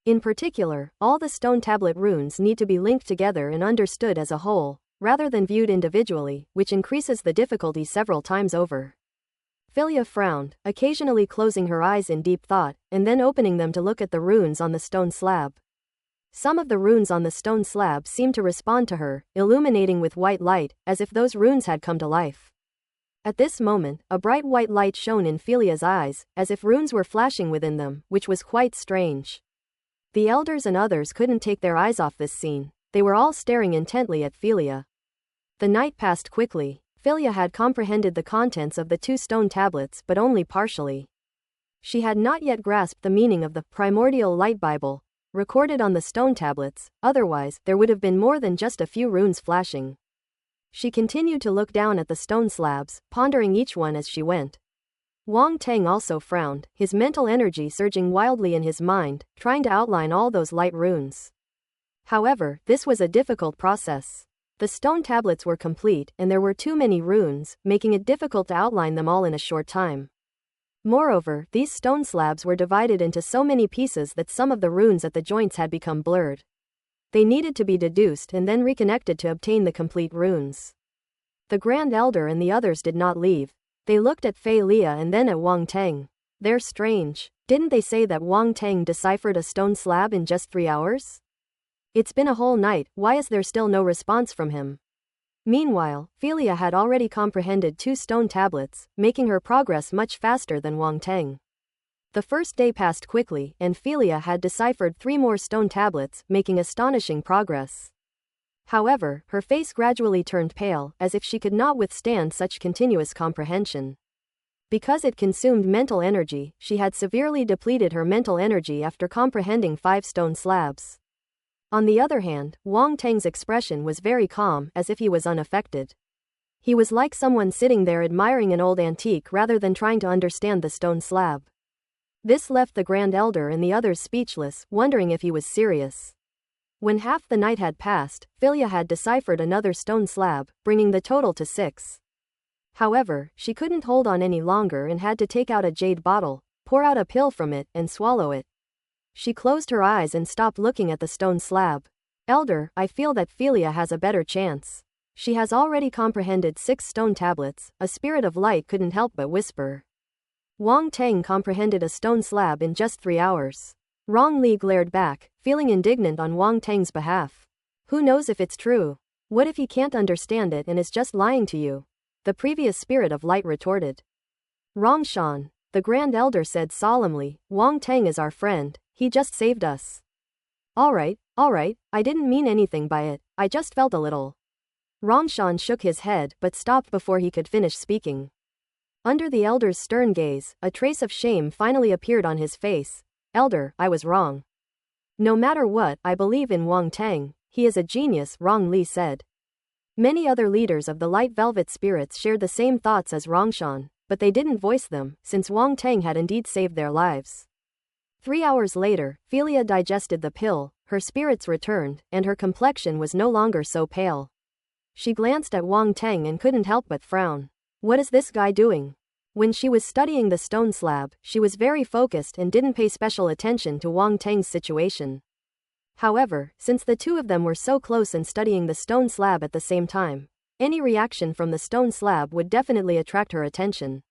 In particular, all the stone tablet runes need to be linked together and understood as a whole, rather than viewed individually, which increases the difficulty several times over. Philia frowned, occasionally closing her eyes in deep thought, and then opening them to look at the runes on the stone slab. Some of the runes on the stone slab seemed to respond to her, illuminating with white light, as if those runes had come to life. At this moment, a bright white light shone in Philia's eyes, as if runes were flashing within them, which was quite strange. The elders and others couldn't take their eyes off this scene. They were all staring intently at Philia. The night passed quickly. Philia had comprehended the contents of the 2 stone tablets, but only partially. She had not yet grasped the meaning of the primordial light Bible recorded on the stone tablets, otherwise, there would have been more than just a few runes flashing. She continued to look down at the stone slabs, pondering each one as she went. Wang Teng also frowned, his mental energy surging wildly in his mind, trying to outline all those light runes. However, this was a difficult process. The stone tablets were complete, and there were too many runes, making it difficult to outline them all in a short time. Moreover, these stone slabs were divided into so many pieces that some of the runes at the joints had become blurred. They needed to be deduced and then reconnected to obtain the complete runes. The Grand Elder and the others did not leave. They looked at Fei Lia and then at Wang Teng. They're strange. Didn't they say that Wang Teng deciphered a stone slab in just 3 hours? It's been a whole night, why is there still no response from him? Meanwhile, Philia had already comprehended 2 stone tablets, making her progress much faster than Wang Teng. The first day passed quickly, and Philia had deciphered 3 more stone tablets, making astonishing progress. However, her face gradually turned pale, as if she could not withstand such continuous comprehension. Because it consumed mental energy, she had severely depleted her mental energy after comprehending 5 stone slabs. On the other hand, Wang Teng's expression was very calm, as if he was unaffected. He was like someone sitting there admiring an old antique rather than trying to understand the stone slab. This left the Grand Elder and the others speechless, wondering if he was serious. When half the night had passed, Philia had deciphered another stone slab, bringing the total to 6. However, she couldn't hold on any longer and had to take out a jade bottle, pour out a pill from it, and swallow it. She closed her eyes and stopped looking at the stone slab. Elder, I feel that Philia has a better chance. She has already comprehended 6 stone tablets, a spirit of light couldn't help but whisper. Wang Teng comprehended a stone slab in just 3 hours. Rong Li glared back, feeling indignant on Wang Teng's behalf. Who knows if it's true? What if he can't understand it and is just lying to you? The previous spirit of light retorted. Rongshan, the Grand Elder said solemnly, Wang Teng is our friend. He just saved us. Alright, I didn't mean anything by it, I just felt a little. Rongshan shook his head but stopped before he could finish speaking. Under the Elder's stern gaze, a trace of shame finally appeared on his face. Elder, I was wrong. No matter what, I believe in Wang Teng, he is a genius, Rong Li said. Many other leaders of the Light Velvet Spirits shared the same thoughts as Rongshan, but they didn't voice them, since Wang Teng had indeed saved their lives. 3 hours later, Philia digested the pill, her spirits returned, and her complexion was no longer so pale. She glanced at Wang Teng and couldn't help but frown. What is this guy doing? When she was studying the stone slab, she was very focused and didn't pay special attention to Wang Teng's situation. However, since the 2 of them were so close and studying the stone slab at the same time, any reaction from the stone slab would definitely attract her attention.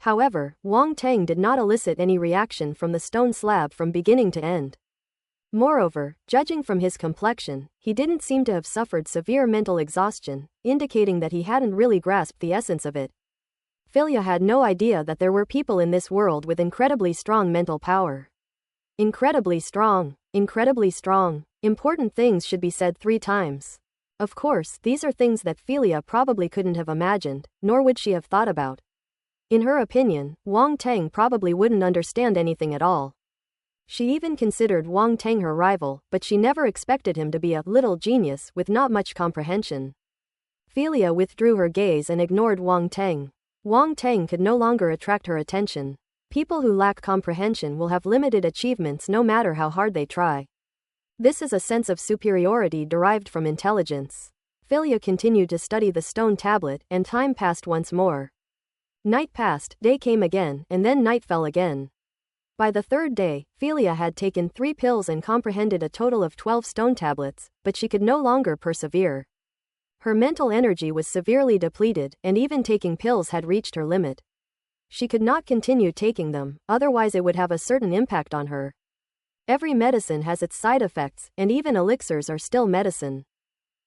However, Wang Teng did not elicit any reaction from the stone slab from beginning to end. Moreover, judging from his complexion, he didn't seem to have suffered severe mental exhaustion, indicating that he hadn't really grasped the essence of it. Philia had no idea that there were people in this world with incredibly strong mental power. Incredibly strong. Important things should be said 3 times. Of course, these are things that Philia probably couldn't have imagined, nor would she have thought about. In her opinion, Wang Teng probably wouldn't understand anything at all. She even considered Wang Teng her rival, but she never expected him to be a little genius with not much comprehension. Philia withdrew her gaze and ignored Wang Teng. Wang Teng could no longer attract her attention. People who lack comprehension will have limited achievements no matter how hard they try. This is a sense of superiority derived from intelligence. Philia continued to study the stone tablet, and time passed once more. Night passed, day came again, and then night fell again. By the 3rd day, Philia had taken 3 pills and comprehended a total of 12 stone tablets, but she could no longer persevere. Her mental energy was severely depleted, and even taking pills had reached her limit. She could not continue taking them, otherwise it would have a certain impact on her. Every medicine has its side effects, and even elixirs are still medicine.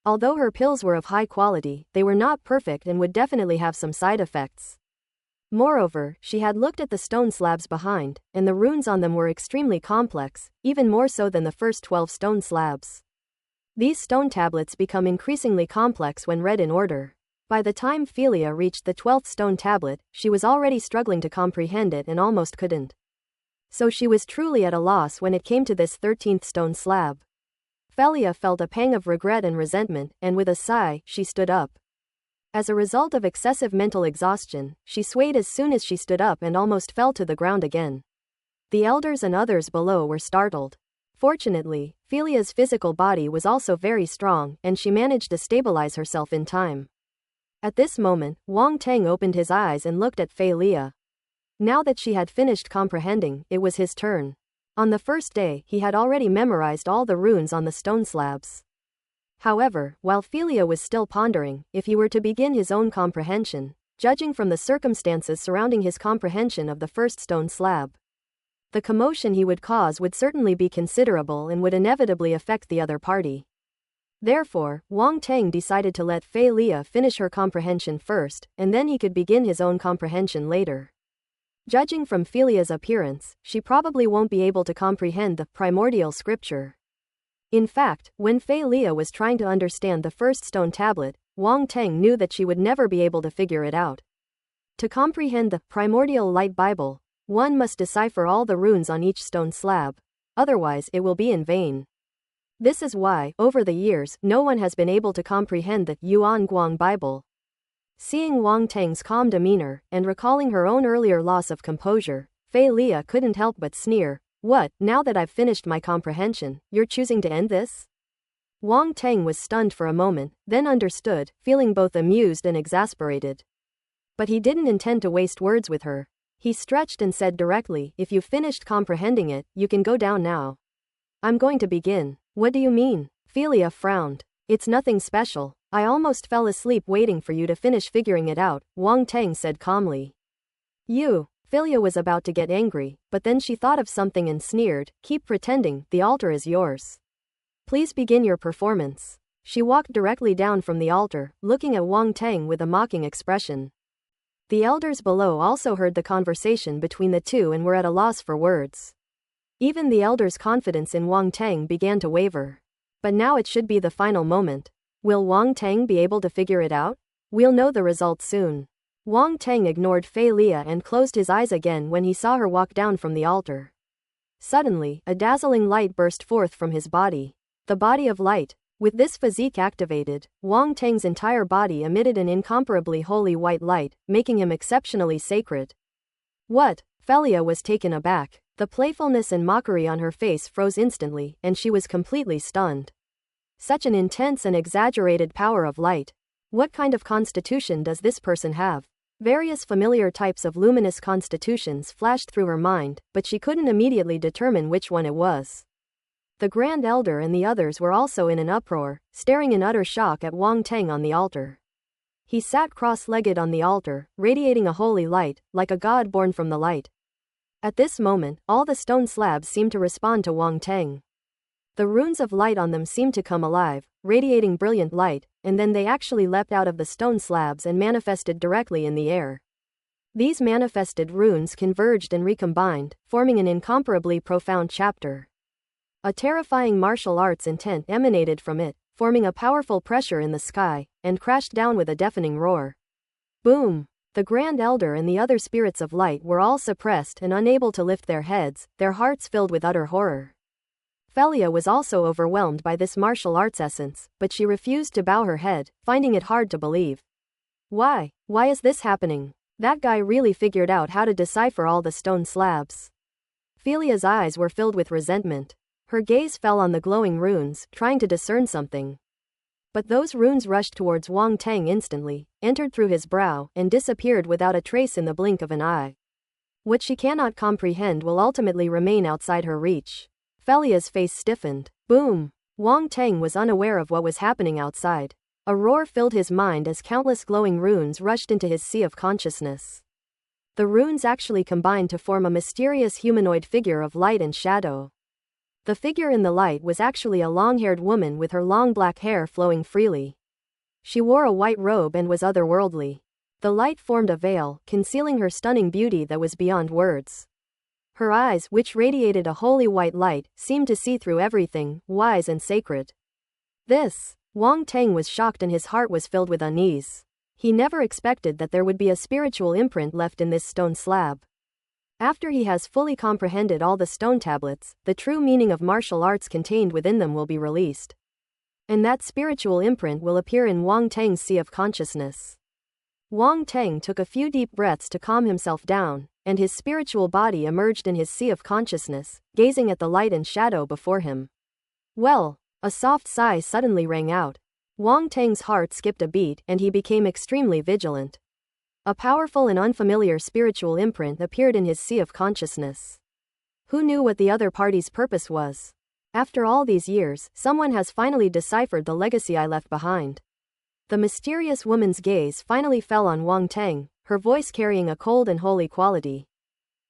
Although her pills were of high quality, they were not perfect and would definitely have some side effects. Moreover, she had looked at the stone slabs behind, and the runes on them were extremely complex, even more so than the first 12 stone slabs. These stone tablets become increasingly complex when read in order. By the time Philia reached the 12th stone tablet, she was already struggling to comprehend it and almost couldn't. So she was truly at a loss when it came to this 13th stone slab. Philia felt a pang of regret and resentment, and with a sigh, she stood up. As a result of excessive mental exhaustion, she swayed as soon as she stood up and almost fell to the ground again. The elders and others below were startled. Fortunately, Philia's physical body was also very strong, and she managed to stabilize herself in time. At this moment, Wang Teng opened his eyes and looked at Philia. Now that she had finished comprehending, it was his turn. On the first day, he had already memorized all the runes on the stone slabs. However, while Philia was still pondering, if he were to begin his own comprehension, judging from the circumstances surrounding his comprehension of the first stone slab, the commotion he would cause would certainly be considerable and would inevitably affect the other party. Therefore, Wang Teng decided to let Philia finish her comprehension first, and then he could begin his own comprehension later. Judging from Philia's appearance, she probably won't be able to comprehend the primordial scripture. In fact, when Philia was trying to understand the first stone tablet, Wang Teng knew that she would never be able to figure it out. To comprehend the primordial light Bible, one must decipher all the runes on each stone slab. Otherwise, it will be in vain. This is why, over the years, no one has been able to comprehend the Yuan Guang Bible. Seeing Wang Teng's calm demeanor, and recalling her own earlier loss of composure, Philia couldn't help but sneer. What, now that I've finished my comprehension, you're choosing to end this? Wang Teng was stunned for a moment, then understood, feeling both amused and exasperated. But he didn't intend to waste words with her. He stretched and said directly, if you've finished comprehending it, you can go down now. I'm going to begin. What do you mean? Philia frowned. It's nothing special. I almost fell asleep waiting for you to finish figuring it out, Wang Teng said calmly. You. Philia was about to get angry, but then she thought of something and sneered, keep pretending, the altar is yours. Please begin your performance. She walked directly down from the altar, looking at Wang Teng with a mocking expression. The elders below also heard the conversation between the two and were at a loss for words. Even the elders' confidence in Wang Teng began to waver. But now it should be the final moment. Will Wang Teng be able to figure it out? We'll know the result soon. Wang Teng ignored Philia and closed his eyes again when he saw her walk down from the altar. Suddenly, a dazzling light burst forth from his body. The body of light. With this physique activated, Wang Teng's entire body emitted an incomparably holy white light, making him exceptionally sacred. What? Philia was taken aback. The playfulness and mockery on her face froze instantly, and she was completely stunned. Such an intense and exaggerated power of light. What kind of constitution does this person have? Various familiar types of luminous constitutions flashed through her mind, but she couldn't immediately determine which one it was. The Grand Elder and the others were also in an uproar, staring in utter shock at Wang Teng on the altar. He sat cross-legged on the altar, radiating a holy light, like a god born from the light. At this moment, all the stone slabs seemed to respond to Wang Teng. The runes of light on them seemed to come alive, radiating brilliant light, and then they actually leapt out of the stone slabs and manifested directly in the air. These manifested runes converged and recombined, forming an incomparably profound chapter. A terrifying martial arts intent emanated from it, forming a powerful pressure in the sky, and crashed down with a deafening roar. Boom! The Grand Elder and the other spirits of light were all suppressed and unable to lift their heads, their hearts filled with utter horror. Philia was also overwhelmed by this martial arts essence, but she refused to bow her head, finding it hard to believe. Why? Why is this happening? That guy really figured out how to decipher all the stone slabs. Philia's eyes were filled with resentment. Her gaze fell on the glowing runes, trying to discern something. But those runes rushed towards Wang Teng instantly, entered through his brow, and disappeared without a trace in the blink of an eye. What she cannot comprehend will ultimately remain outside her reach. Philia's face stiffened. Boom! Wang Teng was unaware of what was happening outside. A roar filled his mind as countless glowing runes rushed into his sea of consciousness. The runes actually combined to form a mysterious humanoid figure of light and shadow. The figure in the light was actually a long-haired woman with her long black hair flowing freely. She wore a white robe and was otherworldly. The light formed a veil, concealing her stunning beauty that was beyond words. Her eyes, which radiated a holy white light, seemed to see through everything, wise and sacred. Wang Teng was shocked and his heart was filled with unease. He never expected that there would be a spiritual imprint left in this stone slab. After he has fully comprehended all the stone tablets, the true meaning of martial arts contained within them will be released. And that spiritual imprint will appear in Wang Teng's sea of consciousness. Wang Teng took a few deep breaths to calm himself down, and his spiritual body emerged in his sea of consciousness, gazing at the light and shadow before him. Well, a soft sigh suddenly rang out. Wang Teng's heart skipped a beat and he became extremely vigilant. A powerful and unfamiliar spiritual imprint appeared in his sea of consciousness. Who knew what the other party's purpose was? After all these years, someone has finally deciphered the legacy I left behind. The mysterious woman's gaze finally fell on Wang Teng, her voice carrying a cold and holy quality.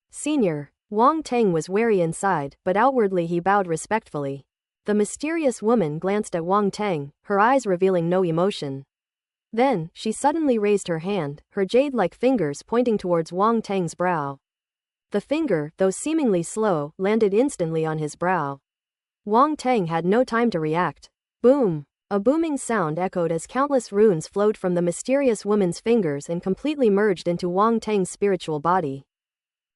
Senior. Wang Teng was wary inside, but outwardly he bowed respectfully. The mysterious woman glanced at Wang Teng, her eyes revealing no emotion. Then, she suddenly raised her hand, her jade-like fingers pointing towards Wang Teng's brow. The finger, though seemingly slow, landed instantly on his brow. Wang Teng had no time to react. Boom! A booming sound echoed as countless runes flowed from the mysterious woman's fingers and completely merged into Wang Teng's spiritual body.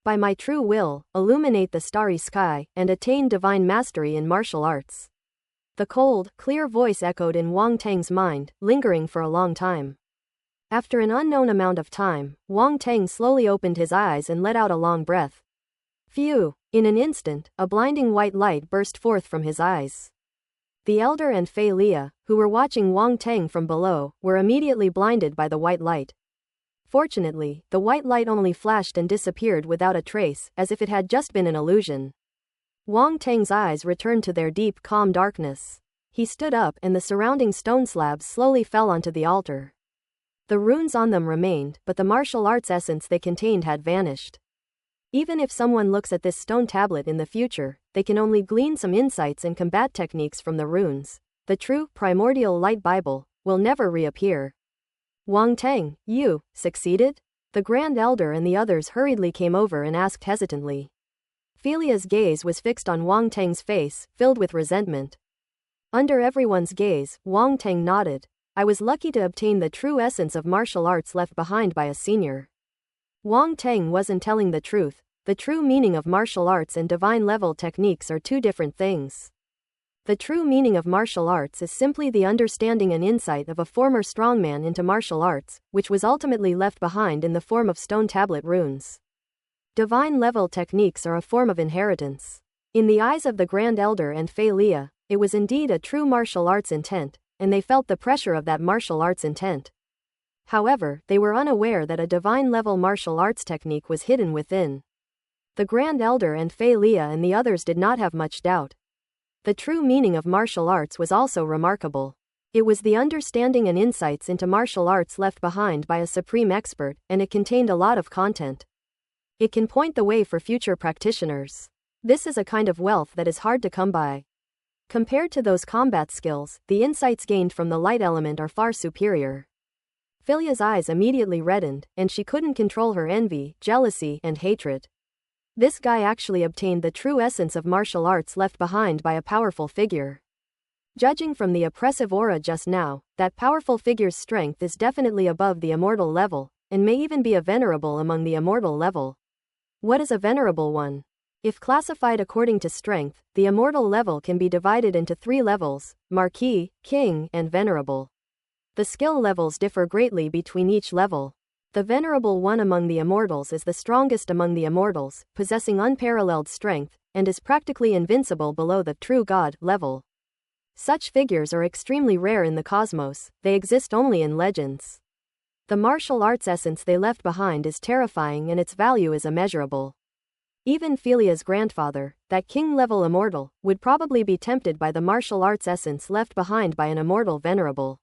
By my true will, illuminate the starry sky, and attain divine mastery in martial arts. The cold, clear voice echoed in Wang Teng's mind, lingering for a long time. After an unknown amount of time, Wang Teng slowly opened his eyes and let out a long breath. Phew! In an instant, a blinding white light burst forth from his eyes. The elder and Fei Lia, who were watching Wang Teng from below, were immediately blinded by the white light. Fortunately, the white light only flashed and disappeared without a trace, as if it had just been an illusion. Wang Teng's eyes returned to their deep, calm darkness. He stood up and the surrounding stone slabs slowly fell onto the altar. The runes on them remained, but the martial arts essence they contained had vanished. Even if someone looks at this stone tablet in the future, they can only glean some insights and combat techniques from the runes. The true, primordial light Bible will never reappear. Wang Teng, you succeeded? The Grand Elder and the others hurriedly came over and asked hesitantly. Philia's gaze was fixed on Wang Teng's face, filled with resentment. Under everyone's gaze, Wang Teng nodded. I was lucky to obtain the true essence of martial arts left behind by a senior. Wang Teng wasn't telling the truth. The true meaning of martial arts and divine level techniques are two different things. The true meaning of martial arts is simply the understanding and insight of a former strongman into martial arts, which was ultimately left behind in the form of stone tablet runes. Divine level techniques are a form of inheritance. In the eyes of the Grand Elder and Fei Lia, it was indeed a true martial arts intent, and they felt the pressure of that martial arts intent. However, they were unaware that a divine level martial arts technique was hidden within. The Grand Elder and Fei Lia and the others did not have much doubt. The true meaning of martial arts was also remarkable. It was the understanding and insights into martial arts left behind by a supreme expert, and it contained a lot of content. It can point the way for future practitioners. This is a kind of wealth that is hard to come by. Compared to those combat skills, the insights gained from the light element are far superior. Philia's eyes immediately reddened, and she couldn't control her envy, jealousy, and hatred. This guy actually obtained the true essence of martial arts left behind by a powerful figure. Judging from the oppressive aura just now, that powerful figure's strength is definitely above the immortal level, and may even be a venerable among the immortal level. What is a venerable one? If classified according to strength, the immortal level can be divided into 3 levels: Marquis, King, and Venerable. The skill levels differ greatly between each level. The Venerable one among the immortals is the strongest among the immortals, possessing unparalleled strength, and is practically invincible below the true God level. Such figures are extremely rare in the cosmos, they exist only in legends. The martial arts essence they left behind is terrifying and its value is immeasurable. Even Philia's grandfather, that king-level immortal, would probably be tempted by the martial arts essence left behind by an immortal venerable.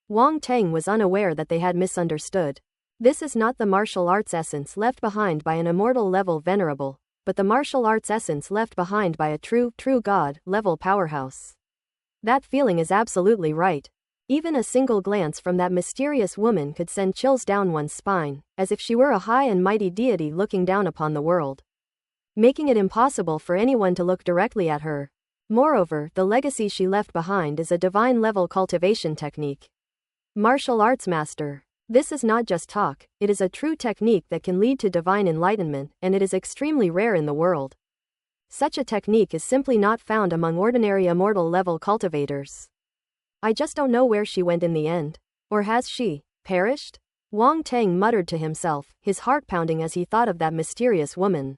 Wang Teng was unaware that they had misunderstood. This is not the martial arts essence left behind by an immortal level venerable. but the martial arts essence left behind by a true god-level powerhouse. That feeling is absolutely right. Even a single glance from that mysterious woman could send chills down one's spine, as if she were a high and mighty deity looking down upon the world, making it impossible for anyone to look directly at her. Moreover, the legacy she left behind is a divine-level cultivation technique. Martial arts master. This is not just talk, it is a true technique that can lead to divine enlightenment, and it is extremely rare in the world. Such a technique is simply not found among ordinary immortal-level cultivators. I just don't know where she went in the end. Or has she perished? Wang Teng muttered to himself, his heart pounding as he thought of that mysterious woman.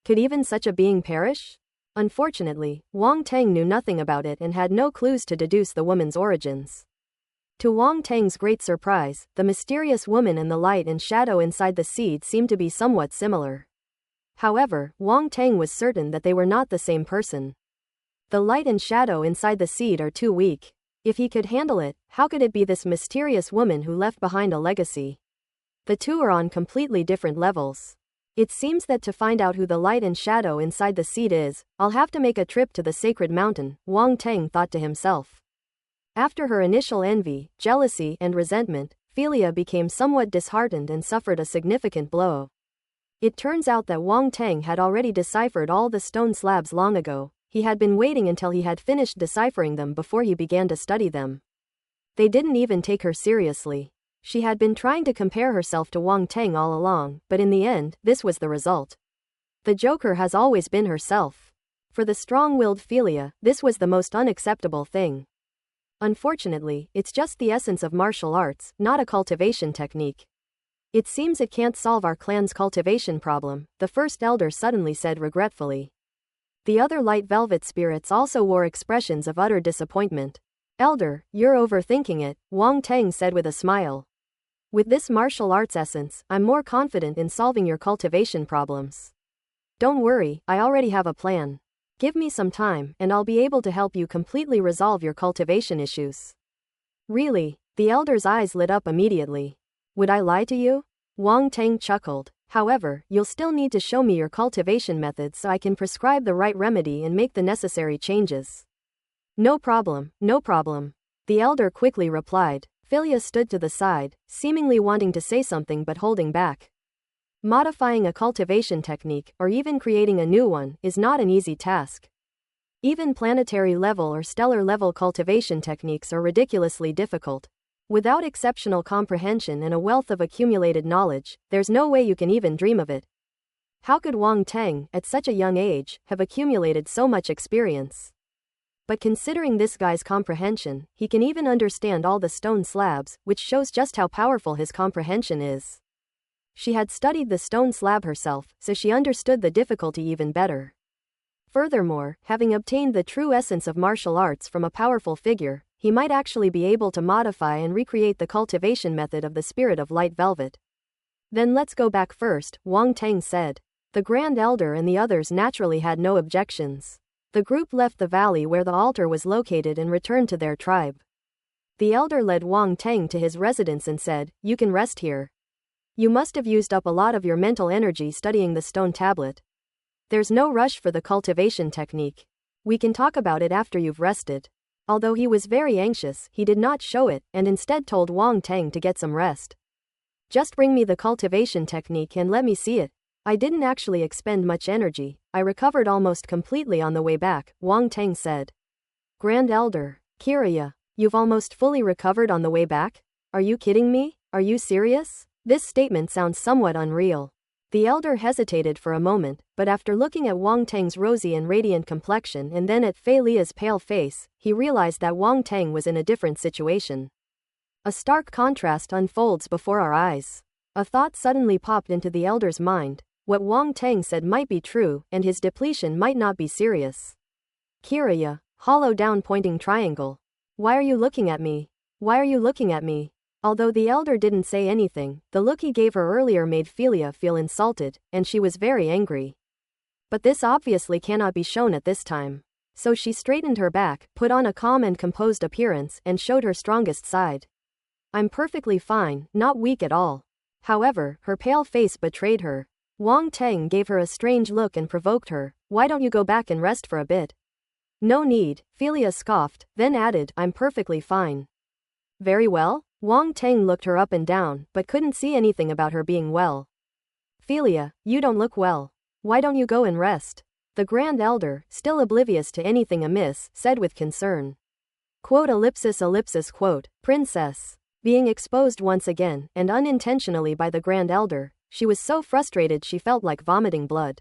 Could even such a being perish? Unfortunately, Wang Teng knew nothing about it and had no clues to deduce the woman's origins. To Wang Teng's great surprise, the mysterious woman and the light and shadow inside the seed seemed to be somewhat similar. However, Wang Teng was certain that they were not the same person. The light and shadow inside the seed are too weak. If he could handle it, how could it be this mysterious woman who left behind a legacy? The two are on completely different levels. It seems that to find out who the light and shadow inside the seed is, I'll have to make a trip to the sacred mountain, Wang Teng thought to himself. After her initial envy, jealousy, and resentment, Philia became somewhat disheartened and suffered a significant blow. It turns out that Wang Teng had already deciphered all the stone slabs long ago. He had been waiting until he had finished deciphering them before he began to study them. They didn't even take her seriously. She had been trying to compare herself to Wang Teng all along, but in the end, this was the result. The Joker has always been herself. For the strong-willed Philia, this was the most unacceptable thing. Unfortunately, it's just the essence of martial arts, not a cultivation technique. It seems it can't solve our clan's cultivation problem, the first elder suddenly said regretfully. The other light velvet spirits also wore expressions of utter disappointment. Elder, you're overthinking it, Wang Teng said with a smile. With this martial arts essence, I'm more confident in solving your cultivation problems. Don't worry, I already have a plan. Give me some time, and I'll be able to help you completely resolve your cultivation issues. Really? The elder's eyes lit up immediately. Would I lie to you? Wang Teng chuckled. However, you'll still need to show me your cultivation methods so I can prescribe the right remedy and make the necessary changes. No problem, no problem. The elder quickly replied. Philia stood to the side, seemingly wanting to say something but holding back. Modifying a cultivation technique, or even creating a new one, is not an easy task. Even planetary level or stellar level cultivation techniques are ridiculously difficult. Without exceptional comprehension and a wealth of accumulated knowledge, there's no way you can even dream of it. How could Wang Teng, at such a young age, have accumulated so much experience? But considering this guy's comprehension, he can even understand all the stone slabs, which shows just how powerful his comprehension is. She had studied the stone slab herself, so she understood the difficulty even better. Furthermore, having obtained the true essence of martial arts from a powerful figure, he might actually be able to modify and recreate the cultivation method of the spirit of light velvet. Then let's go back first, Wang Teng said. The Grand Elder and the others naturally had no objections. The group left the valley where the altar was located and returned to their tribe. The elder led Wang Teng to his residence and said, "You can rest here. You must have used up a lot of your mental energy studying the stone tablet. There's no rush for the cultivation technique. We can talk about it after you've rested." Although he was very anxious, he did not show it, and instead told Wang Teng to get some rest. Just bring me the cultivation technique and let me see it. I didn't actually expend much energy, I recovered almost completely on the way back, Wang Teng said. Grand Elder, Kiraya, you've almost fully recovered on the way back? Are you kidding me? Are you serious? This statement sounds somewhat unreal. The elder hesitated for a moment, but after looking at Wang Teng's rosy and radiant complexion and then at Fei Lia's pale face, he realized that Wang Teng was in a different situation. A stark contrast unfolds before our eyes. A thought suddenly popped into the elder's mind. What Wang Teng said might be true, and his depletion might not be serious. Kiraya, hollow down pointing triangle. Why are you looking at me? Why are you looking at me? Although the elder didn't say anything, the look he gave her earlier made Philia feel insulted, and she was very angry. But this obviously cannot be shown at this time. So she straightened her back, put on a calm and composed appearance, and showed her strongest side. I'm perfectly fine, not weak at all. However, her pale face betrayed her. Wang Teng gave her a strange look and provoked her. Why don't you go back and rest for a bit? No need, Philia scoffed, then added, I'm perfectly fine. Very well? Wang Teng looked her up and down, but couldn't see anything about her being well. Philia, you don't look well. Why don't you go and rest? The Grand Elder, still oblivious to anything amiss, said with concern. Quote ellipsis quote, Princess. Being exposed once again, and unintentionally by the Grand Elder, she was so frustrated she felt like vomiting blood.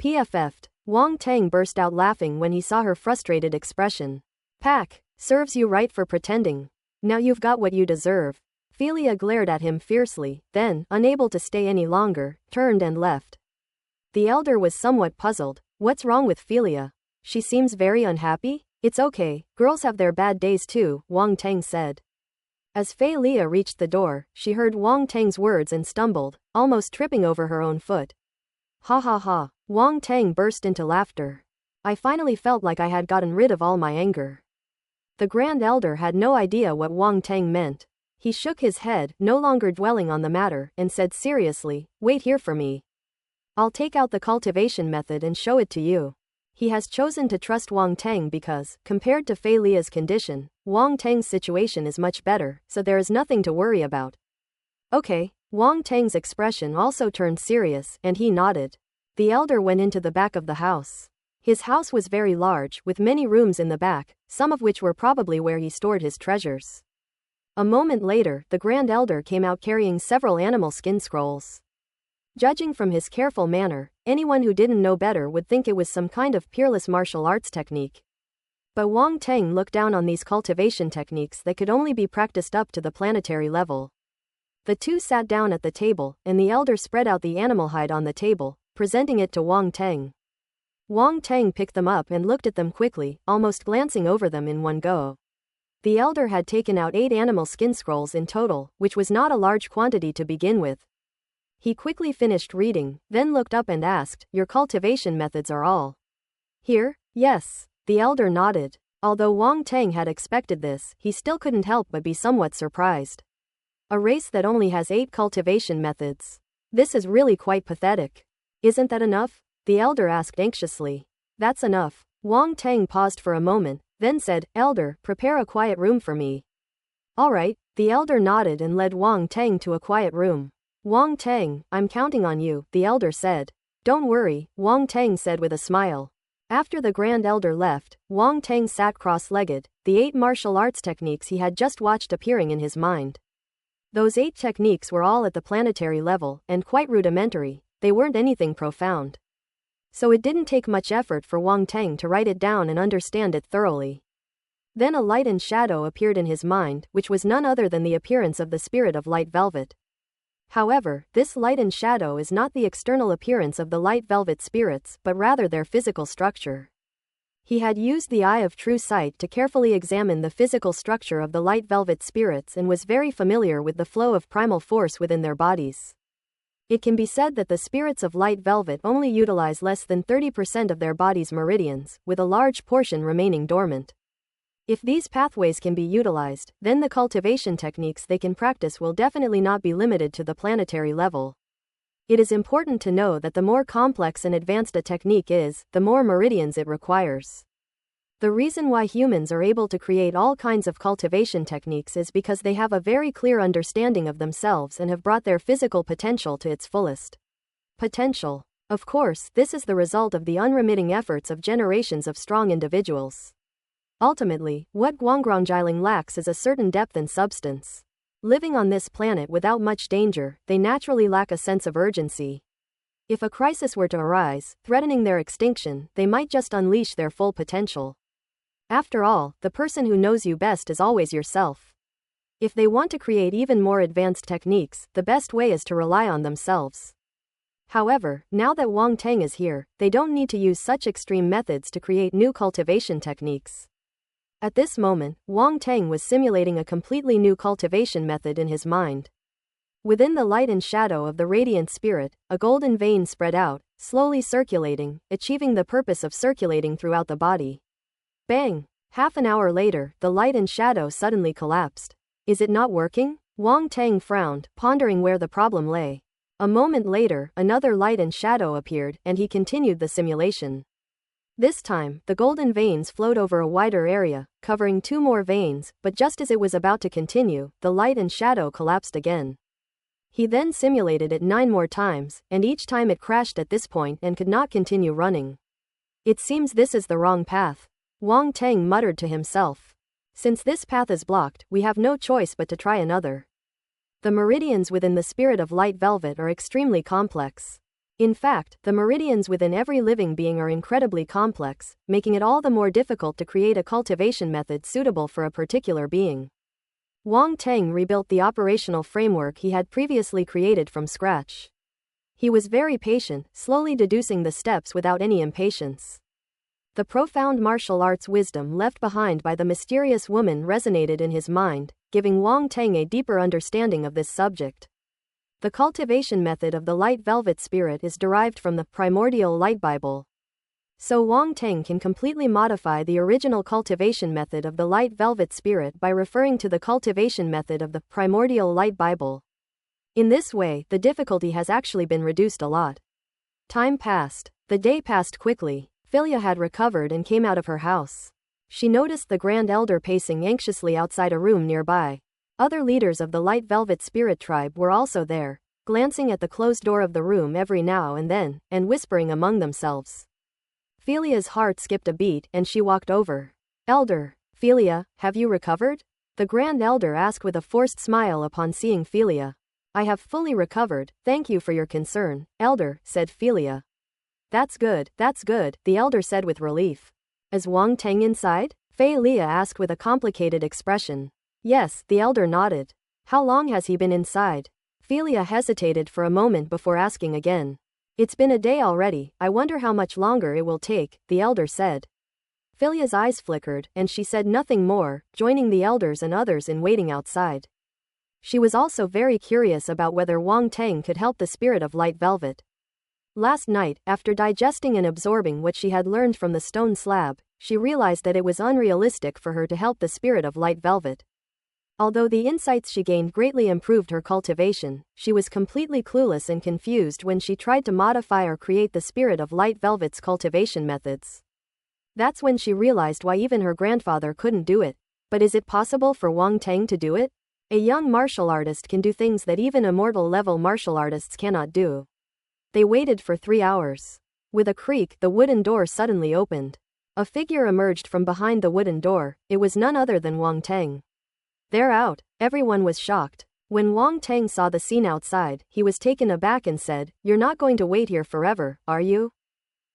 PFF'd. Wang Teng burst out laughing when he saw her frustrated expression. Pack, serves you right for pretending. Now you've got what you deserve. Philia glared at him fiercely, then, unable to stay any longer, turned and left. The elder was somewhat puzzled. What's wrong with Philia? She seems very unhappy? It's okay, girls have their bad days too, Wang Teng said. As Philia reached the door, she heard Wang Teng's words and stumbled, almost tripping over her own foot. Ha ha ha, Wang Teng burst into laughter. I finally felt like I had gotten rid of all my anger. The Grand Elder had no idea what Wang Teng meant. He shook his head, no longer dwelling on the matter, and said seriously, wait here for me. I'll take out the cultivation method and show it to you. He has chosen to trust Wang Teng because, compared to Philia's condition, Wang Teng's situation is much better, so there is nothing to worry about. Okay. Wang Teng's expression also turned serious, and he nodded. The elder went into the back of the house. His house was very large, with many rooms in the back, some of which were probably where he stored his treasures. A moment later, the Grand Elder came out carrying several animal skin scrolls. Judging from his careful manner, anyone who didn't know better would think it was some kind of peerless martial arts technique. But Wang Teng looked down on these cultivation techniques that could only be practiced up to the planetary level. The two sat down at the table, and the elder spread out the animal hide on the table, presenting it to Wang Teng. Wang Teng picked them up and looked at them quickly, almost glancing over them in one go. The elder had taken out 8 animal skin scrolls in total, which was not a large quantity to begin with. He quickly finished reading, then looked up and asked, your cultivation methods are all here? Yes. The elder nodded. Although Wang Teng had expected this, he still couldn't help but be somewhat surprised. A race that only has 8 cultivation methods. This is really quite pathetic. Isn't that enough? The elder asked anxiously. That's enough. Wang Teng paused for a moment, then said, Elder, prepare a quiet room for me. All right. The elder nodded and led Wang Teng to a quiet room. Wang Teng, I'm counting on you, the elder said. Don't worry, Wang Teng said with a smile. After the Grand Elder left, Wang Teng sat cross-legged, the 8 martial arts techniques he had just watched appearing in his mind. Those 8 techniques were all at the planetary level, and quite rudimentary, they weren't anything profound. So it didn't take much effort for Wang Teng to write it down and understand it thoroughly. Then a light and shadow appeared in his mind, which was none other than the appearance of the spirit of light velvet. However, this light and shadow is not the external appearance of the light velvet spirits, but rather their physical structure. He had used the eye of true sight to carefully examine the physical structure of the light velvet spirits and was very familiar with the flow of primal force within their bodies. It can be said that the spirits of light velvet only utilize less than 30% of their body's meridians, with a large portion remaining dormant. If these pathways can be utilized, then the cultivation techniques they can practice will definitely not be limited to the planetary level. It is important to know that the more complex and advanced a technique is, the more meridians it requires. The reason why humans are able to create all kinds of cultivation techniques is because they have a very clear understanding of themselves and have brought their physical potential to its fullest potential. Of course, this is the result of the unremitting efforts of generations of strong individuals. Ultimately, what Guangrongjiling lacks is a certain depth and substance. Living on this planet without much danger, they naturally lack a sense of urgency. If a crisis were to arise, threatening their extinction, they might just unleash their full potential. After all, the person who knows you best is always yourself. If they want to create even more advanced techniques, the best way is to rely on themselves. However, now that Wang Teng is here, they don't need to use such extreme methods to create new cultivation techniques. At this moment, Wang Teng was simulating a completely new cultivation method in his mind. Within the light and shadow of the radiant spirit, a golden vein spread out, slowly circulating, achieving the purpose of circulating throughout the body. Bang! Half an hour later, the light and shadow suddenly collapsed. Is it not working? Wang Teng frowned, pondering where the problem lay. A moment later, another light and shadow appeared, and he continued the simulation. This time, the golden veins flowed over a wider area, covering 2 more veins, but just as it was about to continue, the light and shadow collapsed again. He then simulated it 9 more times, and each time it crashed at this point and could not continue running. It seems this is the wrong path. Wang Teng muttered to himself. Since this path is blocked, we have no choice but to try another. The meridians within the spirit of light velvet are extremely complex. In fact, the meridians within every living being are incredibly complex, making it all the more difficult to create a cultivation method suitable for a particular being. Wang Teng rebuilt the operational framework he had previously created from scratch. He was very patient, slowly deducing the steps without any impatience. The profound martial arts wisdom left behind by the mysterious woman resonated in his mind, giving Wang Teng a deeper understanding of this subject. The cultivation method of the light velvet spirit is derived from the primordial light Bible. So Wang Teng can completely modify the original cultivation method of the light velvet spirit by referring to the cultivation method of the primordial light Bible. In this way, the difficulty has actually been reduced a lot. Time passed. The day passed quickly. Philia had recovered and came out of her house. She noticed the Grand Elder pacing anxiously outside a room nearby. Other leaders of the Light Velvet Spirit tribe were also there, glancing at the closed door of the room every now and then, and whispering among themselves. Philia's heart skipped a beat and she walked over. Elder, Philia, have you recovered? The Grand Elder asked with a forced smile upon seeing Philia. I have fully recovered, thank you for your concern, Elder, said Philia. That's good, the Elder said with relief. Is Wang Teng inside? Fei Lia asked with a complicated expression. Yes, the Elder nodded. How long has he been inside? Philia hesitated for a moment before asking again. It's been a day already, I wonder how much longer it will take, the Elder said. Philia's eyes flickered, and she said nothing more, joining the elders and others in waiting outside. She was also very curious about whether Wang Teng could help the spirit of light velvet. Last night, after digesting and absorbing what she had learned from the stone slab, she realized that it was unrealistic for her to help the spirit of light velvet. Although the insights she gained greatly improved her cultivation, she was completely clueless and confused when she tried to modify or create the spirit of light velvet's cultivation methods. That's when she realized why even her grandfather couldn't do it. But is it possible for Wang Teng to do it? A young martial artist can do things that even immortal level martial artists cannot do. They waited for 3 hours. With a creak, the wooden door suddenly opened. A figure emerged from behind the wooden door. It was none other than Wang Teng. They're out. Everyone was shocked. When Wang Teng saw the scene outside, he was taken aback and said, "You're not going to wait here forever, are you?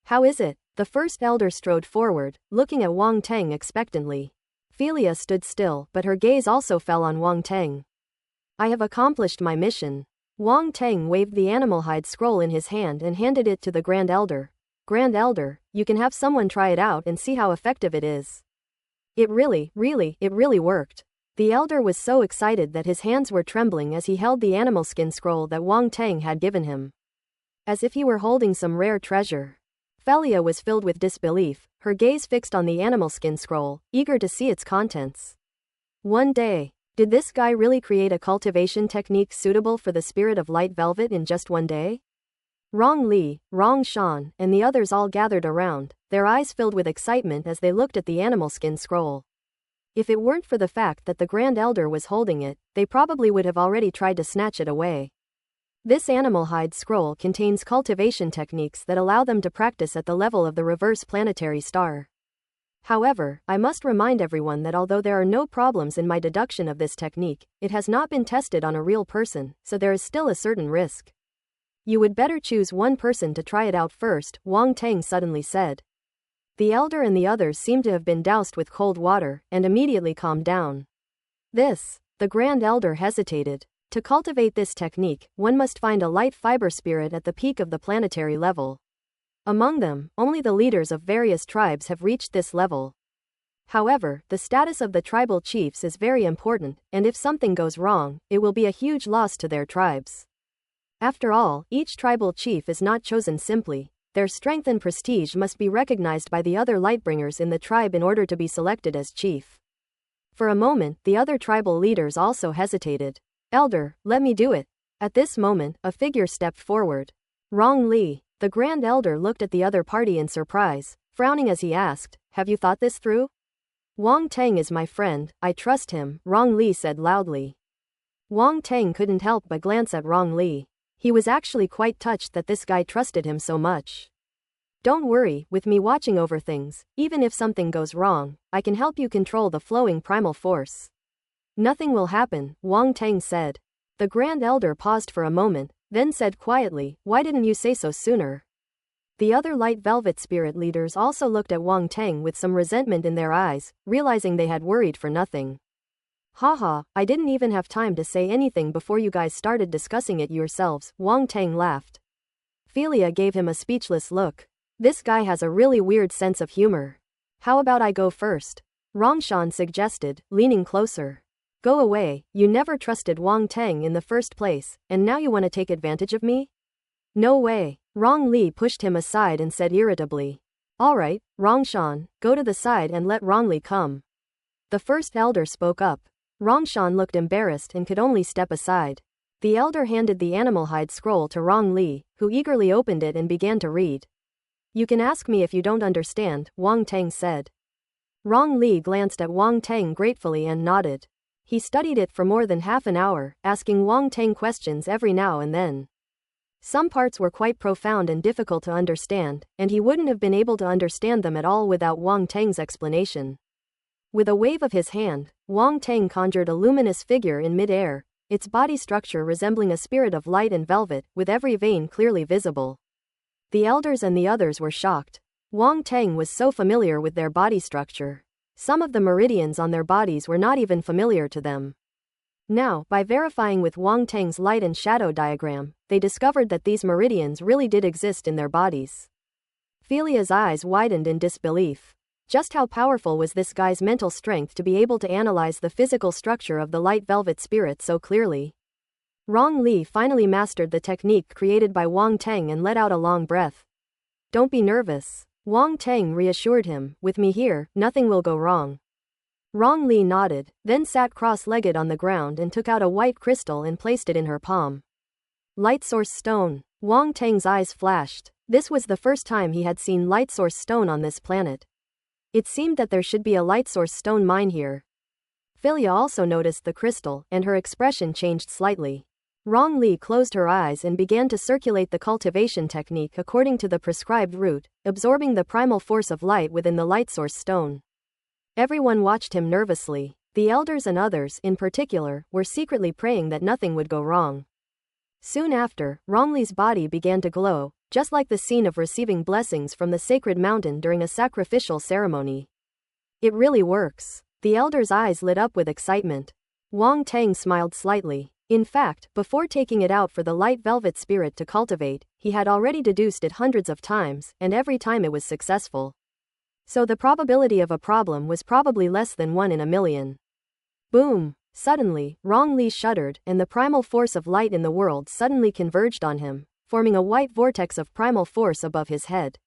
How is it?" The first elder strode forward, looking at Wang Teng expectantly. Philia stood still, but her gaze also fell on Wang Teng. I have accomplished my mission. Wang Teng waved the animal hide scroll in his hand and handed it to the Grand Elder. Grand Elder, you can have someone try it out and see how effective it is. It really worked. The Elder was so excited that his hands were trembling as he held the animal skin scroll that Wang Teng had given him. As if he were holding some rare treasure. Philia was filled with disbelief, her gaze fixed on the animal skin scroll, eager to see its contents. One day. Did this guy really create a cultivation technique suitable for the spirit of light velvet in just one day? Rong Li, Rong Shan, and the others all gathered around, their eyes filled with excitement as they looked at the animal skin scroll. If it weren't for the fact that the Grand Elder was holding it, they probably would have already tried to snatch it away. This animal hide scroll contains cultivation techniques that allow them to practice at the level of the reverse planetary star. However, I must remind everyone that although there are no problems in my deduction of this technique, it has not been tested on a real person, so there is still a certain risk. You would better choose one person to try it out first, Wang Teng suddenly said. The Elder and the others seemed to have been doused with cold water, and immediately calmed down. The Grand Elder hesitated. To cultivate this technique, one must find a light fiber spirit at the peak of the planetary level. Among them, only the leaders of various tribes have reached this level. However, the status of the tribal chiefs is very important, and if something goes wrong, it will be a huge loss to their tribes. After all, each tribal chief is not chosen simply. Their strength and prestige must be recognized by the other lightbringers in the tribe in order to be selected as chief. For a moment, the other tribal leaders also hesitated. Elder, let me do it. At this moment, a figure stepped forward. Rong Li. The Grand Elder looked at the other party in surprise, frowning as he asked, "Have you thought this through?" "Wang Teng is my friend, I trust him," Rong Li said loudly. Wang Teng couldn't help but glance at Rong Li. He was actually quite touched that this guy trusted him so much. "Don't worry, with me watching over things, even if something goes wrong, I can help you control the flowing primal force." "Nothing will happen," Wang Teng said. The Grand Elder paused for a moment, then said quietly, "Why didn't you say so sooner?" The other Light Velvet Spirit leaders also looked at Wang Teng with some resentment in their eyes, realizing they had worried for nothing. "Haha, I didn't even have time to say anything before you guys started discussing it yourselves," Wang Teng laughed. Philia gave him a speechless look. This guy has a really weird sense of humor. "How about I go first?" Rongshan suggested, leaning closer. "Go away, you never trusted Wang Teng in the first place, and now you want to take advantage of me?" "No way." Rong Li pushed him aside and said irritably. "Alright, Rongshan, go to the side and let Rong Li come." The first elder spoke up. Rongshan looked embarrassed and could only step aside. The elder handed the animal hide scroll to Rong Li, who eagerly opened it and began to read. "You can ask me if you don't understand," Wang Teng said. Rong Li glanced at Wang Teng gratefully and nodded. He studied it for more than half an hour, asking Wang Teng questions every now and then. Some parts were quite profound and difficult to understand, and he wouldn't have been able to understand them at all without Wang Teng's explanation. With a wave of his hand, Wang Teng conjured a luminous figure in mid-air, its body structure resembling a spirit of light and velvet, with every vein clearly visible. The elders and the others were shocked. Wang Teng was so familiar with their body structure. Some of the meridians on their bodies were not even familiar to them. Now, by verifying with Wang Teng's light and shadow diagram, they discovered that these meridians really did exist in their bodies. Philia's eyes widened in disbelief. Just how powerful was this guy's mental strength to be able to analyze the physical structure of the light velvet spirit so clearly? Rong Li finally mastered the technique created by Wang Teng and let out a long breath. "Don't be nervous." Wang Teng reassured him, "With me here, nothing will go wrong." Rong Li nodded, then sat cross-legged on the ground and took out a white crystal and placed it in her palm. Light source stone. Wang Teng's eyes flashed. This was the first time he had seen light source stone on this planet. It seemed that there should be a light source stone mine here. Philia also noticed the crystal, and her expression changed slightly. Rong Li closed her eyes and began to circulate the cultivation technique according to the prescribed route, absorbing the primal force of light within the light source stone. Everyone watched him nervously. The elders and others, in particular, were secretly praying that nothing would go wrong. Soon after, Rong Li's body began to glow, just like the scene of receiving blessings from the sacred mountain during a sacrificial ceremony. "It really works." The elder's eyes lit up with excitement. Wang Teng smiled slightly. In fact, before taking it out for the light velvet spirit to cultivate, he had already deduced it hundreds of times, and every time it was successful. So the probability of a problem was probably less than 1 in a million. Boom! Suddenly, Rong Li shuddered, and the primal force of light in the world suddenly converged on him, forming a white vortex of primal force above his head.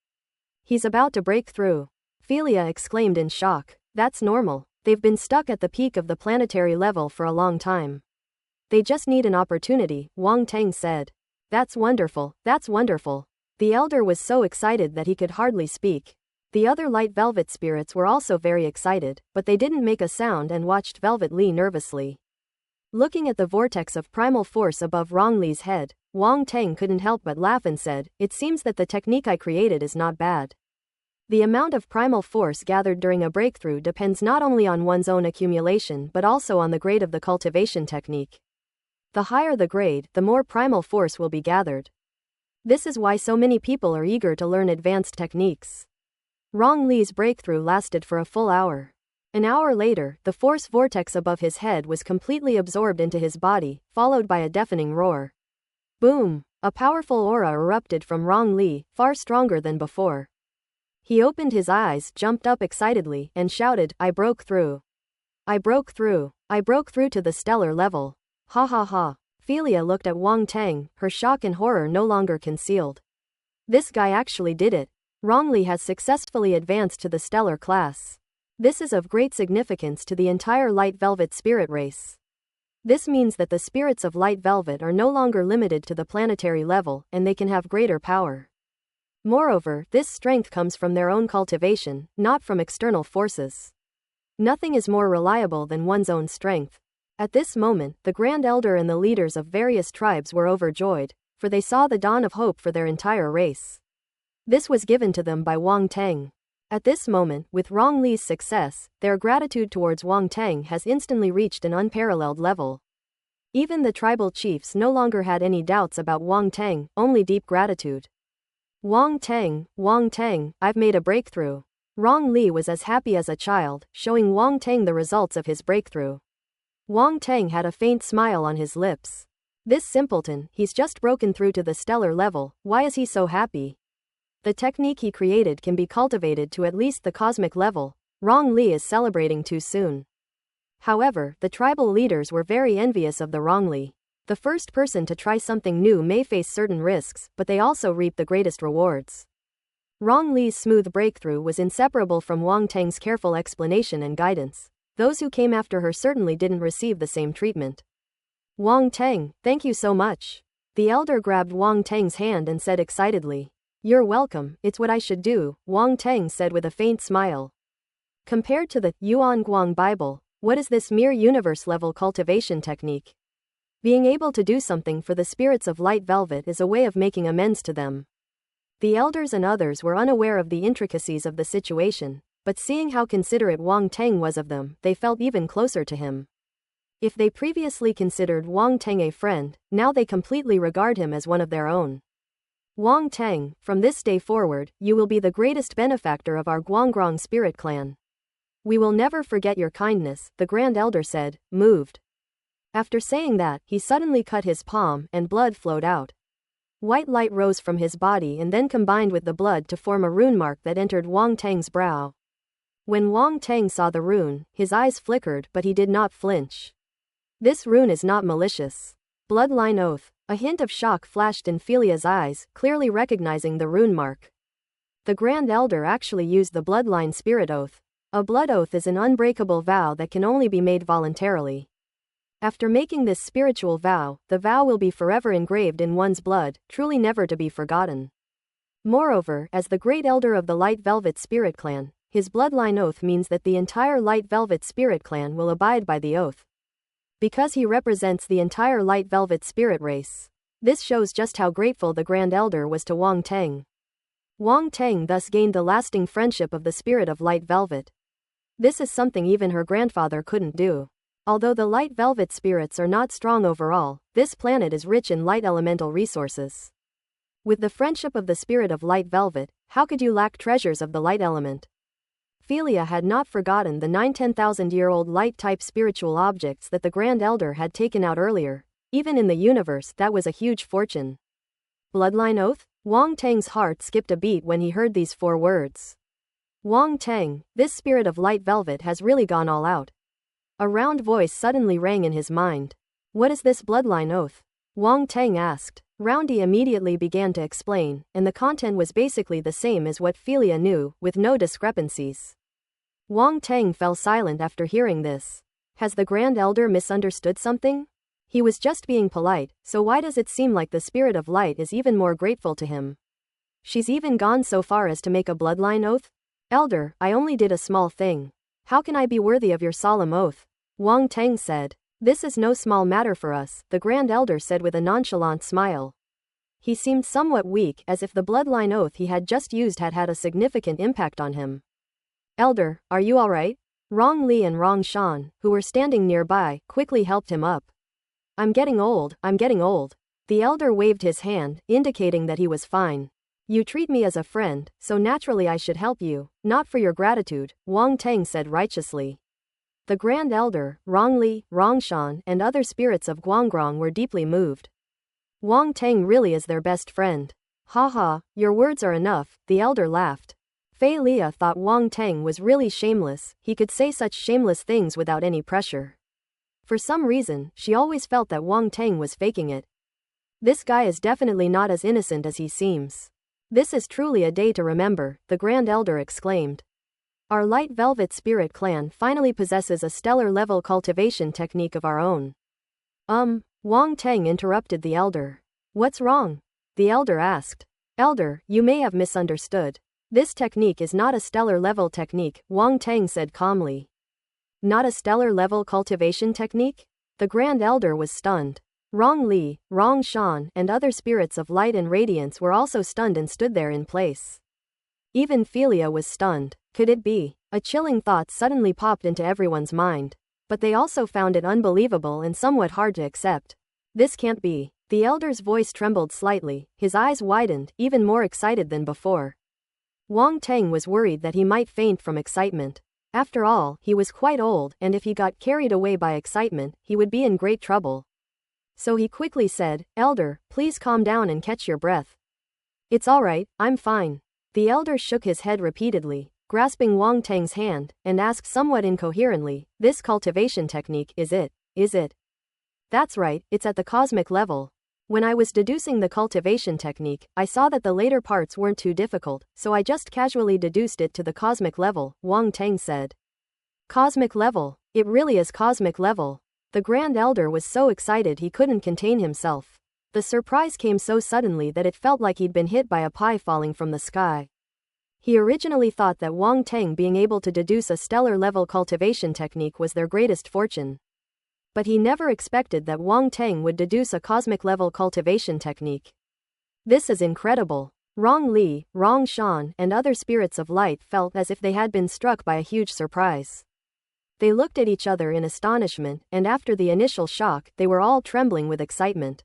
"He's about to break through." Philia exclaimed in shock. "That's normal. They've been stuck at the peak of the planetary level for a long time. They just need an opportunity," Wang Teng said. That's wonderful, that's wonderful." The elder was so excited that he could hardly speak. The other light velvet spirits were also very excited, but they didn't make a sound and watched Velvet Li nervously. Looking at the vortex of primal force above Rong Li's head, Wang Teng couldn't help but laugh and said, "It seems that the technique I created is not bad." The amount of primal force gathered during a breakthrough depends not only on one's own accumulation but also on the grade of the cultivation technique. The higher the grade, the more primal force will be gathered. This is why so many people are eager to learn advanced techniques. Rong Li's breakthrough lasted for a full hour. An hour later, the force vortex above his head was completely absorbed into his body, followed by a deafening roar. Boom! A powerful aura erupted from Rong Li, far stronger than before. He opened his eyes, jumped up excitedly, and shouted, "I broke through! I broke through! I broke through to the stellar level! Ha ha ha!" Philia looked at Wang Teng, her shock and horror no longer concealed. This guy actually did it. Rong Li has successfully advanced to the stellar class. This is of great significance to the entire Light Velvet spirit race. This means that the spirits of light velvet are no longer limited to the planetary level, and they can have greater power. Moreover, this strength comes from their own cultivation, not from external forces. Nothing is more reliable than one's own strength. At this moment, the Grand Elder and the leaders of various tribes were overjoyed, for they saw the dawn of hope for their entire race. This was given to them by Wang Teng. At this moment, with Rong Li's success, their gratitude towards Wang Teng has instantly reached an unparalleled level. Even the tribal chiefs no longer had any doubts about Wang Teng, only deep gratitude. Wang Teng, I've made a breakthrough. Rong Li was as happy as a child, showing Wang Teng the results of his breakthrough. Wang Teng had a faint smile on his lips. This simpleton, he's just broken through to the stellar level, why is he so happy? The technique he created can be cultivated to at least the cosmic level. Rong Li is celebrating too soon. However, the tribal leaders were very envious of the Rong Li. The first person to try something new may face certain risks, but they also reap the greatest rewards. Rong Li's smooth breakthrough was inseparable from Wang Teng's careful explanation and guidance. Those who came after her certainly didn't receive the same treatment. Wang Teng, thank you so much. The elder grabbed Wang Teng's hand and said excitedly. You're welcome, it's what I should do, Wang Teng said with a faint smile. Compared to the Yuan Guang Bible, what is this mere universe-level cultivation technique? Being able to do something for the spirits of light velvet is a way of making amends to them. The elders and others were unaware of the intricacies of the situation, but seeing how considerate Wang Teng was of them, they felt even closer to him. If they previously considered Wang Teng a friend, now they completely regard him as one of their own. Wang Teng, from this day forward, you will be the greatest benefactor of our Guanggrong spirit clan. We will never forget your kindness, the Grand Elder said, moved. After saying that, he suddenly cut his palm, and blood flowed out. White light rose from his body and then combined with the blood to form a rune mark that entered Wang Teng's brow. When Wang Teng saw the rune, his eyes flickered but he did not flinch. This rune is not malicious. Bloodline oath. A hint of shock flashed in Philia's eyes, clearly recognizing the rune mark. The Grand Elder actually used the bloodline spirit oath. A blood oath is an unbreakable vow that can only be made voluntarily. After making this spiritual vow, the vow will be forever engraved in one's blood, truly never to be forgotten. Moreover, as the Great Elder of the Light Velvet Spirit Clan, his bloodline oath means that the entire Light Velvet Spirit Clan will abide by the oath. Because he represents the entire Light Velvet spirit race. This shows just how grateful the Grand Elder was to Wang Teng. Wang Teng thus gained the lasting friendship of the spirit of Light Velvet. This is something even her grandfather couldn't do. Although the Light Velvet spirits are not strong overall, this planet is rich in light elemental resources. With the friendship of the spirit of Light Velvet, how could you lack treasures of the light element? Philia had not forgotten the 9-10,000-year-old light-type spiritual objects that the Grand Elder had taken out earlier. Even in the universe, that was a huge fortune. Bloodline oath? Wang Teng's heart skipped a beat when he heard these 4 words. Wang Teng, this spirit of light velvet has really gone all out. A round voice suddenly rang in his mind. What is this bloodline oath? Wang Teng asked. Roundy immediately began to explain, and the content was basically the same as what Philia knew, with no discrepancies. Wang Teng fell silent after hearing this. Has the Grand Elder misunderstood something? He was just being polite, so why does it seem like the spirit of light is even more grateful to him? She's even gone so far as to make a bloodline oath? Elder, I only did a small thing. How can I be worthy of your solemn oath? Wang Teng said. This is no small matter for us, the Grand Elder said with a nonchalant smile. He seemed somewhat weak, as if the bloodline oath he had just used had had a significant impact on him. Elder, are you alright? Rong Li and Rong Shan, who were standing nearby, quickly helped him up. I'm getting old. The elder waved his hand, indicating that he was fine. You treat me as a friend, so naturally I should help you, not for your gratitude, Wang Teng said righteously. The Grand Elder, Rong Li, Rong Shan, and other spirits of Guanggrong were deeply moved. Wang Teng really is their best friend. Haha, your words are enough, the elder laughed. Fei Lia thought Wang Teng was really shameless, he could say such shameless things without any pressure. For some reason, she always felt that Wang Teng was faking it. This guy is definitely not as innocent as he seems. This is truly a day to remember, the Grand Elder exclaimed. Our Light Velvet Spirit Clan finally possesses a stellar level cultivation technique of our own. Wang Teng interrupted the elder. What's wrong? The elder asked. Elder, you may have misunderstood. This technique is not a stellar level technique, Wang Teng said calmly. Not a stellar level cultivation technique? The Grand Elder was stunned. Rong Li, Rong Shan, and other spirits of light and radiance were also stunned and stood there in place. Even Philia was stunned. Could it be? A chilling thought suddenly popped into everyone's mind. But they also found it unbelievable and somewhat hard to accept. This can't be. The elder's voice trembled slightly, his eyes widened, even more excited than before. Wang Teng was worried that he might faint from excitement. After all, he was quite old, and if he got carried away by excitement, he would be in great trouble. So he quickly said, Elder, please calm down and catch your breath. It's alright, I'm fine. The elder shook his head repeatedly, grasping Wang Teng's hand, and asked somewhat incoherently, this cultivation technique, is it? That's right, it's at the cosmic level. When I was deducing the cultivation technique, I saw that the later parts weren't too difficult, so I just casually deduced it to the cosmic level, Wang Teng said. Cosmic level? It really is cosmic level. The Grand Elder was so excited he couldn't contain himself. The surprise came so suddenly that it felt like he'd been hit by a pie falling from the sky. He originally thought that Wang Teng being able to deduce a stellar level cultivation technique was their greatest fortune. But he never expected that Wang Teng would deduce a cosmic level cultivation technique. This is incredible. Rong Li, Rong Shan, and other spirits of light felt as if they had been struck by a huge surprise. They looked at each other in astonishment, and after the initial shock, they were all trembling with excitement.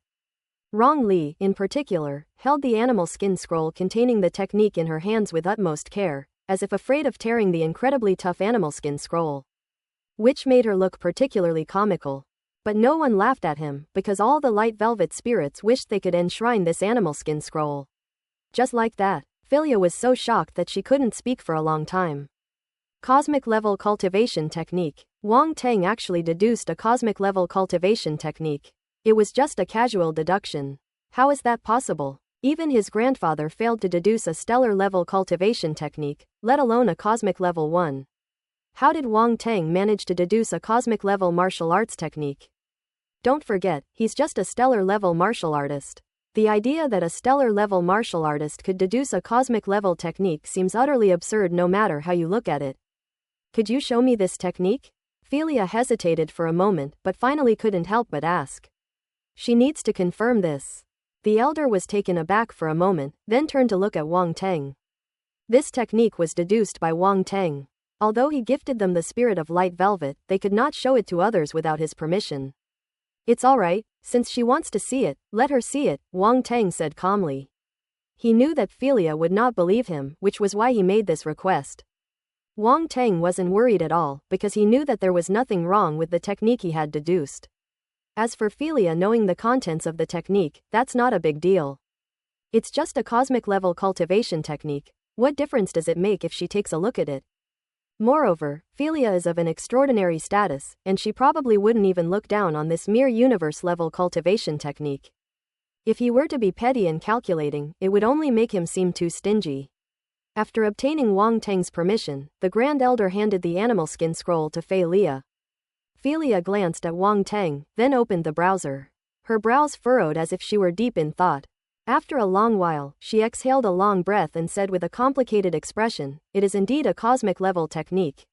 Rong Li, in particular, held the animal skin scroll containing the technique in her hands with utmost care, as if afraid of tearing the incredibly tough animal skin scroll. Which made her look particularly comical. But no one laughed at him, because all the light velvet spirits wished they could enshrine this animal skin scroll. Just like that, Philia was so shocked that she couldn't speak for a long time. Cosmic level cultivation technique. Wang Teng actually deduced a cosmic level cultivation technique. It was just a casual deduction. How is that possible? Even his grandfather failed to deduce a stellar level cultivation technique, let alone a cosmic level one. How did Wang Teng manage to deduce a cosmic level martial arts technique? Don't forget, he's just a stellar level martial artist. The idea that a stellar level martial artist could deduce a cosmic level technique seems utterly absurd no matter how you look at it. Could you show me this technique? Philia hesitated for a moment but finally couldn't help but ask. She needs to confirm this. The elder was taken aback for a moment, then turned to look at Wang Teng. This technique was deduced by Wang Teng. Although he gifted them the spirit of light velvet, they could not show it to others without his permission. It's alright, since she wants to see it, let her see it, Wang Teng said calmly. He knew that Philia would not believe him, which was why he made this request. Wang Teng wasn't worried at all, because he knew that there was nothing wrong with the technique he had deduced. As for Philia knowing the contents of the technique, that's not a big deal. It's just a cosmic level cultivation technique. What difference does it make if she takes a look at it? Moreover, Philia is of an extraordinary status, and she probably wouldn't even look down on this mere universe-level cultivation technique. If he were to be petty and calculating, it would only make him seem too stingy. After obtaining Wang Teng's permission, the Grand Elder handed the animal skin scroll to Philia. Philia glanced at Wang Teng, then opened the browser. Her brows furrowed as if she were deep in thought. After a long while, she exhaled a long breath and said with a complicated expression, "It is indeed a cosmic level technique.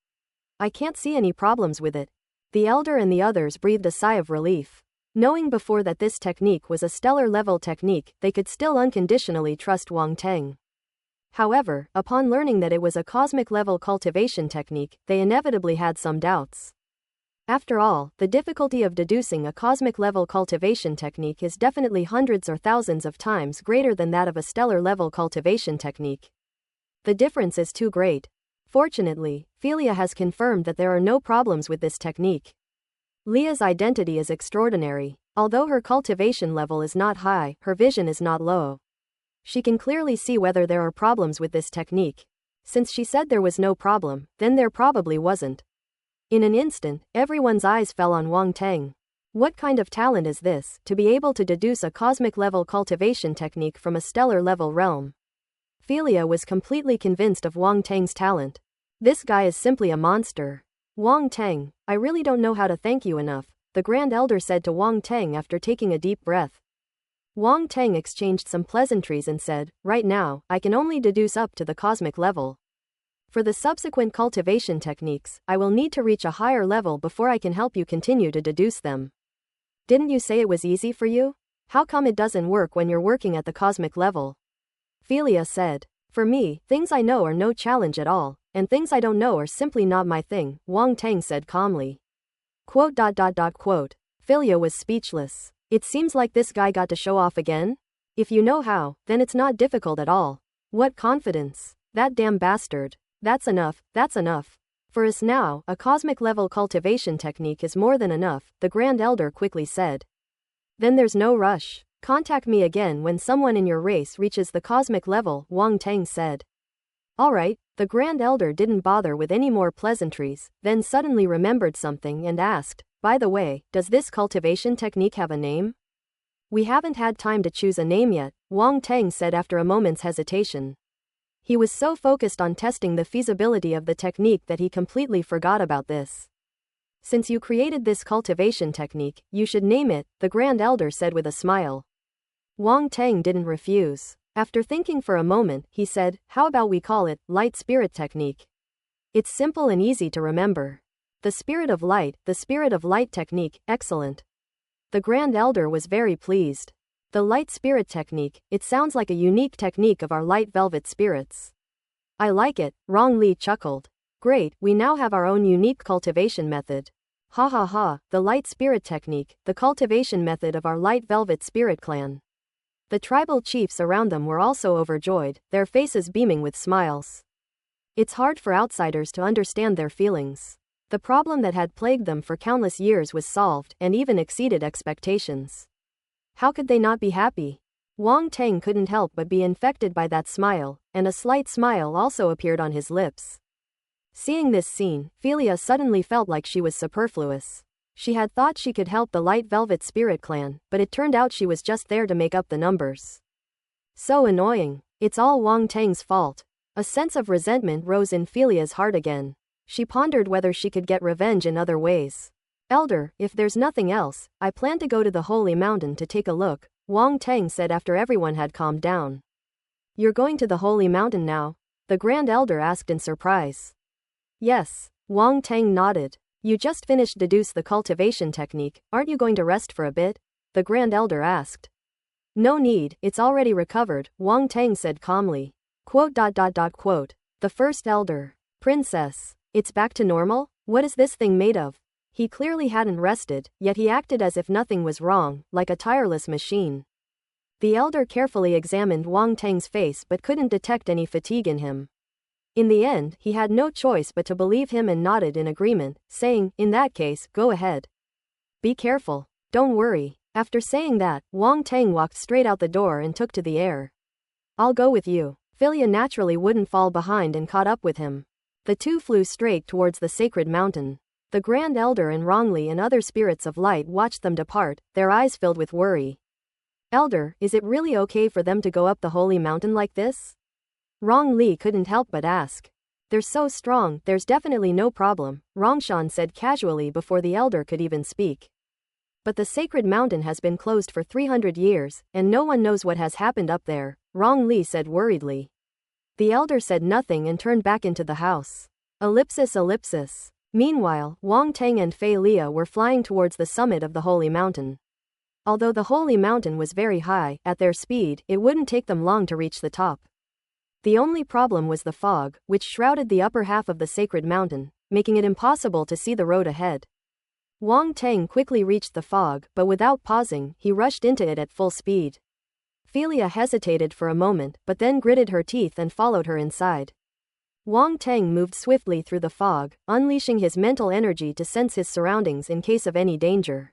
I can't see any problems with it." The elder and the others breathed a sigh of relief. Knowing before that this technique was a stellar level technique, they could still unconditionally trust Wang Teng. However, upon learning that it was a cosmic level cultivation technique, they inevitably had some doubts. After all, the difficulty of deducing a cosmic level cultivation technique is definitely hundreds or thousands of times greater than that of a stellar level cultivation technique. The difference is too great. Fortunately, Philia has confirmed that there are no problems with this technique. Leah's identity is extraordinary. Although her cultivation level is not high, her vision is not low. She can clearly see whether there are problems with this technique. Since she said there was no problem, then there probably wasn't. In an instant, everyone's eyes fell on Wang Teng. What kind of talent is this, to be able to deduce a cosmic level cultivation technique from a stellar level realm? Philia was completely convinced of Wang Teng's talent. This guy is simply a monster. Wang Teng, I really don't know how to thank you enough. the Grand Elder said to Wang Teng after taking a deep breath. Wang Teng exchanged some pleasantries and said, right now, I can only deduce up to the cosmic level. For the subsequent cultivation techniques, I will need to reach a higher level before I can help you continue to deduce them. Didn't you say it was easy for you? How come it doesn't work when you're working at the cosmic level? Philia said. For me, things I know are no challenge at all, and things I don't know are simply not my thing, Wang Teng said calmly. Quote. Philia was speechless. It seems like this guy got to show off again? If you know how, then it's not difficult at all. What confidence. That damn bastard. That's enough, that's enough. For us now, a cosmic level cultivation technique is more than enough, the Grand Elder quickly said. Then there's no rush. Contact me again when someone in your race reaches the cosmic level, Wang Teng said. Alright, the Grand Elder didn't bother with any more pleasantries, then suddenly remembered something and asked, by the way, does this cultivation technique have a name? We haven't had time to choose a name yet, Wang Teng said after a moment's hesitation. He was so focused on testing the feasibility of the technique that he completely forgot about this. Since you created this cultivation technique, you should name it, the Grand Elder said with a smile. Wang Teng didn't refuse. After thinking for a moment, he said, how about we call it, Light Spirit Technique? It's simple and easy to remember. The Spirit of Light technique, excellent. The Grand Elder was very pleased. The Light Spirit Technique, it sounds like a unique technique of our light velvet spirits. I like it, Rong Li chuckled. Great, we now have our own unique cultivation method. Ha ha ha, the Light Spirit Technique, the cultivation method of our light velvet spirit clan. The tribal chiefs around them were also overjoyed, their faces beaming with smiles. It's hard for outsiders to understand their feelings. The problem that had plagued them for countless years was solved and even exceeded expectations. How could they not be happy? Wang Teng couldn't help but be infected by that smile, and a slight smile also appeared on his lips. Seeing this scene, Philia suddenly felt like she was superfluous. She had thought she could help the Light Velvet Spirit Clan, but it turned out she was just there to make up the numbers. So annoying. It's all Wang Teng's fault. A sense of resentment rose in Philia's heart again. She pondered whether she could get revenge in other ways. Elder, if there's nothing else, I plan to go to the Holy Mountain to take a look, Wang Teng said after everyone had calmed down. You're going to the Holy Mountain now? The Grand Elder asked in surprise. Yes, Wang Teng nodded. You just finished deduce the cultivation technique, aren't you going to rest for a bit? The Grand Elder asked. No need, it's already recovered, Wang Teng said calmly. Quote. The First Elder. Princess. It's back to normal? What is this thing made of? He clearly hadn't rested, yet he acted as if nothing was wrong, like a tireless machine. The elder carefully examined Wang Teng's face but couldn't detect any fatigue in him. In the end, he had no choice but to believe him and nodded in agreement, saying, in that case, go ahead. Be careful. Don't worry. After saying that, Wang Teng walked straight out the door and took to the air. I'll go with you. Philia naturally wouldn't fall behind and caught up with him. The two flew straight towards the sacred mountain. The Grand Elder and Rongli and other spirits of light watched them depart, their eyes filled with worry. Elder, is it really okay for them to go up the holy mountain like this? Rongli couldn't help but ask. They're so strong, there's definitely no problem, Rongshan said casually before the elder could even speak. But the sacred mountain has been closed for 300 years, and no one knows what has happened up there, Rongli said worriedly. The elder said nothing and turned back into the house. Ellipsis. Meanwhile, Wang Teng and Fei Lia were flying towards the summit of the holy mountain. Although the holy mountain was very high, at their speed, it wouldn't take them long to reach the top. The only problem was the fog, which shrouded the upper half of the sacred mountain, making it impossible to see the road ahead. Wang Teng quickly reached the fog, but without pausing, he rushed into it at full speed. Philia hesitated for a moment, but then gritted her teeth and followed her inside. Wang Teng moved swiftly through the fog, unleashing his mental energy to sense his surroundings in case of any danger.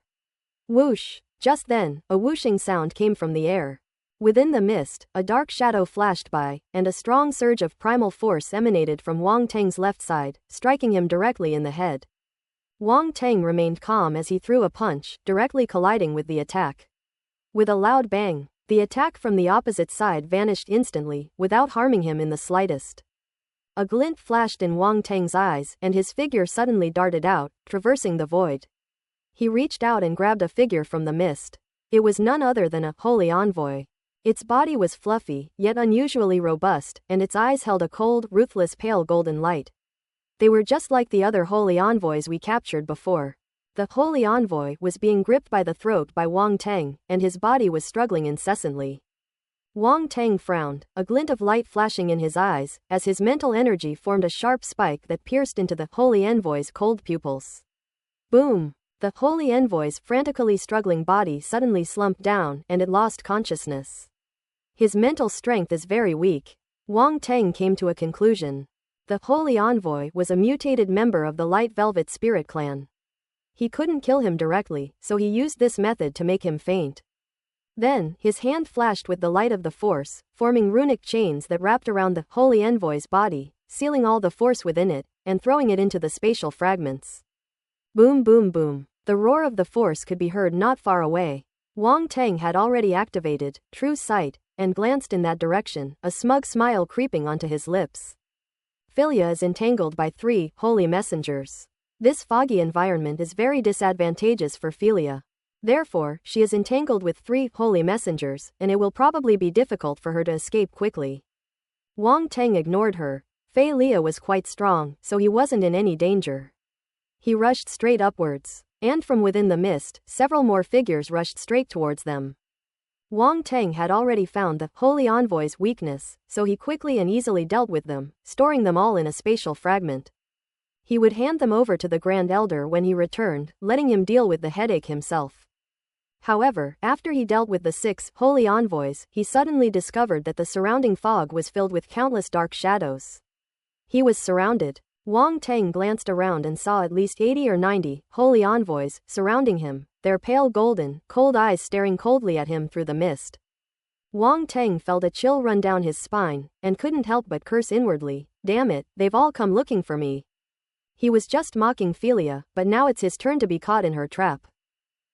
Whoosh! Just then, a whooshing sound came from the air. Within the mist, a dark shadow flashed by, and a strong surge of primal force emanated from Wang Teng's left side, striking him directly in the head. Wang Teng remained calm as he threw a punch, directly colliding with the attack. With a loud bang, the attack from the opposite side vanished instantly, without harming him in the slightest. A glint flashed in Wang Teng's eyes, and his figure suddenly darted out, traversing the void. He reached out and grabbed a figure from the mist. It was none other than a holy envoy. Its body was fluffy, yet unusually robust, and its eyes held a cold, ruthless pale golden light. They were just like the other holy envoys we captured before. The holy envoy was being gripped by the throat by Wang Teng, and his body was struggling incessantly. Wang Teng frowned, a glint of light flashing in his eyes, as his mental energy formed a sharp spike that pierced into the holy envoy's cold pupils. Boom! The holy envoy's frantically struggling body suddenly slumped down, and it lost consciousness. His mental strength is very weak. Wang Teng came to a conclusion. The holy envoy was a mutated member of the Light Velvet Spirit clan. He couldn't kill him directly, so he used this method to make him faint. Then, his hand flashed with the light of the Force, forming runic chains that wrapped around the holy envoy's body, sealing all the force within it, and throwing it into the spatial fragments. Boom boom boom. The roar of the Force could be heard not far away. Wang Teng had already activated True Sight, and glanced in that direction, a smug smile creeping onto his lips. Philia is entangled by 3 holy messengers. This foggy environment is very disadvantageous for Philia. Therefore, she is entangled with 3 holy messengers, and it will probably be difficult for her to escape quickly. Wang Teng ignored her. Philia was quite strong, so he wasn't in any danger. He rushed straight upwards, and from within the mist, several more figures rushed straight towards them. Wang Teng had already found the holy envoy's weakness, so he quickly and easily dealt with them, storing them all in a spatial fragment. He would hand them over to the Grand Elder when he returned, letting him deal with the headache himself. However, after he dealt with the 6 holy envoys, he suddenly discovered that the surrounding fog was filled with countless dark shadows. He was surrounded. Wang Teng glanced around and saw at least 80 or 90 holy envoys surrounding him, their pale golden, cold eyes staring coldly at him through the mist. Wang Teng felt a chill run down his spine, and couldn't help but curse inwardly, "Damn it, they've all come looking for me." He was just mocking Philia, but now it's his turn to be caught in her trap.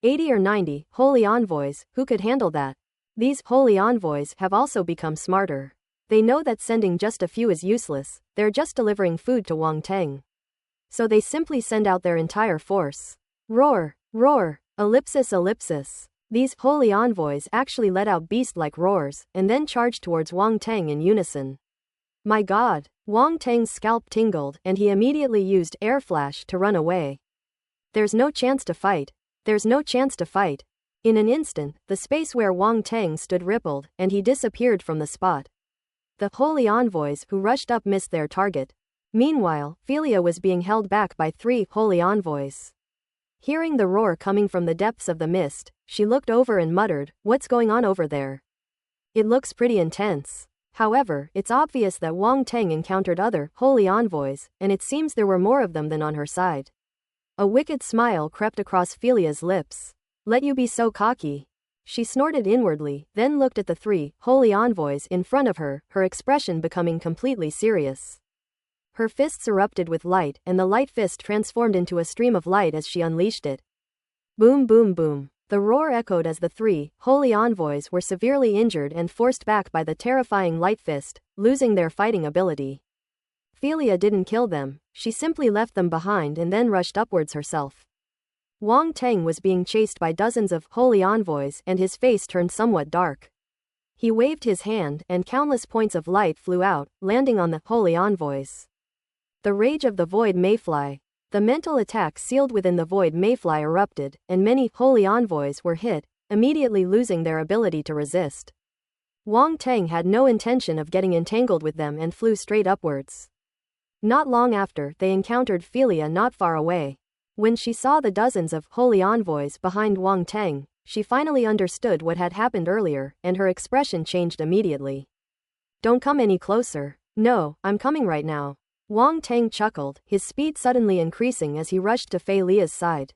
80 or 90 holy envoys, who could handle that? These holy envoys have also become smarter. They know that sending just a few is useless, they're just delivering food to Wang Teng. So they simply send out their entire force. Roar, roar, ellipsis ellipsis. These holy envoys actually let out beast-like roars, and then charged towards Wang Teng in unison. My god, Wang Teng's scalp tingled, and he immediately used air flash to run away. There's no chance to fight. There's no chance to fight. In an instant, the space where Wang Teng stood rippled, and he disappeared from the spot. The holy envoys who rushed up missed their target. Meanwhile, Philia was being held back by 3 holy envoys. Hearing the roar coming from the depths of the mist, she looked over and muttered, "What's going on over there? It looks pretty intense." However, it's obvious that Wang Teng encountered other holy envoys, and it seems there were more of them than on her side. A wicked smile crept across Philia's lips. "Let you be so cocky." She snorted inwardly, then looked at the 3 holy envoys in front of her, her expression becoming completely serious. Her fists erupted with light, and the light fist transformed into a stream of light as she unleashed it. Boom boom boom. The roar echoed as the 3 holy envoys were severely injured and forced back by the terrifying light fist, losing their fighting ability. Philia didn't kill them, she simply left them behind and then rushed upwards herself. Wang Teng was being chased by dozens of holy envoys, and his face turned somewhat dark. He waved his hand, and countless points of light flew out, landing on the holy envoys. The rage of the void mayfly. The mental attack sealed within the void mayfly erupted, and many holy envoys were hit, immediately losing their ability to resist. Wang Teng had no intention of getting entangled with them and flew straight upwards. Not long after, they encountered Philia not far away. When she saw the dozens of holy envoys behind Wang Teng, she finally understood what had happened earlier, and her expression changed immediately. "Don't come any closer." "No, I'm coming right now." Wang Teng chuckled, his speed suddenly increasing as he rushed to Philia's side.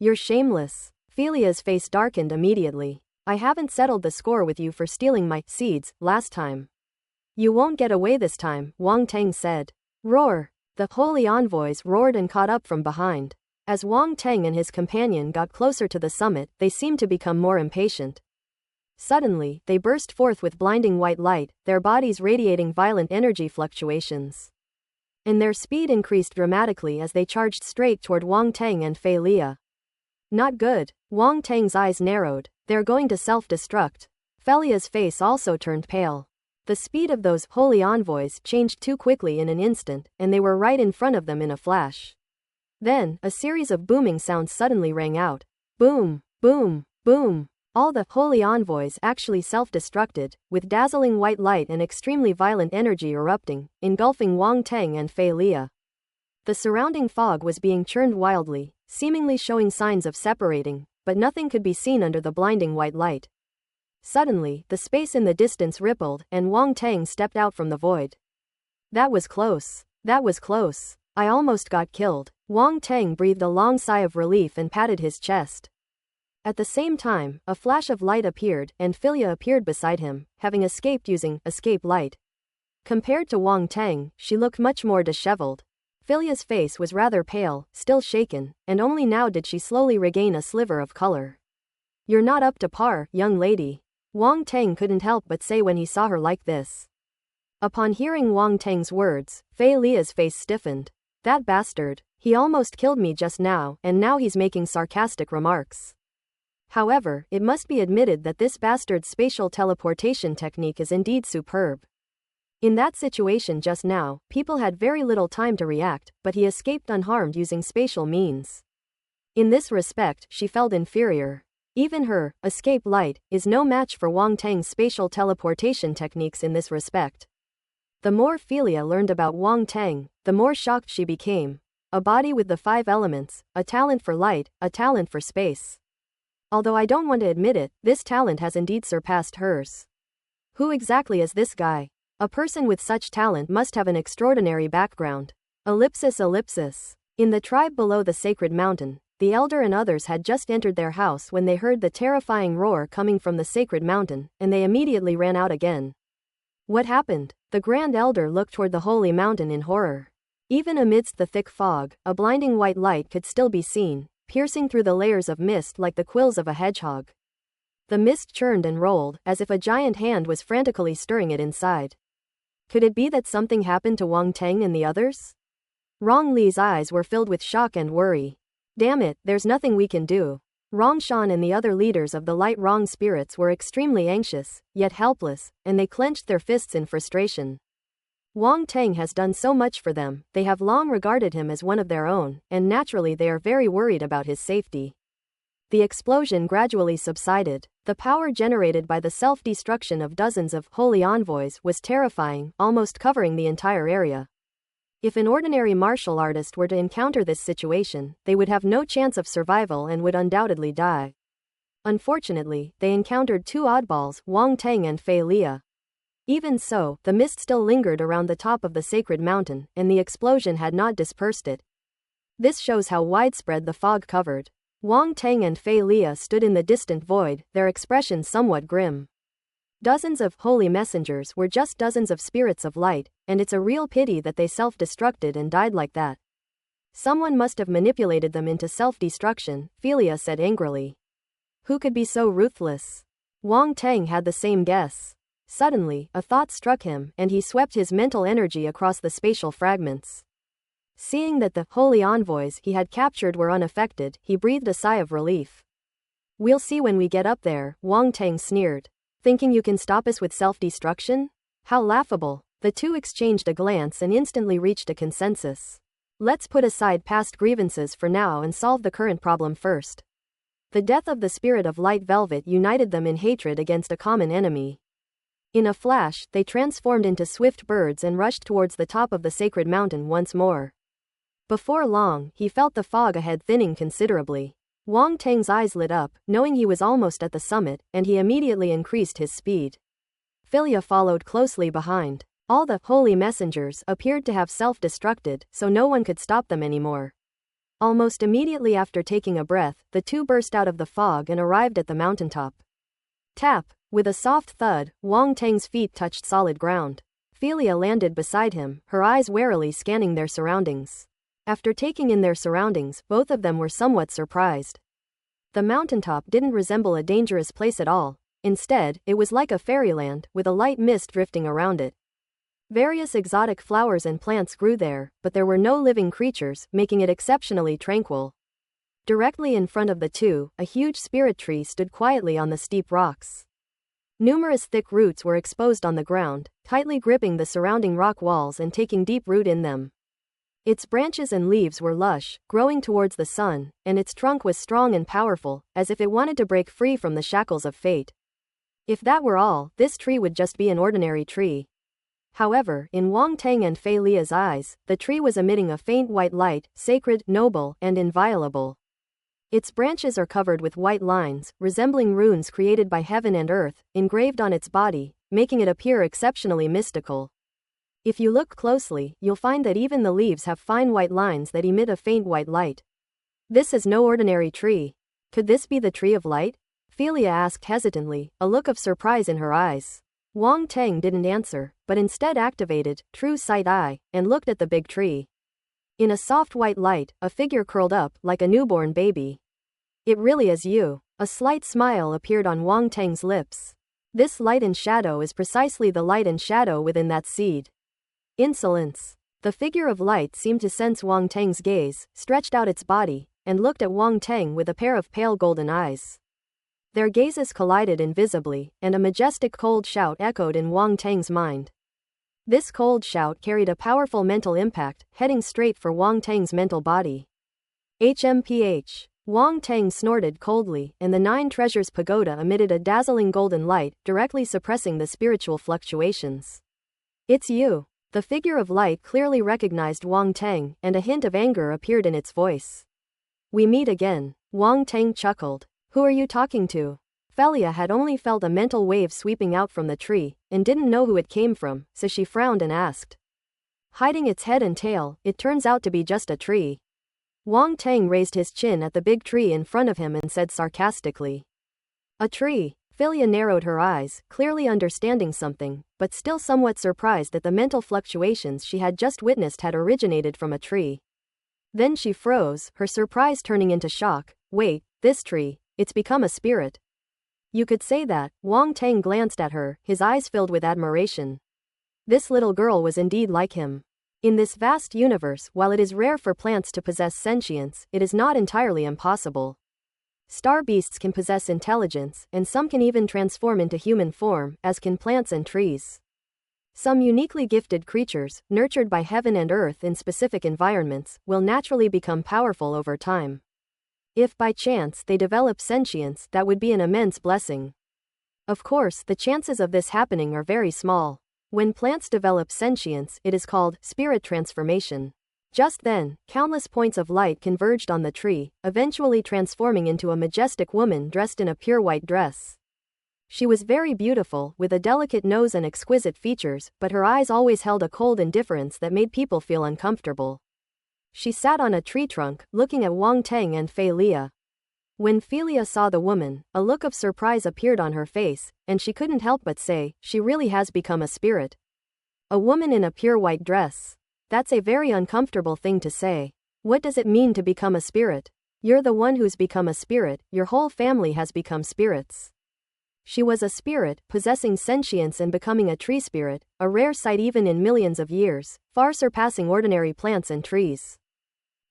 "You're shameless." Philia's face darkened immediately. "I haven't settled the score with you for stealing my seeds last time. You won't get away this time," Wang Teng said. Roar! The holy envoys roared and caught up from behind. As Wang Teng and his companion got closer to the summit, they seemed to become more impatient. Suddenly, they burst forth with blinding white light, their bodies radiating violent energy fluctuations. And their speed increased dramatically as they charged straight toward Wang Teng and Philia. Not good. Wang Tang's eyes narrowed. They're going to self-destruct. Felia's face also turned pale. The speed of those holy envoys changed too quickly in an instant, and they were right in front of them in a flash. Then, a series of booming sounds suddenly rang out. Boom, boom, boom. All the holy envoys actually self-destructed, with dazzling white light and extremely violent energy erupting, engulfing Wang Tang and Fei Lia. The surrounding fog was being churned wildly, seemingly showing signs of separating, but nothing could be seen under the blinding white light. Suddenly, the space in the distance rippled, and Wang Tang stepped out from the void. That was close. That was close. I almost got killed. Wang Tang breathed a long sigh of relief and patted his chest. At the same time, a flash of light appeared, and Filia appeared beside him, having escaped using escape light. Compared to Wang Tang, she looked much more disheveled. Filia's face was rather pale, still shaken, and only now did she slowly regain a sliver of color. You're not up to par, young lady. Wang Tang couldn't help but say when he saw her like this. Upon hearing Wang Tang's words, Fei Lia's face stiffened. That bastard. He almost killed me just now, and now he's making sarcastic remarks. However, it must be admitted that this bastard's spatial teleportation technique is indeed superb. In that situation just now, people had very little time to react, but he escaped unharmed using spatial means. In this respect, she felt inferior. Even her escape light is no match for Wang Tang's spatial teleportation techniques in this respect. The more Filia learned about Wang Tang, the more shocked she became. A body with the 5 elements, a talent for light, a talent for space. Although I don't want to admit it, this talent has indeed surpassed hers. Who exactly is this guy? A person with such talent must have an extraordinary background. Ellipsis. In the tribe below the sacred mountain, the elder and others had just entered their house when they heard the terrifying roar coming from the sacred mountain, and they immediately ran out again. What happened? The grand elder looked toward the holy mountain in horror. Even amidst the thick fog, a blinding white light could still be seen, piercing through the layers of mist like the quills of a hedgehog. The mist churned and rolled, as if a giant hand was frantically stirring it inside. Could it be that something happened to Wang Tang and the others? Rong Li's eyes were filled with shock and worry. Damn it, there's nothing we can do. Rongshan and the other leaders of the light Rong spirits were extremely anxious, yet helpless, and they clenched their fists in frustration. Wang Tang has done so much for them, they have long regarded him as one of their own, and naturally they are very worried about his safety. The explosion gradually subsided. The power generated by the self-destruction of dozens of holy envoys was terrifying, almost covering the entire area. If an ordinary martial artist were to encounter this situation, they would have no chance of survival and would undoubtedly die. Unfortunately, they encountered 2 oddballs, Wang Tang and Fei Lia. Even so, the mist still lingered around the top of the sacred mountain, and the explosion had not dispersed it. This shows how widespread the fog covered. Wang Tang and Fei Lia stood in the distant void, their expressions somewhat grim. Dozens of holy messengers were just dozens of spirits of light, and it's a real pity that they self-destructed and died like that. Someone must have manipulated them into self-destruction, Filia said angrily. Who could be so ruthless? Wang Tang had the same guess. Suddenly, a thought struck him, and he swept his mental energy across the spatial fragments. Seeing that the holy envoys he had captured were unaffected, he breathed a sigh of relief. We'll see when we get up there, Wang Tang sneered. Thinking you can stop us with self-destruction? How laughable. The two exchanged a glance and instantly reached a consensus. Let's put aside past grievances for now and solve the current problem first. The death of the spirit of light velvet united them in hatred against a common enemy. In a flash, they transformed into swift birds and rushed towards the top of the sacred mountain once more. Before long, he felt the fog ahead thinning considerably. Wang Tang's eyes lit up, knowing he was almost at the summit, and he immediately increased his speed. Filia followed closely behind. All the holy messengers appeared to have self-destructed, so no one could stop them anymore. Almost immediately after taking a breath, the two burst out of the fog and arrived at the mountaintop. Tap! With a soft thud, Wang Tang's feet touched solid ground. Filia landed beside him, her eyes warily scanning their surroundings. After taking in their surroundings, both of them were somewhat surprised. The mountaintop didn't resemble a dangerous place at all. Instead, it was like a fairyland, with a light mist drifting around it. Various exotic flowers and plants grew there, but there were no living creatures, making it exceptionally tranquil. Directly in front of the two, a huge spirit tree stood quietly on the steep rocks. Numerous thick roots were exposed on the ground, tightly gripping the surrounding rock walls and taking deep root in them. Its branches and leaves were lush, growing towards the sun, and its trunk was strong and powerful, as if it wanted to break free from the shackles of fate. If that were all, this tree would just be an ordinary tree. However, in Wang Tang and Fei Lia's eyes, the tree was emitting a faint white light, sacred, noble, and inviolable. Its branches are covered with white lines, resembling runes created by heaven and earth, engraved on its body, making it appear exceptionally mystical. If you look closely, you'll find that even the leaves have fine white lines that emit a faint white light. This is no ordinary tree. Could this be the tree of light? Philia asked hesitantly, a look of surprise in her eyes. Wang Tang didn't answer, but instead activated True Sight Eye, and looked at the big tree. In a soft white light, a figure curled up, like a newborn baby. It really is you. A slight smile appeared on Wang Tang's lips. This light and shadow is precisely the light and shadow within that seed. Insolence. The figure of light seemed to sense Wang Tang's gaze, stretched out its body, and looked at Wang Tang with a pair of pale golden eyes. Their gazes collided invisibly, and a majestic cold shout echoed in Wang Tang's mind. This cold shout carried a powerful mental impact, heading straight for Wang Tang's mental body. HMPH. Wang Tang snorted coldly, and the Nine Treasures Pagoda emitted a dazzling golden light, directly suppressing the spiritual fluctuations. It's you. The figure of light clearly recognized Wang Tang, and a hint of anger appeared in its voice. We meet again. Wang Tang chuckled. Who are you talking to? Philia had only felt a mental wave sweeping out from the tree, and didn't know who it came from, so she frowned and asked. Hiding its head and tail, it turns out to be just a tree. Wang Tang raised his chin at the big tree in front of him and said sarcastically. A tree. Philia narrowed her eyes, clearly understanding something, but still somewhat surprised that the mental fluctuations she had just witnessed had originated from a tree. Then she froze, her surprise turning into shock. Wait, this tree, it's become a spirit. You could say that. Wang Tang glanced at her, his eyes filled with admiration. This little girl was indeed like him. In this vast universe, while it is rare for plants to possess sentience, it is not entirely impossible. Star beasts can possess intelligence, and some can even transform into human form, as can plants and trees. Some uniquely gifted creatures, nurtured by heaven and earth in specific environments, will naturally become powerful over time. If by chance they develop sentience, that would be an immense blessing. Of course, the chances of this happening are very small. When plants develop sentience, it is called spirit transformation. Just then, countless points of light converged on the tree, eventually transforming into a majestic woman dressed in a pure white dress. She was very beautiful, with a delicate nose and exquisite features, but her eyes always held a cold indifference that made people feel uncomfortable. She sat on a tree trunk, looking at Wang Tang and Fei Lia. When Philia saw the woman, a look of surprise appeared on her face, and she couldn't help but say, she really has become a spirit. A woman in a pure white dress. That's a very uncomfortable thing to say. What does it mean to become a spirit? You're the one who's become a spirit, your whole family has become spirits. She was a spirit, possessing sentience and becoming a tree spirit, a rare sight even in millions of years, far surpassing ordinary plants and trees.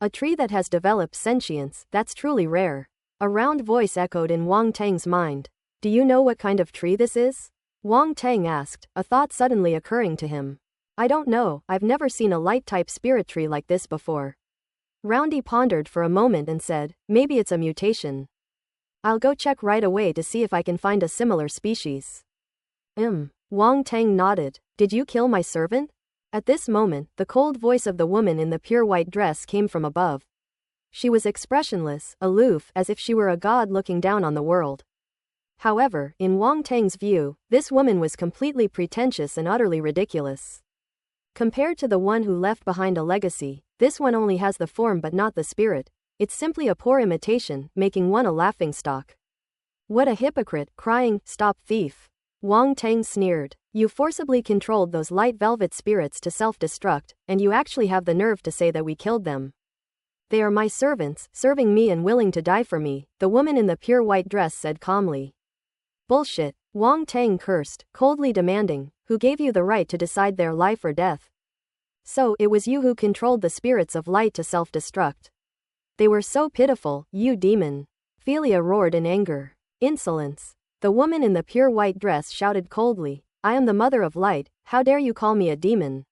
A tree that has developed sentience, that's truly rare. A round voice echoed in Wang Tang's mind. Do you know what kind of tree this is? Wang Tang asked, a thought suddenly occurring to him. I don't know, I've never seen a light-type spirit tree like this before. Roundy pondered for a moment and said, maybe it's a mutation. I'll go check right away to see if I can find a similar species. Wang Tang nodded. Did you kill my servant? At this moment, the cold voice of the woman in the pure white dress came from above. She was expressionless, aloof, as if she were a god looking down on the world. However, in Wang Tang's view, this woman was completely pretentious and utterly ridiculous. Compared to the one who left behind a legacy, this one only has the form but not the spirit. It's simply a poor imitation, making one a laughingstock. What a hypocrite, crying, stop thief. Wang Tang sneered. You forcibly controlled those light velvet spirits to self-destruct, and you actually have the nerve to say that we killed them. They are my servants, serving me and willing to die for me, the woman in the pure white dress said calmly. Bullshit, Wang Tang cursed, coldly demanding, who gave you the right to decide their life or death? So, it was you who controlled the spirits of light to self-destruct. They were so pitiful, you demon. Philia roared in anger. Insolence. The woman in the pure white dress shouted coldly, I am the mother of light, how dare you call me a demon?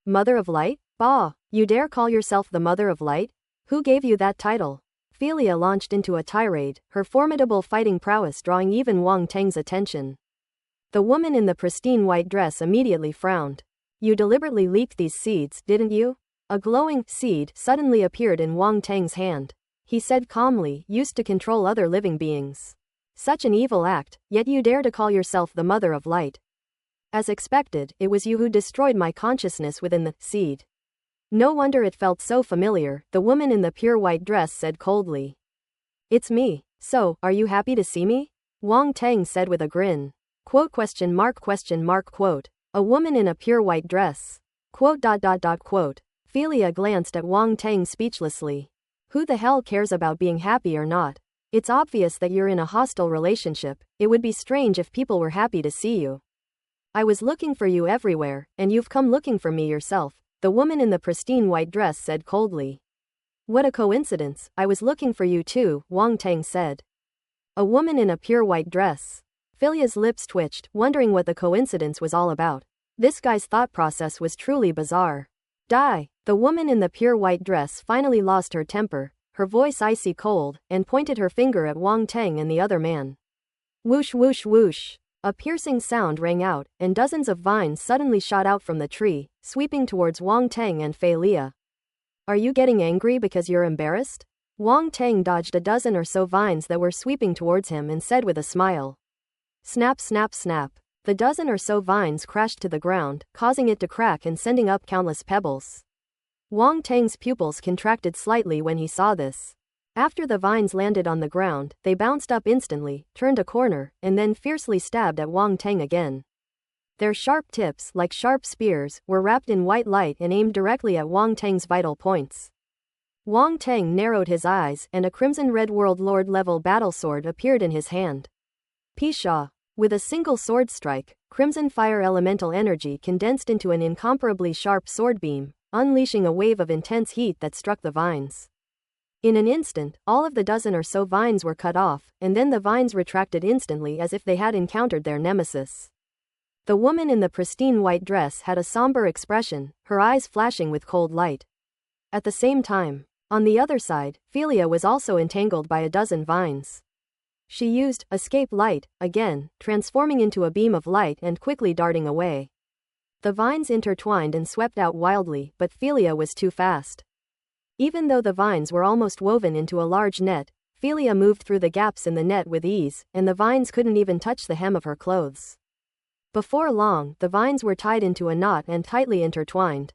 Mother of light? Bah! You dare call yourself the mother of light? Who gave you that title? Philia launched into a tirade, her formidable fighting prowess drawing even Wang Teng's attention. The woman in the pristine white dress immediately frowned. You deliberately leaked these seeds, didn't you? A glowing seed suddenly appeared in Wang Teng's hand. He said calmly, used to control other living beings. Such an evil act, yet you dare to call yourself the mother of light. As expected, it was you who destroyed my consciousness within the seed. No wonder it felt so familiar, the woman in the pure white dress said coldly. It's me. So, are you happy to see me? Wang Teng said with a grin. Quote. A woman in a pure white dress. Quote. Philia glanced at Wang Teng speechlessly. Who the hell cares about being happy or not? It's obvious that you're in a hostile relationship, it would be strange if people were happy to see you. I was looking for you everywhere, and you've come looking for me yourself, the woman in the pristine white dress said coldly. What a coincidence, I was looking for you too, Wang Teng said. A woman in a pure white dress. Philia's lips twitched, wondering what the coincidence was all about. This guy's thought process was truly bizarre. Die! The woman in the pure white dress finally lost her temper, her voice icy cold, and pointed her finger at Wang Teng and the other man. Whoosh whoosh whoosh! A piercing sound rang out, and dozens of vines suddenly shot out from the tree, sweeping towards Wang Teng and Philia. Are you getting angry because you're embarrassed? Wang Teng dodged a dozen or so vines that were sweeping towards him and said with a smile. Snap snap snap. The dozen or so vines crashed to the ground, causing it to crack and sending up countless pebbles. Wang Teng's pupils contracted slightly when he saw this. After the vines landed on the ground, they bounced up instantly, turned a corner, and then fiercely stabbed at Wang Teng again. Their sharp tips, like sharp spears, were wrapped in white light and aimed directly at Wang Teng's vital points. Wang Teng narrowed his eyes, and a crimson-red World Lord level battle sword appeared in his hand. Pisha. With a single sword strike, crimson fire elemental energy condensed into an incomparably sharp sword beam, unleashing a wave of intense heat that struck the vines. In an instant, all of the dozen or so vines were cut off, and then the vines retracted instantly as if they had encountered their nemesis. The woman in the pristine white dress had a somber expression, her eyes flashing with cold light. At the same time, on the other side, Philia was also entangled by a dozen vines. She used escape light, again, transforming into a beam of light and quickly darting away. The vines intertwined and swept out wildly, but Philia was too fast. Even though the vines were almost woven into a large net, Philia moved through the gaps in the net with ease, and the vines couldn't even touch the hem of her clothes. Before long, the vines were tied into a knot and tightly intertwined.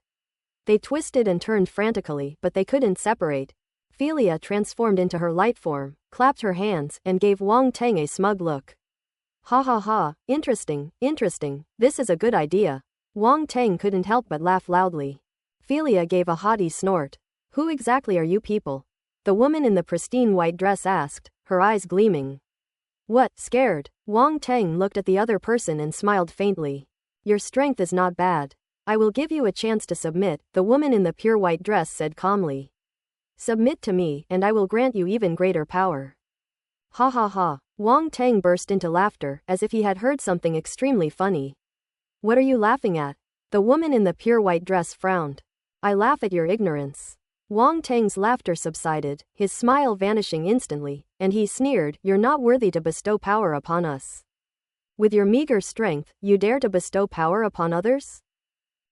They twisted and turned frantically, but they couldn't separate. Philia transformed into her light form, clapped her hands, and gave Wang Teng a smug look. Ha ha ha, interesting, this is a good idea. Wang Teng couldn't help but laugh loudly. Philia gave a haughty snort. Who exactly are you people? The woman in the pristine white dress asked, her eyes gleaming. What, scared? Wang Teng looked at the other person and smiled faintly. Your strength is not bad. I will give you a chance to submit, the woman in the pure white dress said calmly. Submit to me, and I will grant you even greater power. Ha ha ha. Wang Teng burst into laughter, as if he had heard something extremely funny. What are you laughing at? The woman in the pure white dress frowned. I laugh at your ignorance. Wang Teng's laughter subsided, his smile vanishing instantly, and he sneered, You're not worthy to bestow power upon us. With your meager strength, you dare to bestow power upon others?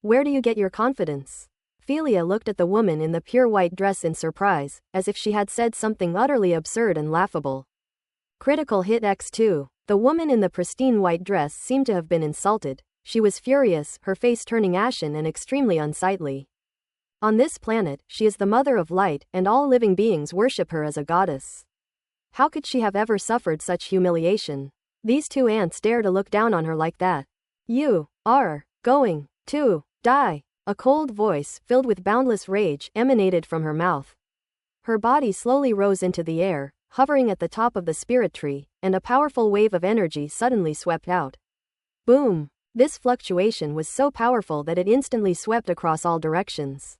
Where do you get your confidence? Philia looked at the woman in the pure white dress in surprise, as if she had said something utterly absurd and laughable. Critical hit X2. The woman in the pristine white dress seemed to have been insulted. She was furious, her face turning ashen and extremely unsightly. On this planet, she is the mother of light, and all living beings worship her as a goddess. How could she have ever suffered such humiliation? These two ants dare to look down on her like that. You are going to die. A cold voice, filled with boundless rage, emanated from her mouth. Her body slowly rose into the air, hovering at the top of the spirit tree, and a powerful wave of energy suddenly swept out. Boom! This fluctuation was so powerful that it instantly swept across all directions.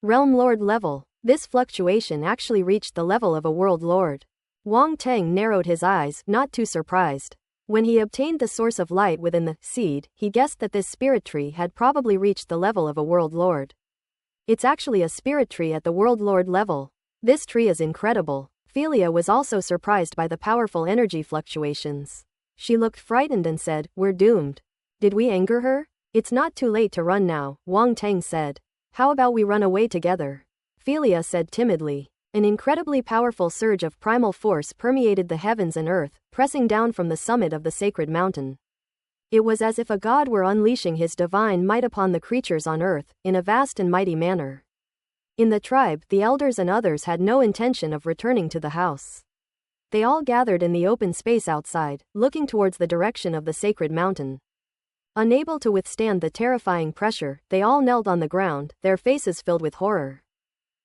Realm Lord level. This fluctuation actually reached the level of a world lord. Wang Teng narrowed his eyes, not too surprised. When he obtained the source of light within the seed, he guessed that this spirit tree had probably reached the level of a world lord. It's actually a spirit tree at the world lord level. This tree is incredible. Philia was also surprised by the powerful energy fluctuations. She looked frightened and said, "We're doomed. Did we anger her?" "It's not too late to run now," Wang Teng said. "How about we run away together?" Philia said timidly. An incredibly powerful surge of primal force permeated the heavens and earth, pressing down from the summit of the sacred mountain. It was as if a god were unleashing his divine might upon the creatures on earth, in a vast and mighty manner. In the tribe, the elders and others had no intention of returning to the house. They all gathered in the open space outside, looking towards the direction of the sacred mountain. Unable to withstand the terrifying pressure, they all knelt on the ground, their faces filled with horror.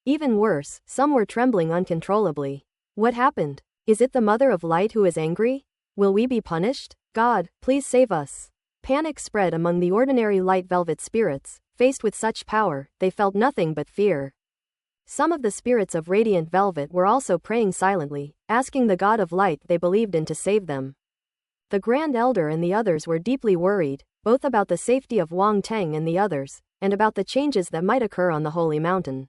Even worse, some were trembling uncontrollably. What happened? Is it the Mother of Light who is angry? Will we be punished? God, please save us. Panic spread among the ordinary light velvet spirits. Faced with such power, they felt nothing but fear. Some of the spirits of radiant velvet were also praying silently, asking the God of Light they believed in to save them. The Grand Elder and the others were deeply worried, both about the safety of Wang Teng and the others, and about the changes that might occur on the holy mountain.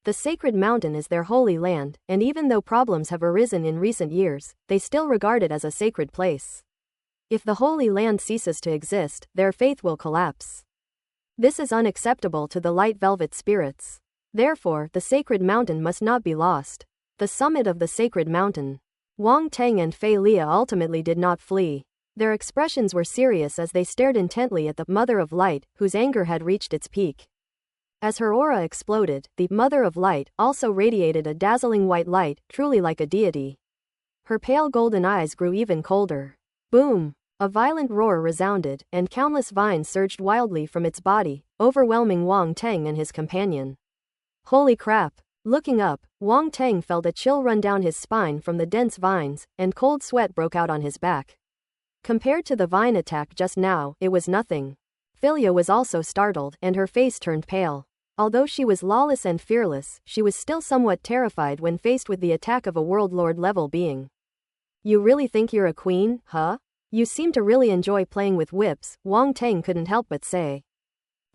The sacred mountain is their holy land, and even though problems have arisen in recent years, they still regard it as a sacred place. If the holy land ceases to exist, their faith will collapse. This is unacceptable to the light velvet spirits. Therefore, the sacred mountain must not be lost. The summit of the sacred mountain. Wang Teng and Fei Lia ultimately did not flee. Their expressions were serious as they stared intently at the Mother of Light, whose anger had reached its peak. As her aura exploded, the Mother of Light also radiated a dazzling white light, truly like a deity. Her pale golden eyes grew even colder. Boom! A violent roar resounded, and countless vines surged wildly from its body, overwhelming Wang Teng and his companion. Holy crap! Looking up, Wang Teng felt a chill run down his spine from the dense vines, and cold sweat broke out on his back. Compared to the vine attack just now, it was nothing. Philia was also startled, and her face turned pale. Although she was lawless and fearless, she was still somewhat terrified when faced with the attack of a world lord level being. "You really think you're a queen, huh? You seem to really enjoy playing with whips," Wang Teng couldn't help but say.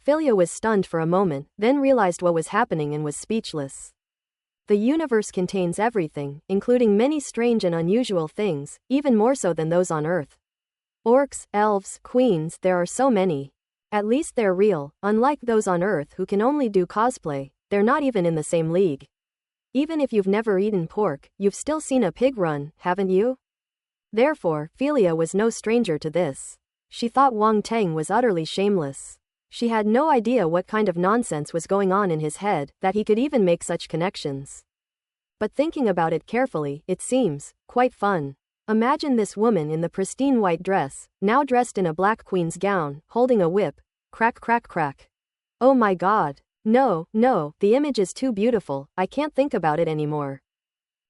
Philia was stunned for a moment, then realized what was happening and was speechless. The universe contains everything, including many strange and unusual things, even more so than those on Earth. Orcs, elves, queens, there are so many. At least they're real, unlike those on Earth who can only do cosplay. They're not even in the same league. Even if you've never eaten pork, you've still seen a pig run, haven't you? Therefore, Philia was no stranger to this. She thought Wang Teng was utterly shameless. She had no idea what kind of nonsense was going on in his head, that he could even make such connections. But thinking about it carefully, it seems quite fun. Imagine this woman in the pristine white dress, now dressed in a black queen's gown, holding a whip. Crack crack crack. Oh my god. No, the image is too beautiful, I can't think about it anymore.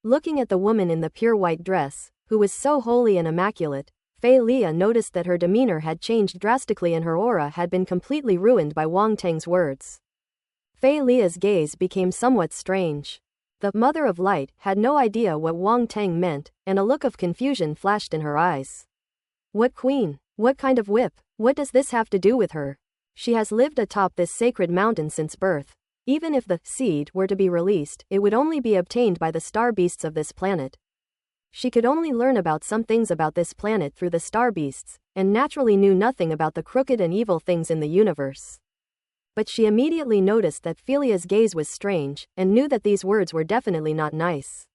Looking at the woman in the pure white dress, who was so holy and immaculate, Fei Lia noticed that her demeanor had changed drastically and her aura had been completely ruined by Wang Teng's words. Fei Lia's gaze became somewhat strange. The Mother of Light had no idea what Wang Teng meant, and a look of confusion flashed in her eyes. What queen? What kind of whip? What does this have to do with her? She has lived atop this sacred mountain since birth. Even if the seed were to be released, it would only be obtained by the star beasts of this planet. She could only learn about some things about this planet through the star beasts, and naturally knew nothing about the crooked and evil things in the universe. But she immediately noticed that Philia's gaze was strange, and knew that these words were definitely not nice.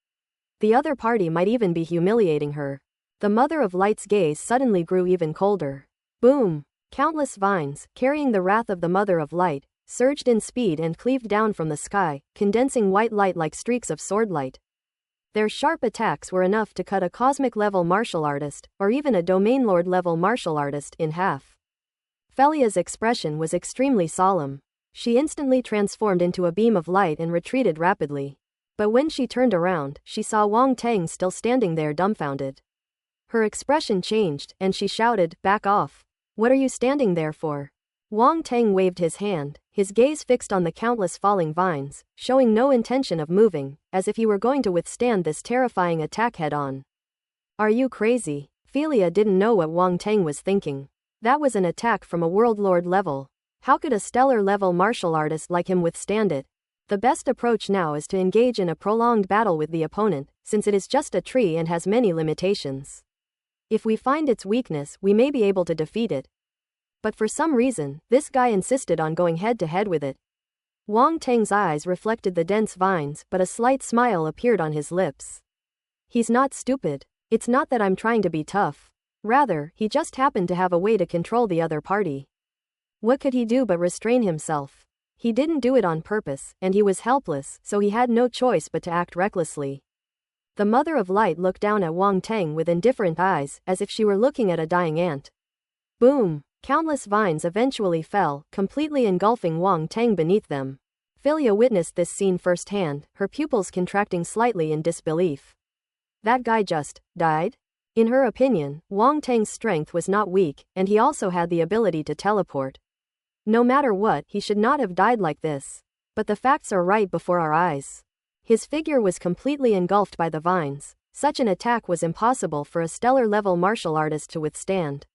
The other party might even be humiliating her. The Mother of Light's gaze suddenly grew even colder. Boom! Countless vines, carrying the wrath of the Mother of Light, surged in speed and cleaved down from the sky, condensing white light like streaks of sword light. Their sharp attacks were enough to cut a cosmic-level martial artist, or even a domain lord-level martial artist, in half. Philia's expression was extremely solemn. She instantly transformed into a beam of light and retreated rapidly. But when she turned around, she saw Wang Teng still standing there dumbfounded. Her expression changed, and she shouted, "Back off. What are you standing there for?" Wang Teng waved his hand, his gaze fixed on the countless falling vines, showing no intention of moving, as if he were going to withstand this terrifying attack head-on. Are you crazy? Philia didn't know what Wang Teng was thinking. That was an attack from a world lord level. How could a stellar-level martial artist like him withstand it? The best approach now is to engage in a prolonged battle with the opponent, since it is just a tree and has many limitations. If we find its weakness, we may be able to defeat it. But for some reason, this guy insisted on going head-to-head with it. Wang Teng's eyes reflected the dense vines, but a slight smile appeared on his lips. He's not stupid. It's not that I'm trying to be tough. Rather, he just happened to have a way to control the other party. What could he do but restrain himself? He didn't do it on purpose, and he was helpless, so he had no choice but to act recklessly. The Mother of Light looked down at Wang Teng with indifferent eyes, as if she were looking at a dying ant. Boom! Countless vines eventually fell, completely engulfing Wang Teng beneath them. Philia witnessed this scene firsthand, her pupils contracting slightly in disbelief. That guy just died? In her opinion, Wang Teng's strength was not weak, and he also had the ability to teleport. No matter what, he should not have died like this. But the facts are right before our eyes. His figure was completely engulfed by the vines. Such an attack was impossible for a stellar-level martial artist to withstand.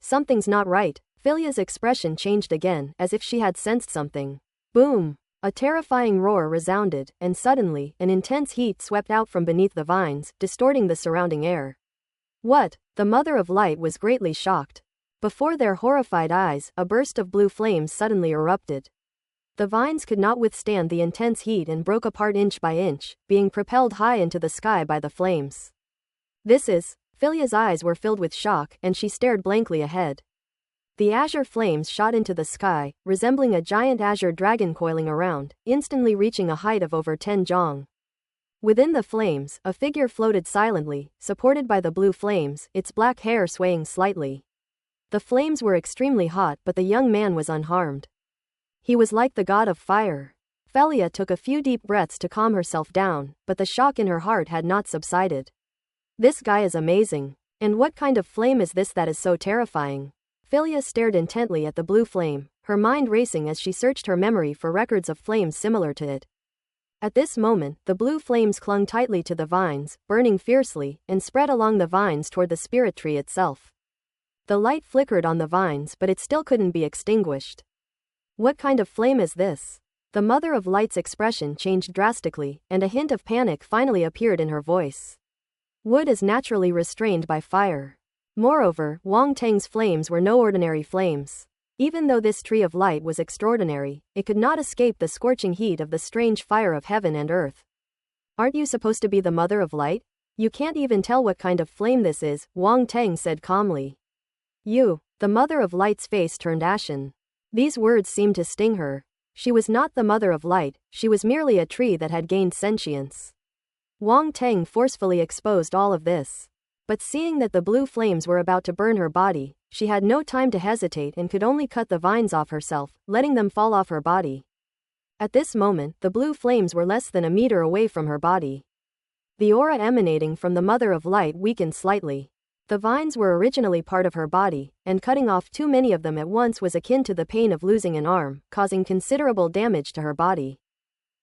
Something's not right. Philia's expression changed again, as if she had sensed something. Boom! A terrifying roar resounded, and suddenly, an intense heat swept out from beneath the vines, distorting the surrounding air. What? The Mother of Light was greatly shocked. Before their horrified eyes, a burst of blue flames suddenly erupted. The vines could not withstand the intense heat and broke apart inch by inch, being propelled high into the sky by the flames. This is... Philia's eyes were filled with shock, and she stared blankly ahead. The azure flames shot into the sky, resembling a giant azure dragon coiling around, instantly reaching a height of over 10 zhong. Within the flames, a figure floated silently, supported by the blue flames, its black hair swaying slightly. The flames were extremely hot, but the young man was unharmed. He was like the god of fire. Philia took a few deep breaths to calm herself down, but the shock in her heart had not subsided. This guy is amazing. And what kind of flame is this that is so terrifying? Philia stared intently at the blue flame, her mind racing as she searched her memory for records of flames similar to it. At this moment, the blue flames clung tightly to the vines, burning fiercely, and spread along the vines toward the spirit tree itself. The light flickered on the vines, but it still couldn't be extinguished. What kind of flame is this? The Mother of Light's expression changed drastically, and a hint of panic finally appeared in her voice. Wood is naturally restrained by fire. Moreover, Wang Teng's flames were no ordinary flames. Even though this tree of light was extraordinary, it could not escape the scorching heat of the strange fire of heaven and earth. Aren't you supposed to be the Mother of Light? You can't even tell what kind of flame this is, Wang Teng said calmly. You, the Mother of Light's face turned ashen. These words seemed to sting her. She was not the Mother of Light, she was merely a tree that had gained sentience. Wang Teng forcefully exposed all of this. But seeing that the blue flames were about to burn her body, she had no time to hesitate and could only cut the vines off herself, letting them fall off her body. At this moment, the blue flames were less than a meter away from her body. The aura emanating from the Mother of Light weakened slightly. The vines were originally part of her body, and cutting off too many of them at once was akin to the pain of losing an arm, causing considerable damage to her body.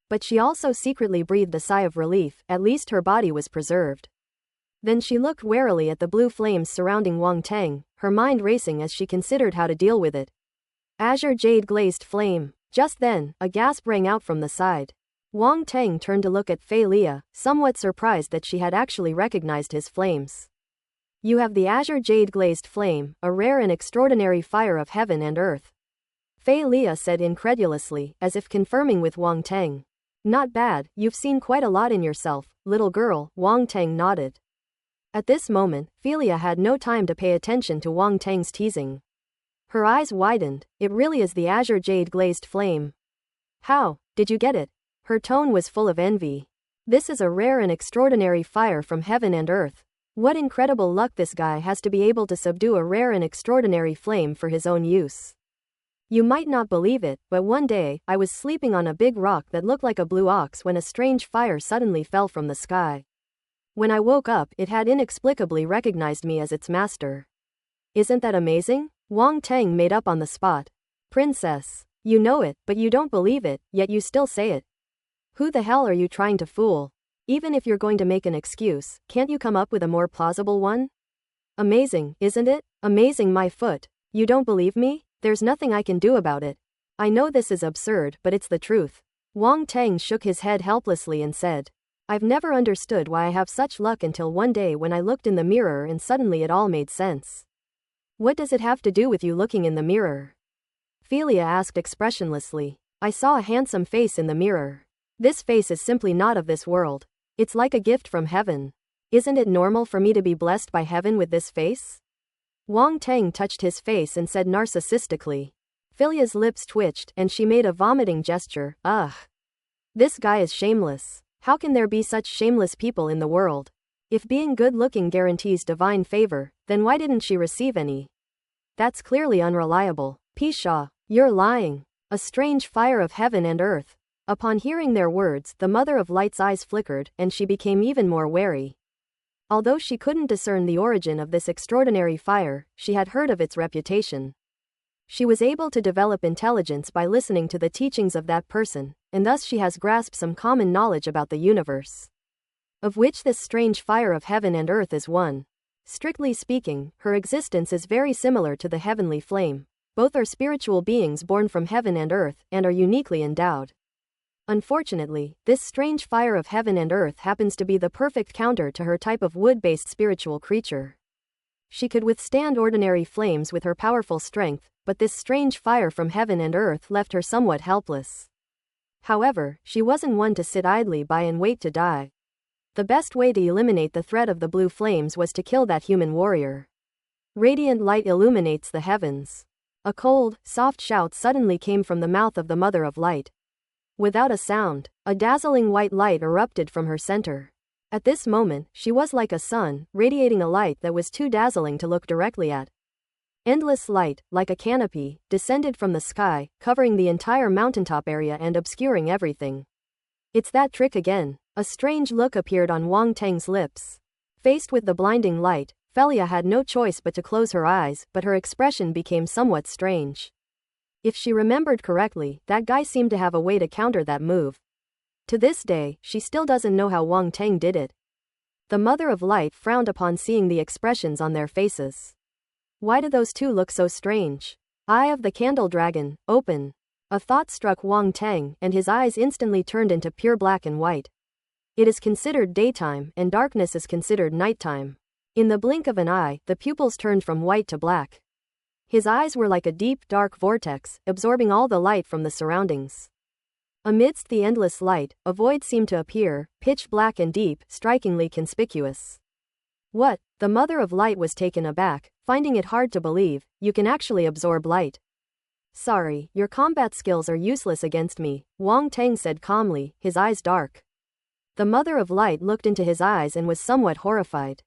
But she also secretly breathed a sigh of relief, at least her body was preserved. Then she looked warily at the blue flames surrounding Wang Teng, her mind racing as she considered how to deal with it. Azure jade glazed flame. Just then, a gasp rang out from the side. Wang Teng turned to look at Philia, somewhat surprised that she had actually recognized his flames. You have the azure jade glazed flame, a rare and extraordinary fire of heaven and earth. Philia said incredulously, as if confirming with Wang Teng. Not bad, you've seen quite a lot in yourself, little girl, Wang Teng nodded. At this moment, Philia had no time to pay attention to Wang Teng's teasing. Her eyes widened. It really is the azure jade glazed flame. How did you get it? Her tone was full of envy. This is a rare and extraordinary fire from heaven and earth. What incredible luck this guy has to be able to subdue a rare and extraordinary flame for his own use. You might not believe it, but one day, I was sleeping on a big rock that looked like a blue ox when a strange fire suddenly fell from the sky. When I woke up, it had inexplicably recognized me as its master. Isn't that amazing? Wang Teng made up on the spot. Princess. You know it, but you don't believe it, yet you still say it. Who the hell are you trying to fool? Even if you're going to make an excuse, can't you come up with a more plausible one? Amazing, isn't it? Amazing, my foot. You don't believe me? There's nothing I can do about it. I know this is absurd, but it's the truth. Wang Teng shook his head helplessly and said, I've never understood why I have such luck until one day when I looked in the mirror and suddenly it all made sense. What does it have to do with you looking in the mirror? Philia asked expressionlessly. I saw a handsome face in the mirror. This face is simply not of this world. It's like a gift from heaven. Isn't it normal for me to be blessed by heaven with this face? Wang Teng touched his face and said narcissistically. Philia's lips twitched and she made a vomiting gesture. Ugh. This guy is shameless. How can there be such shameless people in the world? If being good-looking guarantees divine favor, then why didn't she receive any? That's clearly unreliable. Pisha, you're lying. A strange fire of heaven and earth. Upon hearing their words, the Mother of Light's eyes flickered, and she became even more wary. Although she couldn't discern the origin of this extraordinary fire, she had heard of its reputation. She was able to develop intelligence by listening to the teachings of that person, and thus she has grasped some common knowledge about the universe, of which this strange fire of heaven and earth is one. Strictly speaking, her existence is very similar to the heavenly flame. Both are spiritual beings born from heaven and earth, and are uniquely endowed. Unfortunately, this strange fire of heaven and earth happens to be the perfect counter to her type of wood-based spiritual creature. She could withstand ordinary flames with her powerful strength, but this strange fire from heaven and earth left her somewhat helpless. However, she wasn't one to sit idly by and wait to die. The best way to eliminate the threat of the blue flames was to kill that human warrior. Radiant light illuminates the heavens. A cold, soft shout suddenly came from the mouth of the Mother of Light. Without a sound, a dazzling white light erupted from her center. At this moment, she was like a sun, radiating a light that was too dazzling to look directly at. Endless light, like a canopy, descended from the sky, covering the entire mountaintop area and obscuring everything. It's that trick again. A strange look appeared on Wang Teng's lips. Faced with the blinding light, Felia had no choice but to close her eyes, but her expression became somewhat strange. If she remembered correctly, that guy seemed to have a way to counter that move. To this day, she still doesn't know how Wang Teng did it. The Mother of Light frowned upon seeing the expressions on their faces. Why do those two look so strange? Eye of the Candle Dragon, open. A thought struck Wang Teng, and his eyes instantly turned into pure black and white. It is considered daytime, and darkness is considered nighttime. In the blink of an eye, the pupils turned from white to black. His eyes were like a deep, dark vortex, absorbing all the light from the surroundings. Amidst the endless light, a void seemed to appear, pitch black and deep, strikingly conspicuous. What? The Mother of Light was taken aback, finding it hard to believe, you can actually absorb light. Sorry, your combat skills are useless against me, Wang Teng said calmly, his eyes dark. The Mother of Light looked into his eyes and was somewhat horrified.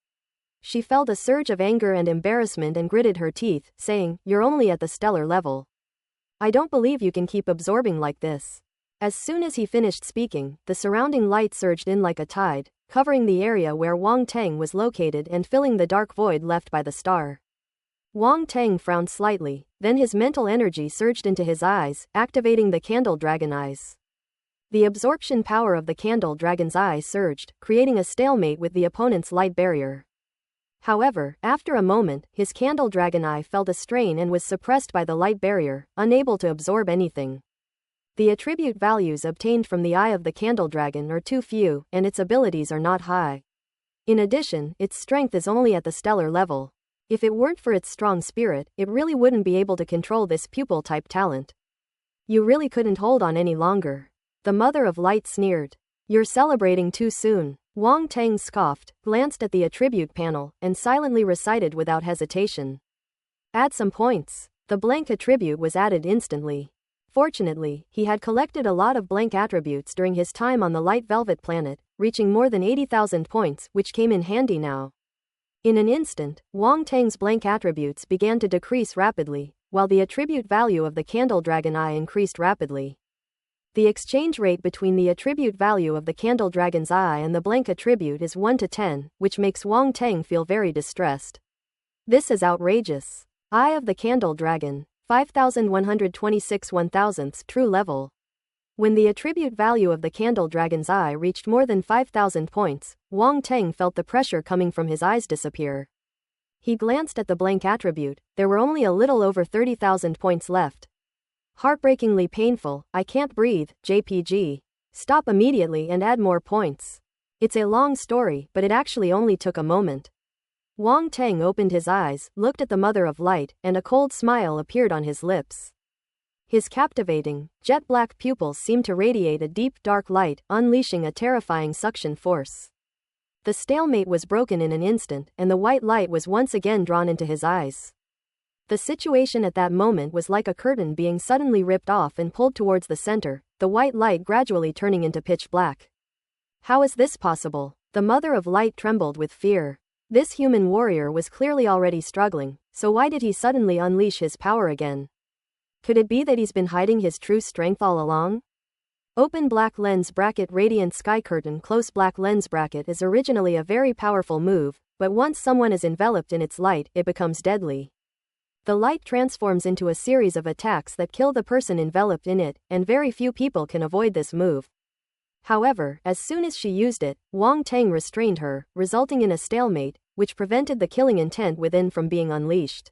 She felt a surge of anger and embarrassment and gritted her teeth, saying, You're only at the stellar level. I don't believe you can keep absorbing like this. As soon as he finished speaking, the surrounding light surged in like a tide, covering the area where Wang Teng was located and filling the dark void left by the star. Wang Teng frowned slightly, then his mental energy surged into his eyes, activating the Candle Dragon Eyes. The absorption power of the Candle Dragon's eyes surged, creating a stalemate with the opponent's light barrier. However, after a moment, his Candle Dragon Eye felt a strain and was suppressed by the light barrier, unable to absorb anything. The attribute values obtained from the Eye of the Candle Dragon are too few, and its abilities are not high. In addition, its strength is only at the stellar level. If it weren't for its strong spirit, it really wouldn't be able to control this pupil-type talent. You really couldn't hold on any longer. The Mother of Light sneered. You're celebrating too soon. Wang Teng scoffed, glanced at the attribute panel, and silently recited without hesitation. Add some points. The blank attribute was added instantly. Fortunately, he had collected a lot of blank attributes during his time on the Light Velvet planet, reaching more than 80,000 points, which came in handy now. In an instant, Wang Teng's blank attributes began to decrease rapidly, while the attribute value of the Candle Dragon Eye increased rapidly. The exchange rate between the attribute value of the Candle Dragon's Eye and the blank attribute is 1 to 10, which makes Wang Teng feel very distressed. This is outrageous. Eye of the Candle Dragon. 5126 1,000th true level. When the attribute value of the candle dragon's eye reached more than 5,000 points, Wang Teng felt the pressure coming from his eyes disappear. He glanced at the blank attribute. There were only a little over 30,000 points left. Heartbreakingly painful. I can't breathe. JPG. Stop immediately and add more points. It's a long story, but it actually only took a moment. Wang Teng opened his eyes, looked at the Mother of Light, and a cold smile appeared on his lips. His captivating, jet-black pupils seemed to radiate a deep, dark light, unleashing a terrifying suction force. The stalemate was broken in an instant, and the white light was once again drawn into his eyes. The situation at that moment was like a curtain being suddenly ripped off and pulled towards the center, the white light gradually turning into pitch black. How is this possible? The Mother of Light trembled with fear. This human warrior was clearly already struggling, so why did he suddenly unleash his power again? Could it be that he's been hiding his true strength all along? Open black lens bracket radiant sky curtain close black lens bracket is originally a very powerful move, but once someone is enveloped in its light, it becomes deadly. The light transforms into a series of attacks that kill the person enveloped in it, and very few people can avoid this move. However, as soon as she used it, Wang Teng restrained her, resulting in a stalemate, which prevented the killing intent within from being unleashed.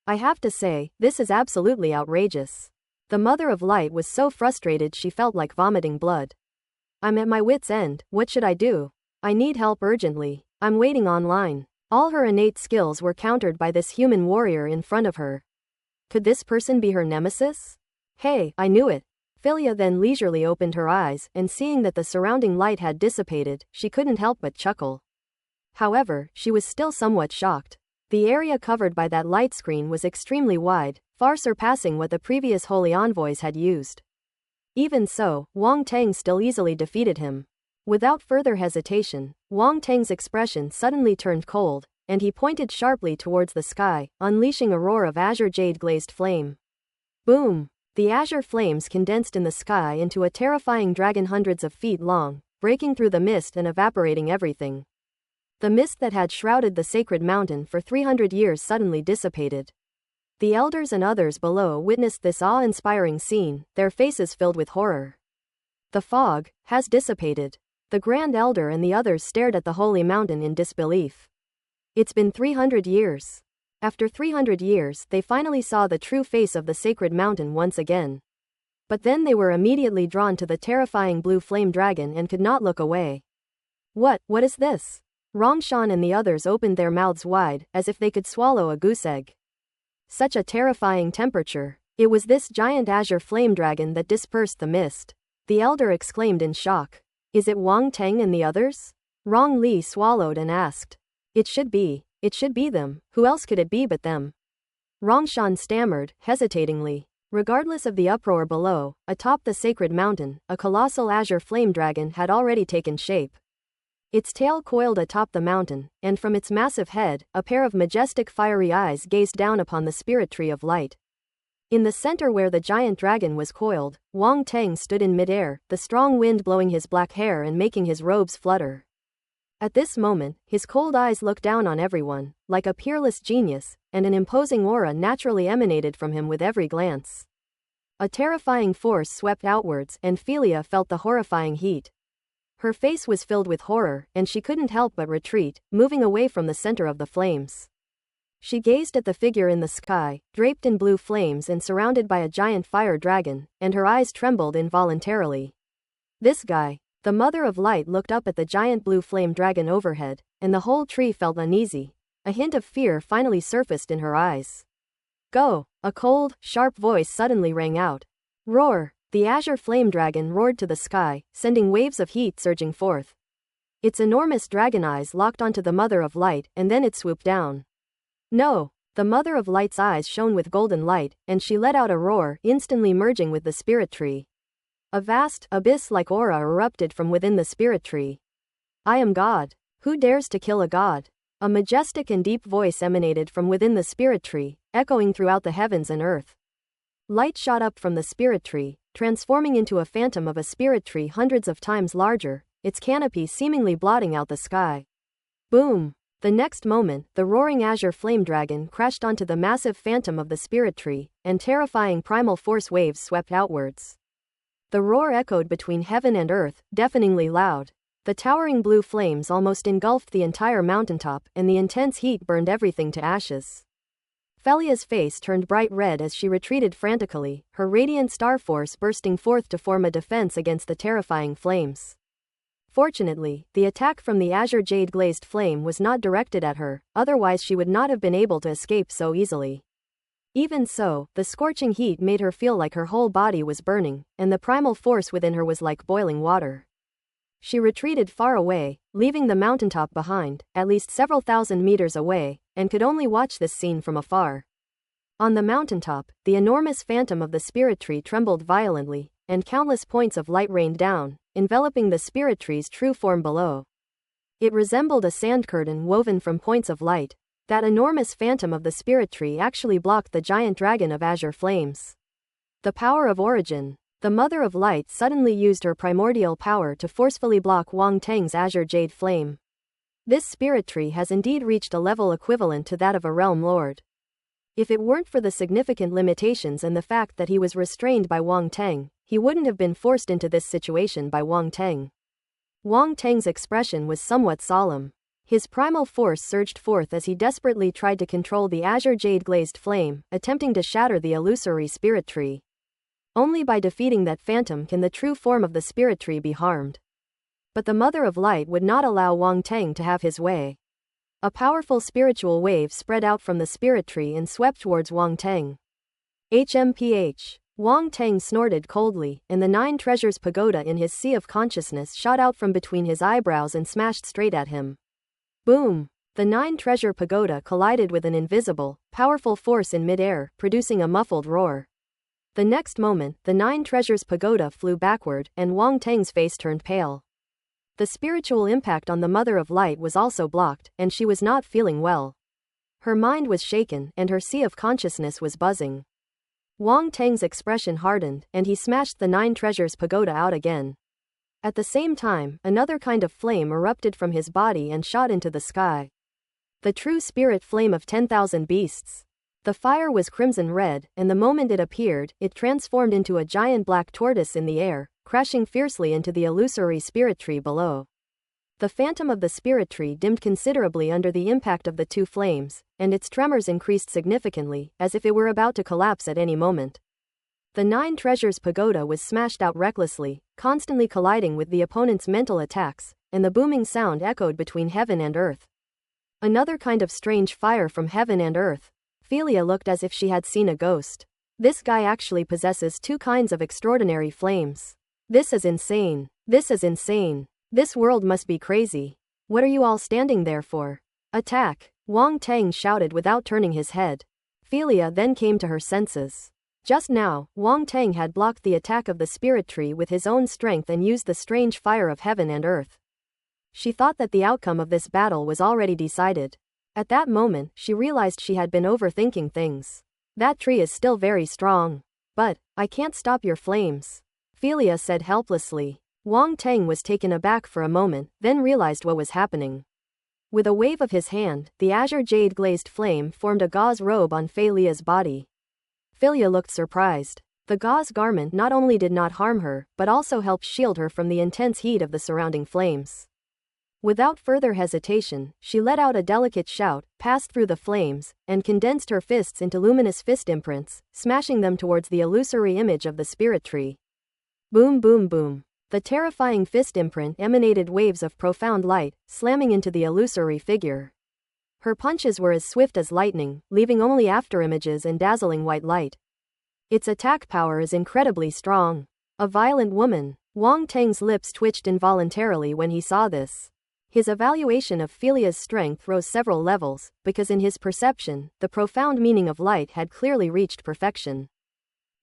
I have to say, this is absolutely outrageous. The Mother of Light was so frustrated she felt like vomiting blood. I'm at my wit's end. What should I do? I need help urgently. I'm waiting online. All her innate skills were countered by this human warrior in front of her. Could this person be her nemesis? Hey, I knew it. Philia then leisurely opened her eyes, and seeing that the surrounding light had dissipated, she couldn't help but chuckle. However, she was still somewhat shocked. The area covered by that light screen was extremely wide, far surpassing what the previous holy envoys had used. Even so, Wang Teng still easily defeated him. Without further hesitation, Wang Teng's expression suddenly turned cold, and he pointed sharply towards the sky, unleashing a roar of azure jade glazed flame. Boom! The azure flames condensed in the sky into a terrifying dragon hundreds of feet long, breaking through the mist and evaporating everything. The mist that had shrouded the sacred mountain for 300 years suddenly dissipated. The elders and others below witnessed this awe-inspiring scene, their faces filled with horror. The fog has dissipated. The Grand Elder and the others stared at the holy mountain in disbelief. It's been 300 years. After 300 years, they finally saw the true face of the sacred mountain once again. But then they were immediately drawn to the terrifying blue flame dragon and could not look away. What is this? Rongshan and the others opened their mouths wide, as if they could swallow a goose egg. Such a terrifying temperature. It was this giant azure flame dragon that dispersed the mist. The elder exclaimed in shock. Is it Wang Teng and the others? Rong Li swallowed and asked. It should be them. Who else could it be but them? Rongshan stammered, hesitatingly. Regardless of the uproar below, atop the sacred mountain, a colossal azure flame dragon had already taken shape. Its tail coiled atop the mountain, and from its massive head, a pair of majestic fiery eyes gazed down upon the spirit tree of light. In the center where the giant dragon was coiled, Wang Teng stood in midair, the strong wind blowing his black hair and making his robes flutter. At this moment, his cold eyes looked down on everyone, like a peerless genius, and an imposing aura naturally emanated from him with every glance. A terrifying force swept outwards, and Philia felt the horrifying heat. Her face was filled with horror, and she couldn't help but retreat, moving away from the center of the flames. She gazed at the figure in the sky, draped in blue flames and surrounded by a giant fire dragon, and her eyes trembled involuntarily. This guy. The Mother of Light looked up at the giant blue flame dragon overhead, and the whole tree felt uneasy. A hint of fear finally surfaced in her eyes. Go! A cold, sharp voice suddenly rang out. Roar! The azure flame dragon roared to the sky, sending waves of heat surging forth. Its enormous dragon eyes locked onto the Mother of Light, and then it swooped down. No! The Mother of Light's eyes shone with golden light, and she let out a roar, instantly merging with the spirit tree. A vast, abyss-like aura erupted from within the spirit tree. I am God. Who dares to kill a god? A majestic and deep voice emanated from within the spirit tree, echoing throughout the heavens and earth. Light shot up from the spirit tree, transforming into a phantom of a spirit tree hundreds of times larger, its canopy seemingly blotting out the sky. Boom! The next moment, the roaring azure flame dragon crashed onto the massive phantom of the spirit tree, and terrifying primal force waves swept outwards. The roar echoed between heaven and earth, deafeningly loud. The towering blue flames almost engulfed the entire mountaintop, and the intense heat burned everything to ashes. Felia's face turned bright red as she retreated frantically, her radiant star force bursting forth to form a defense against the terrifying flames. Fortunately, the attack from the azure jade glazed flame was not directed at her, otherwise she would not have been able to escape so easily. Even so, the scorching heat made her feel like her whole body was burning, and the primal force within her was like boiling water. She retreated far away, leaving the mountaintop behind, at least several thousand meters away, and could only watch this scene from afar. On the mountaintop, the enormous phantom of the spirit tree trembled violently, and countless points of light rained down, enveloping the spirit tree's true form below. It resembled a sand curtain woven from points of light. That enormous phantom of the spirit tree actually blocked the giant dragon of azure flames. The power of origin. The Mother of Light suddenly used her primordial power to forcefully block Wang Teng's azure jade flame. This spirit tree has indeed reached a level equivalent to that of a realm lord. If it weren't for the significant limitations and the fact that he was restrained by Wang Teng, he wouldn't have been forced into this situation by Wang Teng. Wang Teng's expression was somewhat solemn. His primal force surged forth as he desperately tried to control the azure jade glazed flame, attempting to shatter the illusory spirit tree. Only by defeating that phantom can the true form of the spirit tree be harmed. But the Mother of Light would not allow Wang Teng to have his way. A powerful spiritual wave spread out from the spirit tree and swept towards Wang Teng. HMPH. Wang Teng snorted coldly, and the 9 treasures pagoda in his sea of consciousness shot out from between his eyebrows and smashed straight at him. Boom! The 9 treasure pagoda collided with an invisible, powerful force in midair, producing a muffled roar. The next moment, the 9 treasures pagoda flew backward, and Wang Teng's face turned pale. The spiritual impact on the Mother of Light was also blocked, and she was not feeling well. Her mind was shaken, and her sea of consciousness was buzzing. Wang Teng's expression hardened, and he smashed the 9 treasures pagoda out again. At the same time, another kind of flame erupted from his body and shot into the sky. The true spirit flame of 10,000 beasts. The fire was crimson red, and the moment it appeared, it transformed into a giant black tortoise in the air, crashing fiercely into the illusory spirit tree below. The phantom of the spirit tree dimmed considerably under the impact of the 2 flames, and its tremors increased significantly, as if it were about to collapse at any moment. The 9 treasures pagoda was smashed out recklessly, constantly colliding with the opponent's mental attacks, and the booming sound echoed between heaven and earth. Another kind of strange fire from heaven and earth. Felia looked as if she had seen a ghost. This guy actually possesses 2 kinds of extraordinary flames. This is insane. This is insane. This world must be crazy. What are you all standing there for? Attack! Wang Teng shouted without turning his head. Felia then came to her senses. Just now, Wang Teng had blocked the attack of the spirit tree with his own strength and used the strange fire of heaven and earth. She thought that the outcome of this battle was already decided. At that moment, she realized she had been overthinking things. That tree is still very strong. But, I can't stop your flames. Felia said helplessly. Wang Teng was taken aback for a moment, then realized what was happening. With a wave of his hand, the azure jade glazed flame formed a gauze robe on Felia's body. Felia looked surprised. The gauze garment not only did not harm her, but also helped shield her from the intense heat of the surrounding flames. Without further hesitation, she let out a delicate shout, passed through the flames, and condensed her fists into luminous fist imprints, smashing them towards the illusory image of the spirit tree. Boom boom boom. The terrifying fist imprint emanated waves of profound light, slamming into the illusory figure. Her punches were as swift as lightning, leaving only afterimages and dazzling white light. Its attack power is incredibly strong. A violent woman. Wang Teng's lips twitched involuntarily when he saw this. His evaluation of Felia's strength rose several levels, because in his perception, the profound meaning of light had clearly reached perfection.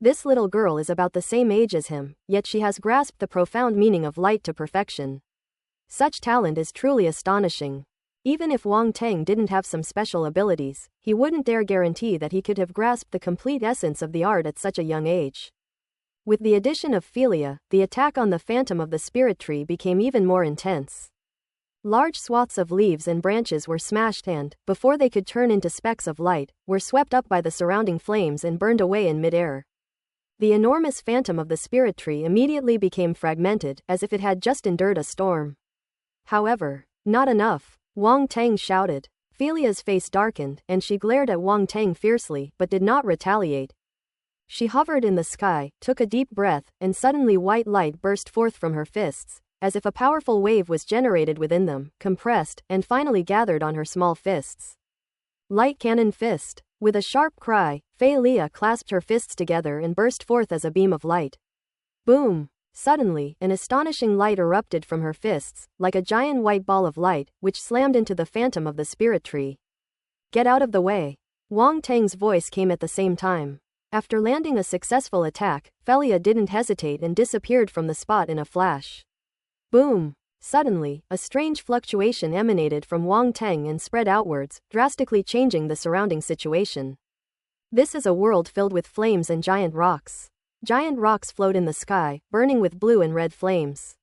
This little girl is about the same age as him, yet she has grasped the profound meaning of light to perfection. Such talent is truly astonishing. Even if Wang Teng didn't have some special abilities, he wouldn't dare guarantee that he could have grasped the complete essence of the art at such a young age. With the addition of Felia, the attack on the phantom of the spirit tree became even more intense. Large swaths of leaves and branches were smashed and, before they could turn into specks of light, were swept up by the surrounding flames and burned away in midair. The enormous phantom of the spirit tree immediately became fragmented, as if it had just endured a storm. However, not enough. Wang Tang shouted. Philia's face darkened, and she glared at Wang Tang fiercely, but did not retaliate. She hovered in the sky, took a deep breath, and suddenly white light burst forth from her fists, as if a powerful wave was generated within them, compressed, and finally gathered on her small fists. Light cannon fist. With a sharp cry, Fei Lia clasped her fists together and burst forth as a beam of light. Boom! Suddenly, an astonishing light erupted from her fists, like a giant white ball of light, which slammed into the phantom of the spirit tree. Get out of the way! Wang Tang's voice came at the same time. After landing a successful attack, Felia didn't hesitate and disappeared from the spot in a flash. Boom! Suddenly, a strange fluctuation emanated from Wang Tang and spread outwards, drastically changing the surrounding situation. This is a world filled with flames and giant rocks. Giant rocks float in the sky, burning with blue and red flames.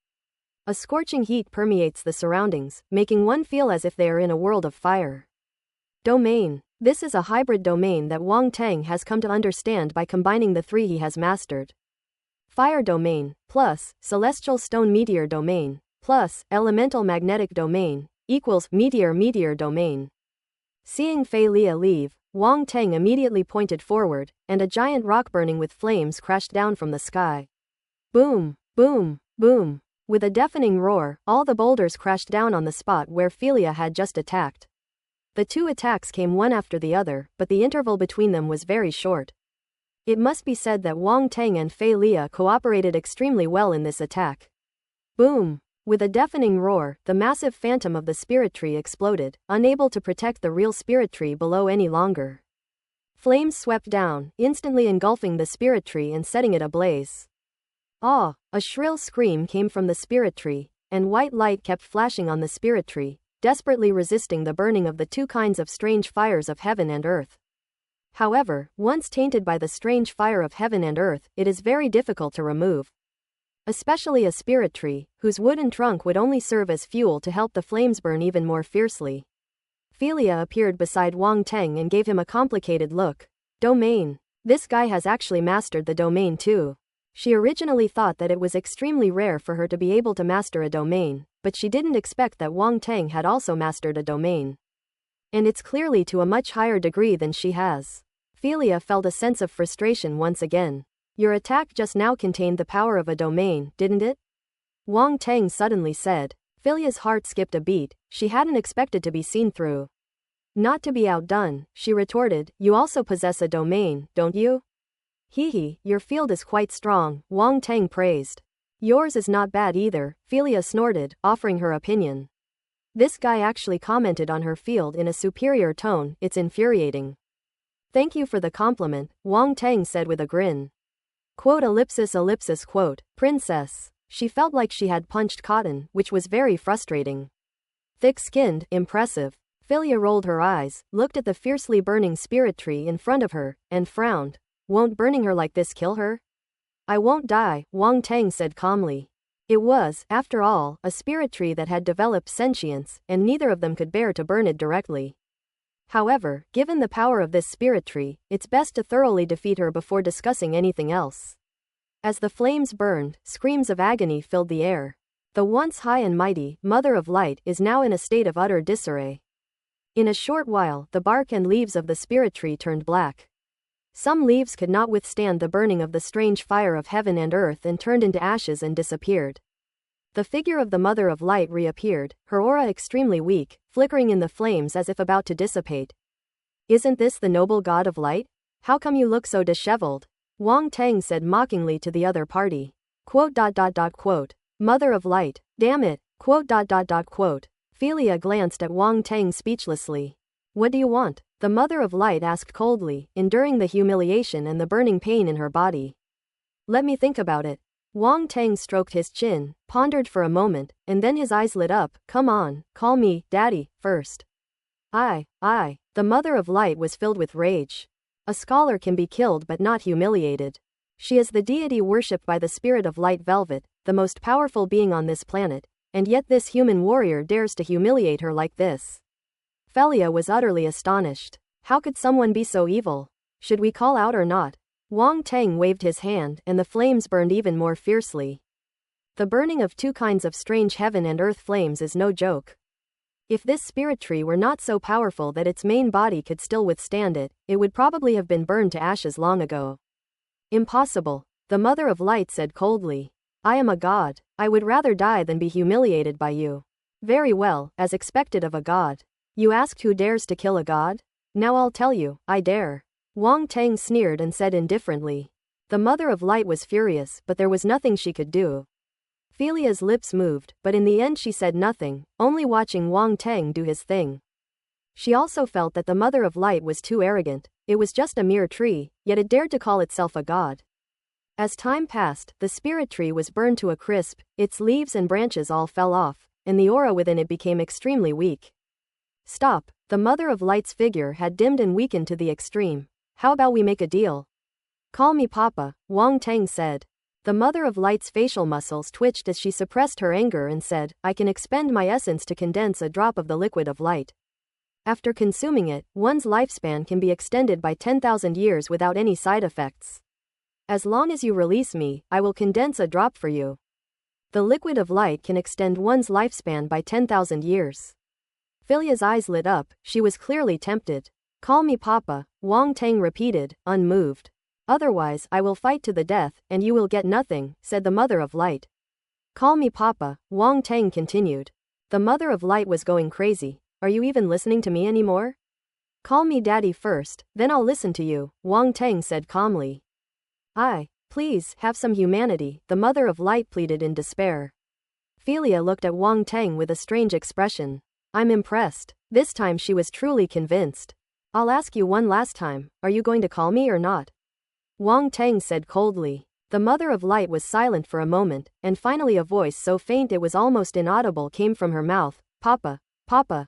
A scorching heat permeates the surroundings, making one feel as if they are in a world of fire. Domain. This is a hybrid domain that Wang Tang has come to understand by combining the three he has mastered. Fire domain, plus celestial stone meteor domain, plus elemental magnetic domain, equals meteor domain. Seeing Fei Lia leave, Wang Tang immediately pointed forward, and a giant rock burning with flames crashed down from the sky. Boom! Boom! Boom! With a deafening roar, all the boulders crashed down on the spot where Felia had just attacked. The two attacks came one after the other, but the interval between them was very short. It must be said that Wang Tang and Fei Lia cooperated extremely well in this attack. Boom! With a deafening roar, the massive phantom of the spirit tree exploded, unable to protect the real spirit tree below any longer. Flames swept down, instantly engulfing the spirit tree and setting it ablaze. Ah! A shrill scream came from the spirit tree, and white light kept flashing on the spirit tree, desperately resisting the burning of the two kinds of strange fires of heaven and earth. However, once tainted by the strange fire of heaven and earth, it is very difficult to remove. Especially a spirit tree, whose wooden trunk would only serve as fuel to help the flames burn even more fiercely. Felia appeared beside Wang Tang and gave him a complicated look. Domain. This guy has actually mastered the domain too. She originally thought that it was extremely rare for her to be able to master a domain, but she didn't expect that Wang Tang had also mastered a domain. And it's clearly to a much higher degree than she has. Felia felt a sense of frustration once again. Your attack just now contained the power of a domain, didn't it? Wang Tang suddenly said. Felia's heart skipped a beat, she hadn't expected to be seen through. Not to be outdone, she retorted, you also possess a domain, don't you? Hee, your field is quite strong, Wang Tang praised. Yours is not bad either, Felia snorted, offering her opinion. This guy actually commented on her field in a superior tone, it's infuriating. Thank you for the compliment, Wang Tang said with a grin. Quote ellipsis quote, princess. She felt like she had punched cotton, which was very frustrating. Thick-skinned, impressive. Felia rolled her eyes, looked at the fiercely burning spirit tree in front of her, and frowned. Won't burning her like this kill her? I won't die, Wang Tang said calmly. It was, after all, a spirit tree that had developed sentience, and neither of them could bear to burn it directly. However, given the power of this spirit tree, it's best to thoroughly defeat her before discussing anything else. As the flames burned, screams of agony filled the air. The once high and mighty Mother of Light is now in a state of utter disarray. In a short while, the bark and leaves of the spirit tree turned black. Some leaves could not withstand the burning of the strange fire of heaven and earth and turned into ashes and disappeared. The figure of the Mother of Light reappeared, her aura extremely weak, flickering in the flames as if about to dissipate. Isn't this the noble god of light? How come you look so disheveled? Wang Tang said mockingly to the other party. Quote. Mother of Light. Damn it. Quote. Felia glanced at Wang Tang speechlessly. What do you want? The Mother of Light asked coldly, enduring the humiliation and the burning pain in her body. Let me think about it. Wang Tang stroked his chin, pondered for a moment, and then his eyes lit up. Come on, call me Daddy first. I. The Mother of Light was filled with rage. A scholar can be killed but not humiliated. She is the deity worshipped by the spirit of light velvet, the most powerful being on this planet, and yet this human warrior dares to humiliate her like this. Felia was utterly astonished. How could someone be so evil? Should we call out or not? Wang Teng waved his hand, and the flames burned even more fiercely. The burning of two kinds of strange heaven and earth flames is no joke. If this spirit tree were not so powerful that its main body could still withstand it, it would probably have been burned to ashes long ago. Impossible, the Mother of Light said coldly. I am a god. I would rather die than be humiliated by you. Very well, as expected of a god. You asked who dares to kill a god? Now I'll tell you, I dare. Wang Teng sneered and said indifferently. The Mother of Light was furious, but there was nothing she could do. Felia's lips moved, but in the end she said nothing, only watching Wang Teng do his thing. She also felt that the Mother of Light was too arrogant. It was just a mere tree, yet it dared to call itself a god. As time passed, the spirit tree was burned to a crisp, its leaves and branches all fell off, and the aura within it became extremely weak. Stop, the Mother of Light's figure had dimmed and weakened to the extreme. How about we make a deal? Call me Papa, Wang Teng said. The Mother of Light's facial muscles twitched as she suppressed her anger and said, I can expend my essence to condense a drop of the liquid of light. After consuming it, one's lifespan can be extended by 10,000 years without any side effects. As long as you release me, I will condense a drop for you. The liquid of light can extend one's lifespan by 10,000 years. Felia's eyes lit up, she was clearly tempted. Call me Papa, Wang Teng repeated, unmoved. Otherwise, I will fight to the death, and you will get nothing, said the Mother of Light. Call me Papa, Wang Teng continued. The Mother of Light was going crazy. Are you even listening to me anymore? Call me Daddy first, then I'll listen to you, Wang Teng said calmly. Please, have some humanity, the Mother of Light pleaded in despair. Felia looked at Wang Teng with a strange expression. I'm impressed. This time she was truly convinced. I'll ask you one last time, are you going to call me or not? Wang Teng said coldly. The Mother of Light was silent for a moment, and finally a voice so faint it was almost inaudible came from her mouth. Papa, Papa.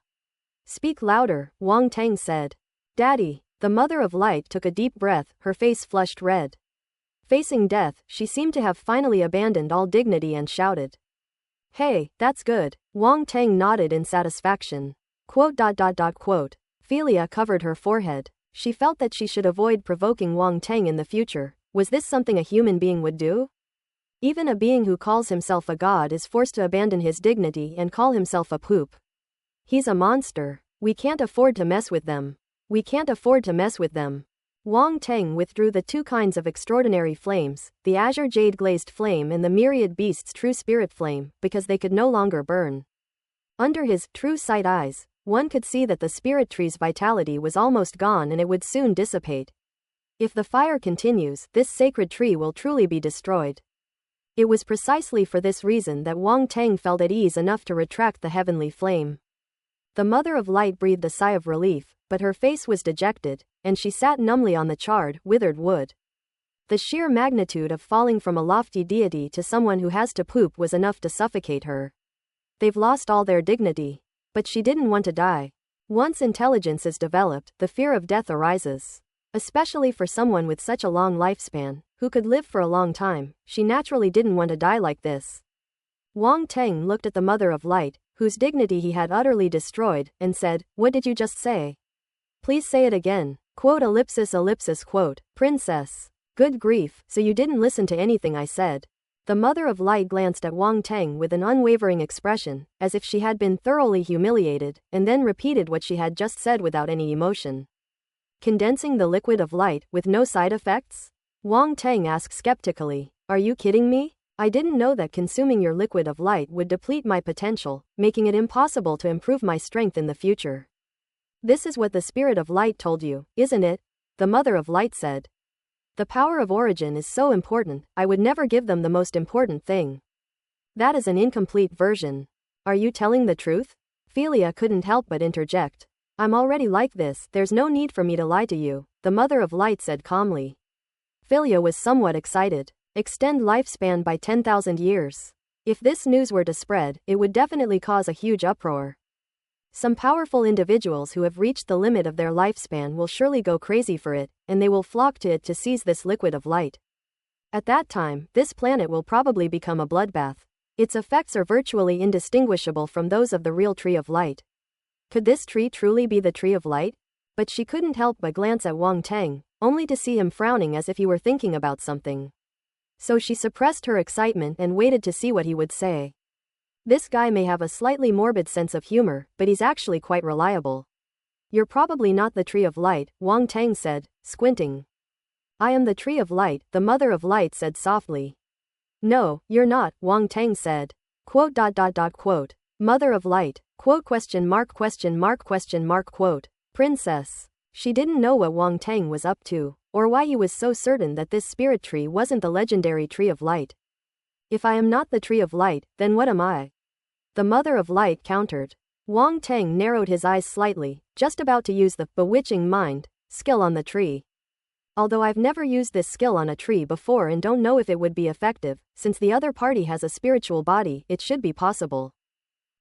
Speak louder, Wang Teng said. Daddy. The Mother of Light took a deep breath, her face flushed red. Facing death, she seemed to have finally abandoned all dignity and shouted. Hey, that's good, Wang Teng nodded in satisfaction. Quote. Felia covered her forehead. She felt that she should avoid provoking Wang Teng in the future. Was this something a human being would do? Even a being who calls himself a god is forced to abandon his dignity and call himself a poop. He's a monster. We can't afford to mess with them. We can't afford to mess with them. Wang Teng withdrew the two kinds of extraordinary flames, the azure jade glazed flame and the myriad beasts' true spirit flame, because they could no longer burn. Under his true sight eyes, one could see that the spirit tree's vitality was almost gone and it would soon dissipate. If the fire continues, this sacred tree will truly be destroyed. It was precisely for this reason that Wang Teng felt at ease enough to retract the heavenly flame. The Mother of Light breathed a sigh of relief, but her face was dejected, and she sat numbly on the charred, withered wood. The sheer magnitude of falling from a lofty deity to someone who has to poop was enough to suffocate her. They've lost all their dignity. But she didn't want to die. Once intelligence is developed, the fear of death arises. Especially for someone with such a long lifespan, who could live for a long time, she naturally didn't want to die like this. Wang Teng looked at the Mother of Light, whose dignity he had utterly destroyed, and said, What did you just say? Please say it again. Quote. Princess. Good grief, so you didn't listen to anything I said. The Mother of Light glanced at Wang Teng with an unwavering expression, as if she had been thoroughly humiliated, and then repeated what she had just said without any emotion. Condensing the liquid of light, with no side effects? Wang Teng asked skeptically. Are you kidding me? I didn't know that consuming your liquid of light would deplete my potential, making it impossible to improve my strength in the future. This is what the Spirit of Light told you, isn't it? The Mother of Light said. The power of origin is so important, I would never give them the most important thing. That is an incomplete version. Are you telling the truth? Felia couldn't help but interject. I'm already like this, there's no need for me to lie to you, the Mother of Light said calmly. Felia was somewhat excited. Extend lifespan by 10,000 years. If this news were to spread, it would definitely cause a huge uproar. Some powerful individuals who have reached the limit of their lifespan will surely go crazy for it, and they will flock to it to seize this liquid of light. At that time, this planet will probably become a bloodbath. Its effects are virtually indistinguishable from those of the real tree of light. Could this tree truly be the tree of light? But she couldn't help but glance at Wang Teng, only to see him frowning as if he were thinking about something. So she suppressed her excitement and waited to see what he would say. This guy may have a slightly morbid sense of humor, but he's actually quite reliable. You're probably not the tree of light, Wang Teng said, squinting. I am the tree of light, the mother of light said softly. No, you're not, Wang Teng said. Quote. Mother of light, quote, quote. Princess. She didn't know what Wang Teng was up to, or why he was so certain that this spirit tree wasn't the legendary tree of light. If I am not the tree of light, then what am I? The mother of light countered. Wang Teng narrowed his eyes slightly, just about to use the bewitching mind skill on the tree. Although I've never used this skill on a tree before and don't know if it would be effective, since the other party has a spiritual body, it should be possible.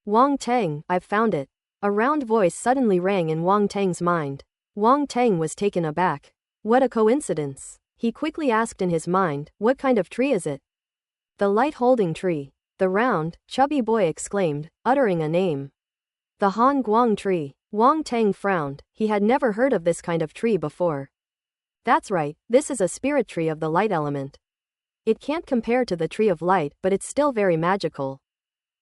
Wang Teng, I've found it. A round voice suddenly rang in Wang Teng's mind. Wang Teng was taken aback. What a coincidence. He quickly asked in his mind, what kind of tree is it? The light-holding tree. The round, chubby boy exclaimed, uttering a name. The Han Guang tree. Wang Teng frowned. He had never heard of this kind of tree before. That's right, this is a spirit tree of the light element. It can't compare to the tree of light, but it's still very magical.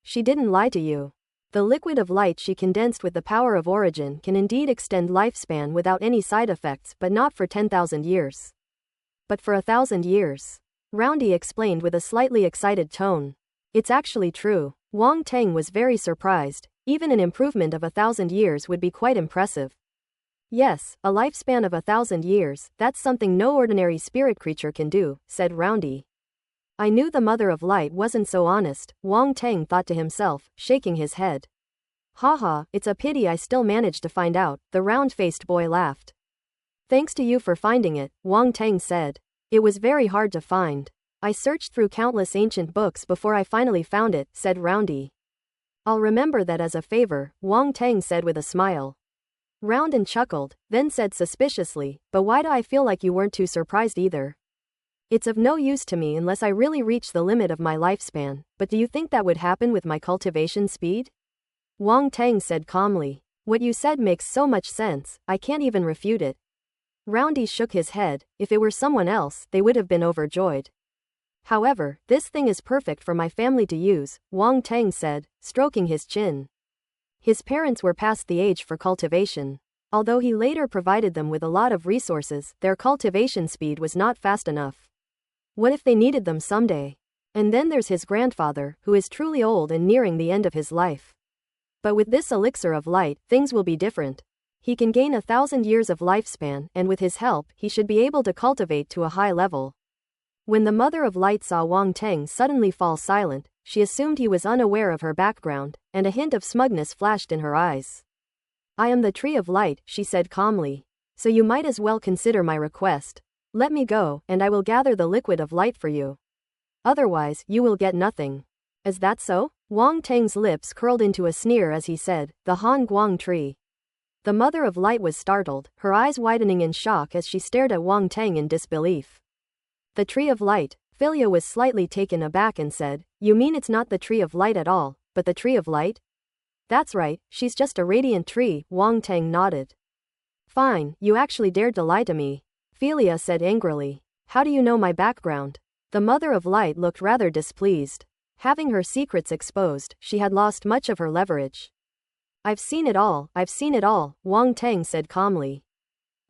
She didn't lie to you. The liquid of light she condensed with the power of origin can indeed extend lifespan without any side effects, but not for 10,000 years. But for 1,000 years. Roundy explained with a slightly excited tone. It's actually true. Wang Teng was very surprised. Even an improvement of 1,000 years would be quite impressive. Yes, a lifespan of 1,000 years, that's something no ordinary spirit creature can do, said Roundy. I knew the mother of light wasn't so honest, Wang Teng thought to himself, shaking his head. Haha, it's a pity I still managed to find out, the round-faced boy laughed. Thanks to you for finding it, Wang Teng said. It was very hard to find. I searched through countless ancient books before I finally found it, said Roundy. I'll remember that as a favor, Wang Teng said with a smile. Round chuckled, then said suspiciously, but why do I feel like you weren't too surprised either? It's of no use to me unless I really reach the limit of my lifespan, but do you think that would happen with my cultivation speed? Wang Teng said calmly. What you said makes so much sense, I can't even refute it. Roundy shook his head. If it were someone else, they would have been overjoyed. However, this thing is perfect for my family to use, Wang Teng said, stroking his chin. His parents were past the age for cultivation. Although he later provided them with a lot of resources, their cultivation speed was not fast enough. What if they needed them someday? And then there's his grandfather, who is truly old and nearing the end of his life. But with this elixir of light, things will be different. He can gain 1,000 years of lifespan, and with his help, he should be able to cultivate to a high level. When the mother of light saw Wang Teng suddenly fall silent, she assumed he was unaware of her background, and a hint of smugness flashed in her eyes. I am the tree of light, she said calmly. So you might as well consider my request. Let me go, and I will gather the liquid of light for you. Otherwise, you will get nothing. Is that so? Wang Teng's lips curled into a sneer as he said, the Han Guang tree. The mother of light was startled, her eyes widening in shock as she stared at Wang Teng in disbelief. The tree of light. Philia was slightly taken aback and said, you mean it's not the tree of light at all, but the tree of light? That's right, she's just a radiant tree, Wang Teng nodded. Fine, you actually dared to lie to me. Philia said angrily. How do you know my background? The mother of light looked rather displeased. Having her secrets exposed, she had lost much of her leverage. I've seen it all, Wang Teng said calmly.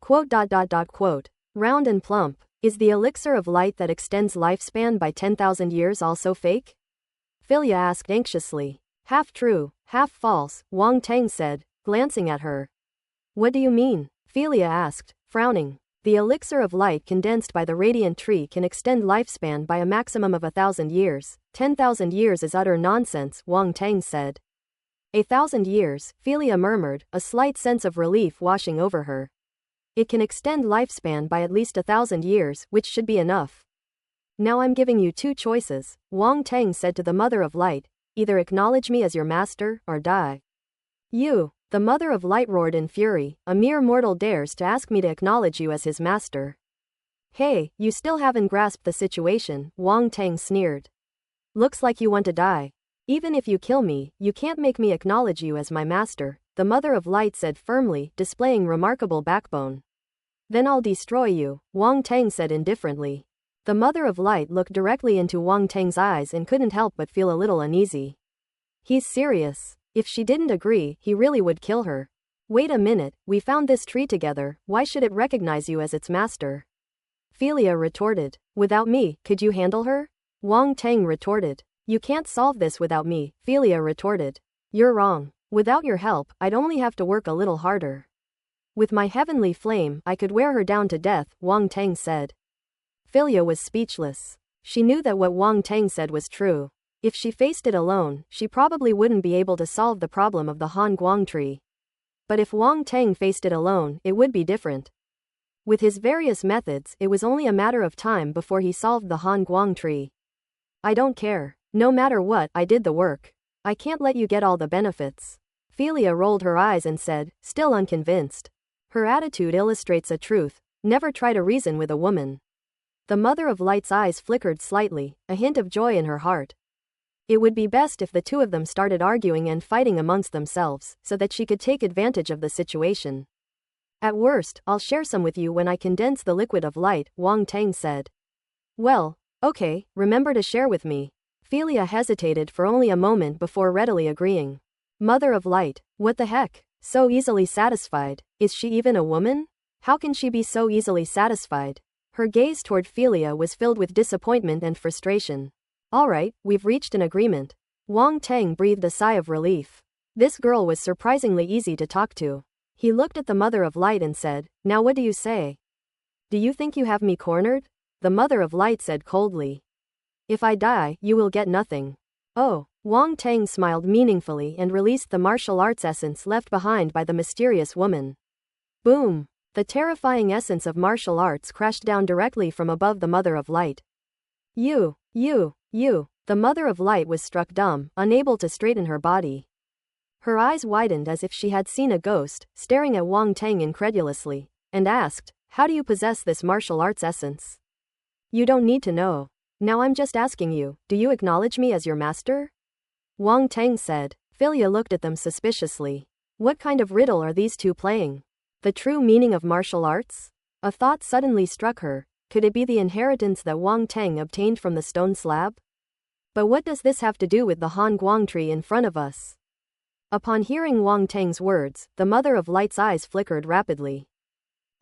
Quote. Round and plump. Is the elixir of light that extends lifespan by 10,000 years also fake? Philia asked anxiously. Half true, half false, Wang Teng said, glancing at her. What do you mean? Philia asked, frowning. The elixir of light condensed by the radiant tree can extend lifespan by a maximum of 1,000 years. 10,000 years is utter nonsense, Wang Teng said. 1,000 years, Philia murmured, a slight sense of relief washing over her. It can extend lifespan by at least 1,000 years, which should be enough. Now I'm giving you two choices, Wang Teng said to the mother of light. Either acknowledge me as your master, or die. You, the mother of light roared in fury, a mere mortal dares to ask me to acknowledge you as his master. Hey, you still haven't grasped the situation, Wang Teng sneered. Looks like you want to die. Even if you kill me, you can't make me acknowledge you as my master, the Mother of Light said firmly, displaying remarkable backbone. Then I'll destroy you, Wang Tang said indifferently. The Mother of Light looked directly into Wang Tang's eyes and couldn't help but feel a little uneasy. He's serious. If she didn't agree, he really would kill her. Wait a minute, we found this tree together, why should it recognize you as its master? Philia retorted. Without me, could you handle her? Wang Tang retorted. You can't solve this without me, Philia retorted. You're wrong. Without your help, I'd only have to work a little harder. With my heavenly flame, I could wear her down to death, Wang Tang said. Philia was speechless. She knew that what Wang Tang said was true. If she faced it alone, she probably wouldn't be able to solve the problem of the Han Guang tree. But if Wang Tang faced it alone, it would be different. With his various methods, it was only a matter of time before he solved the Han Guang tree. I don't care. No matter what, I did the work. I can't let you get all the benefits. Philia rolled her eyes and said, still unconvinced. Her attitude illustrates a truth: never try to reason with a woman. The Mother of Light's eyes flickered slightly, a hint of joy in her heart. It would be best if the two of them started arguing and fighting amongst themselves, so that she could take advantage of the situation. At worst, I'll share some with you when I condense the liquid of light, Wang Tang said. Well, okay, remember to share with me. Philia hesitated for only a moment before readily agreeing. Mother of Light, what the heck? So easily satisfied. Is she even a woman? How can she be so easily satisfied? Her gaze toward Philia was filled with disappointment and frustration. Alright, we've reached an agreement. Wang Tang breathed a sigh of relief. This girl was surprisingly easy to talk to. He looked at the Mother of Light and said, now what do you say? Do you think you have me cornered? The Mother of Light said coldly. If I die, you will get nothing. Oh, Wang Tang smiled meaningfully and released the martial arts essence left behind by the mysterious woman. Boom! The terrifying essence of martial arts crashed down directly from above the Mother of Light. You. The Mother of Light was struck dumb, unable to straighten her body. Her eyes widened as if she had seen a ghost, staring at Wang Tang incredulously, and asked, how do you possess this martial arts essence? You don't need to know. Now I'm just asking you, do you acknowledge me as your master? Wang Tang said. Philia looked at them suspiciously. What kind of riddle are these two playing? The true meaning of martial arts? A thought suddenly struck her. Could it be the inheritance that Wang Tang obtained from the stone slab? But what does this have to do with the Han Guang tree in front of us? Upon hearing Wang Tang's words, the Mother of Light's eyes flickered rapidly.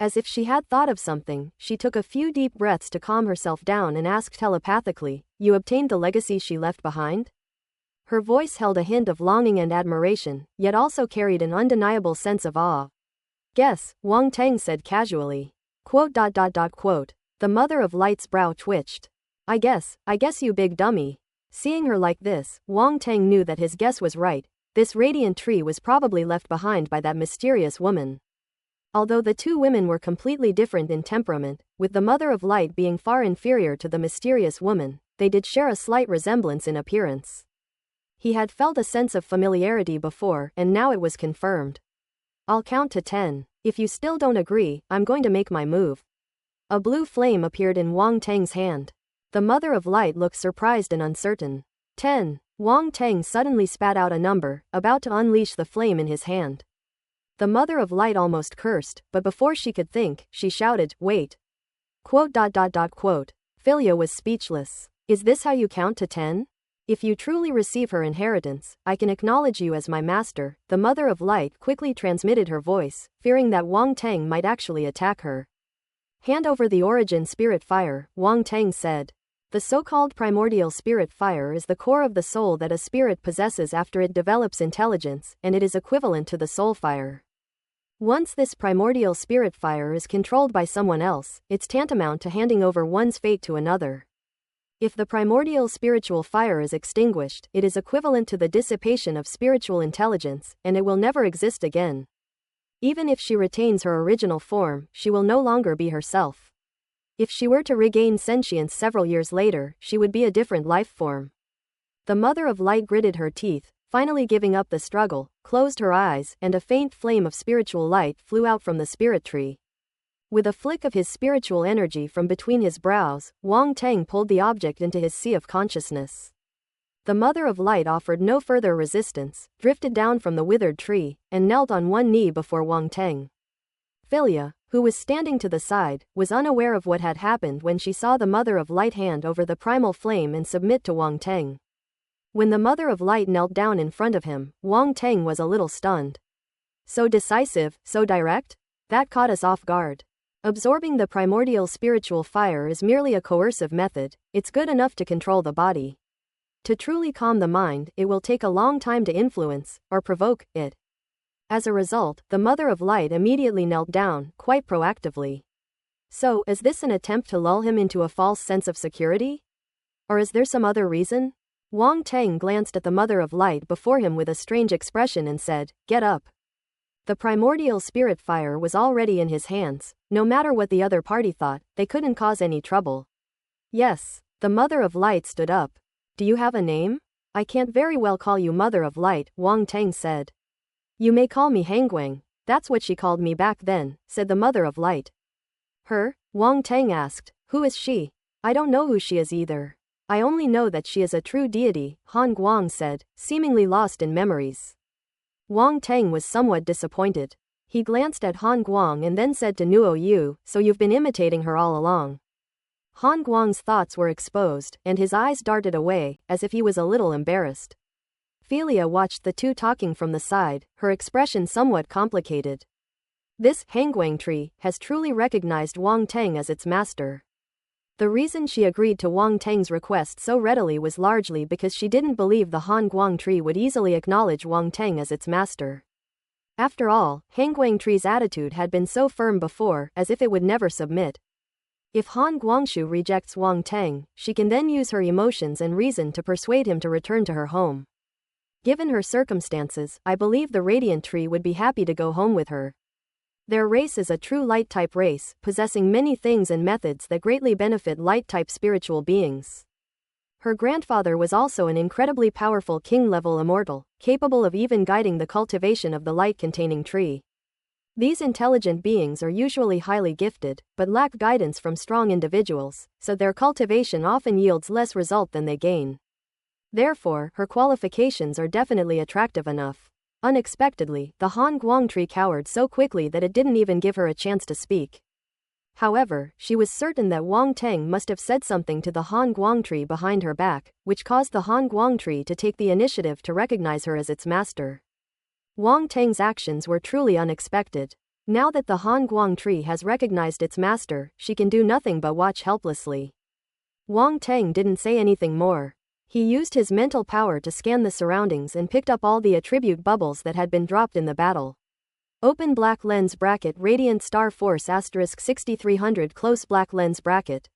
As if she had thought of something, she took a few deep breaths to calm herself down and asked telepathically, you obtained the legacy she left behind? Her voice held a hint of longing and admiration, yet also carried an undeniable sense of awe. Guess, Wang Tang said casually. Quote. The Mother of Light's brow twitched. I guess you big dummy. Seeing her like this, Wang Tang knew that his guess was right. This radiant tree was probably left behind by that mysterious woman. Although the two women were completely different in temperament, with the Mother of Light being far inferior to the mysterious woman, they did share a slight resemblance in appearance. He had felt a sense of familiarity before, and now it was confirmed. I'll count to 10. If you still don't agree, I'm going to make my move. A blue flame appeared in Wang Tang's hand. The Mother of Light looked surprised and uncertain. 10. Wang Tang suddenly spat out a number, about to unleash the flame in his hand. The Mother of Light almost cursed, but before she could think, she shouted, wait. Quote. Philia was speechless. Is this how you count to 10? If you truly receive her inheritance, I can acknowledge you as my master. The Mother of Light quickly transmitted her voice, fearing that Wang Tang might actually attack her. Hand over the origin spirit fire, Wang Tang said. The so-called primordial spirit fire is the core of the soul that a spirit possesses after it develops intelligence, and it is equivalent to the soul fire. Once this primordial spirit fire is controlled by someone else, it's tantamount to handing over one's fate to another. If the primordial spiritual fire is extinguished, it is equivalent to the dissipation of spiritual intelligence, and it will never exist again. Even if she retains her original form, she will no longer be herself. If she were to regain sentience several years later, she would be a different life form. The Mother of Light gritted her teeth, finally giving up the struggle, closed her eyes, and a faint flame of spiritual light flew out from the spirit tree. With a flick of his spiritual energy from between his brows, Wang Tang pulled the object into his sea of consciousness. The Mother of Light offered no further resistance, drifted down from the withered tree, and knelt on one knee before Wang Teng. Philia, who was standing to the side, was unaware of what had happened when she saw the Mother of Light hand over the primal flame and submit to Wang Teng. When the Mother of Light knelt down in front of him, Wang Teng was a little stunned. So decisive, so direct? That caught us off guard. Absorbing the primordial spiritual fire is merely a coercive method, it's good enough to control the body. To truly calm the mind, it will take a long time to influence, or provoke, it. As a result, the Mother of Light immediately knelt down, quite proactively. So, is this an attempt to lull him into a false sense of security? Or is there some other reason? Wang Teng glanced at the Mother of Light before him with a strange expression and said, "Get up." The primordial spirit fire was already in his hands. No matter what the other party thought, they couldn't cause any trouble. Yes, the Mother of Light stood up. "Do you have a name?" "I can't very well call you Mother of Light," Wang Teng said. "You may call me Hangguang. That's what she called me back then," said the Mother of Light. "Her?" Wang Teng asked. "Who is she?" "I don't know who she is either. I only know that she is a true deity," Han Guang said, seemingly lost in memories. Wang Teng was somewhat disappointed. He glanced at Han Guang and then said to Nuo Yu, "So you've been imitating her all along." Han Guang's thoughts were exposed, and his eyes darted away, as if he was a little embarrassed. Philia watched the two talking from the side, her expression somewhat complicated. This Hangguang tree has truly recognized Wang Teng as its master. The reason she agreed to Wang Teng's request so readily was largely because she didn't believe the Han Guang tree would easily acknowledge Wang Teng as its master. After all, Hangguang tree's attitude had been so firm before, as if it would never submit. If Han Guangshu rejects Wang Teng, she can then use her emotions and reason to persuade him to return to her home. Given her circumstances, I believe the Radiant Tree would be happy to go home with her. Their race is a true light-type race, possessing many things and methods that greatly benefit light-type spiritual beings. Her grandfather was also an incredibly powerful king-level immortal, capable of even guiding the cultivation of the light-containing tree. These intelligent beings are usually highly gifted, but lack guidance from strong individuals, so their cultivation often yields less result than they gain. Therefore, her qualifications are definitely attractive enough. Unexpectedly, the Han Guang tree cowered so quickly that it didn't even give her a chance to speak. However, she was certain that Wang Teng must have said something to the Han Guang tree behind her back, which caused the Han Guang tree to take the initiative to recognize her as its master. Wang Teng's actions were truly unexpected. Now that the Han Guang tree has recognized its master, she can do nothing but watch helplessly. Wang Teng didn't say anything more. He used his mental power to scan the surroundings and picked up all the attribute bubbles that had been dropped in the battle. Open black lens bracket Radiant Star Force * 6300 close black lens bracket.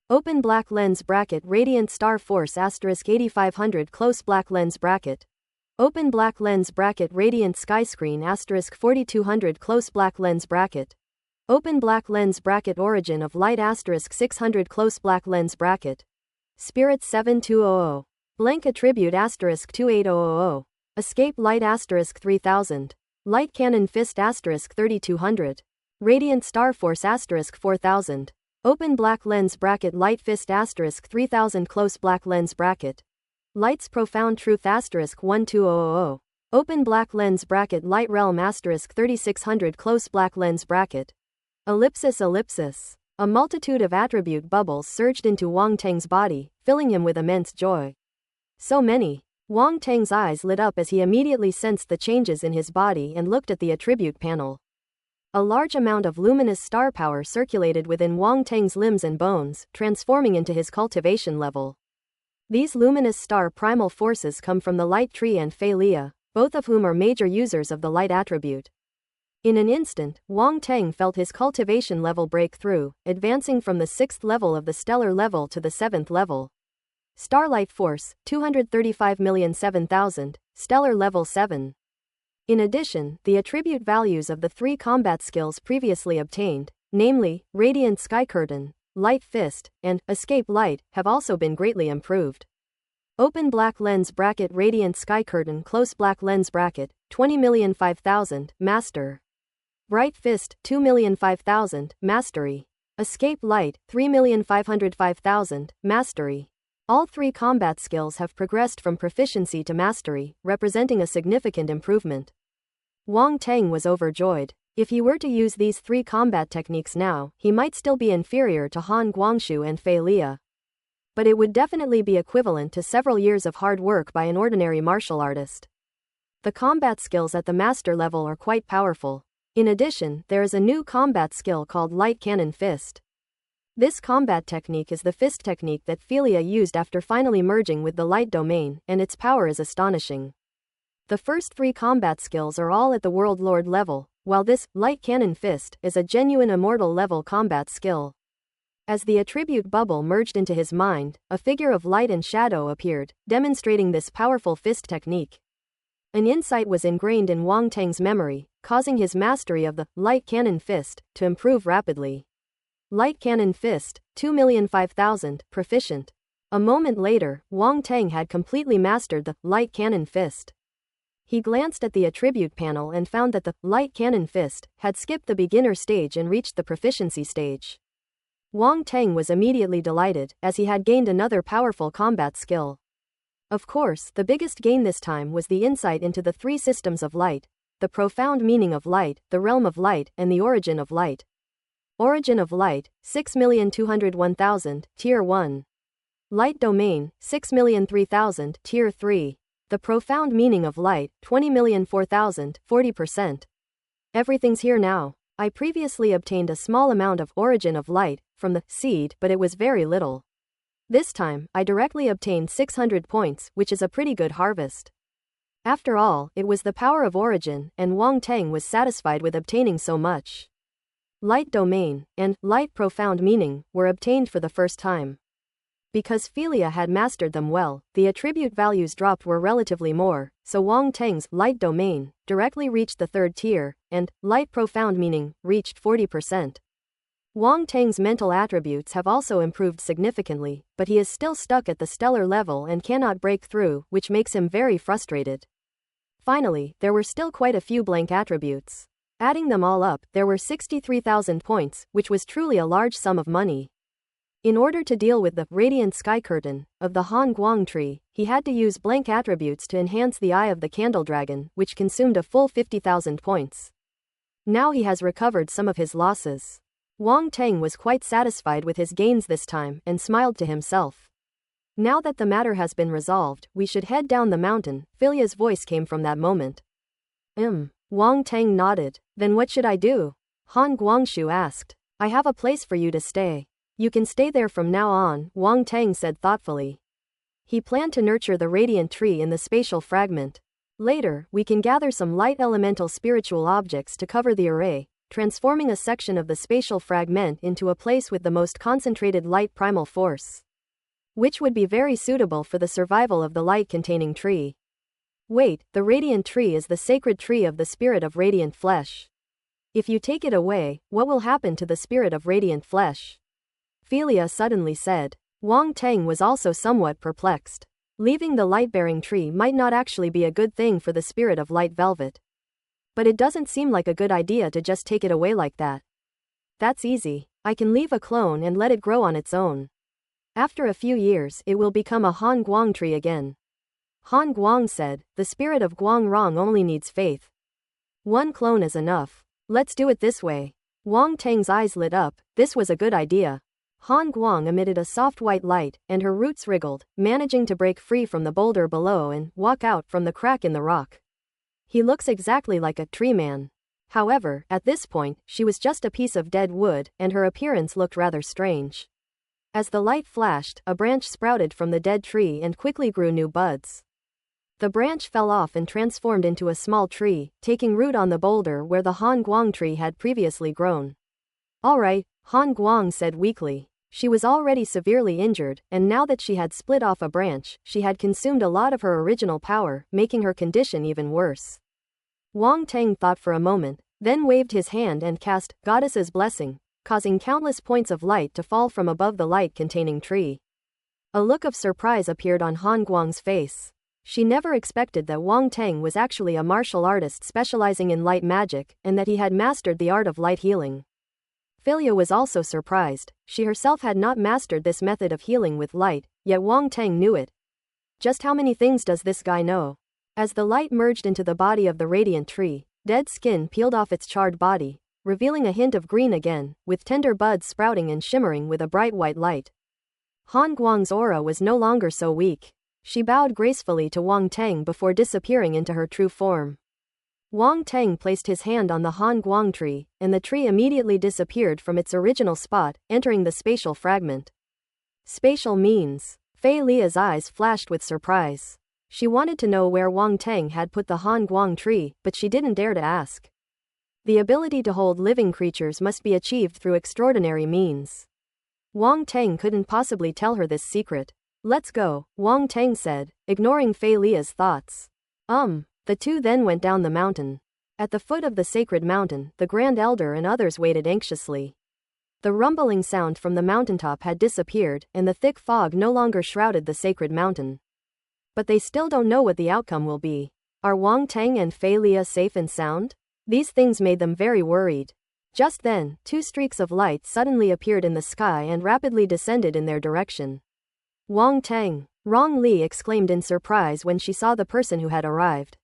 Open black lens bracket Radiant Star Force * 8500 close black lens bracket. Open black lens bracket Radiant Skyscreen * 4200 close black lens bracket. Open black lens bracket Origin of Light * 600 close black lens bracket. Spirit 7200. Blank attribute * 28000. Escape Light * 3000. Light Cannon Fist * 3200. Radiant Star Force * 4000. Open black lens bracket Light Fist * 3000 close black lens bracket. Light's Profound Truth * 1200. Open black lens bracket Light Realm * 3600 close black lens bracket. Ellipsis. A multitude of attribute bubbles surged into Wang Teng's body, filling him with immense joy. So many. Wang Teng's eyes lit up as he immediately sensed the changes in his body and looked at the attribute panel. A large amount of luminous star power circulated within Wang Teng's limbs and bones, transforming into his cultivation level. These luminous star primal forces come from the Light Tree and Philia, both of whom are major users of the light attribute. In an instant, Wang Teng felt his cultivation level break through, advancing from the 6th level of the stellar level to the 7th level. Starlight Force, 235,007,000, stellar level 7. In addition, the attribute values of the 3 combat skills previously obtained, namely, Radiant Sky Curtain, Light Fist, and Escape Light, have also been greatly improved. Open black lens bracket Radiant Sky Curtain close black lens bracket, 20,005,000, Master. Bright Fist, 2,005,000, Mastery. Escape Light, 3,505,000, Mastery. All three combat skills have progressed from proficiency to mastery, representing a significant improvement. Wang Teng was overjoyed. If he were to use these three combat techniques now, he might still be inferior to Han Guangshu and Fei Lia. But it would definitely be equivalent to several years of hard work by an ordinary martial artist. The combat skills at the master level are quite powerful. In addition, there is a new combat skill called Light Cannon Fist. This combat technique is the fist technique that Philia used after finally merging with the light domain, and its power is astonishing. The first three combat skills are all at the World Lord level, while this Light Cannon Fist is a genuine immortal level combat skill. As the attribute bubble merged into his mind, a figure of light and shadow appeared, demonstrating this powerful fist technique. An insight was ingrained in Wang Teng's memory, causing his mastery of the Light Cannon Fist to improve rapidly. Light Cannon Fist, 2,005,000, proficient. A moment later, Wang Teng had completely mastered the Light Cannon Fist. He glanced at the attribute panel and found that the Light Cannon Fist had skipped the beginner stage and reached the proficiency stage. Wang Teng was immediately delighted, as he had gained another powerful combat skill. Of course, the biggest gain this time was the insight into the three systems of light, the profound meaning of light, the realm of light, and the origin of light. Origin of light, 6,201,000, Tier 1. Light domain, 6,003,000, Tier 3. The profound meaning of light, 20,004,000, 40%. Everything's here now. I previously obtained a small amount of origin of light from the seed, but it was very little. This time, I directly obtained 600 points, which is a pretty good harvest. After all, it was the power of origin, and Wang Teng was satisfied with obtaining so much. Light domain and light profound meaning were obtained for the first time. Because Philia had mastered them well, the attribute values dropped were relatively more, so Wang Teng's light domain directly reached the third tier, and light profound meaning reached 40%. Wang Teng's mental attributes have also improved significantly, but he is still stuck at the stellar level and cannot break through, which makes him very frustrated. Finally, there were still quite a few blank attributes. Adding them all up, there were 63,000 points, which was truly a large sum of money. In order to deal with the radiant sky curtain of the Han Guang tree, he had to use blank attributes to enhance the eye of the candle dragon, which consumed a full 50,000 points. Now he has recovered some of his losses. Wang Teng was quite satisfied with his gains this time and smiled to himself. Now that the matter has been resolved, we should head down the mountain, Philia's voice came from that moment. Wang Teng nodded. Then what should I do? Han Guangshu asked. I have a place for you to stay. You can stay there from now on, Wang Teng said thoughtfully. He planned to nurture the radiant tree in the spatial fragment. Later, we can gather some light elemental spiritual objects to cover the array, transforming a section of the spatial fragment into a place with the most concentrated light primal force, which would be very suitable for the survival of the light-containing tree. Wait, the radiant tree is the sacred tree of the spirit of radiant flesh. If you take it away, what will happen to the spirit of radiant flesh? Philia suddenly said. Wang Teng was also somewhat perplexed. Leaving the light-bearing tree might not actually be a good thing for the spirit of light velvet. But it doesn't seem like a good idea to just take it away like that. That's easy. I can leave a clone and let it grow on its own. After a few years, it will become a Han Guang tree again. Han Guang said, the spirit of Guang Rong only needs faith. One clone is enough. Let's do it this way. Wang Teng's eyes lit up. This was a good idea. Han Guang emitted a soft white light, and her roots wriggled, managing to break free from the boulder below and walk out from the crack in the rock. He looks exactly like a tree man. However, at this point, she was just a piece of dead wood, and her appearance looked rather strange. As the light flashed, a branch sprouted from the dead tree and quickly grew new buds. The branch fell off and transformed into a small tree, taking root on the boulder where the Han Guang tree had previously grown. All right, Han Guang said weakly. She was already severely injured, and now that she had split off a branch, she had consumed a lot of her original power, making her condition even worse. Wang Teng thought for a moment, then waved his hand and cast Goddess's Blessing, causing countless points of light to fall from above the light-containing tree. A look of surprise appeared on Han Guang's face. She never expected that Wang Teng was actually a martial artist specializing in light magic, and that he had mastered the art of light healing. Philia was also surprised. She herself had not mastered this method of healing with light, yet Wang Teng knew it. Just how many things does this guy know? As the light merged into the body of the radiant tree, dead skin peeled off its charred body, revealing a hint of green again, with tender buds sprouting and shimmering with a bright white light. Han Guang's aura was no longer so weak. She bowed gracefully to Wang Teng before disappearing into her true form. Wang Teng placed his hand on the Han Guang tree, and the tree immediately disappeared from its original spot, entering the spatial fragment. Spatial means. Fei Lia's eyes flashed with surprise. She wanted to know where Wang Teng had put the Han Guang tree, but she didn't dare to ask. The ability to hold living creatures must be achieved through extraordinary means. Wang Teng couldn't possibly tell her this secret. Let's go, Wang Teng said, ignoring Fei Lia's thoughts. The two then went down the mountain. At the foot of the sacred mountain, the Grand Elder and others waited anxiously. The rumbling sound from the mountaintop had disappeared, and the thick fog no longer shrouded the sacred mountain. But they still don't know what the outcome will be. Are Wang Teng and Fei Lia safe and sound? These things made them very worried. Just then, two streaks of light suddenly appeared in the sky and rapidly descended in their direction. Wang Teng! Rong Li exclaimed in surprise when she saw the person who had arrived.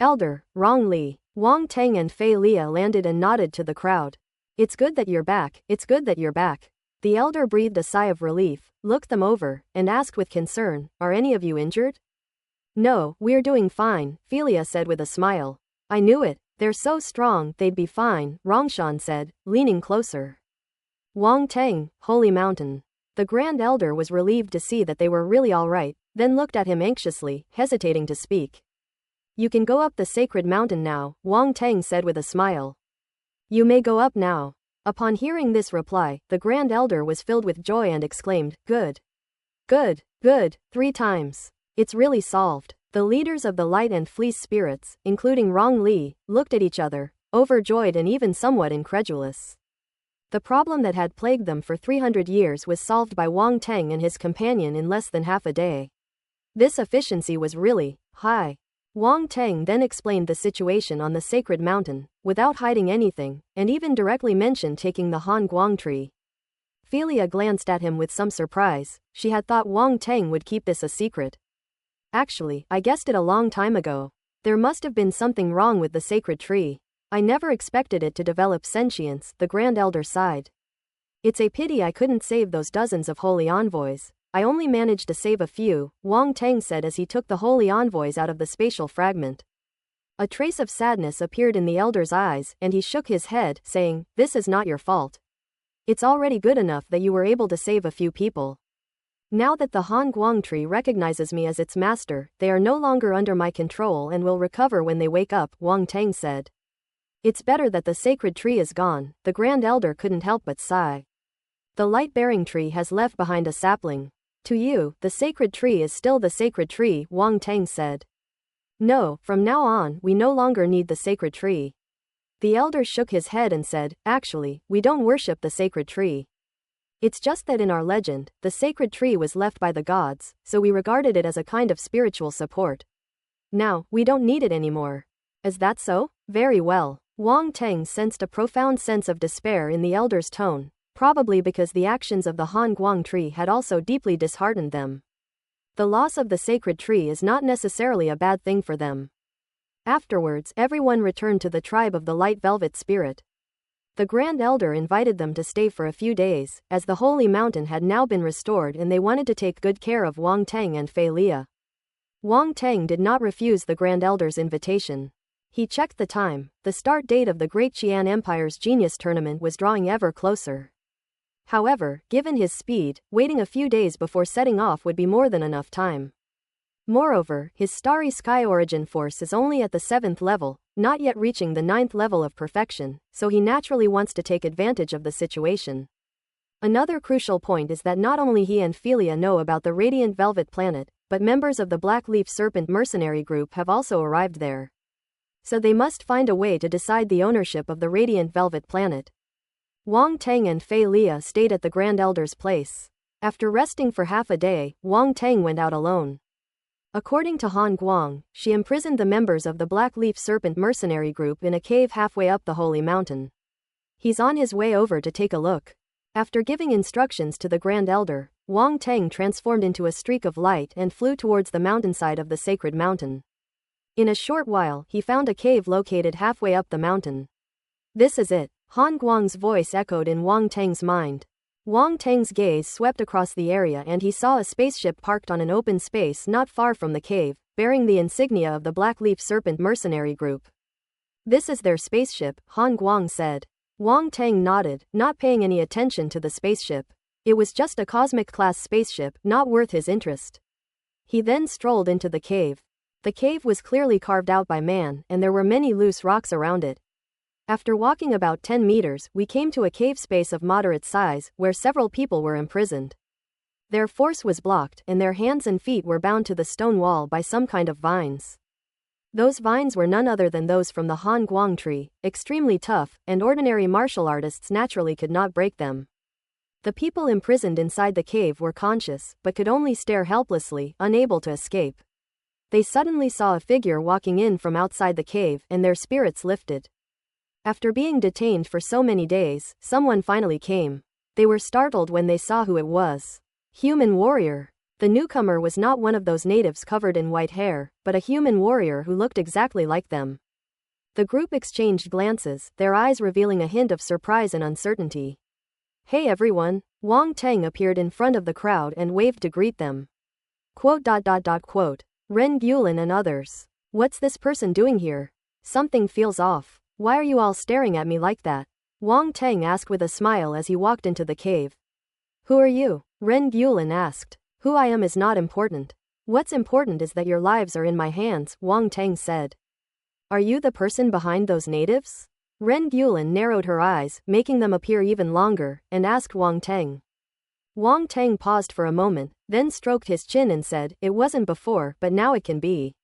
Elder, Rong Li. Wang Teng and Fei Lia landed and nodded to the crowd. It's good that you're back, it's good that you're back. The elder breathed a sigh of relief, looked them over, and asked with concern, are any of you injured? No, we're doing fine, Fei Lia said with a smile. I knew it, they're so strong, they'd be fine, Rongshan said, leaning closer. Wang Teng, Holy Mountain. The Grand Elder was relieved to see that they were really all right, then looked at him anxiously, hesitating to speak. You can go up the sacred mountain now, Wang Teng said with a smile. You may go up now. Upon hearing this reply, the Grand Elder was filled with joy and exclaimed, good. Good, good, 3 times. It's really solved. The leaders of the Light and Fleece spirits, including Rong Li, looked at each other, overjoyed and even somewhat incredulous. The problem that had plagued them for 300 years was solved by Wang Teng and his companion in less than half a day. This efficiency was really high. Wang Teng then explained the situation on the sacred mountain, without hiding anything, and even directly mentioned taking the Han Guang tree. Fei Lia glanced at him with some surprise. She had thought Wang Teng would keep this a secret. Actually, I guessed it a long time ago. There must have been something wrong with the sacred tree. I never expected it to develop sentience, the Grand Elder sighed. It's a pity I couldn't save those dozens of holy envoys. I only managed to save a few, Wang Teng said as he took the holy envoys out of the spatial fragment. A trace of sadness appeared in the elder's eyes, and he shook his head, saying, this is not your fault. It's already good enough that you were able to save a few people. Now that the Han Guang tree recognizes me as its master, they are no longer under my control and will recover when they wake up, Wang Teng said. It's better that the sacred tree is gone, the Grand Elder couldn't help but sigh. The light-bearing tree has left behind a sapling. To you, the sacred tree is still the sacred tree, Wang Teng said. No, from now on, we no longer need the sacred tree. The elder shook his head and said, actually, we don't worship the sacred tree. It's just that in our legend, the sacred tree was left by the gods, so we regarded it as a kind of spiritual support. Now, we don't need it anymore. Is that so? Very well. Wang Teng sensed a profound sense of despair in the elder's tone, probably because the actions of the Han Guang tree had also deeply disheartened them. The loss of the sacred tree is not necessarily a bad thing for them. Afterwards, everyone returned to the tribe of the Light Velvet Spirit. The Grand Elder invited them to stay for a few days, as the Holy Mountain had now been restored and they wanted to take good care of Wang Teng and Fei Lia. Wang Teng did not refuse the Grand Elder's invitation. He checked the time. The start date of the Great Qian Empire's Genius Tournament was drawing ever closer. However, given his speed, waiting a few days before setting off would be more than enough time. Moreover, his Starry Sky origin force is only at the 7th level, not yet reaching the 9th level of perfection, so he naturally wants to take advantage of the situation. Another crucial point is that not only he and Fei Lia know about the Radiant Velvet Planet, but members of the Black Leaf Serpent mercenary group have also arrived there. So they must find a way to decide the ownership of the Radiant Velvet Planet. Wang Teng and Fei Lia stayed at the Grand Elder's place. After resting for half a day, Wang Teng went out alone. According to Han Guang, she imprisoned the members of the Black Leaf Serpent mercenary group in a cave halfway up the Holy Mountain. He's on his way over to take a look. After giving instructions to the Grand Elder, Wang Teng transformed into a streak of light and flew towards the mountainside of the sacred mountain. In a short while, he found a cave located halfway up the mountain. This is it. Han Guang's voice echoed in Wang Teng's mind. Wang Teng's gaze swept across the area and he saw a spaceship parked on an open space not far from the cave, bearing the insignia of the Black Leaf Serpent Mercenary Group. This is their spaceship, Han Guang said. Wang Teng nodded, not paying any attention to the spaceship. It was just a cosmic-class spaceship, not worth his interest. He then strolled into the cave. The cave was clearly carved out by man, and there were many loose rocks around it. After walking about 10 meters, we came to a cave space of moderate size, where several people were imprisoned. Their force was blocked, and their hands and feet were bound to the stone wall by some kind of vines. Those vines were none other than those from the Han Guang tree, extremely tough, and ordinary martial artists naturally could not break them. The people imprisoned inside the cave were conscious, but could only stare helplessly, unable to escape. They suddenly saw a figure walking in from outside the cave, and their spirits lifted. After being detained for so many days, someone finally came. They were startled when they saw who it was. Human warrior. The newcomer was not one of those natives covered in white hair, but a human warrior who looked exactly like them. The group exchanged glances, their eyes revealing a hint of surprise and uncertainty. Hey everyone, Wang Teng appeared in front of the crowd and waved to greet them. Quote. Ren Guilin and others. What's this person doing here? Something feels off. Why are you all staring at me like that? Wang Teng asked with a smile as he walked into the cave. Who are you? Ren Guilin asked. Who I am is not important. What's important is that your lives are in my hands, Wang Teng said. Are you the person behind those natives? Ren Guilin narrowed her eyes, making them appear even longer, and asked Wang Teng. Wang Teng paused for a moment, then stroked his chin and said, it wasn't before, but now it can be.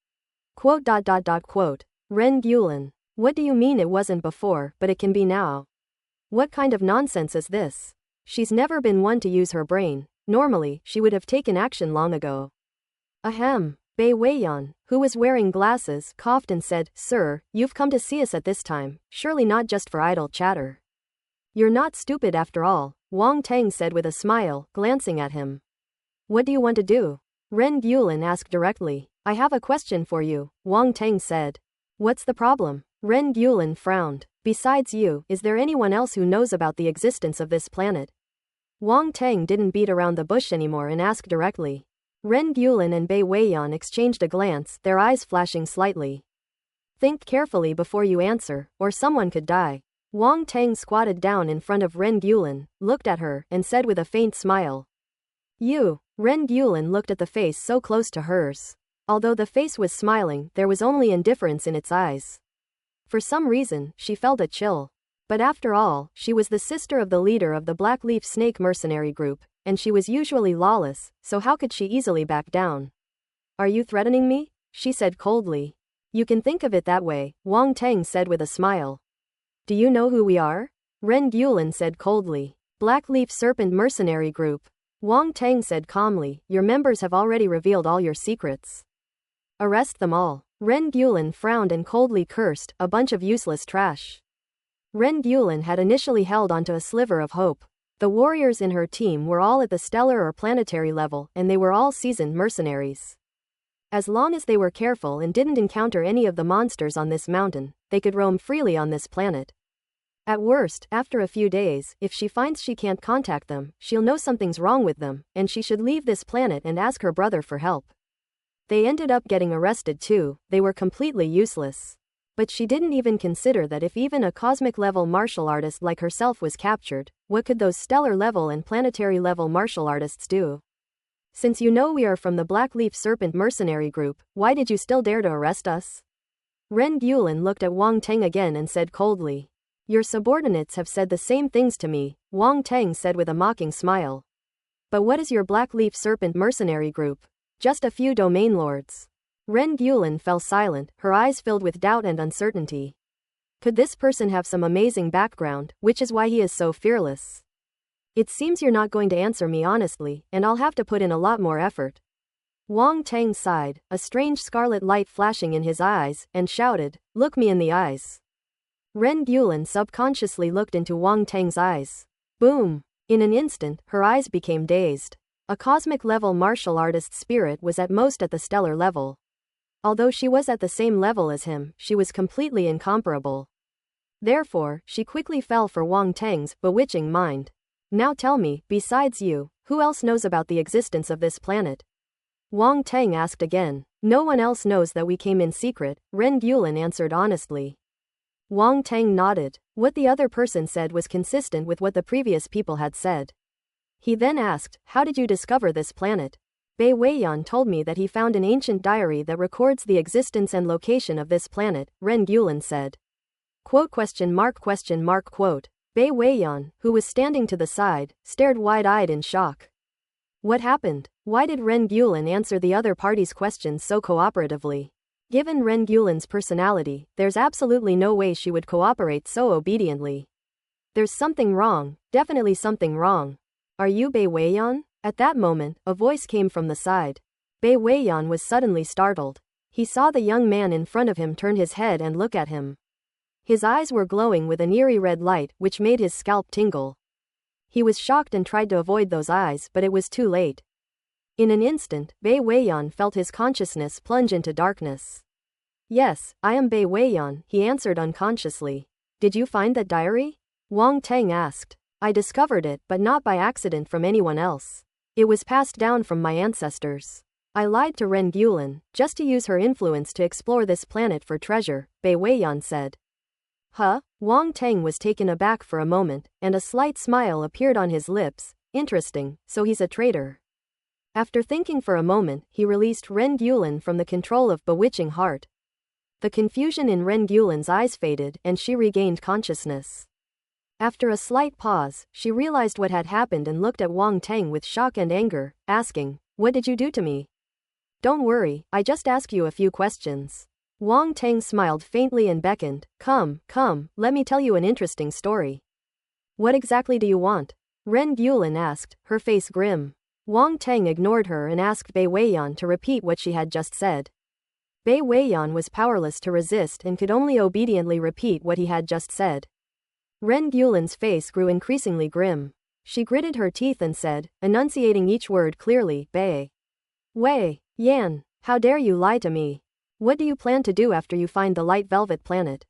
Quote. Ren Guilin. What do you mean it wasn't before, but it can be now? What kind of nonsense is this? She's never been one to use her brain. Normally, she would have taken action long ago. Ahem. Bei Weiyan, who was wearing glasses, coughed and said, Sir, you've come to see us at this time, surely not just for idle chatter. You're not stupid after all, Wang Teng said with a smile, glancing at him. What do you want to do? Ren Guilin asked directly. I have a question for you, Wang Teng said. What's the problem? Ren Guilin frowned. Besides you, is there anyone else who knows about the existence of this planet? Wang Teng didn't beat around the bush anymore and asked directly. Ren Guilin and Bei Weiyan exchanged a glance, their eyes flashing slightly. Think carefully before you answer, or someone could die. Wang Teng squatted down in front of Ren Guilin, looked at her, and said with a faint smile. You. Ren Guilin looked at the face so close to hers. Although the face was smiling, there was only indifference in its eyes. For some reason, she felt a chill. But after all, she was the sister of the leader of the Black Leaf Snake Mercenary Group, and she was usually lawless, so how could she easily back down? Are you threatening me? She said coldly. You can think of it that way, Wang Teng said with a smile. Do you know who we are? Ren Guilin said coldly. Black Leaf Serpent Mercenary Group. Wang Teng said calmly, your members have already revealed all your secrets. Arrest them all. Ren Guilin frowned and coldly cursed, a bunch of useless trash. Ren Guilin had initially held onto a sliver of hope. The warriors in her team were all at the stellar or planetary level, and they were all seasoned mercenaries. As long as they were careful and didn't encounter any of the monsters on this mountain, they could roam freely on this planet. At worst, after a few days, if she finds she can't contact them, she'll know something's wrong with them, and she should leave this planet and ask her brother for help. They ended up getting arrested too, they were completely useless. But she didn't even consider that if even a cosmic-level martial artist like herself was captured, what could those stellar-level and planetary-level martial artists do? Since you know we are from the Black Leaf Serpent Mercenary Group, why did you still dare to arrest us? Ren Guilin looked at Wang Teng again and said coldly. Your subordinates have said the same things to me, Wang Teng said with a mocking smile. But what is your Black Leaf Serpent Mercenary Group? Just a few domain lords. Ren Guilin fell silent, her eyes filled with doubt and uncertainty. Could this person have some amazing background, which is why he is so fearless? It seems you're not going to answer me honestly, and I'll have to put in a lot more effort. Wang Teng sighed, a strange scarlet light flashing in his eyes, and shouted, Look me in the eyes. Ren Guilin subconsciously looked into Wang Teng's eyes. Boom! In an instant, her eyes became dazed. A cosmic-level martial artist's spirit was at most at the stellar level. Although she was at the same level as him, she was completely incomparable. Therefore, she quickly fell for Wang Teng's bewitching mind. Now tell me, besides you, who else knows about the existence of this planet? Wang Teng asked again. No one else knows that we came in secret, Ren Guilin answered honestly. Wang Teng nodded. What the other person said was consistent with what the previous people had said. He then asked, how did you discover this planet? Bei Weiyan told me that he found an ancient diary that records the existence and location of this planet, Ren Guilin said. Quote. Bei Weiyan, who was standing to the side, stared wide-eyed in shock. What happened? Why did Ren Guilin answer the other party's questions so cooperatively? Given Ren Guilin's personality, there's absolutely no way she would cooperate so obediently. There's something wrong, definitely something wrong. Are you Bei Weiyan? At that moment, a voice came from the side. Bei Weiyan was suddenly startled. He saw the young man in front of him turn his head and look at him. His eyes were glowing with an eerie red light which made his scalp tingle. He was shocked and tried to avoid those eyes, but it was too late. In an instant, Bei Weiyan felt his consciousness plunge into darkness. Yes, I am Bei Weiyan, he answered unconsciously. Did you find that diary? Wang Teng asked. I discovered it, but not by accident from anyone else. It was passed down from my ancestors. I lied to Ren Guilin, just to use her influence to explore this planet for treasure, Bei Weiyan said. Huh? Wang Teng was taken aback for a moment, and a slight smile appeared on his lips. Interesting, so he's a traitor. After thinking for a moment, he released Ren Guilin from the control of Bewitching Heart. The confusion in Ren Guilin's eyes faded and she regained consciousness. After a slight pause, she realized what had happened and looked at Wang Teng with shock and anger, asking, What did you do to me? Don't worry, I just asked you a few questions. Wang Teng smiled faintly and beckoned. Come, let me tell you an interesting story. What exactly do you want? Ren Guilin asked, her face grim. Wang Teng ignored her and asked Bei Weiyan to repeat what she had just said. Bei Weiyan was powerless to resist and could only obediently repeat what he had just said. Ren Guilin's face grew increasingly grim. She gritted her teeth and said, enunciating each word clearly, Bei Weiyan, how dare you lie to me? What do you plan to do after you find the light velvet planet?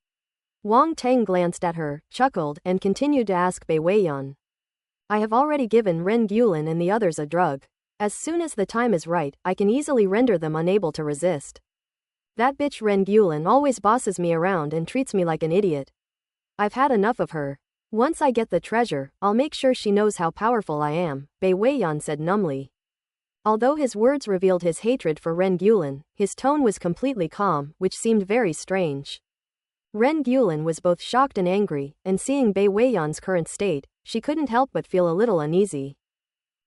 Wang Teng glanced at her, chuckled, and continued to ask Bei Weiyan. I have already given Ren Guilin and the others a drug. As soon as the time is right, I can easily render them unable to resist. That bitch Ren Guilin always bosses me around and treats me like an idiot. I've had enough of her. Once I get the treasure, I'll make sure she knows how powerful I am, Bei Weiyan said numbly. Although his words revealed his hatred for Ren Guilin, his tone was completely calm, which seemed very strange. Ren Guilin was both shocked and angry, and seeing Bei Weiyan's current state, she couldn't help but feel a little uneasy.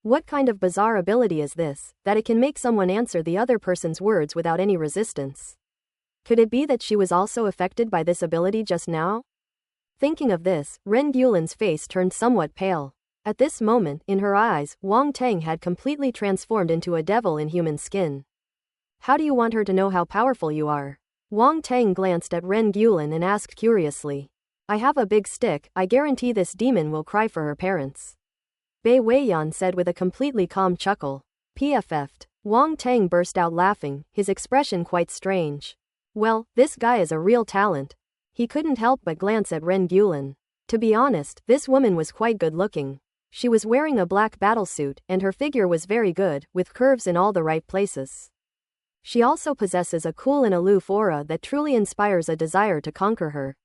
What kind of bizarre ability is this, that it can make someone answer the other person's words without any resistance? Could it be that she was also affected by this ability just now? Thinking of this, Ren Guilin's face turned somewhat pale. At this moment, in her eyes, Wang Teng had completely transformed into a devil in human skin. How do you want her to know how powerful you are? Wang Teng glanced at Ren Guilin and asked curiously. I have a big stick, I guarantee this demon will cry for her parents. Bei Weiyan said with a completely calm chuckle. PFF'd. Wang Teng burst out laughing, his expression quite strange. Well, this guy is a real talent. He couldn't help but glance at Ren Guilin. To be honest, this woman was quite good looking. She was wearing a black battlesuit, and her figure was very good, with curves in all the right places. She also possesses a cool and aloof aura that truly inspires a desire to conquer her.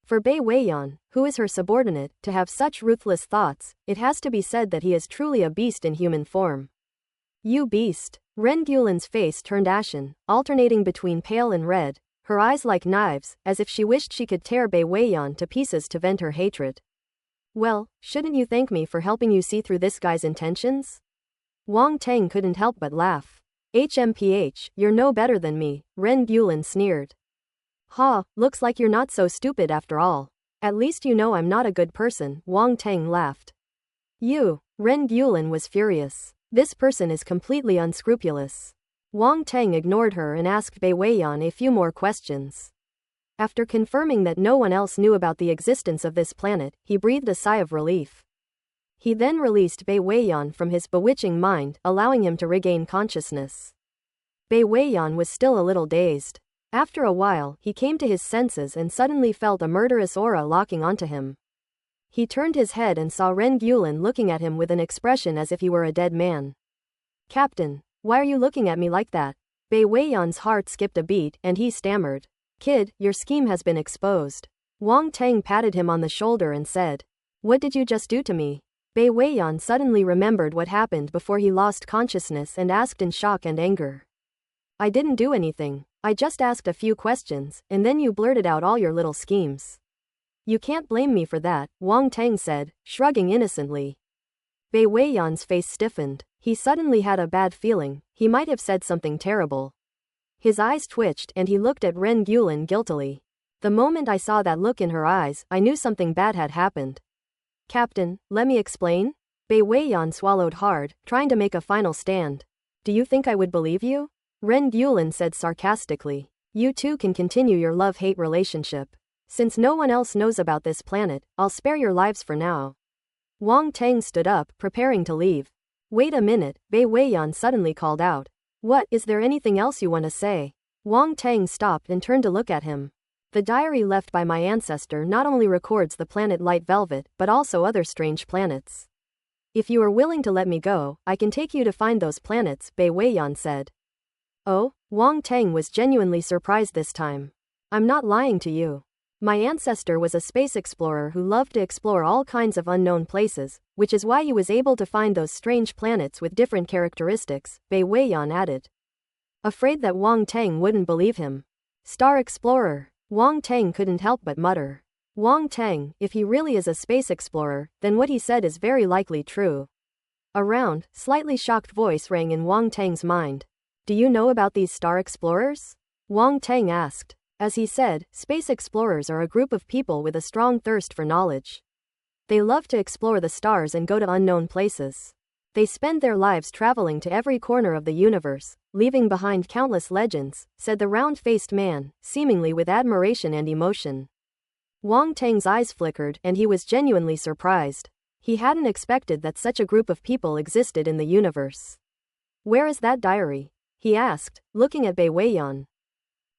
For Bei Weiyan, who is her subordinate, to have such ruthless thoughts, it has to be said that he is truly a beast in human form. You beast. Ren Guilin's face turned ashen, alternating between pale and red, her eyes like knives, as if she wished she could tear Bei Weiyan to pieces to vent her hatred. Well, shouldn't you thank me for helping you see through this guy's intentions? Wang Teng couldn't help but laugh. HMPH, you're no better than me, Ren Guilin sneered. Ha, looks like you're not so stupid after all. At least you know I'm not a good person, Wang Teng laughed. You, Ren Guilin was furious. This person is completely unscrupulous. Wang Teng ignored her and asked Bei Weiyan a few more questions. After confirming that no one else knew about the existence of this planet, he breathed a sigh of relief. He then released Bai Weiyan from his bewitching mind, allowing him to regain consciousness. Bai Weiyan was still a little dazed. After a while, he came to his senses and suddenly felt a murderous aura locking onto him. He turned his head and saw Ren Guilin looking at him with an expression as if he were a dead man. "Captain, why are you looking at me like that?" Bai Weiyan's heart skipped a beat and he stammered. "Kid, your scheme has been exposed." Wang Teng patted him on the shoulder and said, "What did you just do to me?" Bai Weiyan suddenly remembered what happened before he lost consciousness and asked in shock and anger. "I didn't do anything. I just asked a few questions, and then you blurted out all your little schemes." "You can't blame me for that," Wang Teng said, shrugging innocently. Bai Weiyan's face stiffened. He suddenly had a bad feeling. He might have said something terrible. His eyes twitched and he looked at Ren Guilin guiltily. The moment I saw that look in her eyes, I knew something bad had happened. "Captain, let me explain?" Bai Weiyan swallowed hard, trying to make a final stand. "Do you think I would believe you?" Ren Guilin said sarcastically. "You two can continue your love-hate relationship. Since no one else knows about this planet, I'll spare your lives for now." Wang Teng stood up, preparing to leave. "Wait a minute," Bai Weiyan suddenly called out. "What, is there anything else you want to say?" Wang Teng stopped and turned to look at him. "The diary left by my ancestor not only records the planet Light Velvet, but also other strange planets. If you are willing to let me go, I can take you to find those planets," Bai Weiyan said. "Oh?" Wang Teng was genuinely surprised this time. "I'm not lying to you. My ancestor was a space explorer who loved to explore all kinds of unknown places, which is why he was able to find those strange planets with different characteristics," Bai Weiyan added. Afraid that Wang Teng wouldn't believe him. "Star explorer." Wang Teng couldn't help but mutter. Wang Teng, if he really is a space explorer, then what he said is very likely true. A round, slightly shocked voice rang in Wang Teng's mind. "Do you know about these star explorers?" Wang Teng asked. As he said, space explorers are a group of people with a strong thirst for knowledge. They love to explore the stars and go to unknown places. They spend their lives traveling to every corner of the universe, leaving behind countless legends, said the round-faced man, seemingly with admiration and emotion. Wang Teng's eyes flickered and he was genuinely surprised. He hadn't expected that such a group of people existed in the universe. "Where is that diary?" he asked, looking at Bai Weiyan.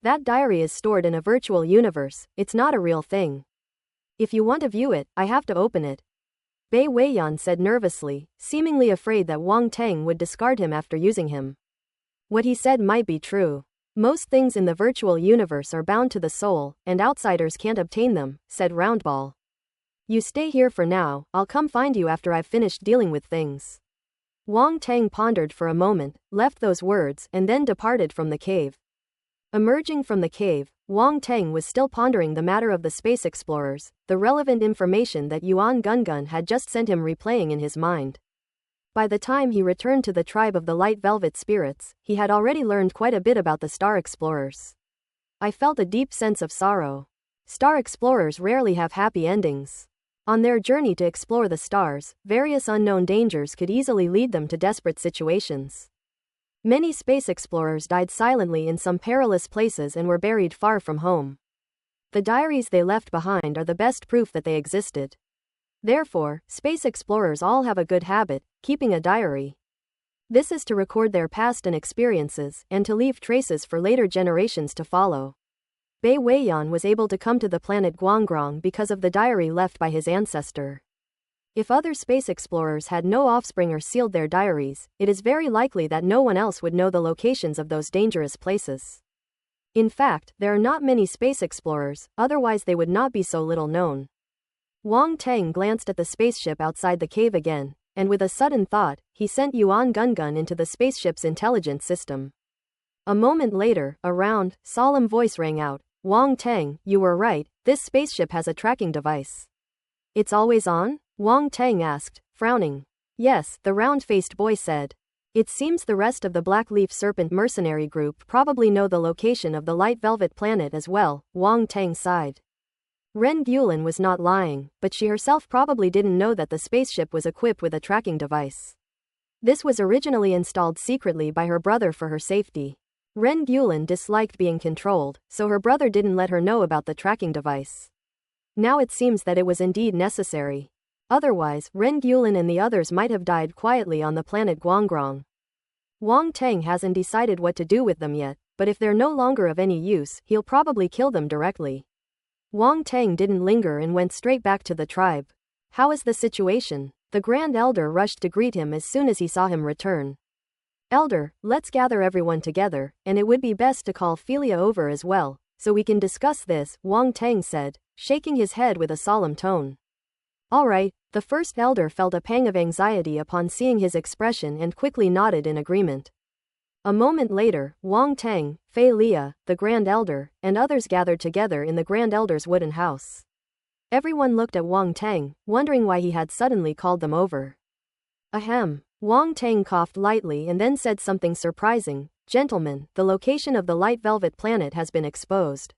"That diary is stored in a virtual universe, it's not a real thing. If you want to view it, I have to open it," Bai Weiyan said nervously, seemingly afraid that Wang Teng would discard him after using him. What he said might be true. "Most things in the virtual universe are bound to the soul, and outsiders can't obtain them," said Roundball. "You stay here for now, I'll come find you after I've finished dealing with things." Wang Teng pondered for a moment, left those words, and then departed from the cave. Emerging from the cave, Wang Teng was still pondering the matter of the space explorers, the relevant information that Yuan Gungun had just sent him replaying in his mind. By the time he returned to the tribe of the Light Velvet Spirits, he had already learned quite a bit about the star explorers. "I felt a deep sense of sorrow. Star explorers rarely have happy endings. On their journey to explore the stars, various unknown dangers could easily lead them to desperate situations. Many space explorers died silently in some perilous places and were buried far from home. The diaries they left behind are the best proof that they existed. Therefore, space explorers all have a good habit, keeping a diary. This is to record their past and experiences, and to leave traces for later generations to follow." Bai Weiyan was able to come to the planet Guangrong because of the diary left by his ancestor. If other space explorers had no offspring or sealed their diaries, it is very likely that no one else would know the locations of those dangerous places. In fact, there are not many space explorers, otherwise they would not be so little known. Wang Teng glanced at the spaceship outside the cave again, and with a sudden thought, he sent Yuan Gungun into the spaceship's intelligence system. A moment later, a round, solemn voice rang out. "Wang Teng, you were right, this spaceship has a tracking device." "It's always on?" Wang Teng asked, frowning. "Yes," the round-faced boy said. "It seems the rest of the Black Leaf Serpent mercenary group probably know the location of the Light Velvet planet as well," Wang Teng sighed. Ren Guilin was not lying, but she herself probably didn't know that the spaceship was equipped with a tracking device. This was originally installed secretly by her brother for her safety. Ren Guilin disliked being controlled, so her brother didn't let her know about the tracking device. Now it seems that it was indeed necessary. Otherwise, Ren Gulin and the others might have died quietly on the planet Guangrong. Wang Teng hasn't decided what to do with them yet, but if they're no longer of any use, he'll probably kill them directly. Wang Teng didn't linger and went straight back to the tribe. How is the situation? The Grand Elder rushed to greet him as soon as he saw him return. Elder, let's gather everyone together, and it would be best to call Philia over as well, so we can discuss this, Wang Teng said, shaking his head with a solemn tone. All right, the first elder felt a pang of anxiety upon seeing his expression and quickly nodded in agreement. A moment later, Wang Teng, Fei Lia, the Grand Elder, and others gathered together in the Grand Elder's wooden house. Everyone looked at Wang Teng, wondering why he had suddenly called them over. Ahem. Wang Teng coughed lightly and then said something surprising. Gentlemen, the location of the light velvet planet has been exposed.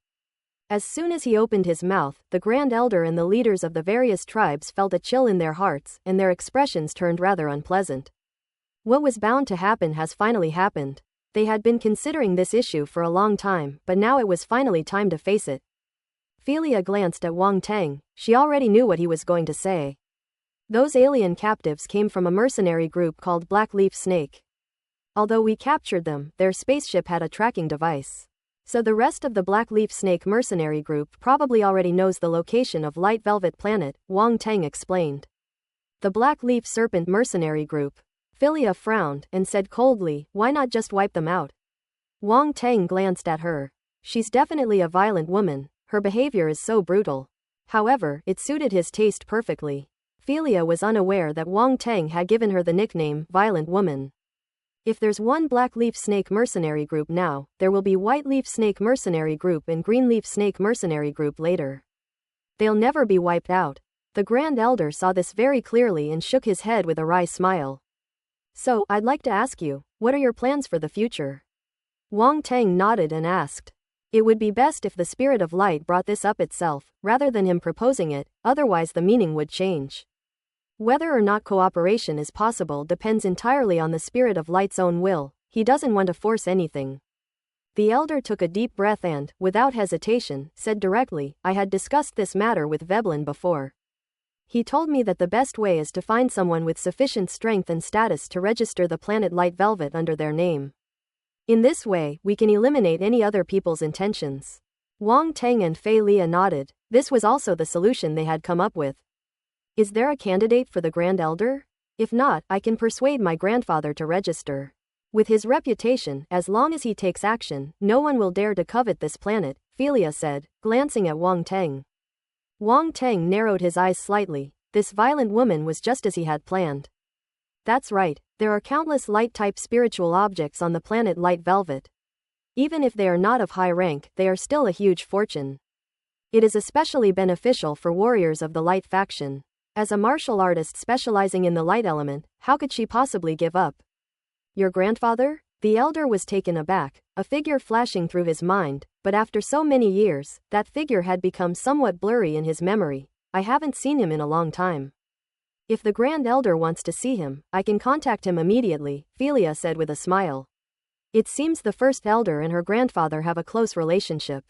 As soon as he opened his mouth, the Grand Elder and the leaders of the various tribes felt a chill in their hearts, and their expressions turned rather unpleasant. What was bound to happen has finally happened. They had been considering this issue for a long time, but now it was finally time to face it. Philia glanced at Wang Teng. She already knew what he was going to say. Those alien captives came from a mercenary group called Black Leaf Snake. Although we captured them, their spaceship had a tracking device. So the rest of the Black Leaf Snake mercenary group probably already knows the location of Light Velvet Planet, Wang Teng explained. The Black Leaf Serpent mercenary group. Philia frowned and said coldly, why not just wipe them out? Wang Teng glanced at her. She's definitely a violent woman, her behavior is so brutal. However, it suited his taste perfectly. Philia was unaware that Wang Teng had given her the nickname, Violent Woman. If there's one Black Leaf Snake mercenary group now, there will be White Leaf Snake mercenary group and Green Leaf Snake mercenary group later. They'll never be wiped out. The Grand Elder saw this very clearly and shook his head with a wry smile. So, I'd like to ask you, what are your plans for the future? Wang Teng nodded and asked. It would be best if the Spirit of Light brought this up itself, rather than him proposing it, otherwise the meaning would change. Whether or not cooperation is possible depends entirely on the Spirit of Light's own will. He doesn't want to force anything. The elder took a deep breath and, without hesitation, said directly, I had discussed this matter with Veblen before. He told me that the best way is to find someone with sufficient strength and status to register the planet Light Velvet under their name. In this way, we can eliminate any other people's intentions. Wang Teng and Fei Lia nodded. This was also the solution they had come up with. Is there a candidate for the Grand Elder? If not, I can persuade my grandfather to register. With his reputation, as long as he takes action, no one will dare to covet this planet, Philia said, glancing at Wang Teng. Wang Teng narrowed his eyes slightly. This violent woman was just as he had planned. That's right, there are countless light-type spiritual objects on the planet Light Velvet. Even if they are not of high rank, they are still a huge fortune. It is especially beneficial for warriors of the Light faction. As a martial artist specializing in the light element, how could she possibly give up? Your grandfather? The elder was taken aback, a figure flashing through his mind, but after so many years, that figure had become somewhat blurry in his memory. I haven't seen him in a long time. If the Grand Elder wants to see him, I can contact him immediately, Philia said with a smile. It seems the First Elder and her grandfather have a close relationship.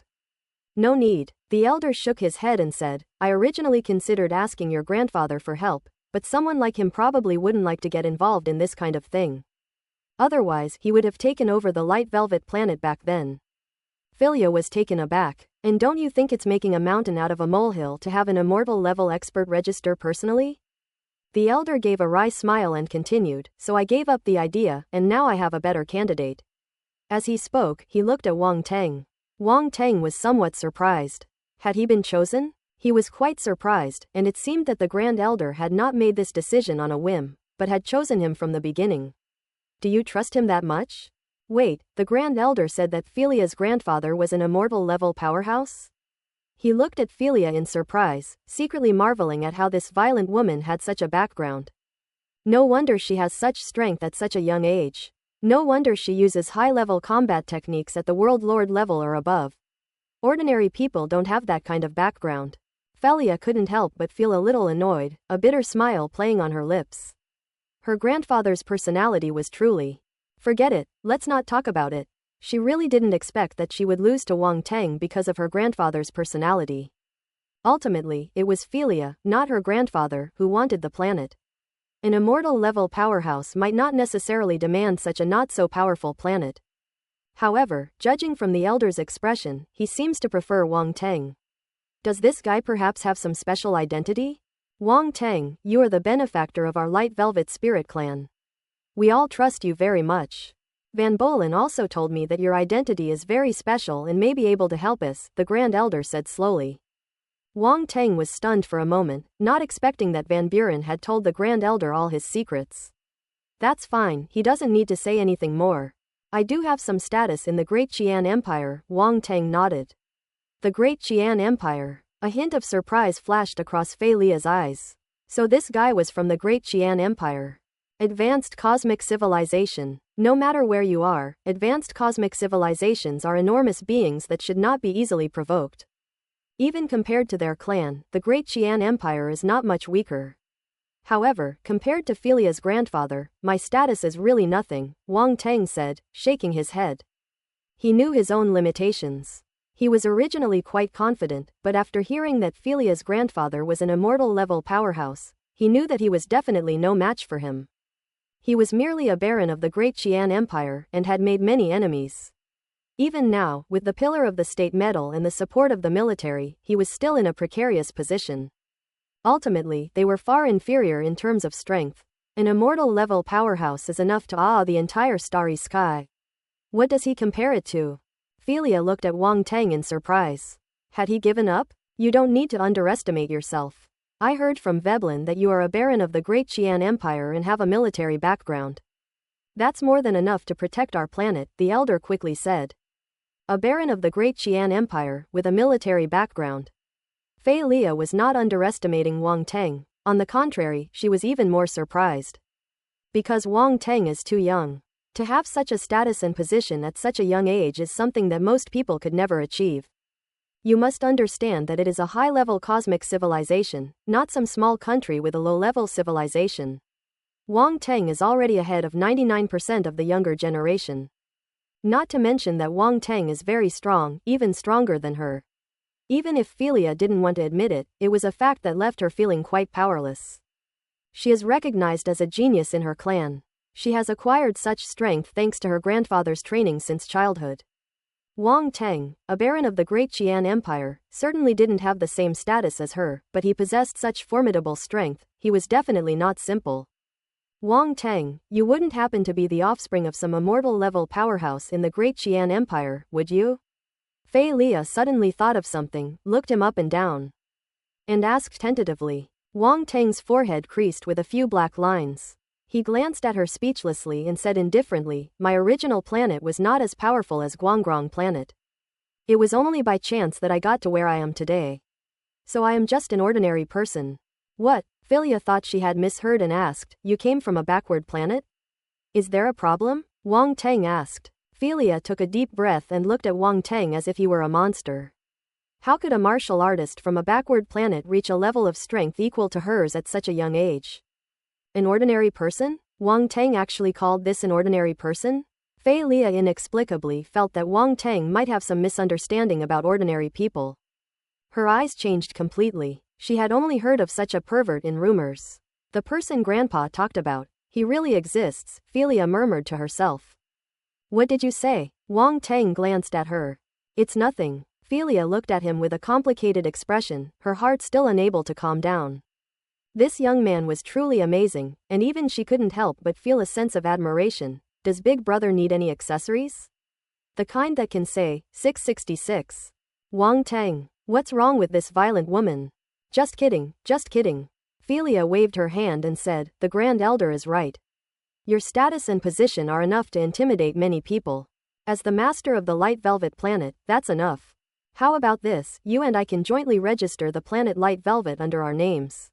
No need. The elder shook his head and said, I originally considered asking your grandfather for help, but someone like him probably wouldn't like to get involved in this kind of thing. Otherwise, he would have taken over the Light Velvet Planet back then. Philia was taken aback. And don't you think it's making a mountain out of a molehill to have an immortal level expert register personally? The elder gave a wry smile and continued, so I gave up the idea, and now I have a better candidate. As he spoke, he looked at Wang Teng. Wang Teng was somewhat surprised. Had he been chosen? He was quite surprised, and it seemed that the Grand Elder had not made this decision on a whim, but had chosen him from the beginning. Do you trust him that much? Wait, the Grand Elder said that Philia's grandfather was an immortal level powerhouse? He looked at Philia in surprise, secretly marveling at how this violent woman had such a background. No wonder she has such strength at such a young age. No wonder she uses high-level combat techniques at the World Lord level or above. Ordinary people don't have that kind of background. Philia couldn't help but feel a little annoyed, a bitter smile playing on her lips. Her grandfather's personality was truly... Forget it, let's not talk about it. She really didn't expect that she would lose to Wang Teng because of her grandfather's personality. Ultimately, it was Philia, not her grandfather, who wanted the planet. An immortal-level powerhouse might not necessarily demand such a not-so-powerful planet. However, judging from the elder's expression, he seems to prefer Wang Teng. Does this guy perhaps have some special identity? Wang Teng, you are the benefactor of our Light Velvet Spirit clan. We all trust you very much. Van Bolen also told me that your identity is very special and may be able to help us, the Grand Elder said slowly. Wang Teng was stunned for a moment, not expecting that Van Buren had told the Grand Elder all his secrets. That's fine, he doesn't need to say anything more. I do have some status in the Great Qian Empire, Wang Teng nodded. The Great Qian Empire. A hint of surprise flashed across Fei Lia's eyes. So this guy was from the Great Qian Empire. Advanced cosmic civilization. No matter where you are, advanced cosmic civilizations are enormous beings that should not be easily provoked. Even compared to their clan, the Great Qian Empire is not much weaker. However, compared to Philia's grandfather, my status is really nothing, Wang Teng said, shaking his head. He knew his own limitations. He was originally quite confident, but after hearing that Philia's grandfather was an immortal-level powerhouse, he knew that he was definitely no match for him. He was merely a baron of the Great Qian Empire and had made many enemies. Even now, with the Pillar of the State medal and the support of the military, he was still in a precarious position. Ultimately, they were far inferior in terms of strength. An immortal-level powerhouse is enough to awe the entire starry sky. What does he compare it to? Philia looked at Wang Teng in surprise. Had he given up? You don't need to underestimate yourself. I heard from Veblen that you are a baron of the Great Qian Empire and have a military background. That's more than enough to protect our planet, the elder quickly said. A baron of the Great Qian Empire, with a military background. Fei Lia was not underestimating Wang Teng, on the contrary, she was even more surprised. Because Wang Teng is too young. To have such a status and position at such a young age is something that most people could never achieve. You must understand that it is a high-level cosmic civilization, not some small country with a low-level civilization. Wang Teng is already ahead of 99% of the younger generation. Not to mention that Wang Teng is very strong, even stronger than her. Even if Philia didn't want to admit it, it was a fact that left her feeling quite powerless. She is recognized as a genius in her clan. She has acquired such strength thanks to her grandfather's training since childhood. Wang Teng, a baron of the Great Qian Empire, certainly didn't have the same status as her, but he possessed such formidable strength, he was definitely not simple. Wang Teng, you wouldn't happen to be the offspring of some immortal-level powerhouse in the Great Qian Empire, would you? Fei Lia suddenly thought of something, looked him up and down, and asked tentatively. Wang Teng's forehead creased with a few black lines. He glanced at her speechlessly and said indifferently, my original planet was not as powerful as Guangrong planet. It was only by chance that I got to where I am today. So I am just an ordinary person. What? Philia thought she had misheard and asked, you came from a backward planet? Is there a problem? Wang Teng asked. Philia took a deep breath and looked at Wang Teng as if he were a monster. How could a martial artist from a backward planet reach a level of strength equal to hers at such a young age? An ordinary person? Wang Teng actually called this an ordinary person? Fei Lia inexplicably felt that Wang Teng might have some misunderstanding about ordinary people. Her eyes changed completely. She had only heard of such a pervert in rumors. The person Grandpa talked about, he really exists, Philia murmured to herself. What did you say? Wang Teng glanced at her. It's nothing. Philia looked at him with a complicated expression, her heart still unable to calm down. This young man was truly amazing, and even she couldn't help but feel a sense of admiration. Does Big Brother need any accessories? The kind that can say, 666. Wang Teng, what's wrong with this violent woman? Just kidding, just kidding. Philia waved her hand and said, the Grand Elder is right. Your status and position are enough to intimidate many people. As the master of the Light Velvet planet, that's enough. How about this, you and I can jointly register the planet Light Velvet under our names.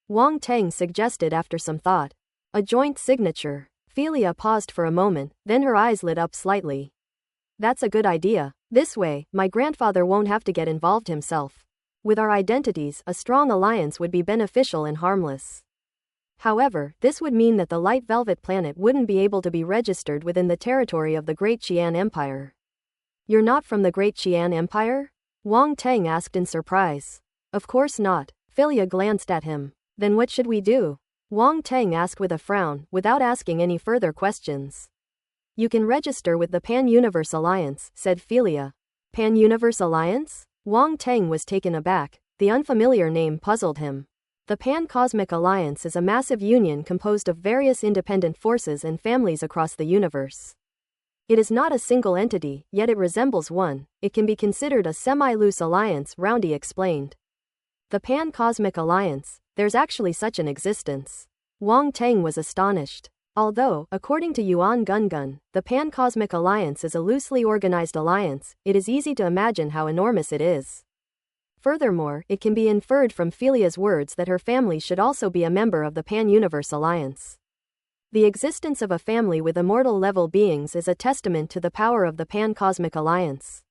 Wang Teng suggested after some thought. A joint signature. Philia paused for a moment, then her eyes lit up slightly. That's a good idea. This way, my grandfather won't have to get involved himself. With our identities, a strong alliance would be beneficial and harmless. However, this would mean that the Light Velvet planet wouldn't be able to be registered within the territory of the Great Qian Empire. You're not from the Great Qian Empire? Wang Teng asked in surprise. Of course not. Philia glanced at him. Then what should we do? Wang Teng asked with a frown, without asking any further questions. You can register with the Pan-Universe Alliance, said Philia. Pan-Universe Alliance? Wang Teng was taken aback. The unfamiliar name puzzled him. The Pan-Cosmic Alliance is a massive union composed of various independent forces and families across the universe. It is not a single entity, yet it resembles one. It can be considered a semi-loose alliance, Roundy explained. The Pan-Cosmic Alliance, there's actually such an existence. Wang Teng was astonished. Although, according to Yuan Gungun, the Pan-Cosmic Alliance is a loosely organized alliance, it is easy to imagine how enormous it is. Furthermore, it can be inferred from Philia's words that her family should also be a member of the Pan-Universe Alliance. The existence of a family with immortal-level beings is a testament to the power of the Pan-Cosmic Alliance.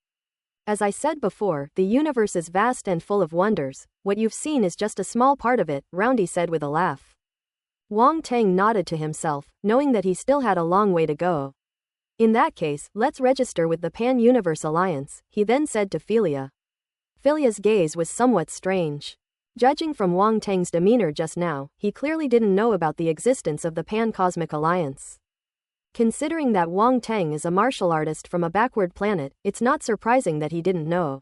As I said before, the universe is vast and full of wonders. What you've seen is just a small part of it, Roundy said with a laugh. Wang Teng nodded to himself, knowing that he still had a long way to go. In that case, let's register with the Pan-Universe Alliance, he then said to Philia. Philia's gaze was somewhat strange. Judging from Wang Teng's demeanor just now, he clearly didn't know about the existence of the Pan-Cosmic Alliance. Considering that Wang Teng is a martial artist from a backward planet, it's not surprising that he didn't know.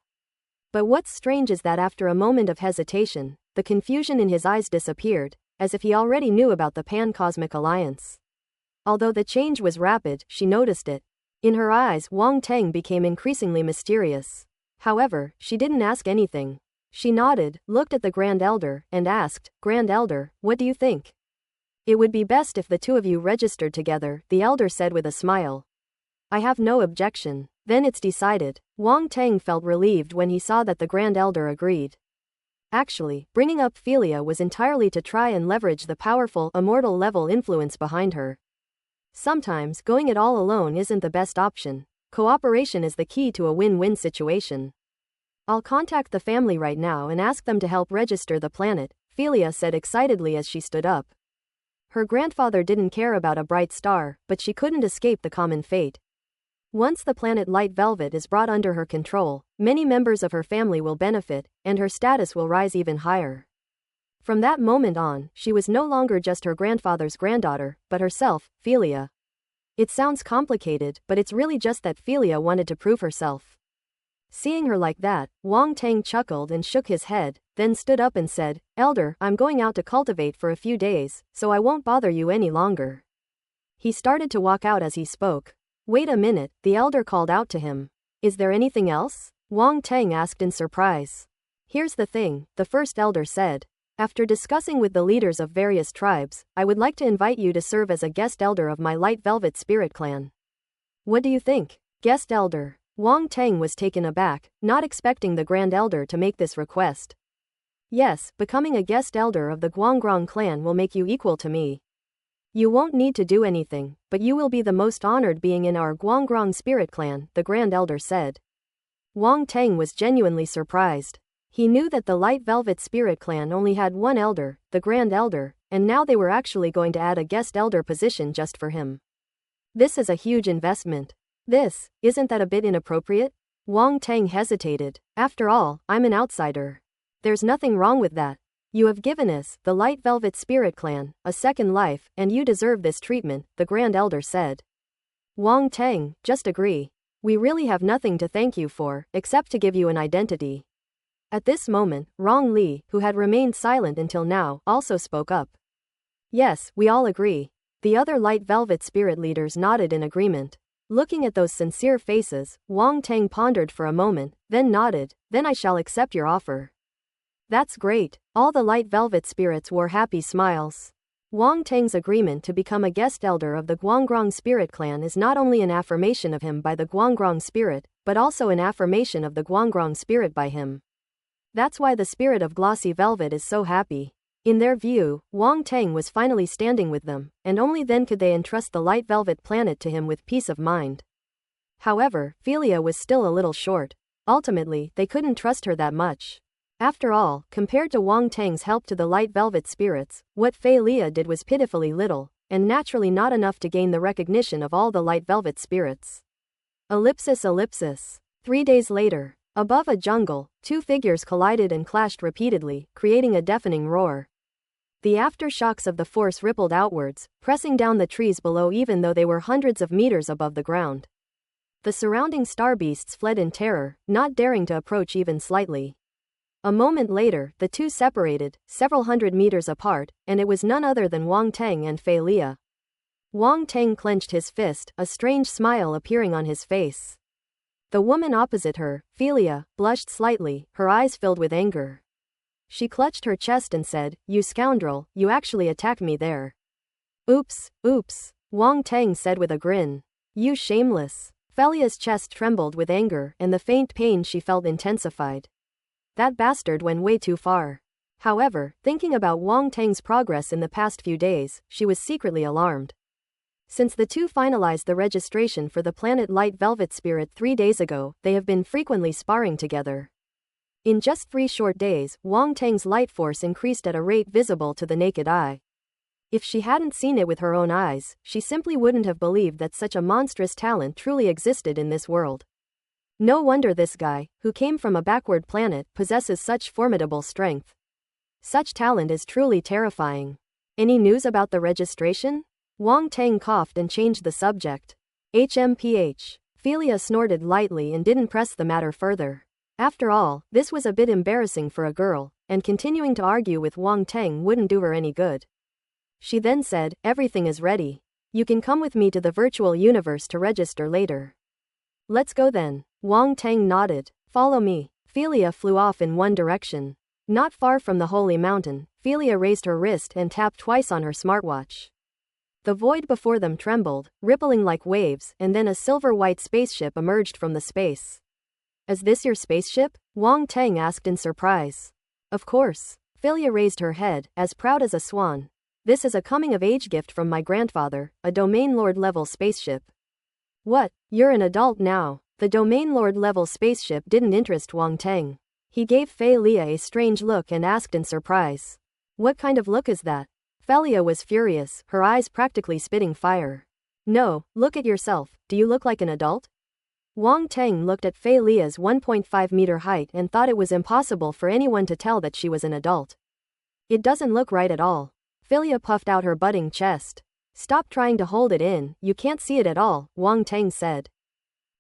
But what's strange is that after a moment of hesitation, the confusion in his eyes disappeared, as if he already knew about the Pan-Cosmic Alliance. Although the change was rapid, she noticed it. In her eyes, Wang Teng became increasingly mysterious. However, she didn't ask anything. She nodded, looked at the Grand Elder, and asked, Grand Elder, what do you think? It would be best if the two of you registered together, the Elder said with a smile. I have no objection. Then it's decided. Wang Teng felt relieved when he saw that the Grand Elder agreed. Actually, bringing up Philia was entirely to try and leverage the powerful, immortal-level influence behind her. Sometimes, going it all alone isn't the best option. Cooperation is the key to a win-win situation. I'll contact the family right now and ask them to help register the planet, Philia said excitedly as she stood up. Her grandfather didn't care about a bright star, but she couldn't escape the common fate. Once the planet Light Velvet is brought under her control, many members of her family will benefit, and her status will rise even higher. From that moment on, she was no longer just her grandfather's granddaughter, but herself, Philia. It sounds complicated, but it's really just that Philia wanted to prove herself. Seeing her like that, Wang Teng chuckled and shook his head, then stood up and said, Elder, I'm going out to cultivate for a few days, so I won't bother you any longer. He started to walk out as he spoke. Wait a minute, the Elder called out to him. Is there anything else? Wang Teng asked in surprise. Here's the thing, the first Elder said. After discussing with the leaders of various tribes, I would like to invite you to serve as a guest elder of my Light Velvet Spirit Clan. What do you think? Guest elder. Wang Teng was taken aback, not expecting the Grand Elder to make this request. Yes, becoming a guest elder of the Guangrong clan will make you equal to me. You won't need to do anything, but you will be the most honored being in our Guangrong Spirit Clan, the Grand Elder said. Wang Teng was genuinely surprised. He knew that the Light Velvet Spirit Clan only had one elder, the Grand Elder, and now they were actually going to add a guest elder position just for him. This is a huge investment. Isn't that a bit inappropriate? Wang Teng hesitated. After all, I'm an outsider. There's nothing wrong with that. You have given us, the Light Velvet Spirit Clan, a second life, and you deserve this treatment, the Grand Elder said. Wang Teng, just agree. We really have nothing to thank you for, except to give you an identity. At this moment, Rong Li, who had remained silent until now, also spoke up. Yes, we all agree. The other Light Velvet Spirit leaders nodded in agreement. Looking at those sincere faces, Wang Teng pondered for a moment, then nodded, then I shall accept your offer. That's great. All the Light Velvet Spirits wore happy smiles. Wang Teng's agreement to become a guest elder of the Guangrong Spirit Clan is not only an affirmation of him by the Guangrong Spirit, but also an affirmation of the Guangrong Spirit by him. That's why the spirit of Glossy Velvet is so happy. In their view, Wang Teng was finally standing with them, and only then could they entrust the Light Velvet planet to him with peace of mind. However, Philia was still a little short. Ultimately, they couldn't trust her that much. After all, compared to Wang Teng's help to the Light Velvet Spirits, what Philia did was pitifully little, and naturally not enough to gain the recognition of all the Light Velvet Spirits. Ellipsis. 3 days later. Above a jungle, two figures collided and clashed repeatedly, creating a deafening roar. The aftershocks of the force rippled outwards, pressing down the trees below even though they were hundreds of meters above the ground. The surrounding star beasts fled in terror, not daring to approach even slightly. A moment later, the two separated, several hundred meters apart, and it was none other than Wang Teng and Fei Lia. Wang Teng clenched his fist, a strange smile appearing on his face. The woman opposite her, Fei Lia, blushed slightly, her eyes filled with anger. She clutched her chest and said, "You scoundrel, you actually attacked me there." "Oops, Wang Teng said with a grin. "You shameless." Fei Lia's chest trembled with anger, and the faint pain she felt intensified. That bastard went way too far. However, thinking about Wang Teng's progress in the past few days, she was secretly alarmed. Since the two finalized the registration for the planet Light Velvet Spirit 3 days ago, they have been frequently sparring together. In just 3 short days, Wang Teng's light force increased at a rate visible to the naked eye. If she hadn't seen it with her own eyes, she simply wouldn't have believed that such a monstrous talent truly existed in this world. No wonder this guy, who came from a backward planet, possesses such formidable strength. Such talent is truly terrifying. Any news about the registration? Wang Teng coughed and changed the subject. HMPH. Fei Lia snorted lightly and didn't press the matter further. After all, this was a bit embarrassing for a girl, and continuing to argue with Wang Teng wouldn't do her any good. She then said, "Everything is ready. You can come with me to the virtual universe to register later." "Let's go then." Wang Teng nodded. "Follow me." Fei Lia flew off in one direction. Not far from the holy mountain, Fei Lia raised her wrist and tapped twice on her smartwatch. The void before them trembled, rippling like waves, and then a silver-white spaceship emerged from the space. "Is this your spaceship?" Wang Teng asked in surprise. "Of course." Fei Lia raised her head, as proud as a swan. "This is a coming-of-age gift from my grandfather, a Domain Lord-level spaceship." "What? You're an adult now?" The Domain Lord-level spaceship didn't interest Wang Teng. He gave Fei Lia a strange look and asked in surprise. "What kind of look is that?" Fei Lia was furious, her eyes practically spitting fire. "No, look at yourself, do you look like an adult?" Wang Teng looked at Fei Lia's 1.5-meter height and thought it was impossible for anyone to tell that she was an adult. "It doesn't look right at all." Fei Lia puffed out her budding chest. "Stop trying to hold it in, you can't see it at all," Wang Teng said.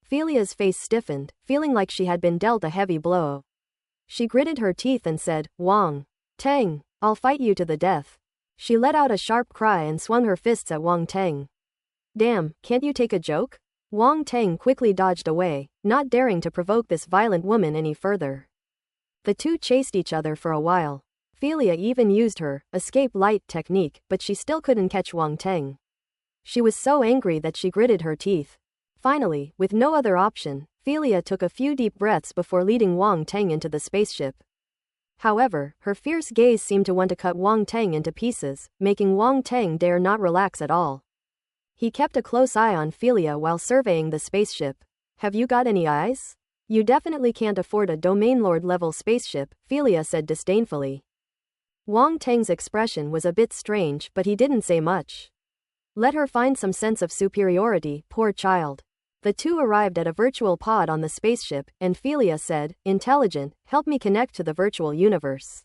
Fei Lia's face stiffened, feeling like she had been dealt a heavy blow. She gritted her teeth and said, "Wang Teng, I'll fight you to the death." She let out a sharp cry and swung her fists at Wang Teng. "Damn, can't you take a joke?" Wang Teng quickly dodged away, not daring to provoke this violent woman any further. The two chased each other for a while. Fei Lia even used her escape light technique, but she still couldn't catch Wang Teng. She was so angry that she gritted her teeth. Finally, with no other option, Fei Lia took a few deep breaths before leading Wang Teng into the spaceship. However, her fierce gaze seemed to want to cut Wang Teng into pieces, making Wang Teng dare not relax at all. He kept a close eye on Fei Lia while surveying the spaceship. "Have you got any eyes? You definitely can't afford a Domain Lord-level spaceship," Fei Lia said disdainfully. Wang Teng's expression was a bit strange, but he didn't say much. Let her find some sense of superiority, poor child. The two arrived at a virtual pod on the spaceship, and Fei Lia said, "Intelligent, help me connect to the virtual universe."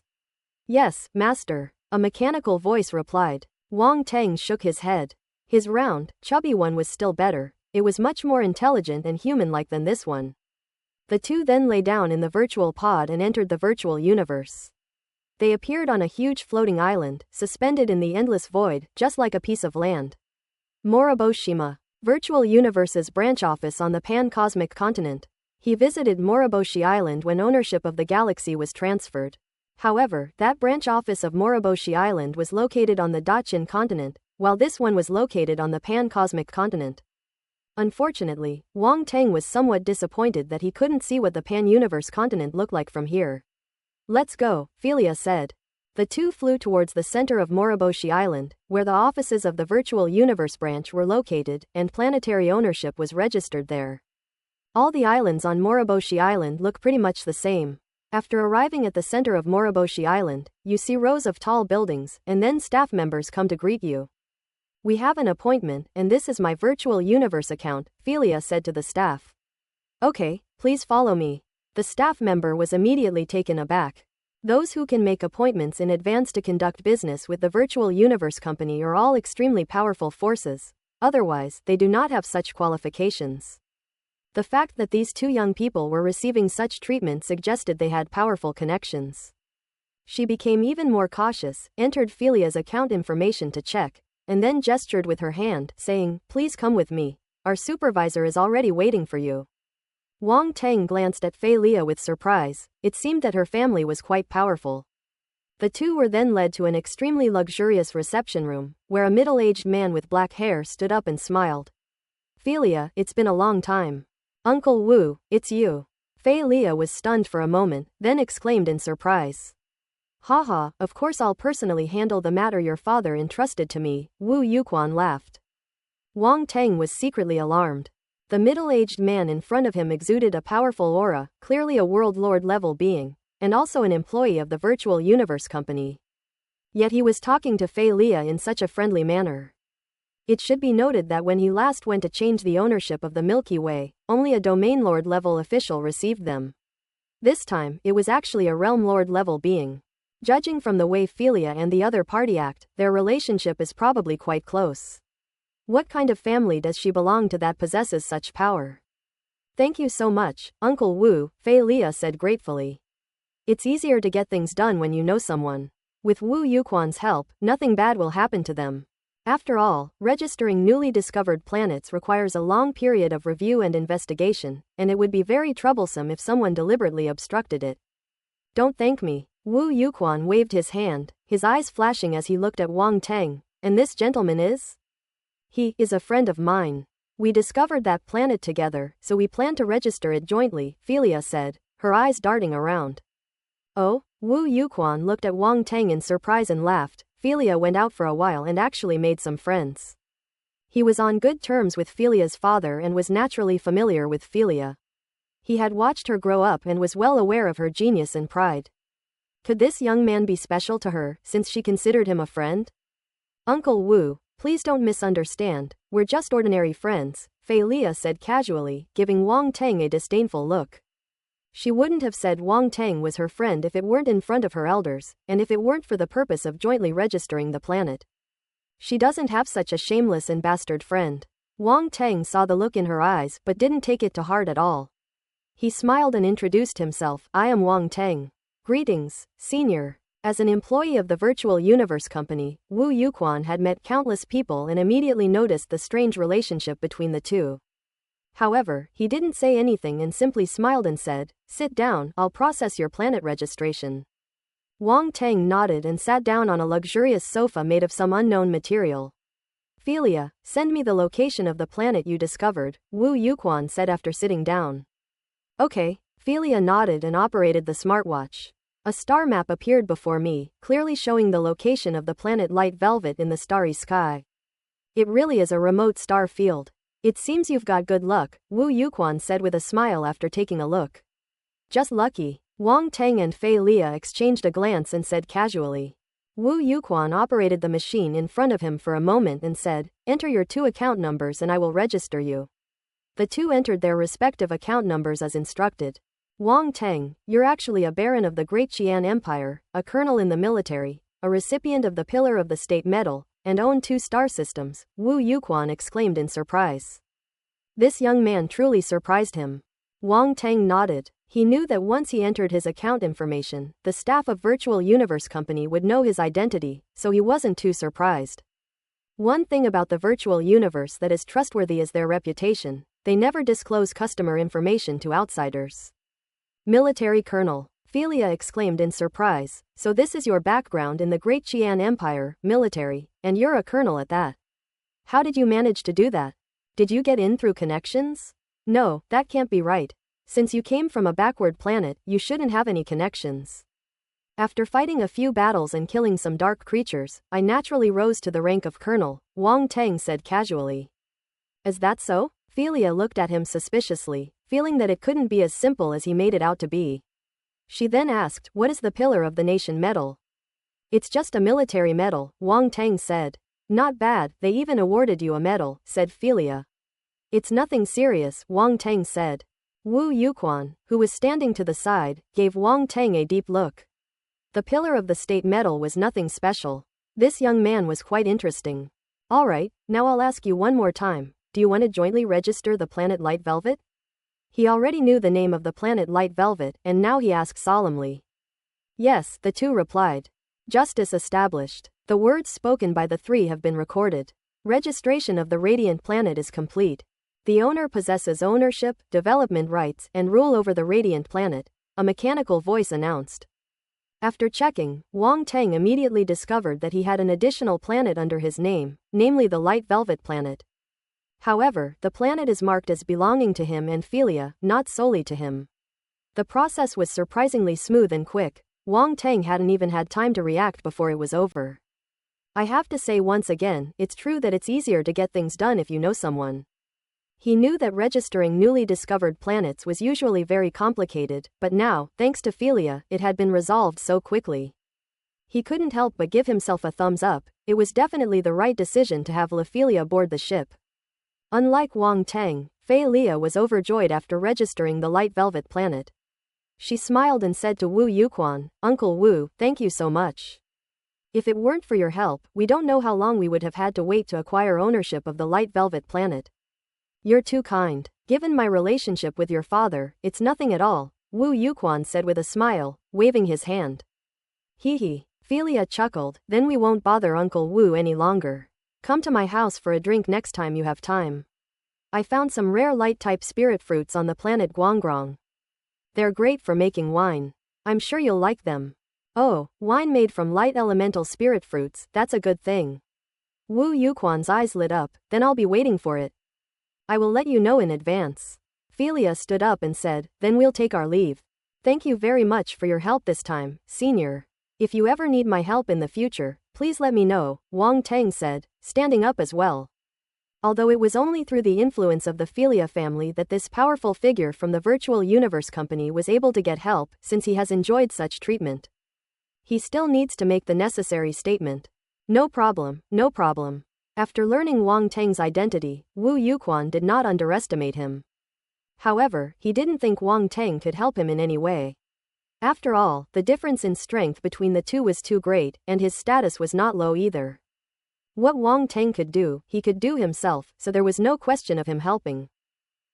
"Yes, master," a mechanical voice replied. Wang Teng shook his head. His round, chubby one was still better. It was much more intelligent and human-like than this one. The two then lay down in the virtual pod and entered the virtual universe. They appeared on a huge floating island, suspended in the endless void, just like a piece of land. Moriboshima, Virtual Universe's branch office on the pan-cosmic continent. He visited Moriboshi Island when ownership of the galaxy was transferred. However, that branch office of Moriboshi Island was located on the Dachin continent, while this one was located on the pan-cosmic continent. Unfortunately, Wang Teng was somewhat disappointed that he couldn't see what the pan-universe continent looked like from here. "Let's go," Fei Lia said. The two flew towards the center of Moriboshi Island, where the offices of the Virtual Universe branch were located, and planetary ownership was registered there. All the islands on Moriboshi Island look pretty much the same. After arriving at the center of Moriboshi Island, you see rows of tall buildings, and then staff members come to greet you. "We have an appointment, and this is my Virtual Universe account," Fei Lia said to the staff. "Okay, please follow me." The staff member was immediately taken aback. Those who can make appointments in advance to conduct business with the virtual universe company are all extremely powerful forces. Otherwise, they do not have such qualifications. The fact that these two young people were receiving such treatment suggested they had powerful connections. She became even more cautious, entered Philia's account information to check, and then gestured with her hand, saying, "Please come with me. Our supervisor is already waiting for you." Wang Teng glanced at Philia with surprise. It seemed that her family was quite powerful. The two were then led to an extremely luxurious reception room, where a middle-aged man with black hair stood up and smiled. "Philia, it's been a long time. Uncle Wu, it's you." Philia was stunned for a moment, then exclaimed in surprise. "Haha, of course I'll personally handle the matter your father entrusted to me," Wu Yuquan laughed. Wang Teng was secretly alarmed. The middle-aged man in front of him exuded a powerful aura, clearly a world lord level being, and also an employee of the virtual universe company. Yet he was talking to Philia in such a friendly manner. It should be noted that when he last went to change the ownership of the Milky Way, only a domain lord level official received them. This time, it was actually a realm lord level being. Judging from the way Philia and the other party act, their relationship is probably quite close. What kind of family does she belong to that possesses such power? "Thank you so much, Uncle Wu," Philia said gratefully. "It's easier to get things done when you know someone. With Wu Yuquan's help, nothing bad will happen to them. After all, registering newly discovered planets requires a long period of review and investigation, and it would be very troublesome if someone deliberately obstructed it." "Don't thank me." Wu Yuquan waved his hand, his eyes flashing as he looked at Wang Teng. "And this gentleman is?" "He is a friend of mine. We discovered that planet together, so we plan to register it jointly," Philia said, her eyes darting around. "Oh?" Wu Yuquan looked at Wang Teng in surprise and laughed. Philia went out for a while and actually made some friends. He was on good terms with Philia's father and was naturally familiar with Philia. He had watched her grow up and was well aware of her genius and pride. Could this young man be special to her, since she considered him a friend? "Uncle Wu, please don't misunderstand, we're just ordinary friends," Philia said casually, giving Wang Teng a disdainful look. She wouldn't have said Wang Teng was her friend if it weren't in front of her elders, and if it weren't for the purpose of jointly registering the planet. She doesn't have such a shameless and bastard friend. Wang Teng saw the look in her eyes but didn't take it to heart at all. He smiled and introduced himself. "I am Wang Teng. Greetings, senior." As an employee of the virtual universe company, Wu Yuquan had met countless people and immediately noticed the strange relationship between the two. However, he didn't say anything and simply smiled and said, "Sit down, I'll process your planet registration." Wang Teng nodded and sat down on a luxurious sofa made of some unknown material. "Philia, send me the location of the planet you discovered," Wu Yuquan said after sitting down. "Okay." Philia nodded and operated the smartwatch. A star map appeared before me, clearly showing the location of the planet Light Velvet in the starry sky. "It really is a remote star field. It seems you've got good luck," Wu Yuquan said with a smile after taking a look. "Just lucky." Wang Teng and Philia exchanged a glance and said casually. Wu Yuquan operated the machine in front of him for a moment and said, "Enter your 2 account numbers and I will register you." The two entered their respective account numbers as instructed. "Wang Teng, you're actually a baron of the Great Qian Empire, a colonel in the military, a recipient of the Pillar of the State Medal, and own 2 star systems," Wu Yuquan exclaimed in surprise. This young man truly surprised him. Wang Teng nodded. He knew that once he entered his account information, the staff of Virtual Universe Company would know his identity, so he wasn't too surprised. One thing about the virtual universe that is trustworthy is their reputation. They never disclose customer information to outsiders. "Military colonel," Philia exclaimed in surprise, "so this is your background in the Great Qian Empire, military, and you're a colonel at that. How did you manage to do that? Did you get in through connections?" "No, that can't be right. Since you came from a backward planet, you shouldn't have any connections. After fighting a few battles and killing some dark creatures, I naturally rose to the rank of colonel," Wang Teng said casually. "Is that so?" Philia looked at him suspiciously, feeling that it couldn't be as simple as he made it out to be. She then asked, "What is the Pillar of the Nation medal?" "It's just a military medal," Wang Teng said. "Not bad, they even awarded you a medal," said Philia. "It's nothing serious," Wang Teng said. Wu Yuquan, who was standing to the side, gave Wang Teng a deep look. The pillar of the state medal was nothing special. This young man was quite interesting. Alright, now I'll ask you one more time, do you want to jointly register the planet Light Velvet? He already knew the name of the planet Light Velvet, and now he asked solemnly. Yes, the two replied. Justice established. The words spoken by the three have been recorded. Registration of the radiant planet is complete. The owner possesses ownership, development rights, and rule over the radiant planet, a mechanical voice announced. After checking, Wang Teng immediately discovered that he had an additional planet under his name, namely the Light Velvet planet. However, the planet is marked as belonging to him and Philia, not solely to him. The process was surprisingly smooth and quick. Wang Teng hadn't even had time to react before it was over. I have to say once again, it's true that it's easier to get things done if you know someone. He knew that registering newly discovered planets was usually very complicated, but now, thanks to Philia, it had been resolved so quickly. He couldn't help but give himself a thumbs up. It was definitely the right decision to have Philia board the ship. Unlike Wang Teng, Philia was overjoyed after registering the Light Velvet planet. She smiled and said to Wu Yuquan, Uncle Wu, thank you so much. If it weren't for your help, we don't know how long we would have had to wait to acquire ownership of the Light Velvet planet. You're too kind. Given my relationship with your father, it's nothing at all, Wu Yuquan said with a smile, waving his hand. Hee hee. Philia chuckled, then we won't bother Uncle Wu any longer. Come to my house for a drink next time you have time. I found some rare light-type spirit fruits on the planet Guangrong. They're great for making wine. I'm sure you'll like them. Oh, wine made from light elemental spirit fruits, that's a good thing. Wu Yuquan's eyes lit up, then I'll be waiting for it. I will let you know in advance. Philia stood up and said, then we'll take our leave. Thank you very much for your help this time, senior. If you ever need my help in the future, please let me know, Wang Teng said, standing up as well. Although it was only through the influence of the Philia family that this powerful figure from the Virtual Universe Company was able to get help, since he has enjoyed such treatment. He still needs to make the necessary statement. No problem, no problem. After learning Wang Teng's identity, Wu Yuquan did not underestimate him. However, he didn't think Wang Teng could help him in any way. After all, the difference in strength between the two was too great, and his status was not low either. What Wang Teng could do, he could do himself, so there was no question of him helping.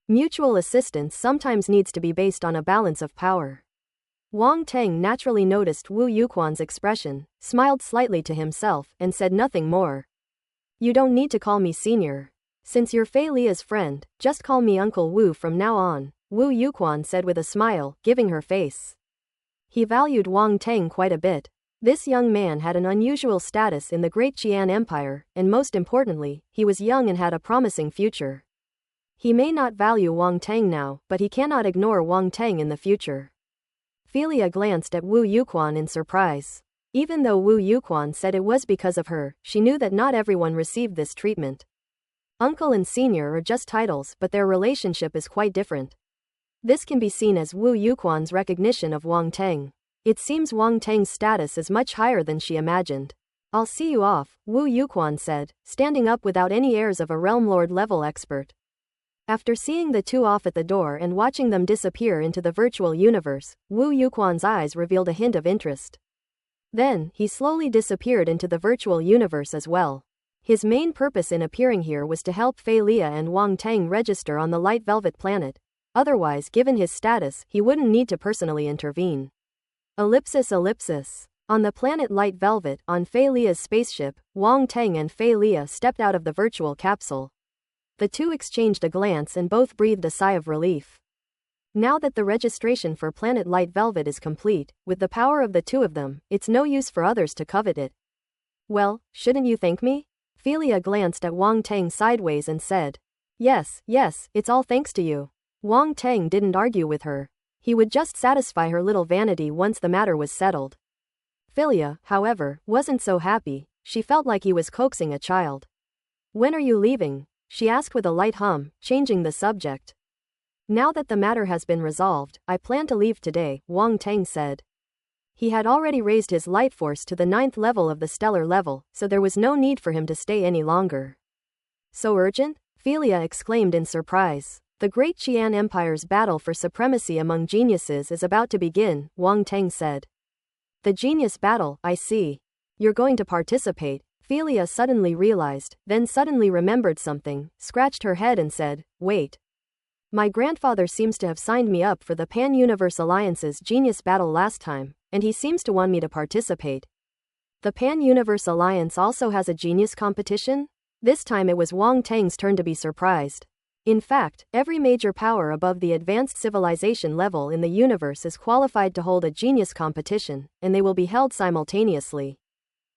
Mutual assistance sometimes needs to be based on a balance of power. Wang Teng naturally noticed Wu Yuquan's expression, smiled slightly to himself, and said nothing more. You don't need to call me senior. Since you're Philia's friend, just call me Uncle Wu from now on, Wu Yuquan said with a smile, giving her face. He valued Wang Teng quite a bit. This young man had an unusual status in the Great Qian Empire, and most importantly, he was young and had a promising future. He may not value Wang Teng now, but he cannot ignore Wang Teng in the future. Philia glanced at Wu Yuquan in surprise. Even though Wu Yuquan said it was because of her, she knew that not everyone received this treatment. Uncle and senior are just titles, but their relationship is quite different. This can be seen as Wu Yuquan's recognition of Wang Teng. It seems Wang Teng's status is much higher than she imagined. I'll see you off, Wu Yuquan said, standing up without any airs of a Realm Lord level expert. After seeing the two off at the door and watching them disappear into the virtual universe, Wu Yuquan's eyes revealed a hint of interest. Then, he slowly disappeared into the virtual universe as well. His main purpose in appearing here was to help Philia and Wang Teng register on the Light Velvet planet. Otherwise, given his status, he wouldn't need to personally intervene. Ellipsis. On the planet Light Velvet, on Philia's spaceship, Wang Teng and Philia stepped out of the virtual capsule. The two exchanged a glance and both breathed a sigh of relief. Now that the registration for planet Light Velvet is complete, with the power of the two of them, it's no use for others to covet it. Well, shouldn't you thank me? Philia glanced at Wang Teng sideways and said. Yes, it's all thanks to you. Wang Teng didn't argue with her. He would just satisfy her little vanity once the matter was settled. Philia, however, wasn't so happy. She felt like he was coaxing a child. When are you leaving? She asked with a light hum, changing the subject. Now that the matter has been resolved, I plan to leave today, Wang Teng said. He had already raised his light force to the 9th level of the stellar level, so there was no need for him to stay any longer. So urgent? Philia exclaimed in surprise. The Great Qian Empire's battle for supremacy among geniuses is about to begin, Wang Teng said. The genius battle, I see. You're going to participate, Philia suddenly realized, then suddenly remembered something, scratched her head and said, wait. My grandfather seems to have signed me up for the Pan-Universe Alliance's genius battle last time, and he seems to want me to participate. The Pan-Universe Alliance also has a genius competition? This time it was Wang Teng's turn to be surprised. In fact, every major power above the advanced civilization level in the universe is qualified to hold a genius competition, and they will be held simultaneously.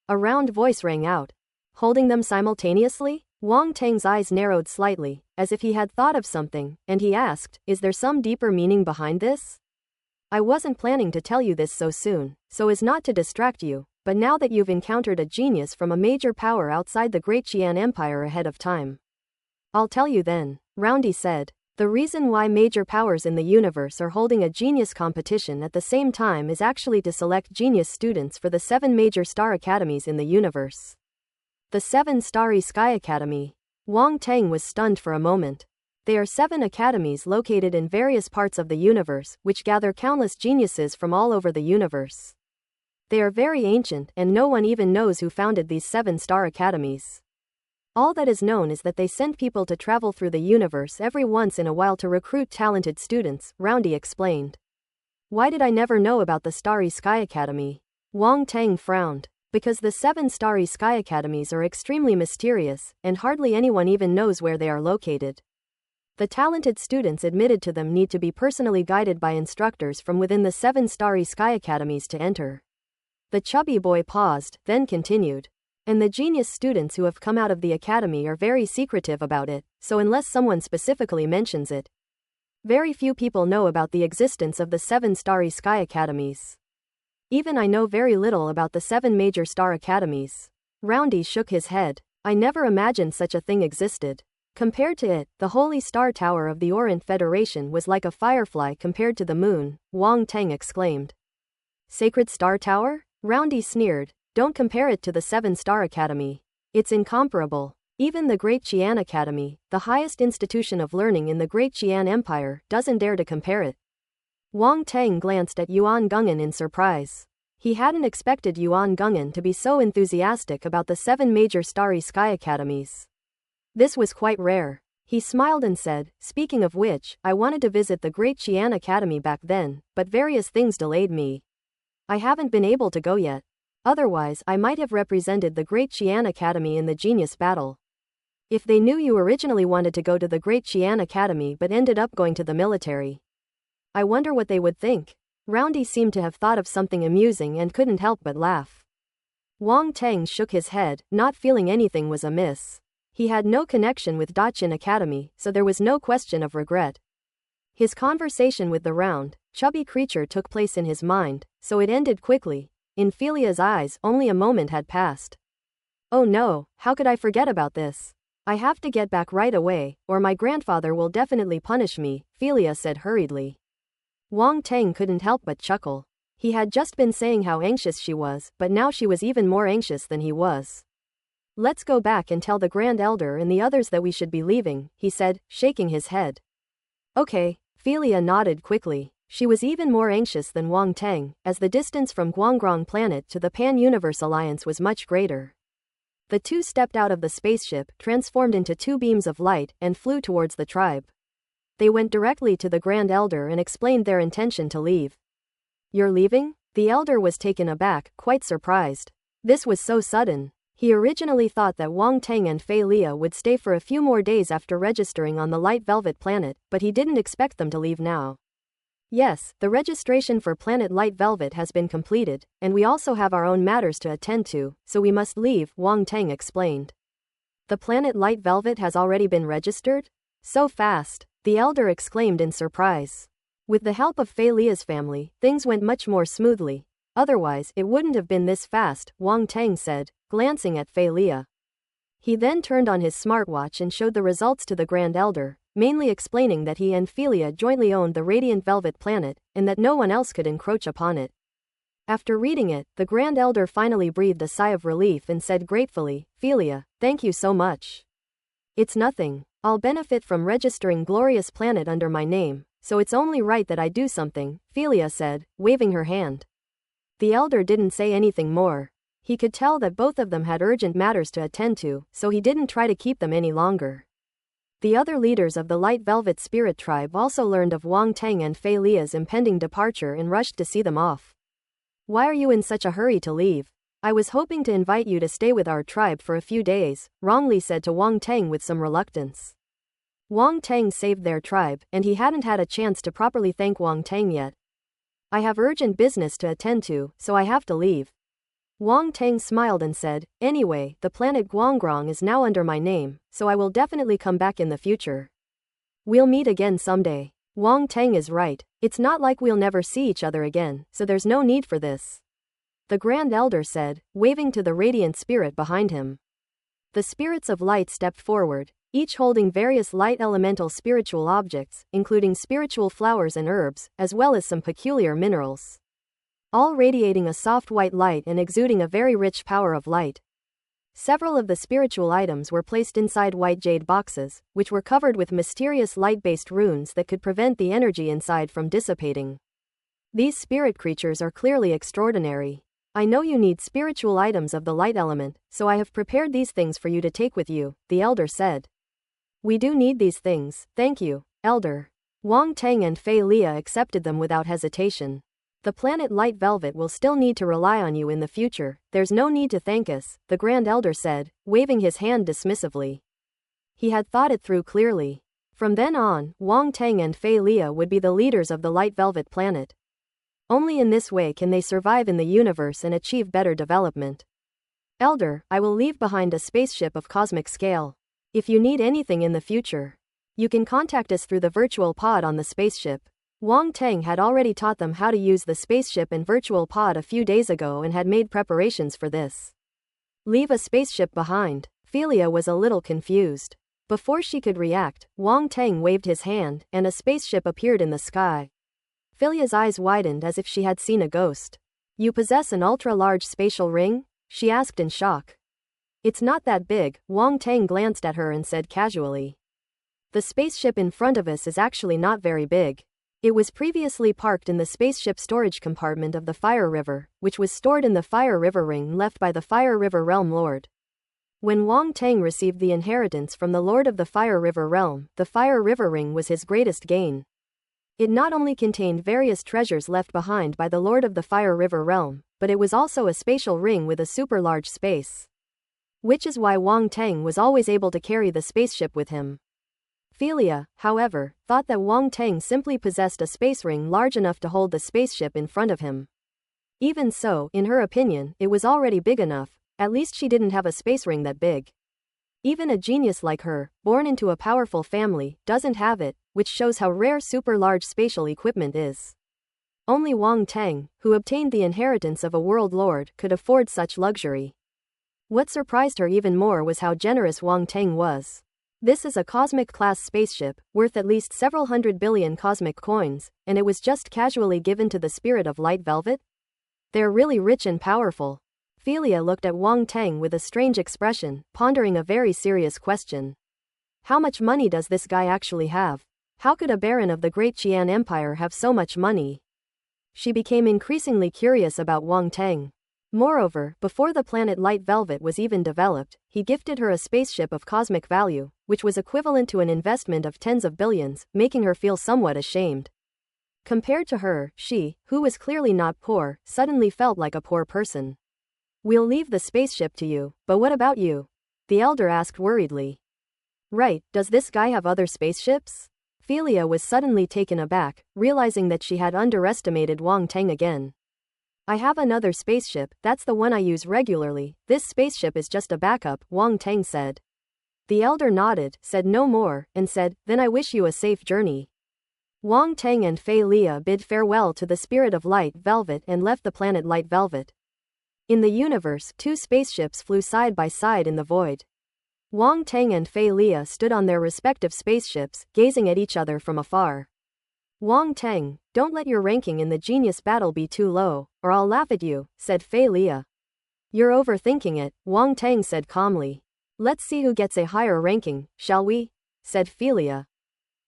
A round voice rang out. Holding them simultaneously? Wang Teng's eyes narrowed slightly, as if he had thought of something, and he asked, is there some deeper meaning behind this? I wasn't planning to tell you this so soon, so as not to distract you, but now that you've encountered a genius from a major power outside the Great Qian Empire ahead of time, I'll tell you then, Roundy said. The reason why major powers in the universe are holding a genius competition at the same time is actually to select genius students for the 7 major star academies in the universe. The 7 Starry Sky Academy. Wang Teng was stunned for a moment. They are 7 academies located in various parts of the universe, which gather countless geniuses from all over the universe. They are very ancient, and no one even knows who founded these 7 star academies. All that is known is that they send people to travel through the universe every once in a while to recruit talented students, Roundy explained. Why did I never know about the Starry Sky Academy? Wang Teng frowned. Because the 7 Starry Sky Academies are extremely mysterious, and hardly anyone even knows where they are located. The talented students admitted to them need to be personally guided by instructors from within the 7 Starry Sky Academies to enter. The chubby boy paused, then continued. And the genius students who have come out of the academy are very secretive about it, so unless someone specifically mentions it, very few people know about the existence of the 7 Starry Sky Academies. Even I know very little about the 7 major star academies. Roundy shook his head. I never imagined such a thing existed. Compared to it, the Holy Star Tower of the Orient Federation was like a firefly compared to the moon, Wang Teng exclaimed. Sacred Star Tower? Roundy sneered. Don't compare it to the 7 Star Academy. It's incomparable. Even the Great Qian Academy, the highest institution of learning in the Great Qian Empire, doesn't dare to compare it. Wang Teng glanced at Yuan Gung'an in surprise. He hadn't expected Yuan Gung'an to be so enthusiastic about the 7 major Starry Sky Academies. This was quite rare. He smiled and said, speaking of which, I wanted to visit the Great Qian Academy back then, but various things delayed me. I haven't been able to go yet. Otherwise, I might have represented the Great Qian Academy in the Genius Battle. If they knew you originally wanted to go to the Great Qian Academy but ended up going to the military, I wonder what they would think. Roundy seemed to have thought of something amusing and couldn't help but laugh. Wang Teng shook his head, not feeling anything was amiss. He had no connection with Daqin Academy, so there was no question of regret. His conversation with the round, chubby creature took place in his mind, so it ended quickly. In Philia's eyes, only a moment had passed. Oh no, how could I forget about this? I have to get back right away, or my grandfather will definitely punish me, Philia said hurriedly. Wang Teng couldn't help but chuckle. He had just been saying how anxious she was, but now she was even more anxious than he was. Let's go back and tell the Grand Elder and the others that we should be leaving, he said, shaking his head. Okay, Philia nodded quickly. She was even more anxious than Wang Teng, as the distance from Guangrong Planet to the Pan-Universe Alliance was much greater. The two stepped out of the spaceship, transformed into 2 beams of light, and flew towards the tribe. They went directly to the Grand Elder and explained their intention to leave. You're leaving? The Elder was taken aback, quite surprised. This was so sudden. He originally thought that Wang Teng and Philia would stay for a few more days after registering on the Light Velvet Planet, but he didn't expect them to leave now. Yes, the registration for Planet Light Velvet has been completed, and we also have our own matters to attend to, so we must leave, Wang Teng explained. The Planet Light Velvet has already been registered? So fast, the Elder exclaimed in surprise. With the help of Philia's family, things went much more smoothly. Otherwise, it wouldn't have been this fast, Wang Teng said, glancing at Philia. He then turned on his smartwatch and showed the results to the Grand Elder, mainly explaining that he and Philia jointly owned the Radiant Velvet Planet, and that no one else could encroach upon it. After reading it, the Grand Elder finally breathed a sigh of relief and said gratefully, Philia, thank you so much. It's nothing. I'll benefit from registering Glorious Planet under my name, so it's only right that I do something, Philia said, waving her hand. The elder didn't say anything more. He could tell that both of them had urgent matters to attend to, so he didn't try to keep them any longer. The other leaders of the Light Velvet Spirit Tribe also learned of Wang Teng and Fei Lia's impending departure and rushed to see them off. Why are you in such a hurry to leave? I was hoping to invite you to stay with our tribe for a few days, Rongli said to Wang Teng with some reluctance. Wang Teng saved their tribe, and he hadn't had a chance to properly thank Wang Teng yet. I have urgent business to attend to, so I have to leave. Wang Teng smiled and said, anyway, the planet Guanggrong is now under my name, so I will definitely come back in the future. We'll meet again someday. Wang Teng is right. It's not like we'll never see each other again, so there's no need for this. The Grand Elder said, waving to the radiant spirit behind him. The spirits of light stepped forward, each holding various light elemental spiritual objects, including spiritual flowers and herbs, as well as some peculiar minerals. All radiating a soft white light and exuding a very rich power of light. Several of the spiritual items were placed inside white jade boxes, which were covered with mysterious light-based runes that could prevent the energy inside from dissipating. These spirit creatures are clearly extraordinary. I know you need spiritual items of the light element, so I have prepared these things for you to take with you, the elder said. We do need these things, thank you, elder. Wang Teng and Fei Lia accepted them without hesitation. The planet Light Velvet will still need to rely on you in the future, there's no need to thank us, the Grand Elder said, waving his hand dismissively. He had thought it through clearly. From then on, Wang Teng and Fei Lia would be the leaders of the Light Velvet planet. Only in this way can they survive in the universe and achieve better development. Elder, I will leave behind a spaceship of cosmic scale. If you need anything in the future, you can contact us through the virtual pod on the spaceship. Wang Teng had already taught them how to use the spaceship and virtual pod a few days ago and had made preparations for this. Leave a spaceship behind. Philia was a little confused. Before she could react, Wang Teng waved his hand, and a spaceship appeared in the sky. Philia's eyes widened as if she had seen a ghost. You possess an ultra-large spatial ring? She asked in shock. It's not that big, Wang Teng glanced at her and said casually. The spaceship in front of us is actually not very big. It was previously parked in the spaceship storage compartment of the Fire River, which was stored in the Fire River ring left by the Fire River Realm Lord. When Wang Teng received the inheritance from the Lord of the Fire River Realm, the Fire River ring was his greatest gain. It not only contained various treasures left behind by the Lord of the Fire River Realm, but it was also a spatial ring with a super large space. Which is why Wang Teng was always able to carry the spaceship with him. Philia, however, thought that Wang Teng simply possessed a space ring large enough to hold the spaceship in front of him. Even so, in her opinion, it was already big enough, at least she didn't have a space ring that big. Even a genius like her, born into a powerful family, doesn't have it, which shows how rare super large spatial equipment is. Only Wang Teng, who obtained the inheritance of a world lord, could afford such luxury. What surprised her even more was how generous Wang Teng was. This is a cosmic-class spaceship, worth at least several 100 billion cosmic coins, and it was just casually given to the spirit of Light Velvet? They're really rich and powerful. Philia looked at Wang Teng with a strange expression, pondering a very serious question. How much money does this guy actually have? How could a baron of the Great Qian Empire have so much money? She became increasingly curious about Wang Teng. Moreover, before the planet Light Velvet was even developed, he gifted her a spaceship of cosmic value, which was equivalent to an investment of tens of billions, making her feel somewhat ashamed. Compared to her, she, who was clearly not poor, suddenly felt like a poor person. We'll leave the spaceship to you, but what about you? The elder asked worriedly. Right, does this guy have other spaceships? Philia was suddenly taken aback, realizing that she had underestimated Wang Teng again. I have another spaceship, that's the one I use regularly, this spaceship is just a backup, Wang Teng said. The elder nodded, said no more, and said, then I wish you a safe journey. Wang Teng and Fei Lia bid farewell to the spirit of Light Velvet and left the planet Light Velvet. In the universe, two spaceships flew side by side in the void. Wang Teng and Fei Lia stood on their respective spaceships, gazing at each other from afar. Wang Teng, don't let your ranking in the genius battle be too low, or I'll laugh at you, said Fei Lia. You're overthinking it, Wang Teng said calmly. Let's see who gets a higher ranking, shall we? said Philia.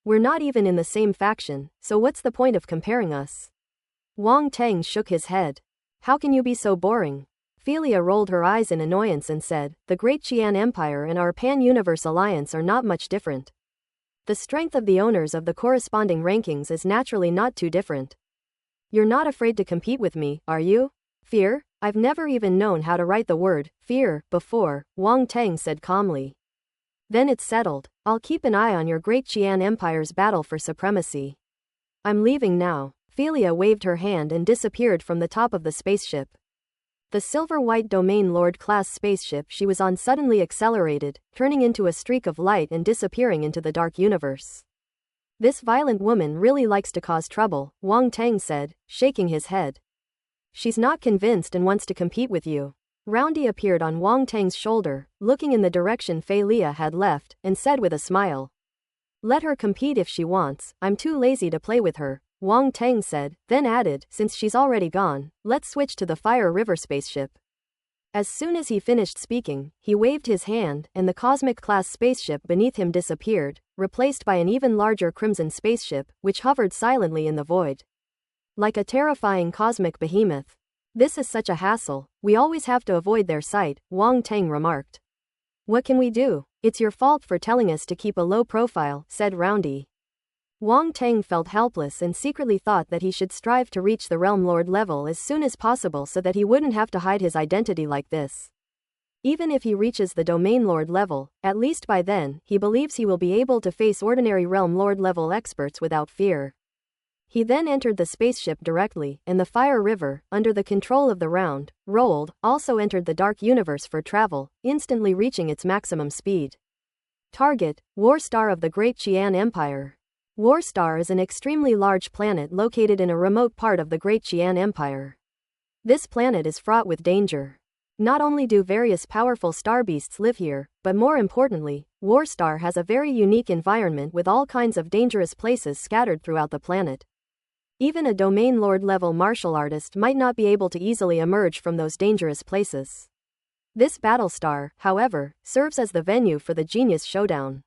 We're not even in the same faction, so what's the point of comparing us? Wang Teng shook his head. How can you be so boring? Philia rolled her eyes in annoyance and said, the Great Qian Empire and our Pan-Universe Alliance are not much different. The strength of the owners of the corresponding rankings is naturally not too different. You're not afraid to compete with me, are you? Fear? I've never even known how to write the word fear before, Wang Teng said calmly. Then it's settled. I'll keep an eye on your Great Qian Empire's battle for supremacy. I'm leaving now. Philia waved her hand and disappeared from the top of the spaceship. The silver-white Domain Lord-class spaceship she was on suddenly accelerated, turning into a streak of light and disappearing into the dark universe. This violent woman really likes to cause trouble, Wang Teng said, shaking his head. She's not convinced and wants to compete with you. Roundy appeared on Wang Teng's shoulder, looking in the direction Philia had left, and said with a smile. Let her compete if she wants, I'm too lazy to play with her, Wang Teng said, then added, since she's already gone, let's switch to the Fire River spaceship. As soon as he finished speaking, he waved his hand, and the Cosmic-class spaceship beneath him disappeared, replaced by an even larger Crimson spaceship, which hovered silently in the void. Like a terrifying cosmic behemoth. This is such a hassle, we always have to avoid their sight, Wang Teng remarked. What can we do? It's your fault for telling us to keep a low profile, said Roundy. Wang Teng felt helpless and secretly thought that he should strive to reach the Realm Lord level as soon as possible so that he wouldn't have to hide his identity like this. Even if he reaches the Domain Lord level, at least by then, he believes he will be able to face ordinary Realm Lord level experts without fear. He then entered the spaceship directly, and the Fire River, under the control of the Round, rolled, also entered the Dark Universe for travel, instantly reaching its maximum speed. Target, War Star of the Great Qian Empire. War Star is an extremely large planet located in a remote part of the Great Qian Empire. This planet is fraught with danger. Not only do various powerful star beasts live here, but more importantly, War Star has a very unique environment with all kinds of dangerous places scattered throughout the planet. Even a Domain Lord level martial artist might not be able to easily emerge from those dangerous places. This battle star, however, serves as the venue for the Genius Showdown.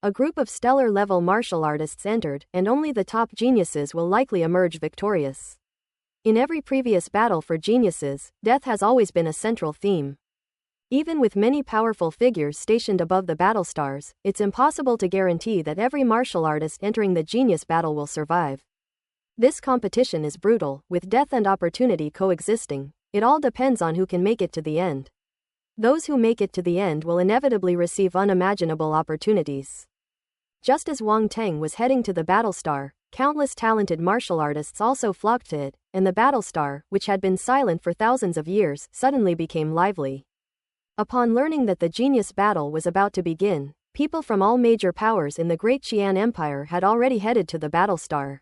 A group of stellar-level martial artists entered, and only the top geniuses will likely emerge victorious. In every previous battle for geniuses, death has always been a central theme. Even with many powerful figures stationed above the battle stars, it's impossible to guarantee that every martial artist entering the genius battle will survive. This competition is brutal, with death and opportunity coexisting. It all depends on who can make it to the end. Those who make it to the end will inevitably receive unimaginable opportunities. Just as Wang Teng was heading to the battle star, countless talented martial artists also flocked to it, and the battle star, which had been silent for thousands of years, suddenly became lively. Upon learning that the genius battle was about to begin, people from all major powers in the Great Qian Empire had already headed to the battle star.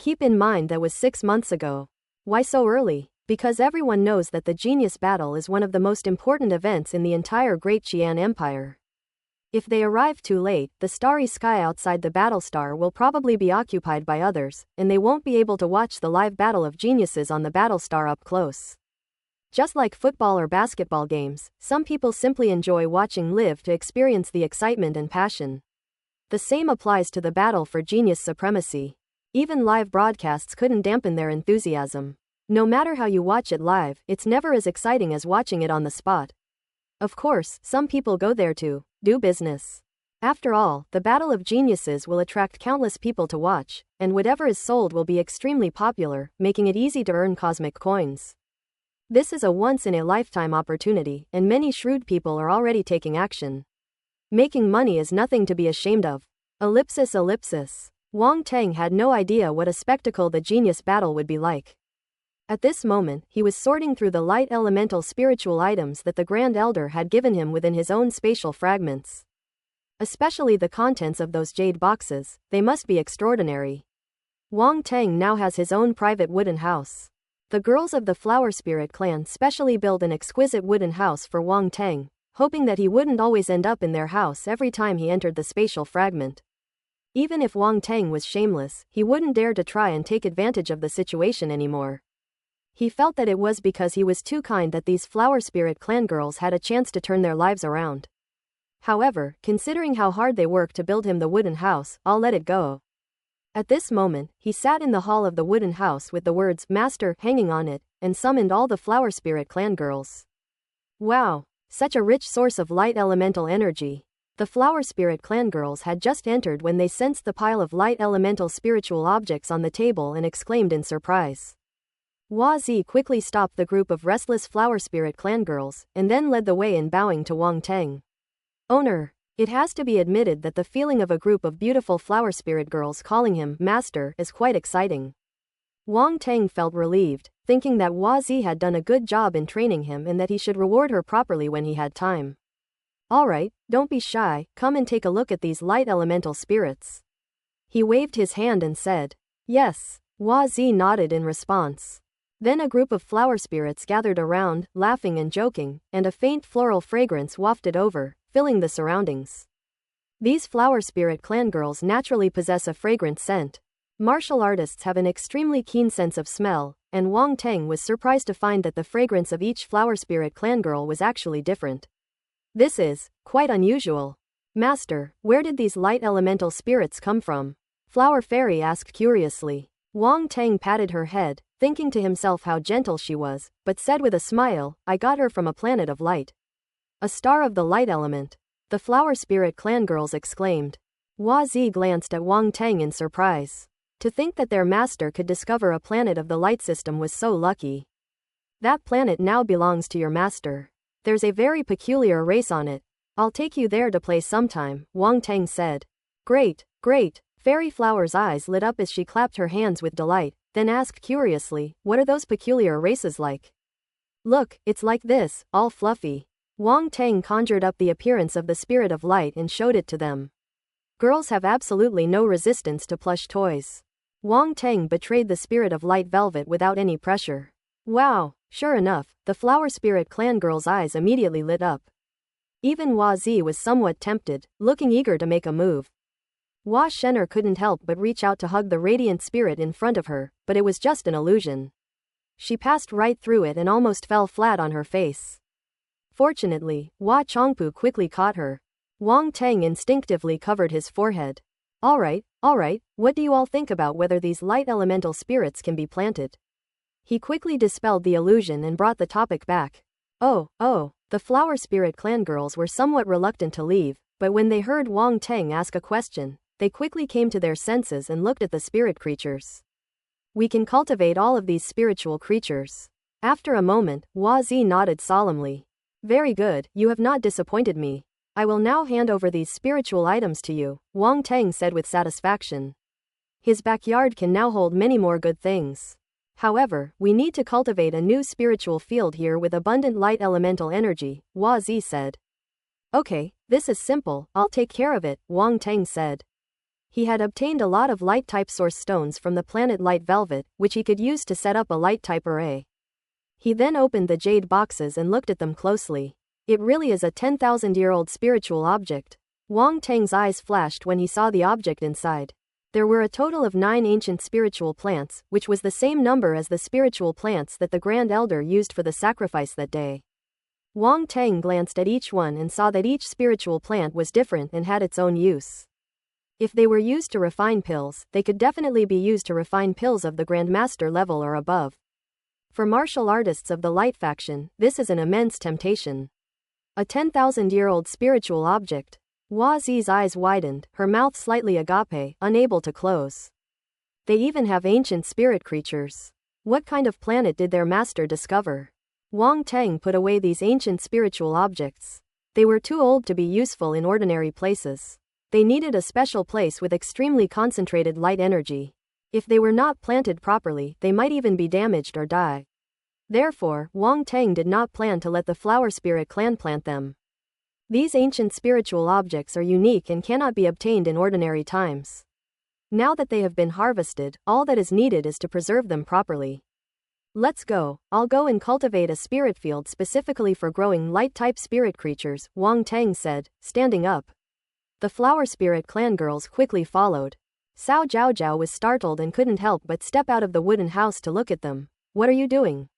Keep in mind that was 6 months ago. Why so early? Because everyone knows that the genius battle is one of the most important events in the entire Great Qian Empire. If they arrive too late, the starry sky outside the battle star will probably be occupied by others, and they won't be able to watch the live battle of geniuses on the battle star up close. Just like football or basketball games, some people simply enjoy watching live to experience the excitement and passion. The same applies to the battle for genius supremacy. Even live broadcasts couldn't dampen their enthusiasm. No matter how you watch it live, it's never as exciting as watching it on the spot. Of course, some people go there to do business. After all, the Battle of Geniuses will attract countless people to watch, and whatever is sold will be extremely popular, making it easy to earn cosmic coins. This is a once-in-a-lifetime opportunity, and many shrewd people are already taking action. Making money is nothing to be ashamed of. Ellipsis. Wang Teng had no idea what a spectacle the genius battle would be like. At this moment, he was sorting through the light elemental spiritual items that the Grand Elder had given him within his own spatial fragments. Especially the contents of those jade boxes, they must be extraordinary. Wang Teng now has his own private wooden house. The girls of the Flower Spirit clan specially built an exquisite wooden house for Wang Teng, hoping that he wouldn't always end up in their house every time he entered the spatial fragment. Even if Wang Teng was shameless, he wouldn't dare to try and take advantage of the situation anymore. He felt that it was because he was too kind that these Flower Spirit clan girls had a chance to turn their lives around. However, considering how hard they worked to build him the wooden house, I'll let it go. At this moment, he sat in the hall of the wooden house with the words "Master" hanging on it, and summoned all the Flower Spirit clan girls. Wow! Such a rich source of light elemental energy. The Flower Spirit clan girls had just entered when they sensed the pile of light elemental spiritual objects on the table and exclaimed in surprise. Hua-Zi quickly stopped the group of restless Flower Spirit clan girls, and then led the way in bowing to Wang Teng. Owner. It has to be admitted that the feeling of a group of beautiful Flower Spirit girls calling him Master is quite exciting. Wang Teng felt relieved, thinking that Hua-Zi had done a good job in training him and that he should reward her properly when he had time. Alright, don't be shy, come and take a look at these light elemental spirits. He waved his hand and said, yes. Hua-Zi nodded in response. Then a group of flower spirits gathered around, laughing and joking, and a faint floral fragrance wafted over, filling the surroundings. These Flower Spirit clan girls naturally possess a fragrant scent. Martial artists have an extremely keen sense of smell, and Wang Teng was surprised to find that the fragrance of each Flower Spirit clan girl was actually different. This is quite unusual. Master, where did these light elemental spirits come from? Flower Fairy asked curiously. Wang Teng patted her head, thinking to himself how gentle she was, but said with a smile, I got her from a planet of light. A star of the light element. The Flower Spirit clan girls exclaimed. Hua-Zi glanced at Wang Teng in surprise. To think that their master could discover a planet of the light system was so lucky. That planet now belongs to your master. There's a very peculiar race on it. I'll take you there to play sometime, Wang Teng said. Great, great. Fairy Flower's eyes lit up as she clapped her hands with delight, then asked curiously, what are those peculiar races like? Look, it's like this, all fluffy. Wang Teng conjured up the appearance of the spirit of light and showed it to them. Girls have absolutely no resistance to plush toys. Wang Teng betrayed the spirit of light velvet without any pressure. Wow, sure enough, the Flower Spirit clan girl's eyes immediately lit up. Even Hua-Zi was somewhat tempted, looking eager to make a move. Hua Shen'er couldn't help but reach out to hug the radiant spirit in front of her, but it was just an illusion. She passed right through it and almost fell flat on her face. Fortunately, Hua Chongpu quickly caught her. Wang Teng instinctively covered his forehead. Alright, what do you all think about whether these light elemental spirits can be planted? He quickly dispelled the illusion and brought the topic back. Oh, the Flower Spirit clan girls were somewhat reluctant to leave, but when they heard Wang Teng ask a question, they quickly came to their senses and looked at the spirit creatures. We can cultivate all of these spiritual creatures. After a moment, Hua-Zi nodded solemnly. Very good, you have not disappointed me. I will now hand over these spiritual items to you, Wang Teng said with satisfaction. His backyard can now hold many more good things. However, we need to cultivate a new spiritual field here with abundant light elemental energy, Hua-Zi said. Okay, this is simple, I'll take care of it, Wang Teng said. He had obtained a lot of light-type source stones from the planet Light Velvet, which he could use to set up a light-type array. He then opened the jade boxes and looked at them closely. It really is a 10,000-year-old spiritual object. Wang Teng's eyes flashed when he saw the object inside. There were a total of 9 ancient spiritual plants, which was the same number as the spiritual plants that the Grand Elder used for the sacrifice that day. Wang Teng glanced at each one and saw that each spiritual plant was different and had its own use. If they were used to refine pills, they could definitely be used to refine pills of the Grandmaster level or above. For martial artists of the Light faction, this is an immense temptation. A 10,000-year-old spiritual object. Hua-Zi's eyes widened, her mouth slightly agape, unable to close. They even have ancient spirit creatures. What kind of planet did their master discover? Wang Teng put away these ancient spiritual objects. They were too old to be useful in ordinary places. They needed a special place with extremely concentrated light energy. If they were not planted properly, they might even be damaged or die. Therefore, Wang Teng did not plan to let the Flower Spirit clan plant them. These ancient spiritual objects are unique and cannot be obtained in ordinary times. Now that they have been harvested, all that is needed is to preserve them properly. Let's go, I'll go and cultivate a spirit field specifically for growing light-type spirit creatures, Wang Teng said, standing up. The Flower Spirit clan girls quickly followed. Cao Zhaozhao was startled and couldn't help but step out of the wooden house to look at them. What are you doing?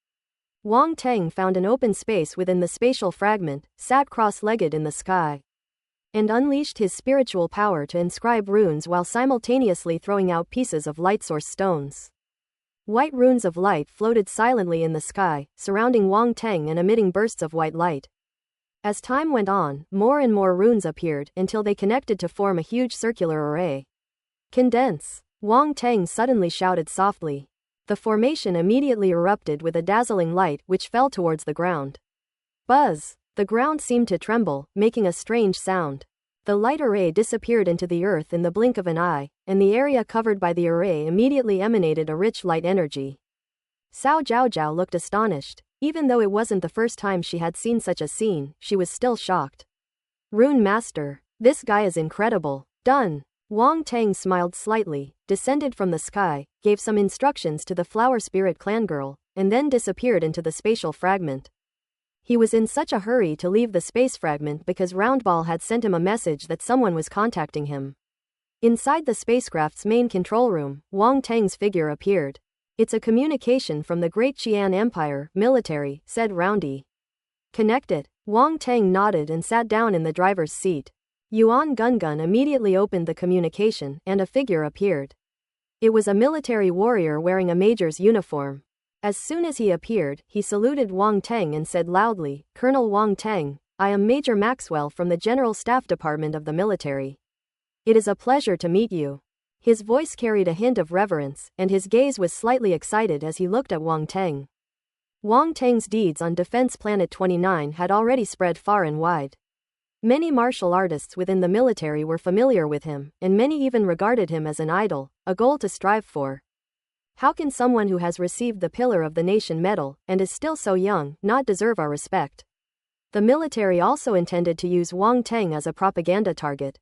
Wang Teng found an open space within the spatial fragment, sat cross-legged in the sky. and unleashed his spiritual power to inscribe runes while simultaneously throwing out pieces of light source stones. White runes of light floated silently in the sky, surrounding Wang Teng and emitting bursts of white light. As time went on, more and more runes appeared until they connected to form a huge circular array. Condense! Wang Teng suddenly shouted softly. The formation immediately erupted with a dazzling light which fell towards the ground. Buzz! The ground seemed to tremble, making a strange sound. The light array disappeared into the earth in the blink of an eye, and the area covered by the array immediately emanated a rich light energy. Cao Zhaozhao looked astonished. Even though it wasn't the first time she had seen such a scene, she was still shocked. Rune Master, this guy is incredible. Done. Wang Teng smiled slightly, descended from the sky, gave some instructions to the flower spirit clan girl, and then disappeared into the spatial fragment. He was in such a hurry to leave the space fragment because Roundball had sent him a message that someone was contacting him. Inside the spacecraft's main control room, Wang Teng's figure appeared. It's a communication from the Great Qian Empire, military, said Roundy. Connect it. Wang Teng nodded and sat down in the driver's seat. Yuan Gungun immediately opened the communication and a figure appeared. It was a military warrior wearing a major's uniform. As soon as he appeared, he saluted Wang Teng and said loudly, "Colonel Wang Teng, I am Major Maxwell from the General Staff Department of the military. It is a pleasure to meet you." His voice carried a hint of reverence, and his gaze was slightly excited as he looked at Wang Teng. Wang Teng's deeds on Defense Planet 29 had already spread far and wide. Many martial artists within the military were familiar with him, and many even regarded him as an idol, a goal to strive for. How can someone who has received the Pillar of the Nation medal, and is still so young, not deserve our respect? The military also intended to use Wang Teng as a propaganda target.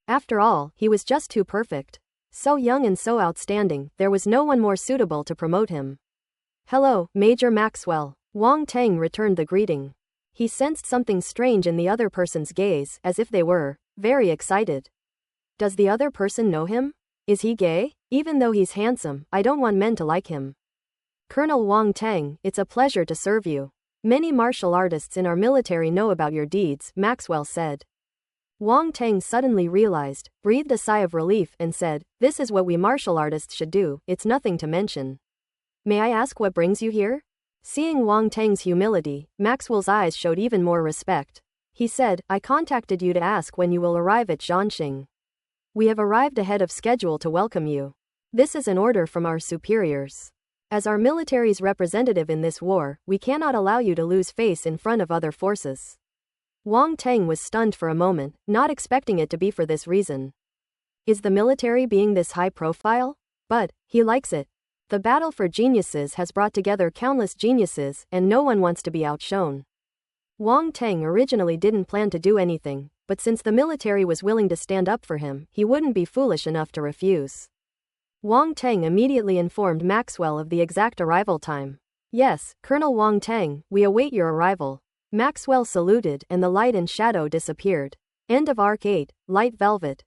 After all, he was just too perfect. So young and so outstanding, there was no one more suitable to promote him. "Hello, Major Maxwell." Wang Teng returned the greeting. He sensed something strange in the other person's gaze, as if they were very excited. Does the other person know him? Is he gay? Even though he's handsome, I don't want men to like him. Colonel Wang Teng, it's a pleasure to serve you. Many martial artists in our military know about your deeds, Maxwell said. Wang Teng suddenly realized, breathed a sigh of relief and said, "This is what we martial artists should do, it's nothing to mention. May I ask what brings you here?" Seeing Wang Teng's humility, Maxwell's eyes showed even more respect. He said, "I contacted you to ask when you will arrive at Zhanxing. We have arrived ahead of schedule to welcome you. This is an order from our superiors. As our military's representative in this war, we cannot allow you to lose face in front of other forces." Wang Teng was stunned for a moment, not expecting it to be for this reason. Is the military being this high profile? But he likes it. The battle for geniuses has brought together countless geniuses, and no one wants to be outshone. Wang Teng originally didn't plan to do anything, but since the military was willing to stand up for him, he wouldn't be foolish enough to refuse. Wang Teng immediately informed Maxwell of the exact arrival time. "Yes, Colonel Wang Teng, we await your arrival." Maxwell saluted and the light and shadow disappeared. End of Arc 8, Light Velvet.